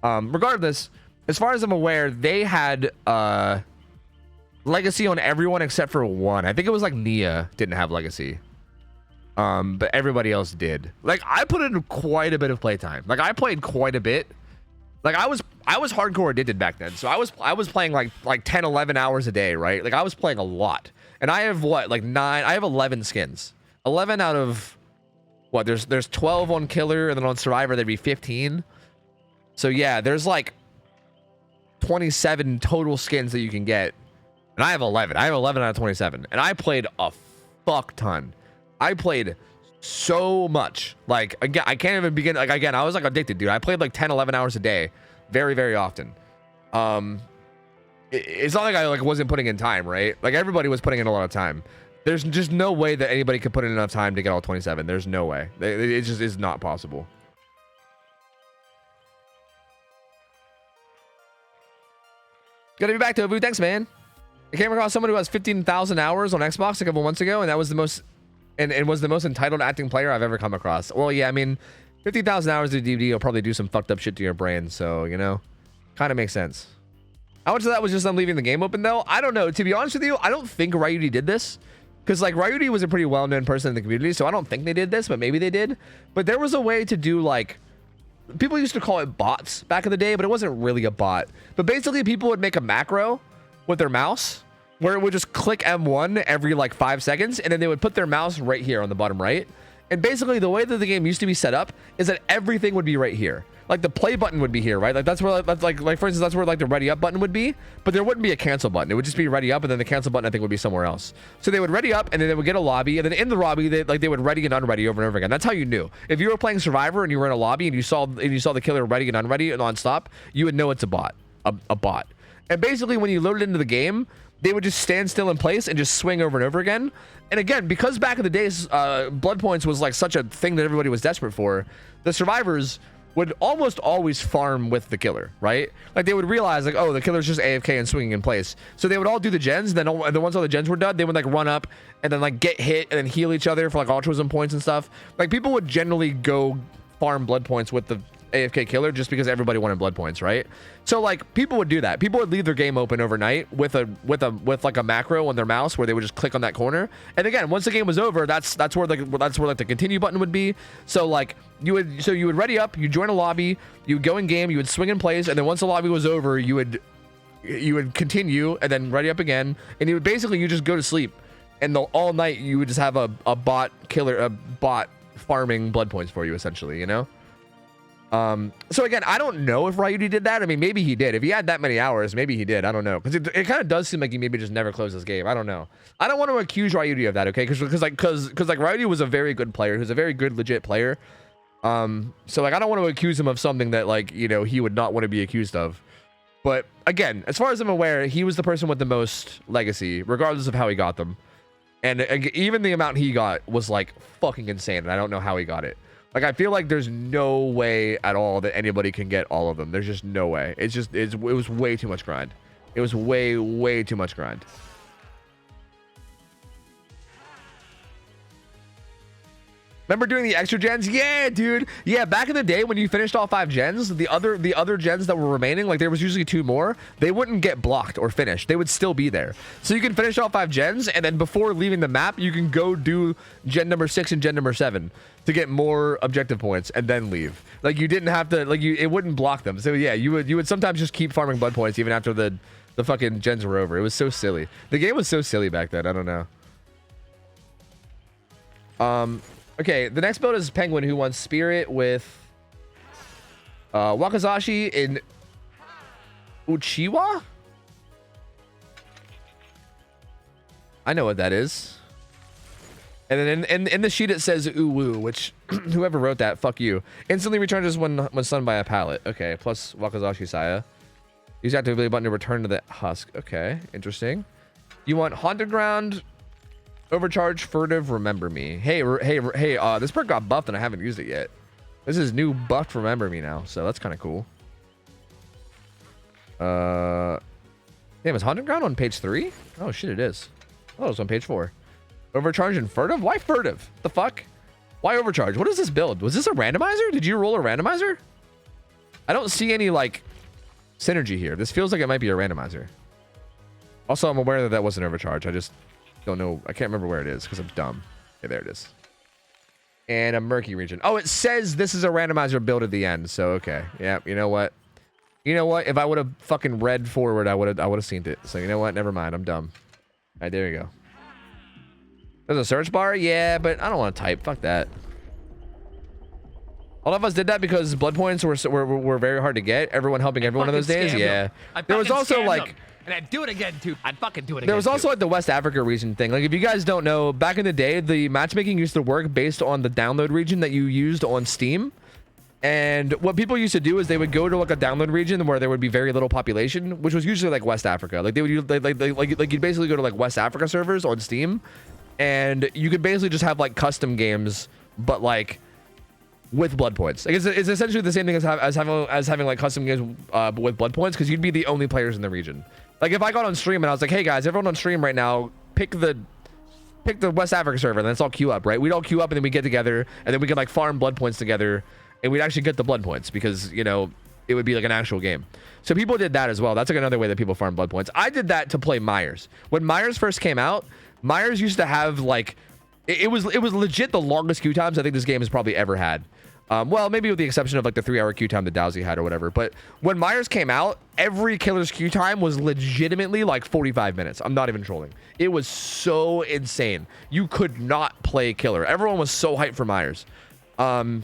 regardless, as far as I'm aware, they had legacy on everyone except for one. I think it was like Nia didn't have legacy. But everybody else did. Like I put in quite a bit of playtime. Like I played quite a bit. Like I was hardcore addicted back then. So I was playing like 10, 11 hours a day, right? Like I was playing a lot. And I have what, like 9, I have 11 skins. 11 out of what, there's 12 on Killer, and then on Survivor there'd be 15. So yeah, there's like 27 total skins that you can get. And I have 11. I have 11 out of 27. And I played a fuck ton. I played so much. Like, again, I can't even begin. Like, again, I was like addicted, dude. I played like 10, 11 hours a day. Very, very often. It's not like I like wasn't putting in time, right? Like, everybody was putting in a lot of time. There's just no way that anybody could put in enough time to get all 27. There's no way. It just is not possible. Good to be back, Tofu. Thanks, man. I came across someone who has 15,000 hours on Xbox a couple months ago, and that was the most... And was the most entitled acting player I've ever come across. Well, yeah, I mean, 50,000 hours of DVD will probably do some fucked up shit to your brain. So, you know, kind of makes sense. How much of that was just them leaving the game open, though? I don't know. To be honest with you, I don't think Ryudy did this. Because, like, Ryudy was a pretty well-known person in the community. So I don't think they did this, but maybe they did. But there was a way to do, like... People used to call it bots back in the day, but it wasn't really a bot. But basically, people would make a macro with their mouse, where it would just click M1 every like 5 seconds, and then they would put their mouse right here on the bottom right. And basically the way that the game used to be set up is that everything would be right here. Like the play button would be here, right? Like that's where like for instance, that's where like the ready up button would be, but there wouldn't be a cancel button. It would just be ready up, and then the cancel button I think would be somewhere else. So they would ready up, and then they would get a lobby, and then in the lobby they would ready and unready over and over again. That's how you knew. If you were playing Survivor and you were in a lobby and you saw the killer ready and unready and nonstop, you would know it's a bot. A bot. And basically when you load it into the game, they would just stand still in place and just swing over and over again. And again, because back in the days, blood points was like such a thing that everybody was desperate for, the survivors would almost always farm with the killer, right? Like they would realize like, oh, the killer's just AFK and swinging in place. So they would all do the gens, and then once all the gens were done, they would like run up and then like get hit and then heal each other for like altruism points and stuff. Like people would generally go farm blood points with the AFK killer just because everybody wanted blood points, right? So like people would do that. People would leave their game open overnight with like a macro on their mouse where they would just click on that corner. And again, once the game was over, that's where like the continue button would be. So like you would ready up, you join a lobby, you would go in game, you would swing in place, and then once the lobby was over, you would continue and then ready up again, and you just go to sleep, and all night you would just have a bot farming blood points for you essentially, you know? So again, I don't know if Ryudy did that. I mean, maybe he did. If he had that many hours, maybe he did. I don't know. Because it kind of does seem like he maybe just never closed his game. I don't know. I don't want to accuse Ryudy of that, okay? Because Ryudy was a very good player. He was a very good, legit player. So like, I don't want to accuse him of something that like, you know, he would not want to be accused of. But again, as far as I'm aware, he was the person with the most legacy, regardless of how he got them. And even the amount he got was like fucking insane. And I don't know how he got it. Like, I feel like there's no way at all that anybody can get all of them. There's just no way. It was way too much grind. It was way too much grind. Remember doing the extra gens? Yeah, dude. Yeah, back in the day when you finished all 5 gens, the other gens that were remaining, like there was usually 2 more, they wouldn't get blocked or finished. They would still be there. So you can finish all 5 gens, and then before leaving the map, you can go do gen number 6 and gen number 7 to get more objective points and then leave. Like you didn't have to, like it wouldn't block them. So yeah, you would sometimes just keep farming blood points even after the fucking gens were over. It was so silly. The game was so silly back then. I don't know. Okay, the next build is Penguin, who wants Spirit with Wakazashi in Uchiwa? I know what that is. And then in the sheet it says Uwu, which whoever wrote that, fuck you. Instantly recharges when stunned by a pallet. Okay, plus Wakazashi Saya. Use the activity button to return to the husk. Okay, interesting. You want Haunted Ground, Overcharge, Furtive, Remember Me. Hey, this perk got buffed and I haven't used it yet. This is new buffed Remember Me now, so that's kind of cool. Damn, is Haunted Ground on page 3? Oh shit, it is. Oh, it's on page 4. Overcharge and furtive? Why furtive? The fuck? Why overcharge? What is this build? Was this a randomizer? Did you roll a randomizer? I don't see any like synergy here. This feels like it might be a randomizer. Also, I'm aware that that wasn't overcharge. I just don't know. I can't remember where it is because I'm dumb. Okay, there it is. And a murky region. Oh, it says this is a randomizer build at the end. So, okay. Yeah, you know what? You know what? If I would have fucking read forward, I would have seen it. So, you know what? Never mind. I'm dumb. All right, there you go. There's a search bar? Yeah, but I don't want to type. Fuck that. All of us did that because blood points were very hard to get. Everyone helping everyone on those days. Yeah. There was also like... And I'd do it again too. I'd fucking do it again. There was also like the West Africa region thing. Like if you guys don't know, back in the day, the matchmaking used to work based on the download region that you used on Steam. And what people used to do is they would go to like a download region where there would be very little population, which was usually like West Africa. Like they would use, like you'd basically go to like West Africa servers on Steam, and you could basically just have like custom games, but like with blood points. Like it's essentially the same thing as having like custom games with blood points, because you'd be the only players in the region. Like if I got on stream and I was like, hey guys, everyone on stream right now, pick the West Africa server, and let's all queue up, right? We'd all queue up and then we get together and then we could like farm blood points together, and we'd actually get the blood points because, you know, it would be like an actual game. So people did that as well. That's like another way that people farm blood points. I did that to play Myers. When Myers first came out, Myers used to have like, it was legit the longest queue times I think this game has probably ever had. Well, maybe with the exception of like the 3-hour queue time that Dowsy had or whatever. But when Myers came out, every killer's queue time was legitimately like 45 minutes. I'm not even trolling. It was so insane. You could not play killer. Everyone was so hyped for Myers. And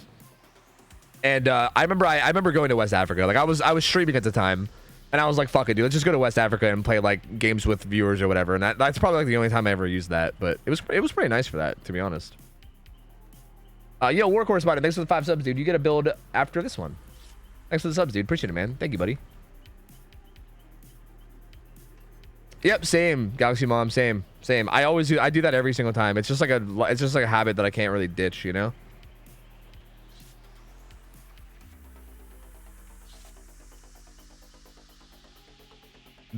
I remember going to West Africa. Like I was streaming at the time, and I was like, fuck it, dude. Let's just go to West Africa and play like games with viewers or whatever. And that's probably like the only time I ever used that. But it was pretty nice for that, to be honest. Yo, War Correspondent, thanks for the 5 subs, dude. You get a build after this one. Thanks for the subs, dude. Appreciate it, man. Thank you, buddy. Yep, same. Galaxy Mom, same. I do that every single time. It's just like a habit that I can't really ditch, you know?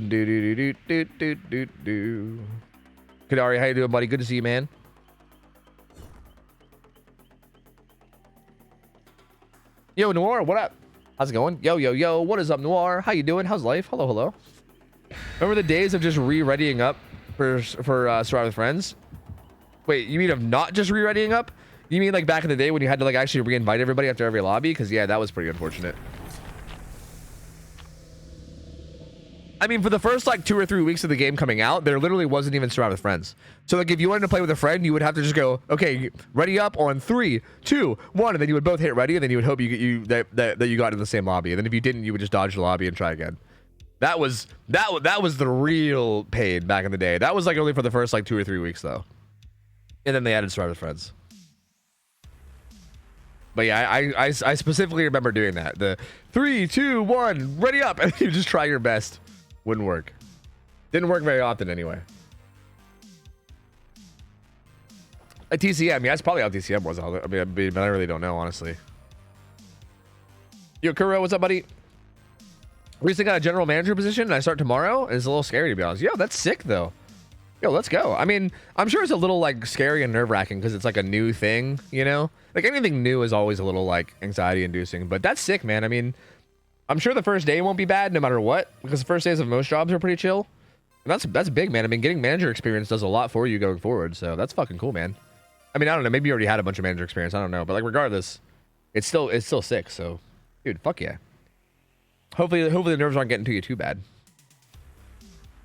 Do. Kadari, how you doing, buddy? Good to see you, man. Yo, Noir, what up? How's it going? Yo, what is up, Noir? How you doing? How's life? Hello. Remember the days of just re-readying up for Survive with Friends? Wait, you mean of not just re-readying up? You mean like back in the day when you had to like actually re-invite everybody after every lobby? Because yeah, that was pretty unfortunate. I mean, for the first like 2 or 3 weeks of the game coming out, there literally wasn't even Survive with Friends. So like if you wanted to play with a friend, you would have to just go, okay, ready up on 3, 2, 1, and then you would both hit ready, and then you would hope that you got in the same lobby. And then if you didn't, you would just dodge the lobby and try again. That was the real pain back in the day. That was like only for the first like 2 or 3 weeks though. And then they added Survive with Friends. But yeah, I specifically remember doing that. The 3, 2, 1, ready up, and you just try your best. Wouldn't work. Didn't work very often anyway. A TCM, yeah, that's probably how TCM was. I mean, I really don't know, honestly. Yo, Kuro, what's up, buddy? Recently got a general manager position, and I start tomorrow. It's a little scary, to be honest. Yo, that's sick, though. Yo, let's go. I mean, I'm sure it's a little, like, scary and nerve-wracking because it's, like, a new thing, you know? Like, anything new is always a little, like, anxiety-inducing. But that's sick, man. I mean, I'm sure the first day won't be bad no matter what, because the first days of most jobs are pretty chill. And that's big, man. I mean, getting manager experience does a lot for you going forward, so that's fucking cool, man. I mean, I don't know. Maybe you already had a bunch of manager experience. I don't know. But, like, regardless, it's still sick, so... Dude, fuck yeah. Hopefully the nerves aren't getting to you too bad.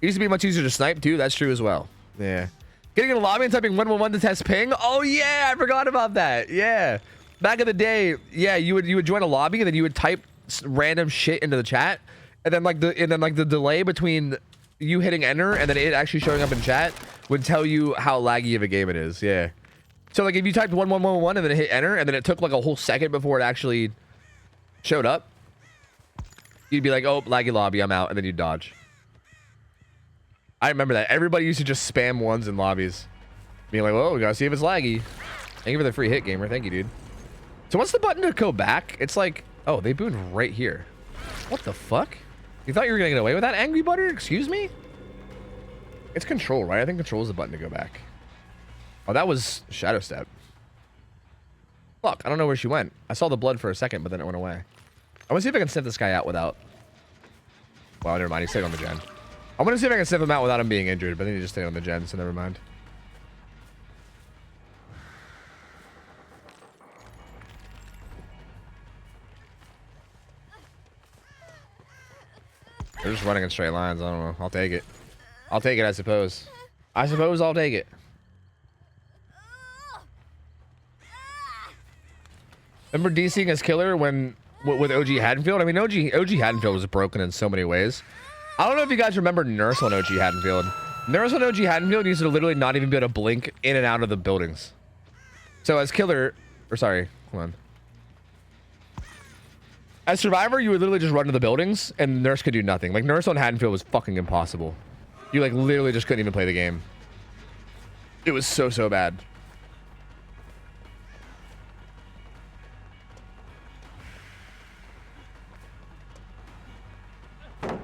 It used to be much easier to snipe, too. That's true as well. Yeah. Getting in a lobby and typing 111 to test ping? Oh, yeah! I forgot about that. Yeah. Back in the day, yeah, you would join a lobby, and then you would type random shit into the chat, and then like the delay between you hitting enter and then it actually showing up in chat would tell you how laggy of a game it is. Yeah. So like if you typed 11111 and then hit enter and then it took like a whole second before it actually showed up, you'd be like, oh, laggy lobby, I'm out, and then you'd dodge. I remember that. Everybody used to just spam ones in lobbies, being like, well, we gotta see if it's laggy. Thank you for the free hit, gamer. Thank you, dude. So what's the button to go back? It's like, oh, they booed right here. What the fuck? You thought you were gonna get away with that, Angry Butter? Excuse me? It's control, right? I think control is the button to go back. Oh, that was Shadow Step. Fuck, I don't know where she went. I saw the blood for a second, but then it went away. I want to see if I can sniff this guy out without... Well, never mind. He stayed on the gen. I want to see if I can sniff him out without him being injured, but then he just stayed on the gen, so never mind. They're just running in straight lines. I don't know. I'll take it. I'll take it, I suppose. I suppose I'll take it. Remember DCing as killer when with OG Haddonfield? I mean, OG Haddonfield was broken in so many ways. I don't know if you guys remember Nurse on OG Haddonfield. Nurse on OG Haddonfield used to literally not even be able to blink in and out of the buildings. So as killer, or sorry, hold on. As survivor, you would literally just run to the buildings and Nurse could do nothing. Like Nurse on Haddonfield was fucking impossible. You like literally just couldn't even play the game. It was so bad.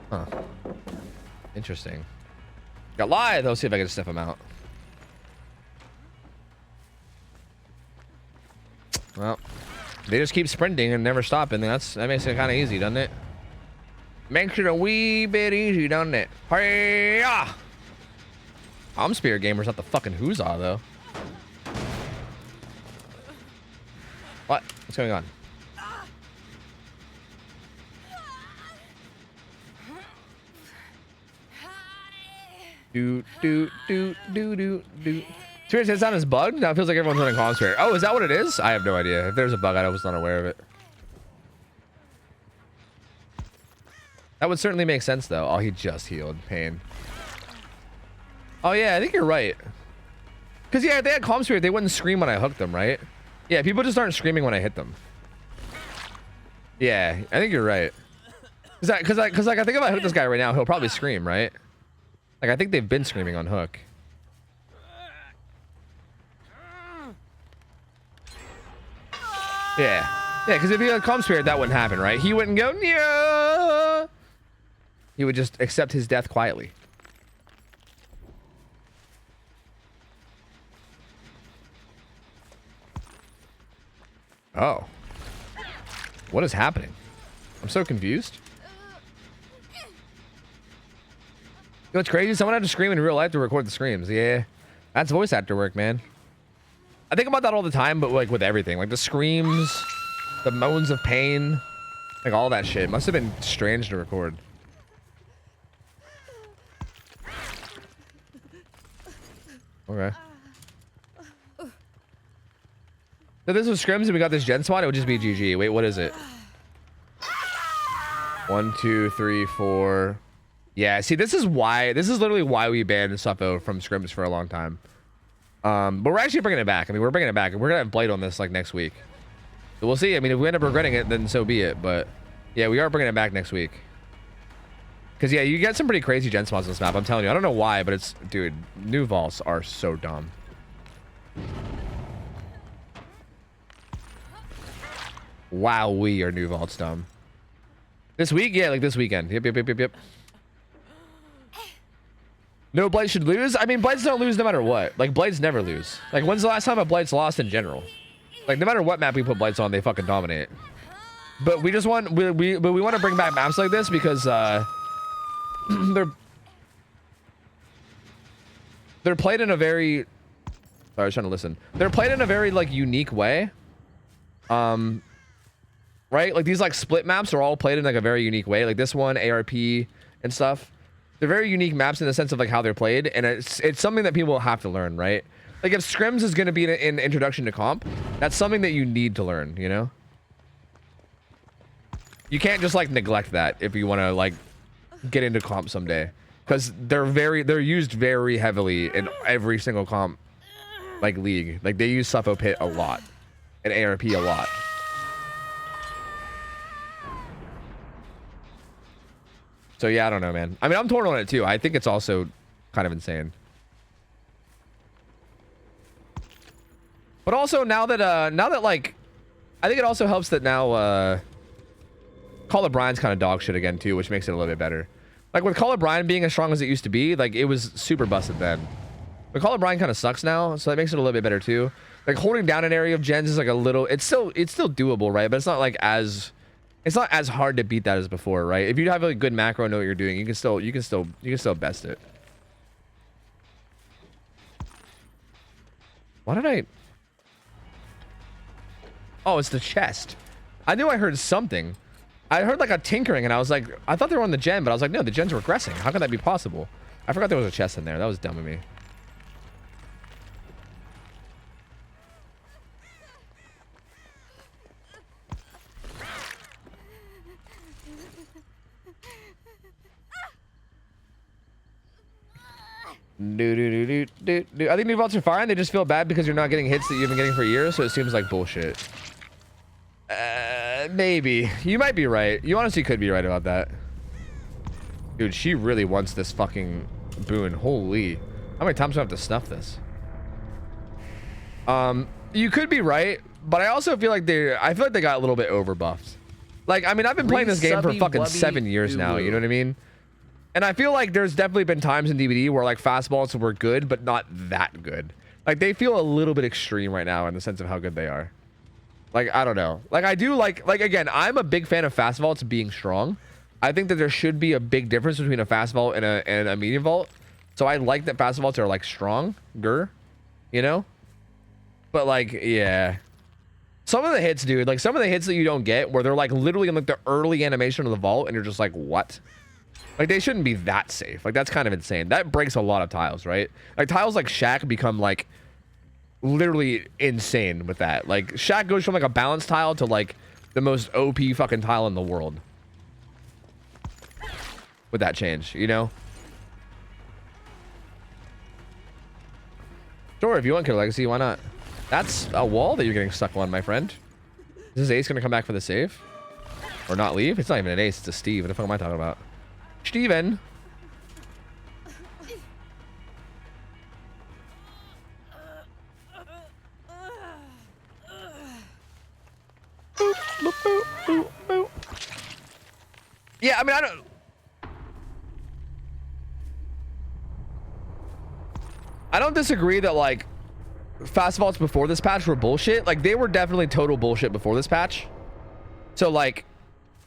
Huh. Interesting. Got live. Let's see if I can sniff him out. Well, they just keep sprinting and never stopping. That makes it kind of easy, doesn't it? Makes it a wee bit easy, doesn't it? Hey-ya! I'm Spirit Gamer's not the fucking Huzzah, though. What? What's going on? Do. Spirit says sound is bugged? Now it feels like everyone's running Calm Spirit. Oh, is that what it is? I have no idea. If there's a bug, I was not aware of it. That would certainly make sense, though. Oh, he just healed. Pain. Oh, yeah, I think you're right. Because, yeah, if they had Calm Spirit, they wouldn't scream when I hooked them, right? Yeah, people just aren't screaming when I hit them. Yeah, I think you're right. Because like, I think if I hook this guy right now, he'll probably scream, right? Like, I think they've been screaming on hook. Yeah. Yeah, because if he had Calm Spirit, that wouldn't happen, right? He wouldn't go, yeah. He would just accept his death quietly. Oh. What is happening? I'm so confused. You know what's crazy? Someone had to scream in real life to record the screams. Yeah. That's voice actor work, man. I think about that all the time, but like with everything. Like the screams, the moans of pain, like all that shit. Must have been strange to record. Okay. If this was scrims and we got this gen spawn, it would just be GG. Wait, what is it? 1, 2, 3, 4. Yeah, see, this is literally why we banned Suffo from scrims for a long time. But we're actually bringing it back. I mean, we're bringing it back. We're gonna have Blade on this like next week. So we'll see. I mean, if we end up regretting it, then so be it. But yeah, we are bringing it back next week. Cause yeah, you get some pretty crazy gen spawns on this map. I'm telling you, I don't know why, but it's, dude, new vaults are so dumb. Wow, we are new vaults dumb. This week, yeah, like this weekend. Yep. No, Blades should lose. I mean, Blades don't lose no matter what. Like, Blades never lose. Like, when's the last time a Blades lost in general? Like, no matter what map we put Blades on, they fucking dominate. But we just want we want to bring back maps like this because they're played in a very, sorry, I was trying to listen. They're played in a very like unique way. Right? Like these like split maps are all played in like a very unique way. Like this one, ARP and stuff. They're very unique maps in the sense of like how they're played, and it's something that people have to learn, right? Like if scrims is going to be an introduction to comp, that's something that you need to learn, you know? You can't just like neglect that if you want to like get into comp someday, because they're used very heavily in every single comp like league. Like they use Suffo Pit a lot and ARP a lot. So yeah, I don't know, man. I mean, I'm torn on it too. I think it's also kind of insane. But also now that like, I think it also helps that now Call of Brian's kind of dog shit again too, which makes it a little bit better. Like with Call of Brine being as strong as it used to be, like it was super busted then. But Call of Brine kind of sucks now, so that makes it a little bit better too. Like holding down an area of gens is like a little, it's still doable, right? But it's not like as, it's not as hard to beat that as before, right? If you have a good macro and know what you're doing, you can still best it. Why did I? Oh, it's the chest. I knew I heard something. I heard like a tinkering and I was like, I thought they were on the gen, but I was like, no, the gens were regressing. How could that be possible? I forgot there was a chest in there. That was dumb of me. I think new vaults are fine. They just feel bad because you're not getting hits that you've been getting for years, so it seems like bullshit. Maybe. You might be right. You honestly could be right about that. Dude, she really wants this fucking boon. Holy. How many times do I have to snuff this? You could be right, but I also feel like I feel like they got a little bit overbuffed. Like, I mean, I've been playing this game for fucking 7 years now, you know what I mean? And I feel like there's definitely been times in DVD where like fastballs were good, but not that good. Like they feel a little bit extreme right now in the sense of how good they are. Like, I don't know. Like I do like again, I'm a big fan of fast vaults being strong. I think that there should be a big difference between a fast vault and a medium vault. So I like that fast vaults are like stronger, you know? But like, yeah. Some of the hits, dude, like some of the hits that you don't get where they're like literally in like the early animation of the vault and you're just like, what? Like, they shouldn't be that safe. Like, that's kind of insane. That breaks a lot of tiles, right? Like, tiles like Shack become, like, literally insane with that. Like, Shack goes from, like, a balanced tile to, like, the most OP fucking tile in the world. With that change, you know? Sure, if you want Killer Legacy, why not? That's a wall that you're getting stuck on, my friend. Is this ace gonna come back for the save? Or not leave? It's not even an ace, it's a Steve. What the fuck am I talking about? Steven. Boop, boop, boop, boop, boop. Yeah, I mean, I don't disagree that like fast vaults before this patch were bullshit. Like they were definitely total bullshit before this patch. So like,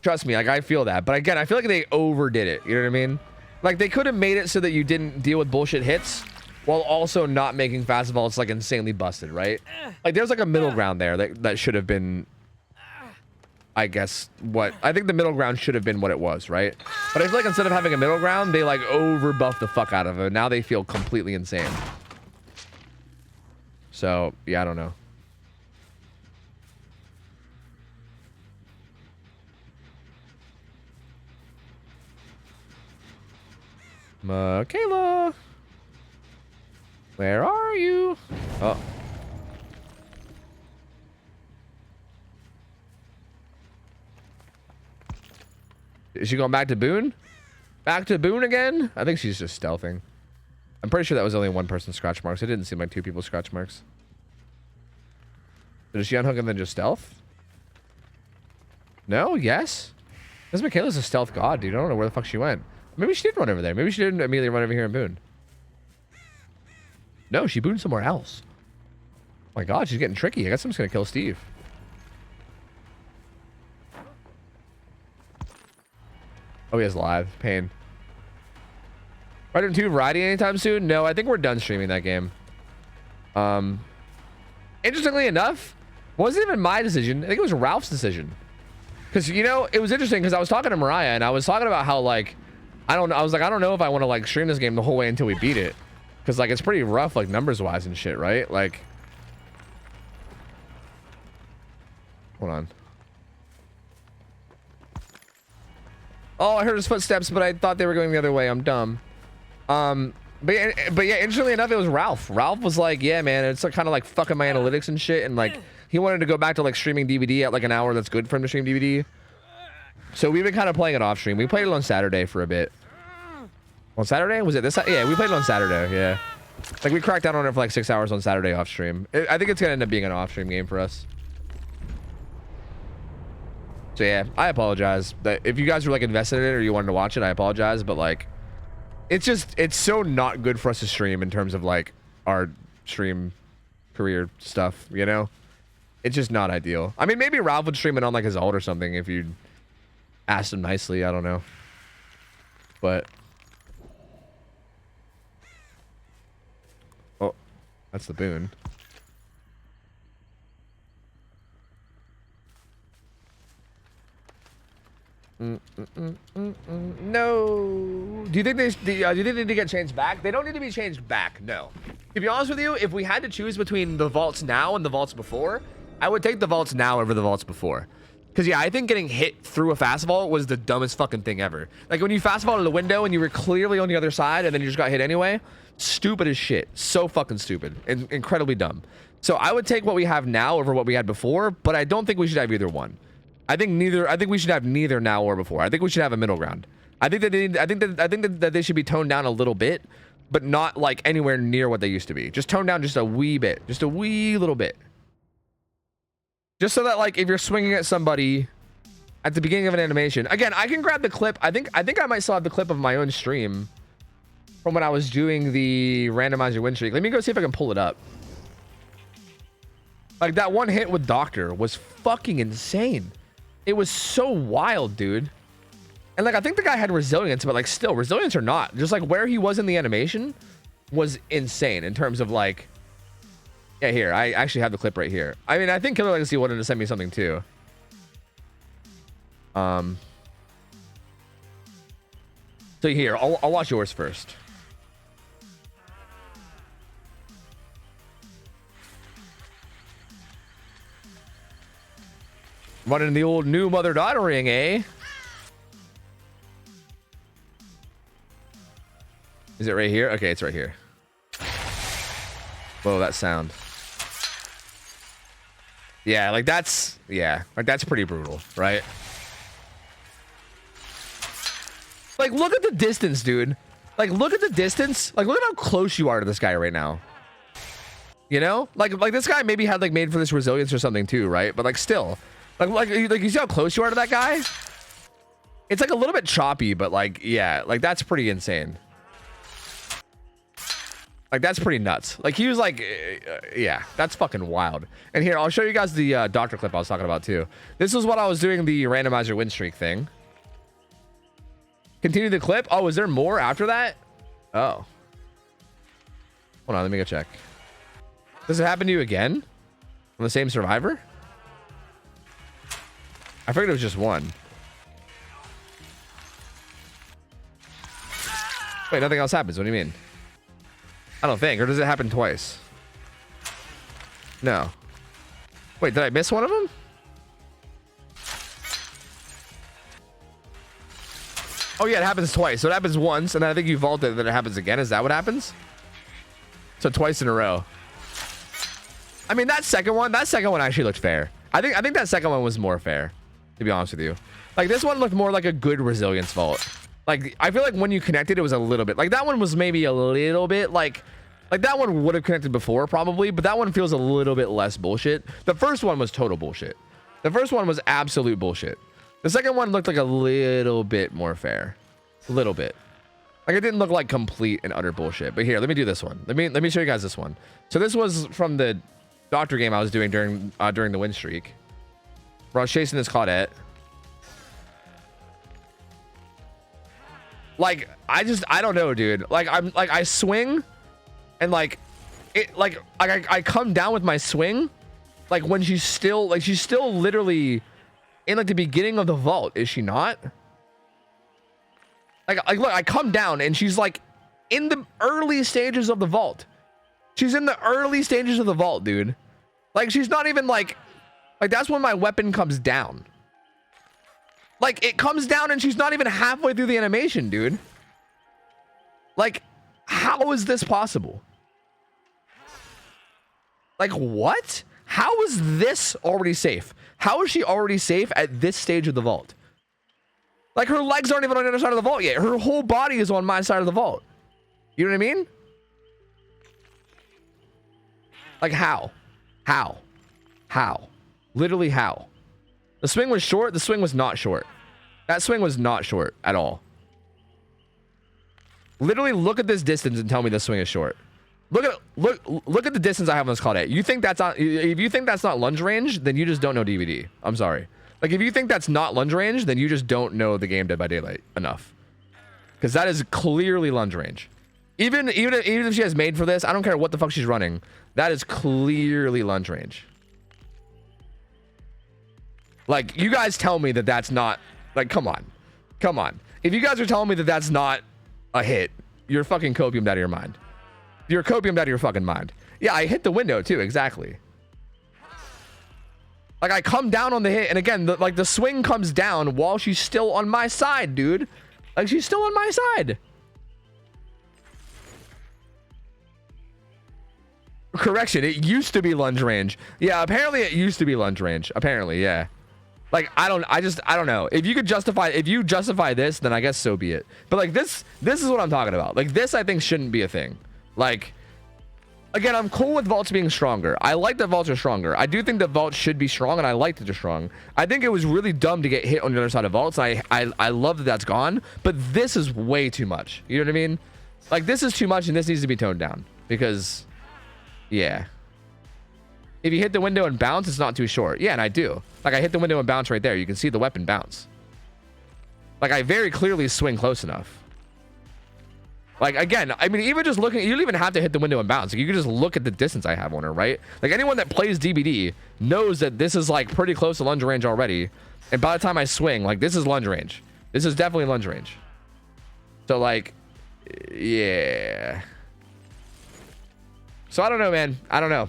trust me, like I feel that. But again, I feel like they overdid it. You know what I mean? Like they could have made it so that you didn't deal with bullshit hits while also not making fast vaults like insanely busted, right? Like there's like a middle ground there that should have been, I guess, what I think the middle ground should have been what it was, right? But I feel like instead of having a middle ground, they like over buffed the fuck out of it. Now they feel completely insane. So yeah, I don't know. Michaela, where are you? Oh. Is she going back to Boone? Back to Boone again? I think she's just stealthing. I'm pretty sure that was only one person scratch marks. It didn't seem like two people scratch marks. Did she unhook and then just stealth? No? Yes? Because Michaela's a stealth god, dude. I don't know where the fuck she went. Maybe she did run over there. Maybe she didn't immediately run over here in Boone. No, she booned somewhere else. Oh my god, she's getting tricky. I guess I'm just gonna kill Steve. Oh, he has live. Pain. Right 2 variety anytime soon? No, I think we're done streaming that game. Interestingly enough, wasn't even my decision. I think it was Ralph's decision. Because, you know, it was interesting because I was talking to Mariah and I was talking about how, like, I was like, I don't know if I want to, like, stream this game the whole way until we beat it. Because, like, it's pretty rough, like, numbers-wise and shit, right? Like... Hold on. Oh, I heard his footsteps, but I thought they were going the other way. I'm dumb. But yeah, interestingly enough, it was Ralph. Ralph was like, yeah, man, it's like, kind of like fucking my analytics and shit. And like, he wanted to go back to like streaming DVD at like an hour that's good for him to stream DVD. So we've been kind of playing it off stream. We played it on Saturday for a bit. On Saturday? Was it this? Yeah, we played it on Saturday. Yeah. Like we cracked down on it for like 6 hours on Saturday off stream. I think it's going to end up being an off stream game for us. So yeah, I apologize that if you guys were like invested in it or you wanted to watch it, I apologize, but like it's so not good for us to stream in terms of like our stream career stuff, you know? It's just not ideal. I mean, maybe Ralph would stream it on like his alt or something if you'd asked him nicely, I don't know. But oh, that's the boon. No. Do you think they need to get changed back? They don't need to be changed back. No. To be honest with you, if we had to choose between the vaults now and the vaults before, I would take the vaults now over the vaults before. Because yeah, I think getting hit through a fast vault was the dumbest fucking thing ever. Like when you fast vaulted the window and you were clearly on the other side and then you just got hit anyway. Stupid as shit. So fucking stupid and incredibly dumb. So I would take what we have now over what we had before, but I don't think we should have either one. I think we should have neither now or before. I think we should have a middle ground. I think that they should be toned down a little bit, but not like anywhere near what they used to be. Just tone down just a wee bit, just a wee little bit. Just so that like if you're swinging at somebody at the beginning of an animation, again, I can grab the clip. I think I might still have the clip of my own stream from when I was doing the randomizer win streak. Let me go see if I can pull it up. Like that one hit with Doctor was fucking insane. It was so wild, dude. And like I think the guy had resilience, but like still resilience or not, just like where he was in the animation was insane in terms of like, yeah, here I actually have the clip right here. I mean, I think Killer Legacy wanted to send me something too. So here, I'll watch yours first. Running the old new mother-daughter ring, eh? Is it right here? Okay, it's right here. Whoa, that sound. Yeah, like that's pretty brutal, right? Like, look at the distance, dude. Like, look at the distance. Like, look at how close you are to this guy right now. You know? Like this guy maybe had like made for this resilience or something too, right? But like still. Like you see how close you are to that guy? It's like a little bit choppy, but like, yeah, like that's pretty insane. Like that's pretty nuts. Like he was like, yeah, that's fucking wild. And here, I'll show you guys the Doctor clip I was talking about too. This is what I was doing the randomizer win streak thing. Continue the clip. Oh, is there more after that? Oh. Hold on, let me go check. Does it happen to you again? On the same survivor? I figured it was just one. Wait, nothing else happens. What do you mean? I don't think. Or does it happen twice? No. Wait, did I miss one of them? Oh yeah, it happens twice. So it happens once, and then I think you vault it, and then it happens again. Is that what happens? So twice in a row. I mean, that second one actually looked fair. I think that second one was more fair, to be honest with you. Like this one looked more like a good resilience vault. Like I feel like when you connected, it was a little bit like that one was maybe a little bit like that one would have connected before probably, but that one feels a little bit less bullshit. The first one was total bullshit. The first one was absolute bullshit. The second one looked like a little bit more fair, a little bit. Like it didn't look like complete and utter bullshit. But here, let me do this one. Let me show you guys this one. So this was from the Doctor game I was doing during the win streak, where I was chasing this Claudette. Like I don't know, dude. Like I swing, and like it like I come down with my swing, like when she's still literally in like the beginning of the vault, is she not? Like look, I come down and she's like in the early stages of the vault. She's in the early stages of the vault, dude. Like she's not even like that's when my weapon comes down. Like it comes down and she's not even halfway through the animation, dude. Like how is this possible? Like what? How is this already safe? How is she already safe at this stage of the vault? Like her legs aren't even on the other side of the vault yet. Her whole body is on my side of the vault. You know what I mean? Like how? How? Literally how? The swing was short. The swing was not short. That swing was not short at all. Literally look at this distance and tell me the swing is short. Look at the distance I have on this call date. You think that's not, if you think that's not lunge range, then you just don't know DVD. I'm sorry. Like if you think that's not lunge range, then you just don't know the game Dead by Daylight enough. Because that is clearly lunge range. Even if she has made for this, I don't care what the fuck she's running. That is clearly lunge range. Like you guys tell me that that's not, like come on. If you guys are telling me that that's not a hit, you're fucking copiumed out of your mind. You're copiumed out of your fucking mind. Yeah, I hit the window too, exactly. Like I come down on the hit, and again, the swing comes down while she's still on my side, dude. Like she's still on my side. Correction, it used to be lunge range. Yeah, apparently it used to be lunge range. Apparently, yeah. Like I don't know. If you justify this, then I guess so be it. But like this is what I'm talking about. Like this I think shouldn't be a thing. Like again, I'm cool with vaults being stronger. I like that vaults are stronger. I do think that vaults should be strong, and I like that they're strong. I think it was really dumb to get hit on the other side of vaults. I love that that's gone, but this is way too much. You know what I mean? Like this is too much, and this needs to be toned down because yeah. If you hit the window and bounce, it's not too short. Yeah, and I do. Like, I hit the window and bounce right there. You can see the weapon bounce. Like, I very clearly swing close enough. Like, again, I mean, even just looking, you don't even have to hit the window and bounce. Like, you can just look at the distance I have on her, right? Like, anyone that plays DBD knows that this is, like, pretty close to lunge range already. And by the time I swing, like, this is lunge range. This is definitely lunge range. So, like, yeah. So, I don't know, man. I don't know.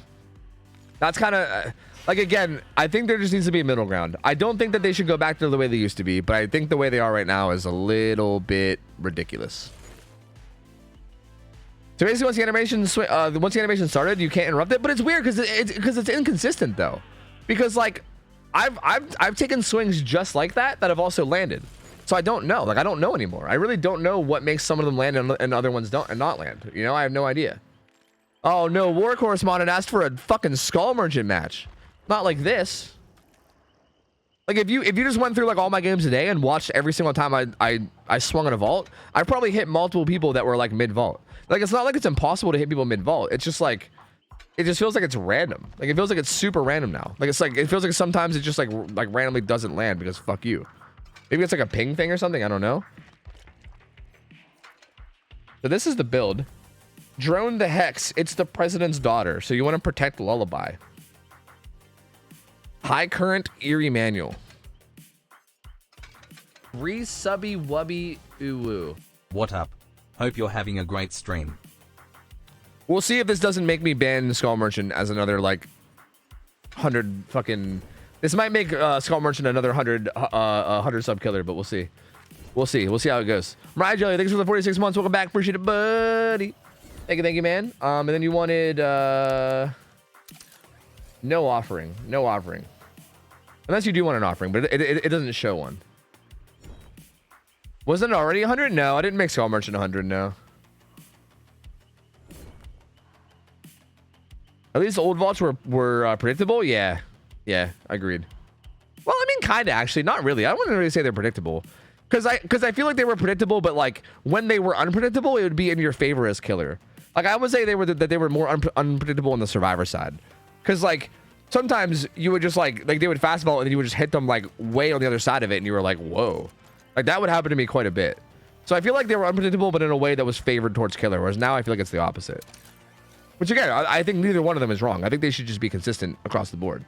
That's kind of like, again, I think there just needs to be a middle ground. I don't think that they should go back to the way they used to be, but I think the way they are right now is a little bit ridiculous. So basically, once the animation started, you can't interrupt it. But it's weird because it's inconsistent though, because like I've taken swings just like that have also landed. So I don't know. Like I don't know anymore. I really don't know what makes some of them land and other ones don't and not land. You know, I have no idea. Oh no, War Correspondent asked for a fucking Skull Merchant match. Not like this. Like if you just went through like all my games today and watched every single time I swung at a vault, I probably hit multiple people that were like mid vault. Like it's not like it's impossible to hit people mid vault. It's just like it just feels like it's random. Like it feels like it's super random now. Like it's like it feels like sometimes it just like randomly doesn't land because fuck you. Maybe it's like a ping thing or something. I don't know. So this is the build. Drone the Hex. It's the president's daughter. So you want to protect Lullaby. High current Eerie manual. Resubby wubby uwu. What up? Hope you're having a great stream. We'll see if this doesn't make me ban Skull Merchant as another like 100 fucking. This might make Skull Merchant another 100 sub killer, but we'll see. We'll see how it goes. Mariah Jelly, thanks for the 46 months. Welcome back. Appreciate it, buddy. Thank you, man. And then you wanted no offering. Unless you do want an offering, but it doesn't show one. Wasn't it already 100? No, I didn't make Skull Merchant 100, no. At least the old vaults were predictable? Yeah, agreed. Well, I mean, kind of, actually. Not really. I wouldn't really say they're predictable. Because I feel like they were predictable, but like when they were unpredictable, it would be in your favor as killer. Like I would say they were more unpredictable on the survivor side. Because like sometimes you would just like they would fast vault and then you would just hit them like way on the other side of it and you were like, whoa. Like that would happen to me quite a bit. So I feel like they were unpredictable, but in a way that was favored towards killer. Whereas now I feel like it's the opposite. Which again, I think neither one of them is wrong. I think they should just be consistent across the board.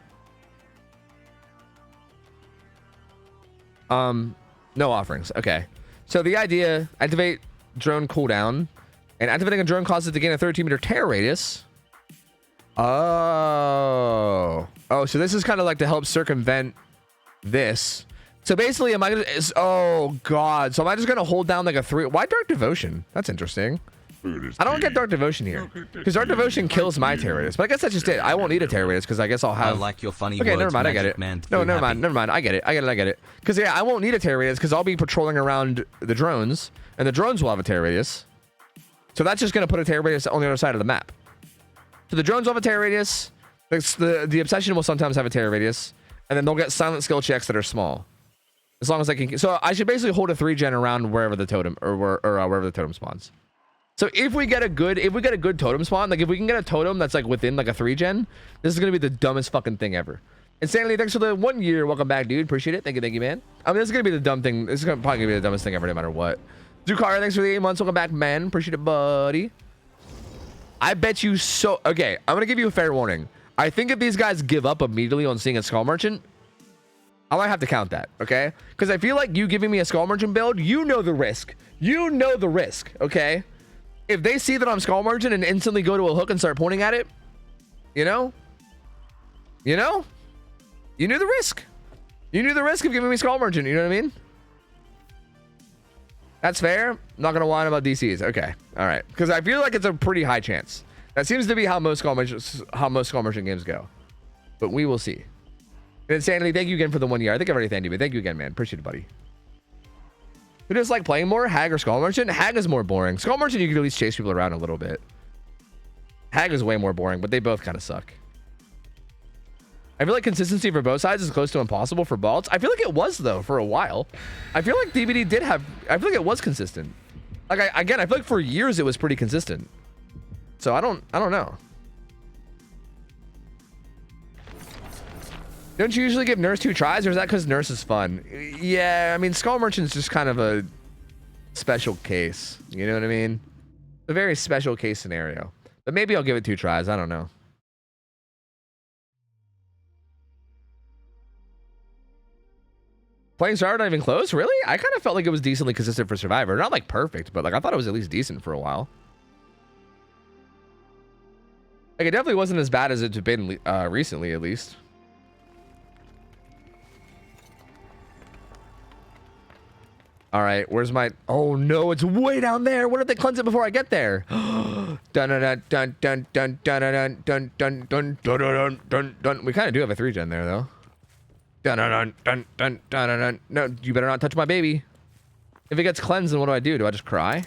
No offerings. Okay. So the idea, activate drone cooldown. And activating a drone causes it to gain a 13-meter tear radius. Oh, so this is kind of like to help circumvent this. So basically, am I gonna? Oh God! So am I just gonna hold down like a 3? Why Dark Devotion? That's interesting. I don't get Dark Devotion here because Dark Devotion kills my tear radius. But I guess that's just it. I won't need a tear radius because I guess I'll have. I like your funny okay, words, never mind. I get it. Man, no, never mind. I get it. Because yeah, I won't need a tear radius because I'll be patrolling around the drones, and the drones will have a tear radius. So that's just gonna put a tear radius on the other side of the map. So the drones will have a tear radius. The obsession will sometimes have a tear radius, and then they'll get silent skill checks that are small. As long as I can. So I should basically hold a 3-gen around wherever the totem wherever the totem spawns. So if we get a good totem spawn, like if we can get a totem that's like within like a 3-gen, this is gonna be the dumbest fucking thing ever. Insanely, thanks for the 1 year. Welcome back, dude. Appreciate it. Thank you, man. I mean, this is gonna be the dumb thing. This is probably gonna be the dumbest thing ever, no matter what. Zukara, thanks for the 8 months. Welcome back, man. Appreciate it, buddy. I bet you so. Okay, I'm gonna give you a fair warning. I think if these guys give up immediately on seeing a Skull Merchant, I might have to count that, okay? Because I feel like you giving me a Skull Merchant build, you know the risk. You know the risk, okay? If they see that I'm Skull Merchant and instantly go to a hook and start pointing at it, you know? You know? You knew the risk. You knew the risk of giving me Skull Merchant, you know what I mean? That's fair. I'm not going to whine about DCs. Okay. All right. Because I feel like it's a pretty high chance. That seems to be how most Skull Merchant games go. But we will see. And Insanity, thank you again for the 1 year. I think I've already thanked you, but thank you again, man. Appreciate it, buddy. Who just like playing more? Hag or Skull Merchant? Hag is more boring. Skull Merchant, you can at least chase people around a little bit. Hag is way more boring, but they both kind of suck. I feel like consistency for both sides is close to impossible for Balts. I feel like it was, though, for a while. I feel like DBD did have... I feel like it was consistent. Like, I feel like for years it was pretty consistent. So I don't know. Don't you usually give Nurse 2 tries, or is that because Nurse is fun? Yeah, I mean, Skull Merchant's just kind of a special case. You know what I mean? A very special case scenario. But maybe I'll give it 2 tries. I don't know. Playing Survivor not even close? Really? I kind of felt like it was decently consistent for Survivor. Not like perfect, but like I thought it was at least decent for a while. Like it definitely wasn't as bad as it's been recently, at least. All right, where's my... Oh no, it's way down there. What if they cleanse it before I get there? Dun dun dun dun dun dun dun dun dun dun dun dun dun dun. We kind of do have a 3-gen there though. Dun dun dun dun dun dun dun. No, you better not touch my baby. If it gets cleansed, then what do? Do I just cry?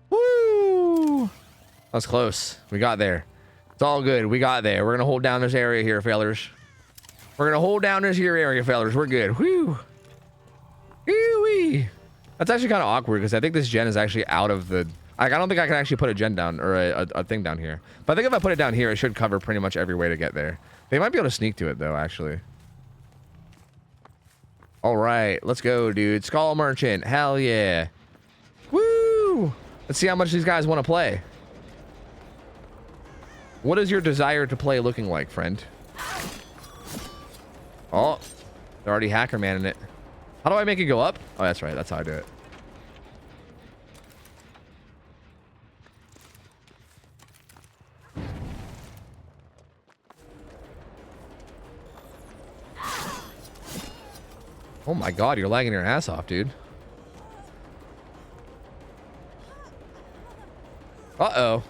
Woo! That was close. We got there. It's all good. We got there. We're gonna hold down this area here, fellers. We're gonna hold down this here area, fellers. We're good. Whew. Wee. That's actually kind of awkward because I think this gen is actually out of the... Like, I don't think I can actually put a gen down or a thing down here. But I think if I put it down here, it should cover pretty much every way to get there. They might be able to sneak to it though, actually. All right, let's go, dude. Skull Merchant. Hell yeah. Woo! Let's see how much these guys want to play. What is your desire to play looking like, friend? Oh, they're already hacker man in it. How do I make it go up? Oh, that's right. That's how I do it. Oh my god, you're lagging your ass off, dude. Uh-oh.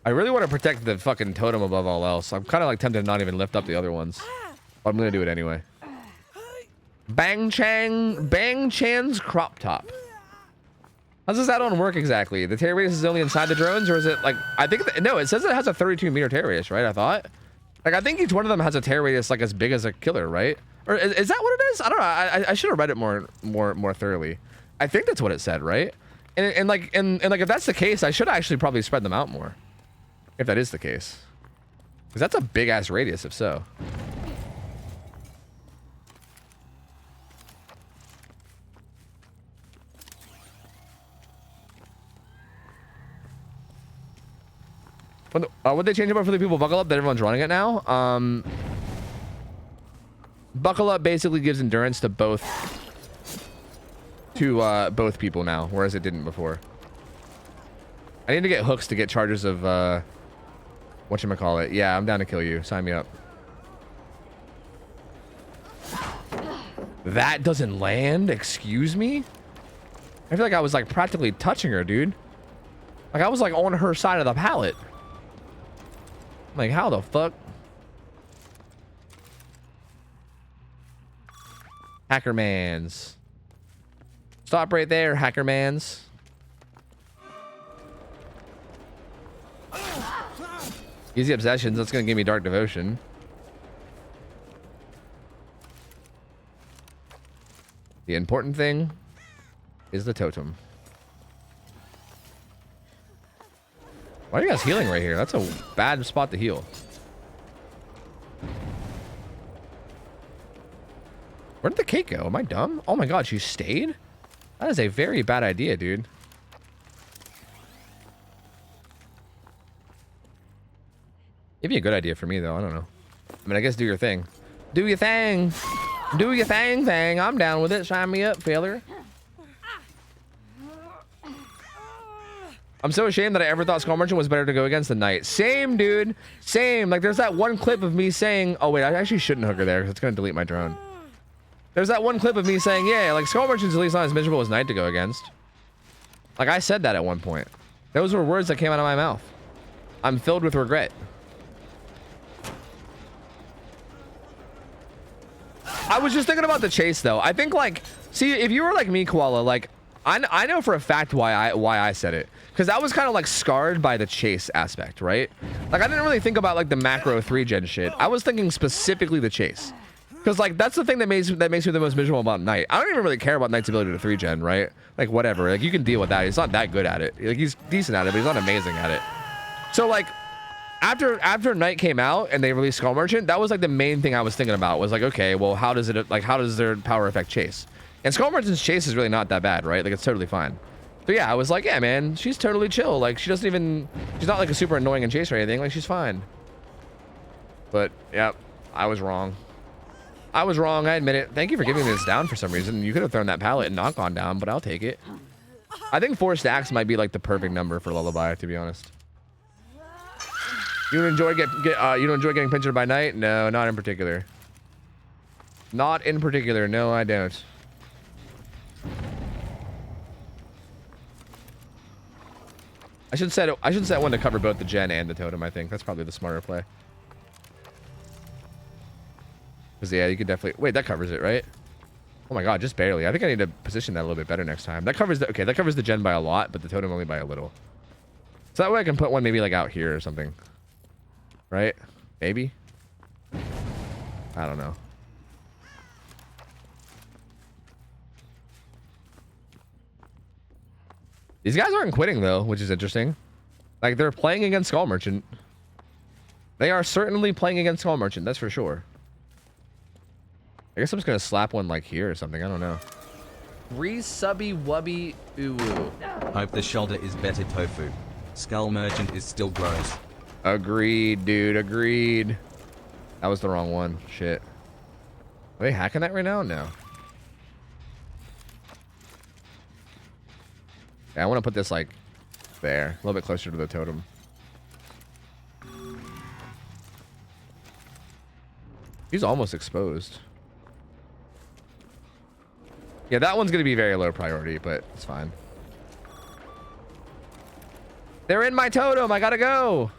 I really want to protect the fucking totem above all else. I'm kind of like tempted to not even lift up the other ones. But I'm going to do it anyway. Bang Chan's crop top. How's this add-on work exactly? The tear radius is only inside the drones, or is it like... I think... No, it says it has a 32-meter tear radius, right? I thought. Like, I think each one of them has a tear radius like as big as a killer, right? Or is that what it is? I don't know. I should have read it more thoroughly. I think that's what it said, right? And like if that's the case, I should actually probably spread them out more. If that is the case. Because that's a big ass radius if so. Would they change it up for the people buckle up that everyone's running it now? Buckle up basically gives endurance to both people now, whereas it didn't before. I need to get hooks to get charges of whatchamacallit. Yeah, I'm down to kill you. Sign me up. That doesn't land? Excuse me? I feel like I was like practically touching her, dude. Like I was like on her side of the pallet. Like, how the fuck? Hackermans. Stop right there, hackermans. Easy obsessions. That's gonna give me dark devotion. The important thing is the totem. Why are you guys healing right here? That's a bad spot to heal. Where did the cake go? Am I dumb? Oh my god, she stayed? That is a very bad idea, dude. It'd be a good idea for me, though. I don't know. I mean, I guess do your thing. Do your thing. Do your thing. I'm down with it. Sign me up, failure. I'm so ashamed that I ever thought Skull Merchant was better to go against the Knight. Same, dude. Same. Like, there's that one clip of me saying... Oh, wait. I actually shouldn't hook her there because it's going to delete my drone. There's that one clip of me saying, yeah, like, Skull Merchant's at least not as miserable as Knight to go against. Like, I said that at one point. Those were words that came out of my mouth. I'm filled with regret. I was just thinking about the chase, though. I think, like... See, if you were like me, Koala, like... I know for a fact why I said it. Because that was kind of like scarred by the chase aspect, right? Like, I didn't really think about like the macro 3-gen shit. I was thinking specifically the chase. Because like that's the thing that makes me the most miserable about Knight. I don't even really care about Knight's ability to 3-gen, right? Like whatever. Like you can deal with that. He's not that good at it. Like he's decent at it, but he's not amazing at it. So like after Knight came out and they released Skull Merchant, that was like the main thing I was thinking about. Was like, okay, well, how does their power effect chase? And Skull Merchant's chase is really not that bad, right? Like, it's totally fine. So, yeah, I was like, yeah, man, she's totally chill. Like, she's not, like, a super annoying in chase or anything. Like, she's fine. But, yeah, I was wrong. I was wrong, I admit it. Thank you for giving me this down for some reason. You could have thrown that pallet and not gone down, but I'll take it. I think 4 stacks might be, like, the perfect number for Lullaby, to be honest. You enjoy getting pinchered by Knight? No, not in particular. Not in particular. No, I don't. I should set one to cover both the gen and the totem. I think that's probably the smarter play. Because yeah, you could definitely wait. That covers it, right? Oh my god, just barely. I think I need to position that a little bit better next time. That covers the gen by a lot, but the totem only by a little. So that way I can put one maybe like out here or something, right? Maybe. I don't know. These guys aren't quitting, though, which is interesting. Like, they're playing against Skull Merchant. They are certainly playing against Skull Merchant, that's for sure. I guess I'm just going to slap one, like, here or something. I don't know. Resubby wubby ooh. Hope the shoulder is better, Tofu. Skull Merchant is still gross. Agreed, dude. Agreed. That was the wrong one. Shit. Are they hacking that right now? No. Yeah, I want to put this, like, there. A little bit closer to the totem. He's almost exposed. Yeah, that one's going to be very low priority, but it's fine. They're in my totem. I gotta go.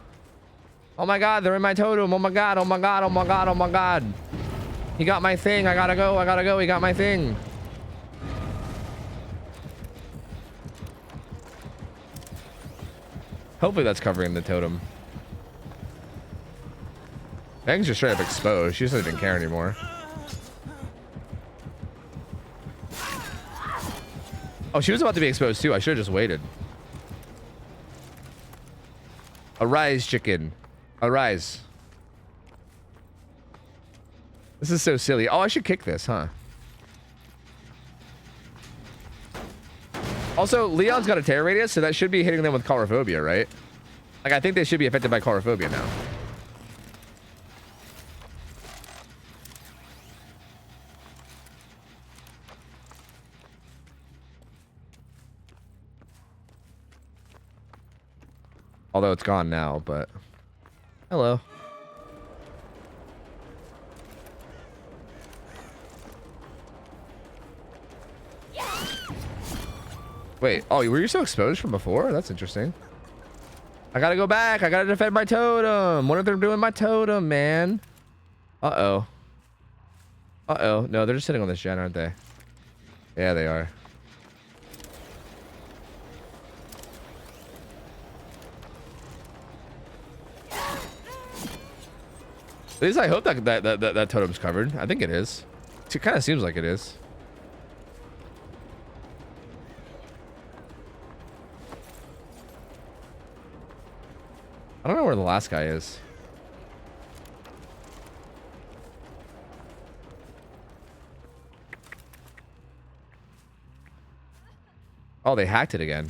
Oh my god, they're in my totem. Oh my god, oh my god, oh my god, oh my god. He got my thing. I gotta go. I gotta go. He got my thing. Hopefully that's covering the totem. Bang's just straight up exposed. She doesn't even care anymore. Oh, she was about to be exposed too. I should have just waited. Arise, chicken. Arise. This is so silly. Oh, I should kick this, huh? Also, Leon's got a terror radius, so that should be hitting them with Chorophobia, right? Like, I think they should be affected by Chorophobia now. Although it's gone now, but... Hello. Wait, oh, were you so exposed from before? That's interesting. I gotta go back. I gotta defend my totem. What if they're doing my totem, man? Uh-oh. Uh-oh. No, they're just sitting on this gen, aren't they? Yeah, they are. At least I hope that totem's covered. I think it is. It kind of seems like it is. I don't know where the last guy is. Oh, they hacked it again.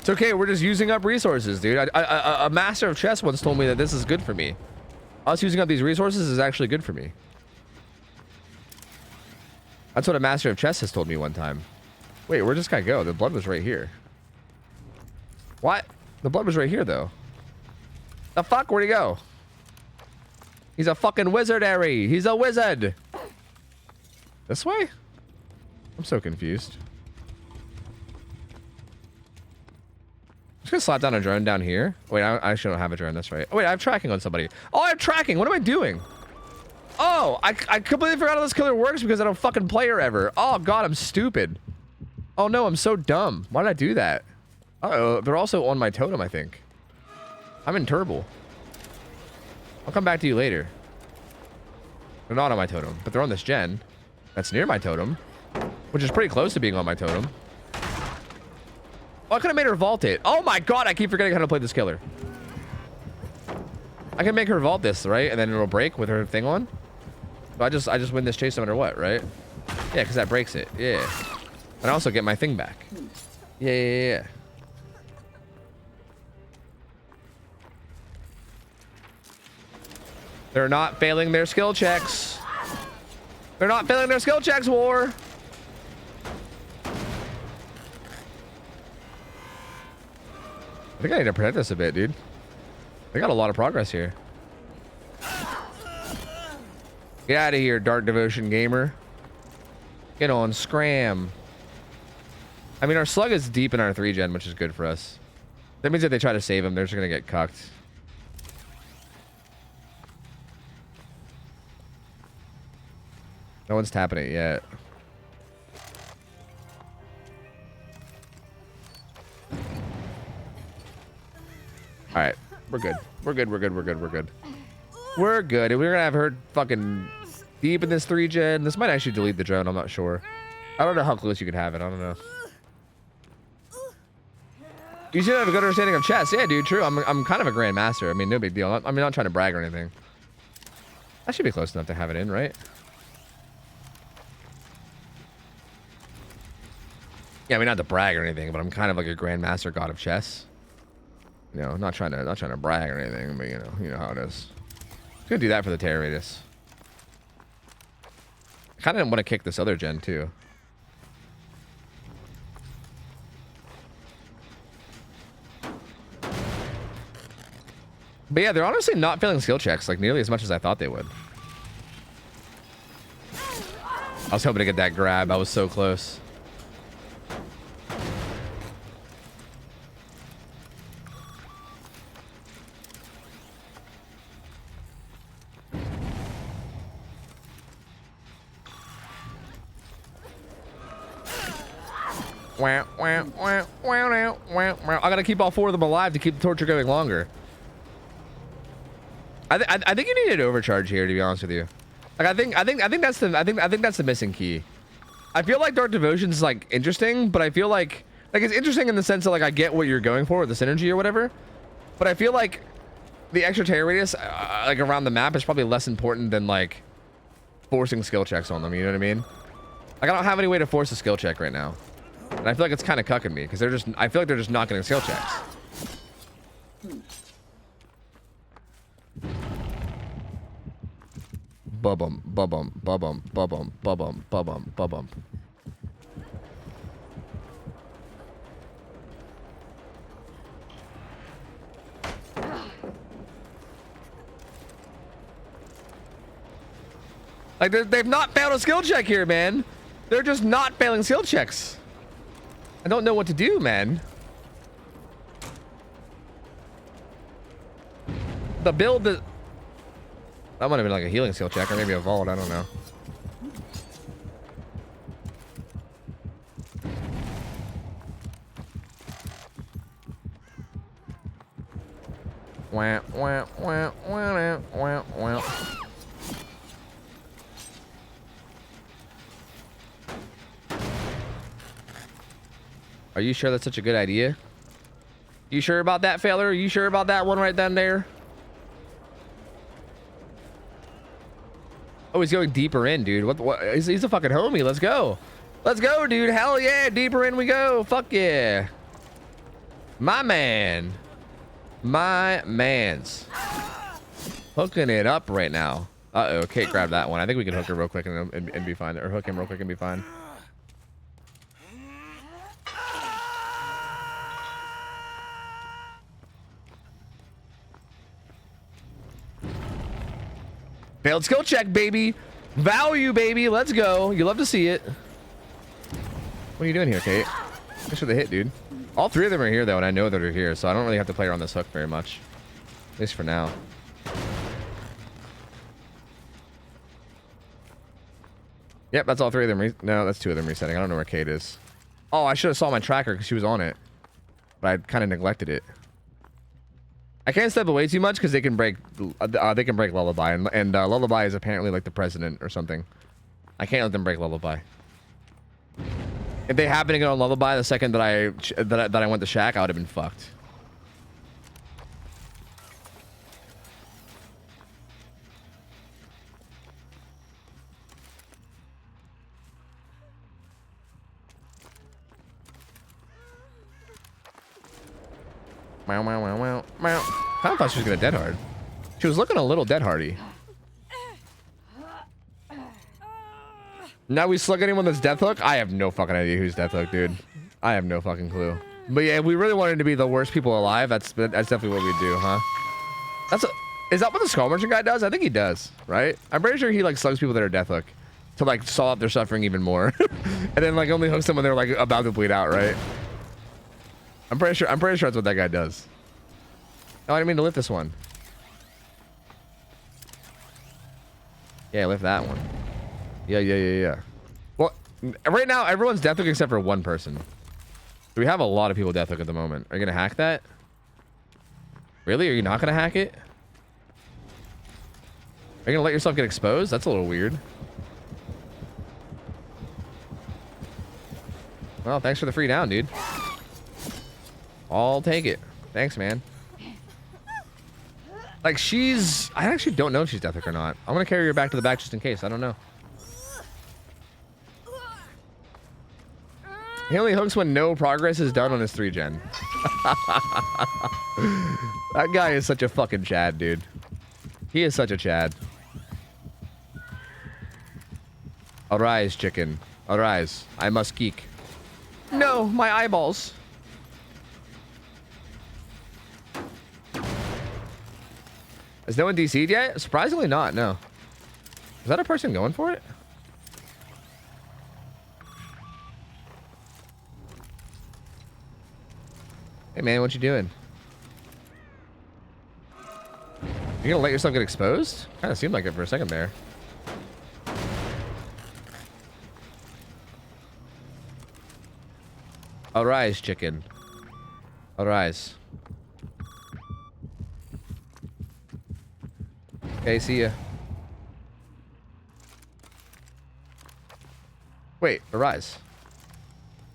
It's okay, we're just using up resources, dude. A master of chess once told me that this is good for me. Us using up these resources is actually good for me. That's what a master of chess has told me one time. Wait, where'd this guy go? The blood was right here. What? The blood was right here, though. The fuck? Where'd he go? He's a fucking wizardary. He's a wizard. This way? I'm so confused. I'm just gonna slap down a drone down here. Wait, I actually don't have a drone. That's right. Oh, wait, I have tracking on somebody. Oh, I have tracking. What am I doing? Oh, I completely forgot how this killer works because I don't fucking play her ever. Oh, God, I'm stupid. Oh, no, I'm so dumb. Why did I do that? Uh-oh, they're also on my totem, I think. I'm in turbo. I'll come back to you later. They're not on my totem, but they're on this gen. That's near my totem, which is pretty close to being on my totem. Oh, I could have made her vault it. Oh my God, I keep forgetting how to play this killer. I can make her vault this, right? And then it'll break with her thing on. So I just win this chase no matter what, right? Yeah, because that breaks it. Yeah. And I also get my thing back. Yeah. They're not failing their skill checks. They're not failing their skill checks, war. I think I need to protect this a bit, dude. They got a lot of progress here. Get out of here, Dark Devotion gamer. Get on scram. I mean, our slug is deep in our 3-gen, which is good for us. That means if they try to save him, they're just going to get cucked. No one's tapping it yet. All right, we're good. We're good. We're good. We're good. We're good. We're good. We're gonna have her fucking deep in this 3-gen. This might actually delete the drone. I'm not sure. I don't know how close you could have it. I don't know. You should have a good understanding of chess. Yeah, dude. True. I'm kind of a grandmaster. I mean, no big deal. I mean, not trying to brag or anything. I should be close enough to have it in, right? Yeah, I mean, not to brag or anything, but I'm kind of like a grandmaster god of chess. You know, not trying to brag or anything, but you know how it is. I'm gonna do that for the terror radius. I kind of want to kick this other gen too. But yeah, they're honestly not failing skill checks like nearly as much as I thought they would. I was hoping to get that grab. I was so close. I gotta keep all 4 of them alive to keep the torture going longer. I think you need an overcharge here, to be honest with you. Like I think that's the missing key. I feel like Dark Devotion is like interesting, but I feel like it's interesting in the sense that like I get what you're going for with the synergy or whatever, but I feel like the extra terror radius like around the map is probably less important than like forcing skill checks on them. You know what I mean? Like I don't have any way to force a skill check right now. And I feel like it's kind of cucking me because I feel like they're just not getting skill checks. Bubum, bubum, bubum, bubum, bubum, bubum, bubum. Like they've not failed a skill check here, man. They're just not failing skill checks. I don't know what to do, man. The build that might have been like a healing skill check or maybe a vault, I don't know. Wah, wah, wah, wah, wah, wah. Are you sure that's such a good idea? You sure about that, Failure? Are you sure about that one right down there? Oh, he's going deeper in, dude. What? He's a fucking homie. Let's go. Let's go, dude. Hell yeah. Deeper in we go. Fuck yeah. My man. My mans. Hooking it up right now. Uh-oh. Kate grabbed that one. I think we can hook her real quick and be fine. Or hook him real quick and be fine. Failed skill check, baby. Value, baby. Let's go. You love to see it. What are you doing here, Kate? Thanks for the hit, dude. All three of them are here, though, and I know that they're here, so I don't really have to play her on this hook very much. At least for now. Yep, that's all three of them. No, that's two of them resetting. I don't know where Kate is. Oh, I should have saw my tracker because she was on it. But I kind of neglected it. I can't step away too much because they can break Lullaby, and Lullaby is apparently like the president or something. I can't let them break Lullaby. If they happen to get on Lullaby the second that I went to Shack, I would have been fucked. Meow, meow, meow, meow, meow. I kind of thought she was gonna dead hard. She was looking a little dead hardy. Now we slug anyone that's Death Hook? I have no fucking idea who's Death Hook, dude. I have no fucking clue. But yeah, if we really wanted to be the worst people alive, that's definitely what we do, huh? Is that what the Skull Merchant guy does? I think he does, right? I'm pretty sure he like slugs people that are Death Hook to like saw up their suffering even more, and then like only hooks them when they're like about to bleed out, right? I'm pretty sure that's what that guy does. Oh, I didn't mean to lift this one. Yeah, lift that one. Yeah. Well, right now everyone's Death Hook except for one person. We have a lot of people Death Hook at the moment. Are you gonna hack that? Really? Are you not gonna hack it? Are you gonna let yourself get exposed? That's a little weird. Well, thanks for the free down, dude. I'll take it. Thanks, man. Like, I actually don't know if she's Death Hook or not. I'm gonna carry her back to the back just in case. I don't know. He only hooks when no progress is done on his 3-gen. That guy is such a fucking Chad, dude. He is such a Chad. Arise, chicken. Arise. I must geek. No, my eyeballs. Has no one DC'd yet? Surprisingly not, no. Is that a person going for it? Hey man, what you doing? You gonna let yourself get exposed? Kind of seemed like it for a second there. Arise, chicken. Arise. Okay, see ya. Wait, arise.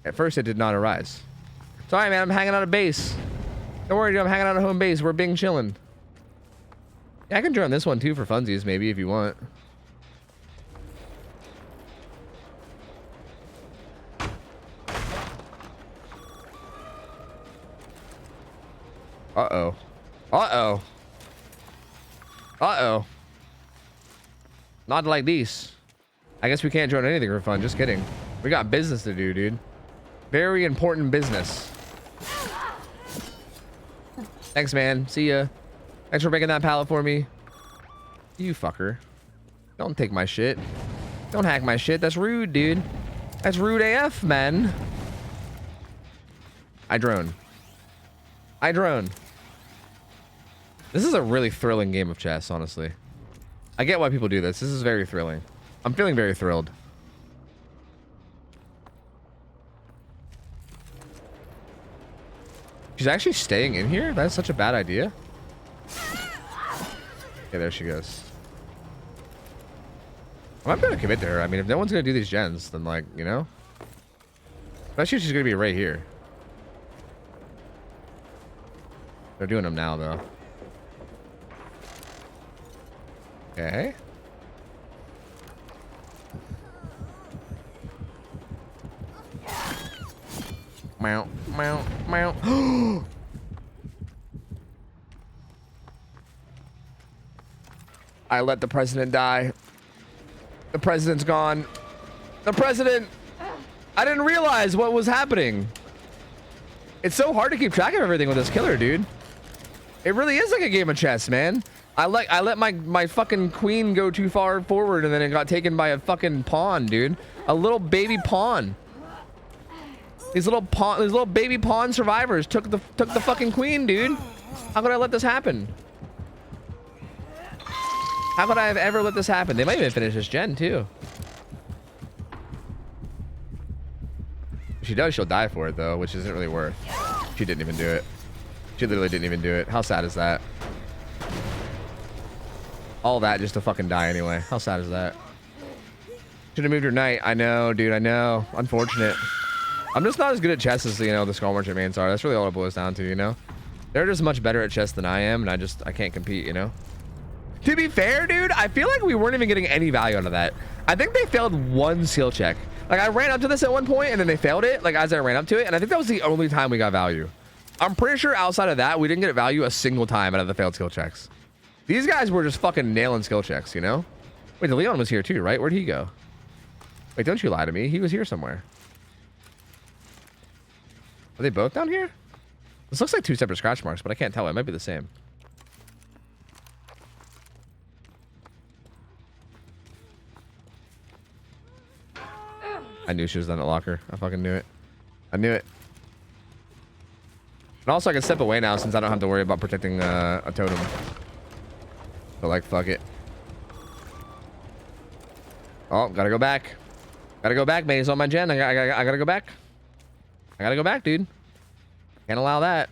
At first it did not arise. Sorry, man, I'm hanging out at base. Don't worry, dude, I'm hanging out at home base. We're being chillin'. Yeah, I can join this one too for funsies, maybe, if you want. Uh-oh. Uh-oh. Uh-oh. Not like these. I guess we can't join anything for fun. Just kidding. We got business to do, dude. Very important business. Thanks, man. See ya. Thanks for making that pallet for me. You fucker. Don't take my shit. Don't hack my shit. That's rude, dude. That's rude AF, man. I drone. I drone. This is a really thrilling game of chess, honestly. I get why people do this. This is very thrilling. I'm feeling very thrilled. She's actually staying in here? That's such a bad idea. Yeah, there she goes. I'm gonna commit to her. I mean, if no one's gonna do these gens, then like, you know. Especially if she's gonna be right here. They're doing them now, though. Okay. Meow, meow, meow. I let the president die. The president's gone. The president! I didn't realize what was happening. It's so hard to keep track of everything with this killer, dude. It really is like a game of chess, man. I let my fucking queen go too far forward and then it got taken by a fucking pawn, dude. A little baby pawn. These little baby pawn survivors took the fucking queen, dude. How could I let this happen? How could I have ever let this happen? They might even finish this gen too. If she does, she'll die for it though, which isn't really worth. She didn't even do it. She literally didn't even do it. How sad is that? All that just to fucking die anyway. How sad is that? Should have moved her knight. I know, dude. I know. Unfortunate. I'm just not as good at chess as, you know, the Skull Merchant mains are. That's really all it boils down to, you know? They're just much better at chess than I am, and I can't compete, you know? To be fair, dude, I feel like we weren't even getting any value out of that. I think they failed one skill check. Like, I ran up to this at one point, and then they failed it, like, as I ran up to it, and I think that was the only time we got value. I'm pretty sure outside of that, we didn't get value a single time out of the failed skill checks. These guys were just fucking nailing skill checks, you know? Wait, the Leon was here too, right? Where'd he go? Wait, don't you lie to me. He was here somewhere. Are they both down here? This looks like two separate scratch marks, but I can't tell. It might be the same. I knew she was down at locker. I fucking knew it. I knew it. And also I can step away now since I don't have to worry about protecting a totem. But like, fuck it. Oh, gotta go back. Gotta go back, mate. It's on my gen. I gotta go back. I gotta go back, dude. Can't allow that.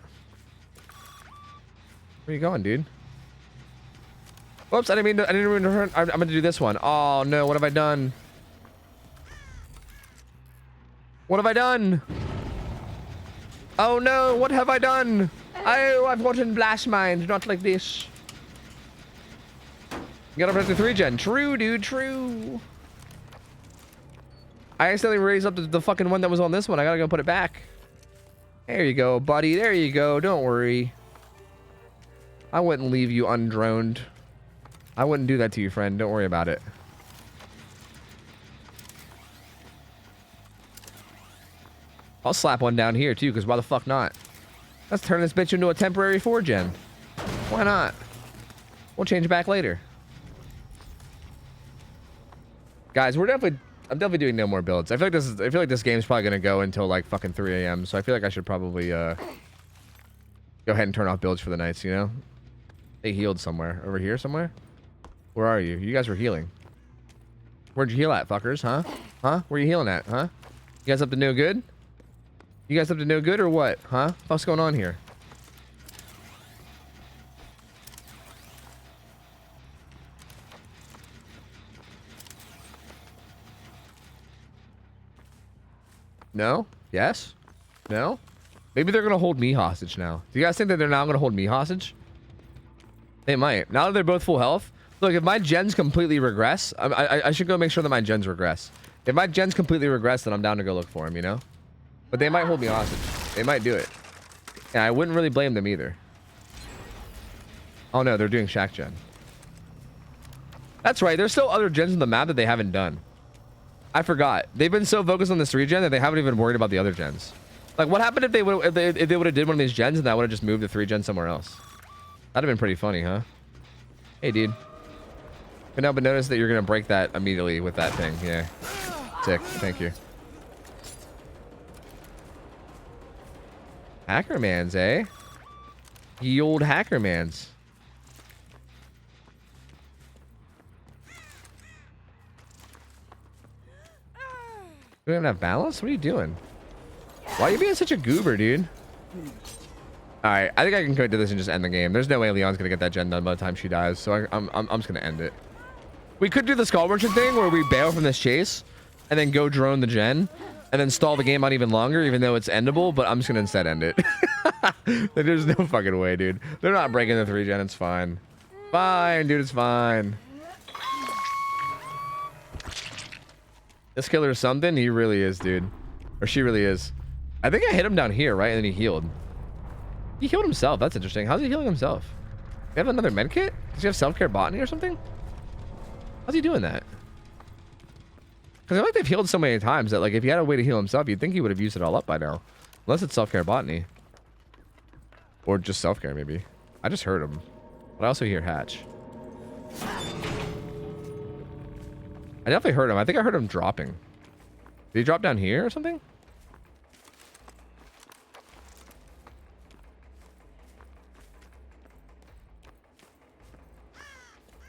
Where are you going, dude? Whoops, I didn't mean to turn. I'm gonna do this one. Oh no, what have I done? What have I done? Oh no, what have I done? Oh, I've gotten blast mined, not like this. You gotta press the 3-gen. True, dude, true. I accidentally raised up the fucking one that was on this one. I gotta go put it back. There you go, buddy. There you go. Don't worry. I wouldn't leave you undroned. I wouldn't do that to you, friend. Don't worry about it. I'll slap one down here, too, because why the fuck not? Let's turn this bitch into a temporary 4-gen. Why not? We'll change it back later. Guys, I'm definitely doing no more builds. I feel like this game's probably gonna go until like fucking 3 a.m. So I feel like I should probably go ahead and turn off builds for the nights, you know? They healed somewhere. Over here somewhere? Where are you? You guys were healing. Where'd you heal at, fuckers, huh? Huh? Where you healing at, huh? You guys up to no good? You guys up to no good or what? Huh? What's going on here? No? Yes? No? Maybe they're gonna hold me hostage now. Do you guys think that they're now gonna hold me hostage? They might. Now that they're both full health. Look, if my gens completely regress, I should go make sure that my gens regress. If my gens completely regress, then I'm down to go look for them, you know? But they might hold me hostage. They might do it. And I wouldn't really blame them either. Oh no, they're doing Shack gen. That's right. There's still other gens on the map that they haven't done. I forgot. They've been so focused on this 3-gen that they haven't even worried about the other gens. Like, what happened if they would have did one of these gens and I would have just moved the 3-gen somewhere else? That'd have been pretty funny, huh? Hey, dude. Couldn't help but notice that you're gonna break that immediately with that thing. Yeah. Sick. Thank you. Hackermans, eh? Ye old Hackermans. You don't have balance? What are you doing? Why are you being such a goober, dude? All right, I think I can commit to this and just end the game. There's no way Leon's gonna get that gen done by the time she dies, so I'm just gonna end it. We could do the skull merchant thing where we bail from this chase and then go drone the gen and then stall the game out even longer, even though it's endable. But I'm just gonna instead end it. There's no fucking way, dude. They're not breaking the 3 gen. It's fine. Fine, dude. It's fine. This killer is something. He really is, dude. Or she really is. I think I hit him down here, right? And then he healed. He healed himself. That's interesting. How's he healing himself? Do you have another med kit? Does he have self-care botany or something? How's he doing that? Because I feel like they've healed so many times that, like, if he had a way to heal himself, you'd think he would have used it all up by now. Unless it's self-care botany. Or just self-care, maybe. I just heard him. But I also hear Hatch. I definitely heard him. I think I heard him dropping. Did he drop down here or something?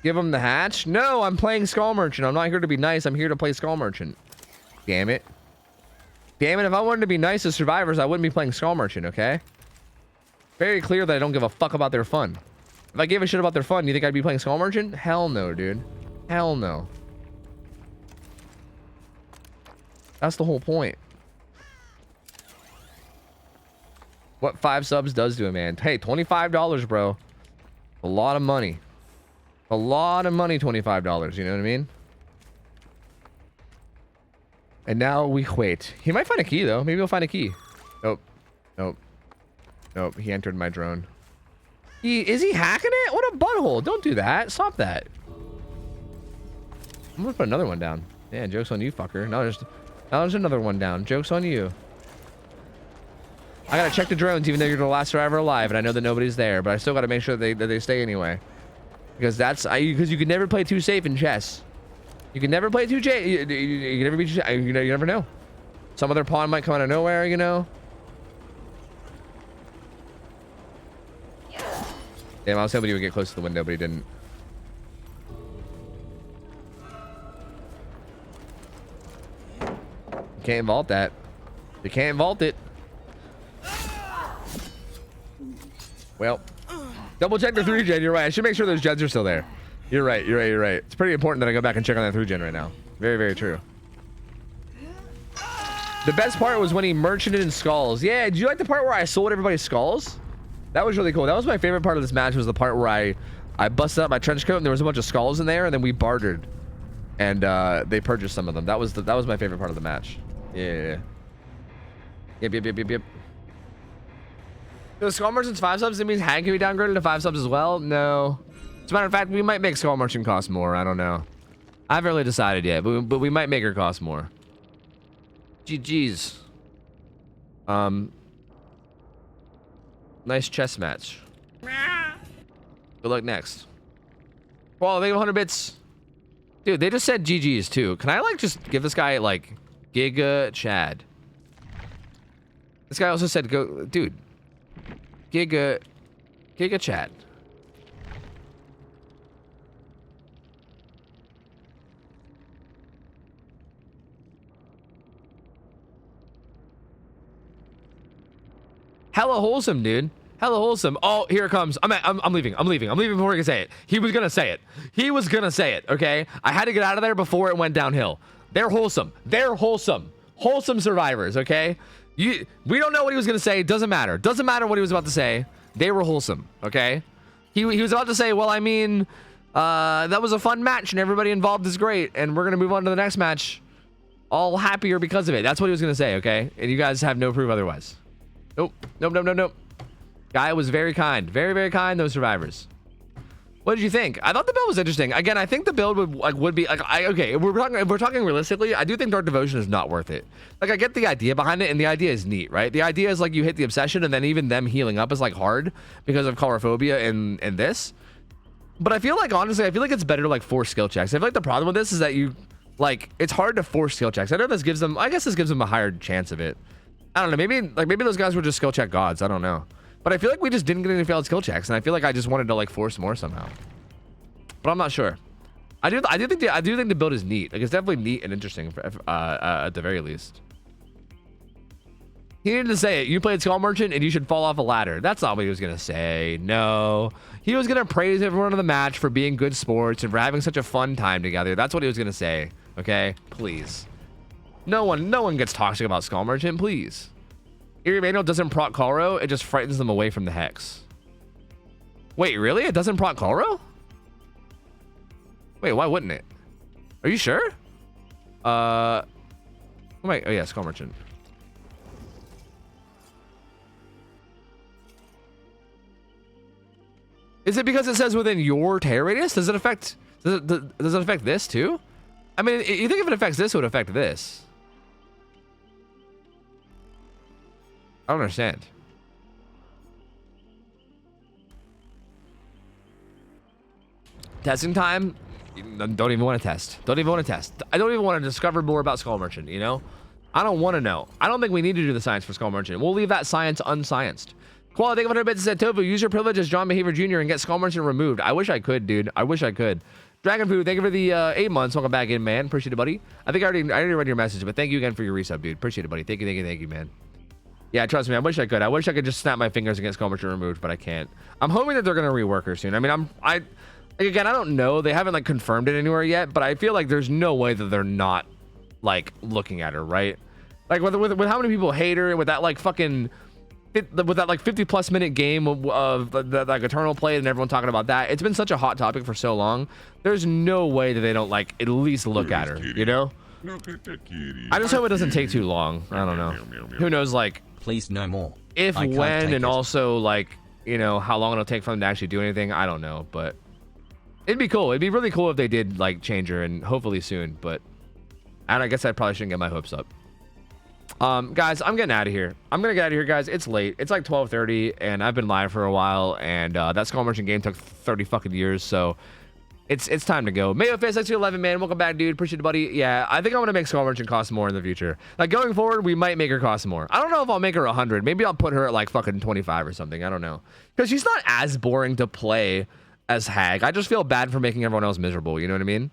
Give him the hatch? No, I'm playing Skull Merchant. I'm not here to be nice. I'm here to play Skull Merchant. Damn it. Damn it. If I wanted to be nice to survivors, I wouldn't be playing Skull Merchant, okay? Very clear that I don't give a fuck about their fun. If I gave a shit about their fun, you think I'd be playing Skull Merchant? Hell no, dude. Hell no. That's the whole point. What 5 subs does to a man. Hey, $25, bro. A lot of money. A lot of money, $25. You know what I mean? And now we wait. He might find a key, though. Maybe he'll find a key. Nope. Nope. Nope. He entered my drone. Is he hacking it? What a butthole. Don't do that. Stop that. I'm gonna put another one down. Yeah, joke's on you, fucker. Now there's another one down. Joke's on you. I gotta check the drones, even though you're the last survivor alive, and I know that nobody's there, but I still gotta make sure that they stay anyway. Because because you can never play too safe in chess. You can never play too you can never be you never know. Some other pawn might come out of nowhere, you know. Damn, I was hoping he would get close to the window, but he didn't. You can't vault that. You can't vault it. Well, double check the 3 gen. You're right. I should make sure those gens are still there. You're right. You're right. You're right. It's pretty important that I go back and check on that 3 gen right now. Very, very true. The best part was when he merchanted in skulls. Yeah, did you like the part where I sold everybody's skulls? That was really cool. That was my favorite part of this match, was the part where I busted up my trench coat and there was a bunch of skulls in there, and then we bartered. And they purchased some of them. That was my favorite part of the match. Yeah. Yep. The Skull Merchant's 5 subs, it means Hag can be downgraded to 5 subs as well? No. As a matter of fact, we might make Skull Merchant cost more. I don't know. I haven't really decided yet, but we might make her cost more. GG's. Nice chess match. Good luck next. Well, they have 100 bits. Dude, they just said GG's too. Can I like just give this guy like Giga Chad? This guy also said go, dude. Giga Chad. Hella wholesome, dude. Hella wholesome. Oh, here it comes. I'm leaving. I'm leaving before he can say it. He was gonna say it. Okay. I had to get out of there before it went downhill. They're wholesome. Wholesome survivors. Okay. We don't know what he was gonna say. Doesn't matter. Doesn't matter what he was about to say. They were wholesome. Okay. He was about to say, well, I mean, that was a fun match and everybody involved is great, and we're gonna move on to the next match, all happier because of it. That's what he was gonna say. Okay. And you guys have no proof otherwise. Nope. Guy was very kind. Very kind, those survivors. What did you think? I thought the build was interesting. Again, I think the build would be like, okay, if we're talking realistically, I do think Dark Devotion is not worth it. Like, I get the idea behind it, and the idea is neat, right? The idea is like you hit the obsession, and then even them healing up is like hard because of Chorophobia and this. But I feel like, honestly, it's better to like force skill checks. I feel like the problem with this is that it's hard to force skill checks. I know this gives them a higher chance of it. I don't know. Maybe those guys were just skill check gods. I don't know. But I feel like we just didn't get any failed skill checks, and I feel like I just wanted to like force more somehow. But I'm not sure. I do think the build is neat. Like, it's definitely neat and interesting at the very least. He needed to say it. You played Skull Merchant and you should fall off a ladder. That's not what he was going to say. No. He was going to praise everyone in the match for being good sports and for having such a fun time together. That's what he was going to say. Okay? Please. No one gets toxic about Skull Merchant. Please. Eerie Manual doesn't proc Kalro. It just frightens them away from the hex. Wait, really? It doesn't proc Kalro? Wait, why wouldn't it? Are you sure? Wait, oh yeah, Skull Merchant. Is it because it says within your tear radius? Does it affect this too? I mean, you think if it affects this, it would affect this. I don't understand. Testing time? Don't even want to test. Don't even want to test. I don't even want to discover more about Skull Merchant, you know? I don't want to know. I don't think we need to do the science for Skull Merchant. We'll leave that science unscienced. Quality, thank you for 100 bits. Said Tofu, use your privilege as John Behavior Jr. and get Skull Merchant removed. I wish I could, dude. I wish I could. Dragon Food, thank you for the 8 months. Welcome back in, man. Appreciate it, buddy. I think I already read your message, but thank you again for your resub, dude. Appreciate it, buddy. Thank you, man. Yeah, trust me. I wish I could. I wish I could just snap my fingers and get Skull Merchant removed, but I can't. I'm hoping that they're gonna rework her soon. I mean, again, I don't know. They haven't like confirmed it anywhere yet, but I feel like there's no way that they're not like looking at her, right? Like with how many people hate her, with that like fucking, with that like 50+ minute game of like Eternal played and everyone talking about that. It's been such a hot topic for so long. There's no way that they don't like at least look at her, you know? Look at the kitty. I just hope it doesn't take too long. I don't know. Who knows, like, Please no more. if, I can't when, take and it. also like, you know, how long it'll take for them to actually do anything. I don't know, but it'd be cool. It'd be really cool if they did like change her, and hopefully soon. But I guess I probably shouldn't get my hopes up. Guys, I'm getting out of here. I'm gonna get out of here, guys. It's late. It's like 12:30, and I've been live for a while, and that Skull Merchant game took 30 fucking years, so it's time to go. Mayo Face X11, man, welcome back, dude. Appreciate it, buddy. Yeah, I think I'm gonna make Skull Merchant cost more in the future. Like going forward, we might make her cost more. I don't know if I'll make her 100. Maybe I'll put her at like fucking 25 or something. I don't know, because she's not as boring to play as Hag. I just feel bad for making everyone else miserable. You know what I mean?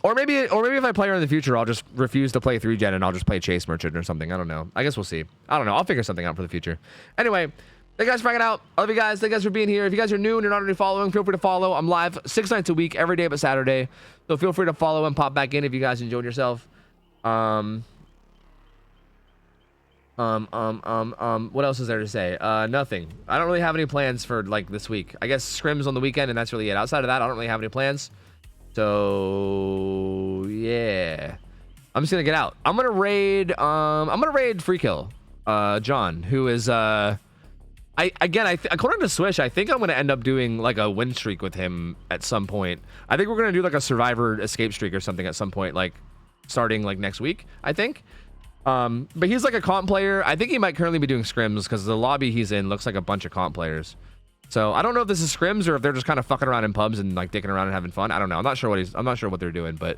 Or maybe if I play her in the future, I'll just refuse to play 3-gen and I'll just play Chase Merchant or something. I don't know. I guess we'll see. I don't know. I'll figure something out for the future. Anyway, thank you guys for hanging out. I love you guys. Thank you guys for being here. If you guys are new and you're not already following, feel free to follow. I'm live 6 nights a week, every day but Saturday. So feel free to follow and pop back in if you guys enjoyed yourself. What else is there to say? Nothing. I don't really have any plans for like this week. I guess scrims on the weekend, and that's really it. Outside of that, I don't really have any plans. So yeah, I'm just gonna get out. I'm gonna raid Free Kill, John, who is according to Swish, I think I'm gonna end up doing like a win streak with him at some point. I think we're gonna do like a survivor escape streak or something at some point, like starting like next week, I think. But he's like a comp player. I think he might currently be doing scrims because the lobby he's in looks like a bunch of comp players. So I don't know if this is scrims or if they're just kind of fucking around in pubs and like dicking around and having fun. I don't know. I'm not sure what they're doing, but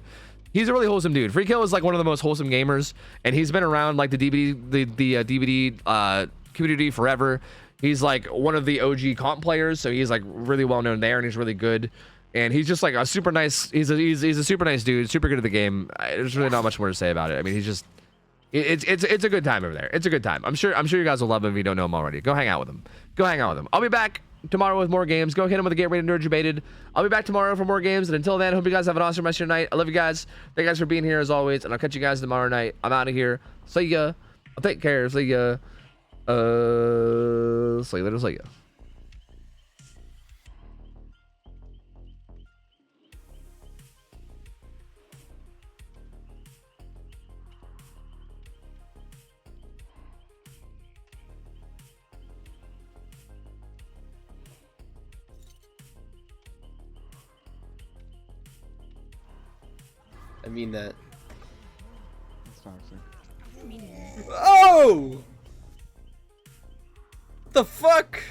he's a really wholesome dude. Free Kill is like one of the most wholesome gamers, and he's been around like the DVD community forever. He's like one of the OG comp players, so he's like really well known there, and he's really good. And he's just like a super nice. He's a super nice dude, super good at the game. There's really not much more to say about it. I mean, he's just. It's a good time over there. It's a good time. I'm sure you guys will love him if you don't know him already. Go hang out with him. I'll be back tomorrow with more games. Go hit him with a Get Rated Nerd Debated. I'll be back tomorrow for more games. And until then, hope you guys have an awesome rest of your night. I love you guys. Thank you guys for being here as always. And I'll catch you guys tomorrow night. I'm out of here. See ya. I'll take care. See ya. See you later. See ya. I mean that. It's toxic. Oh! What the fuck?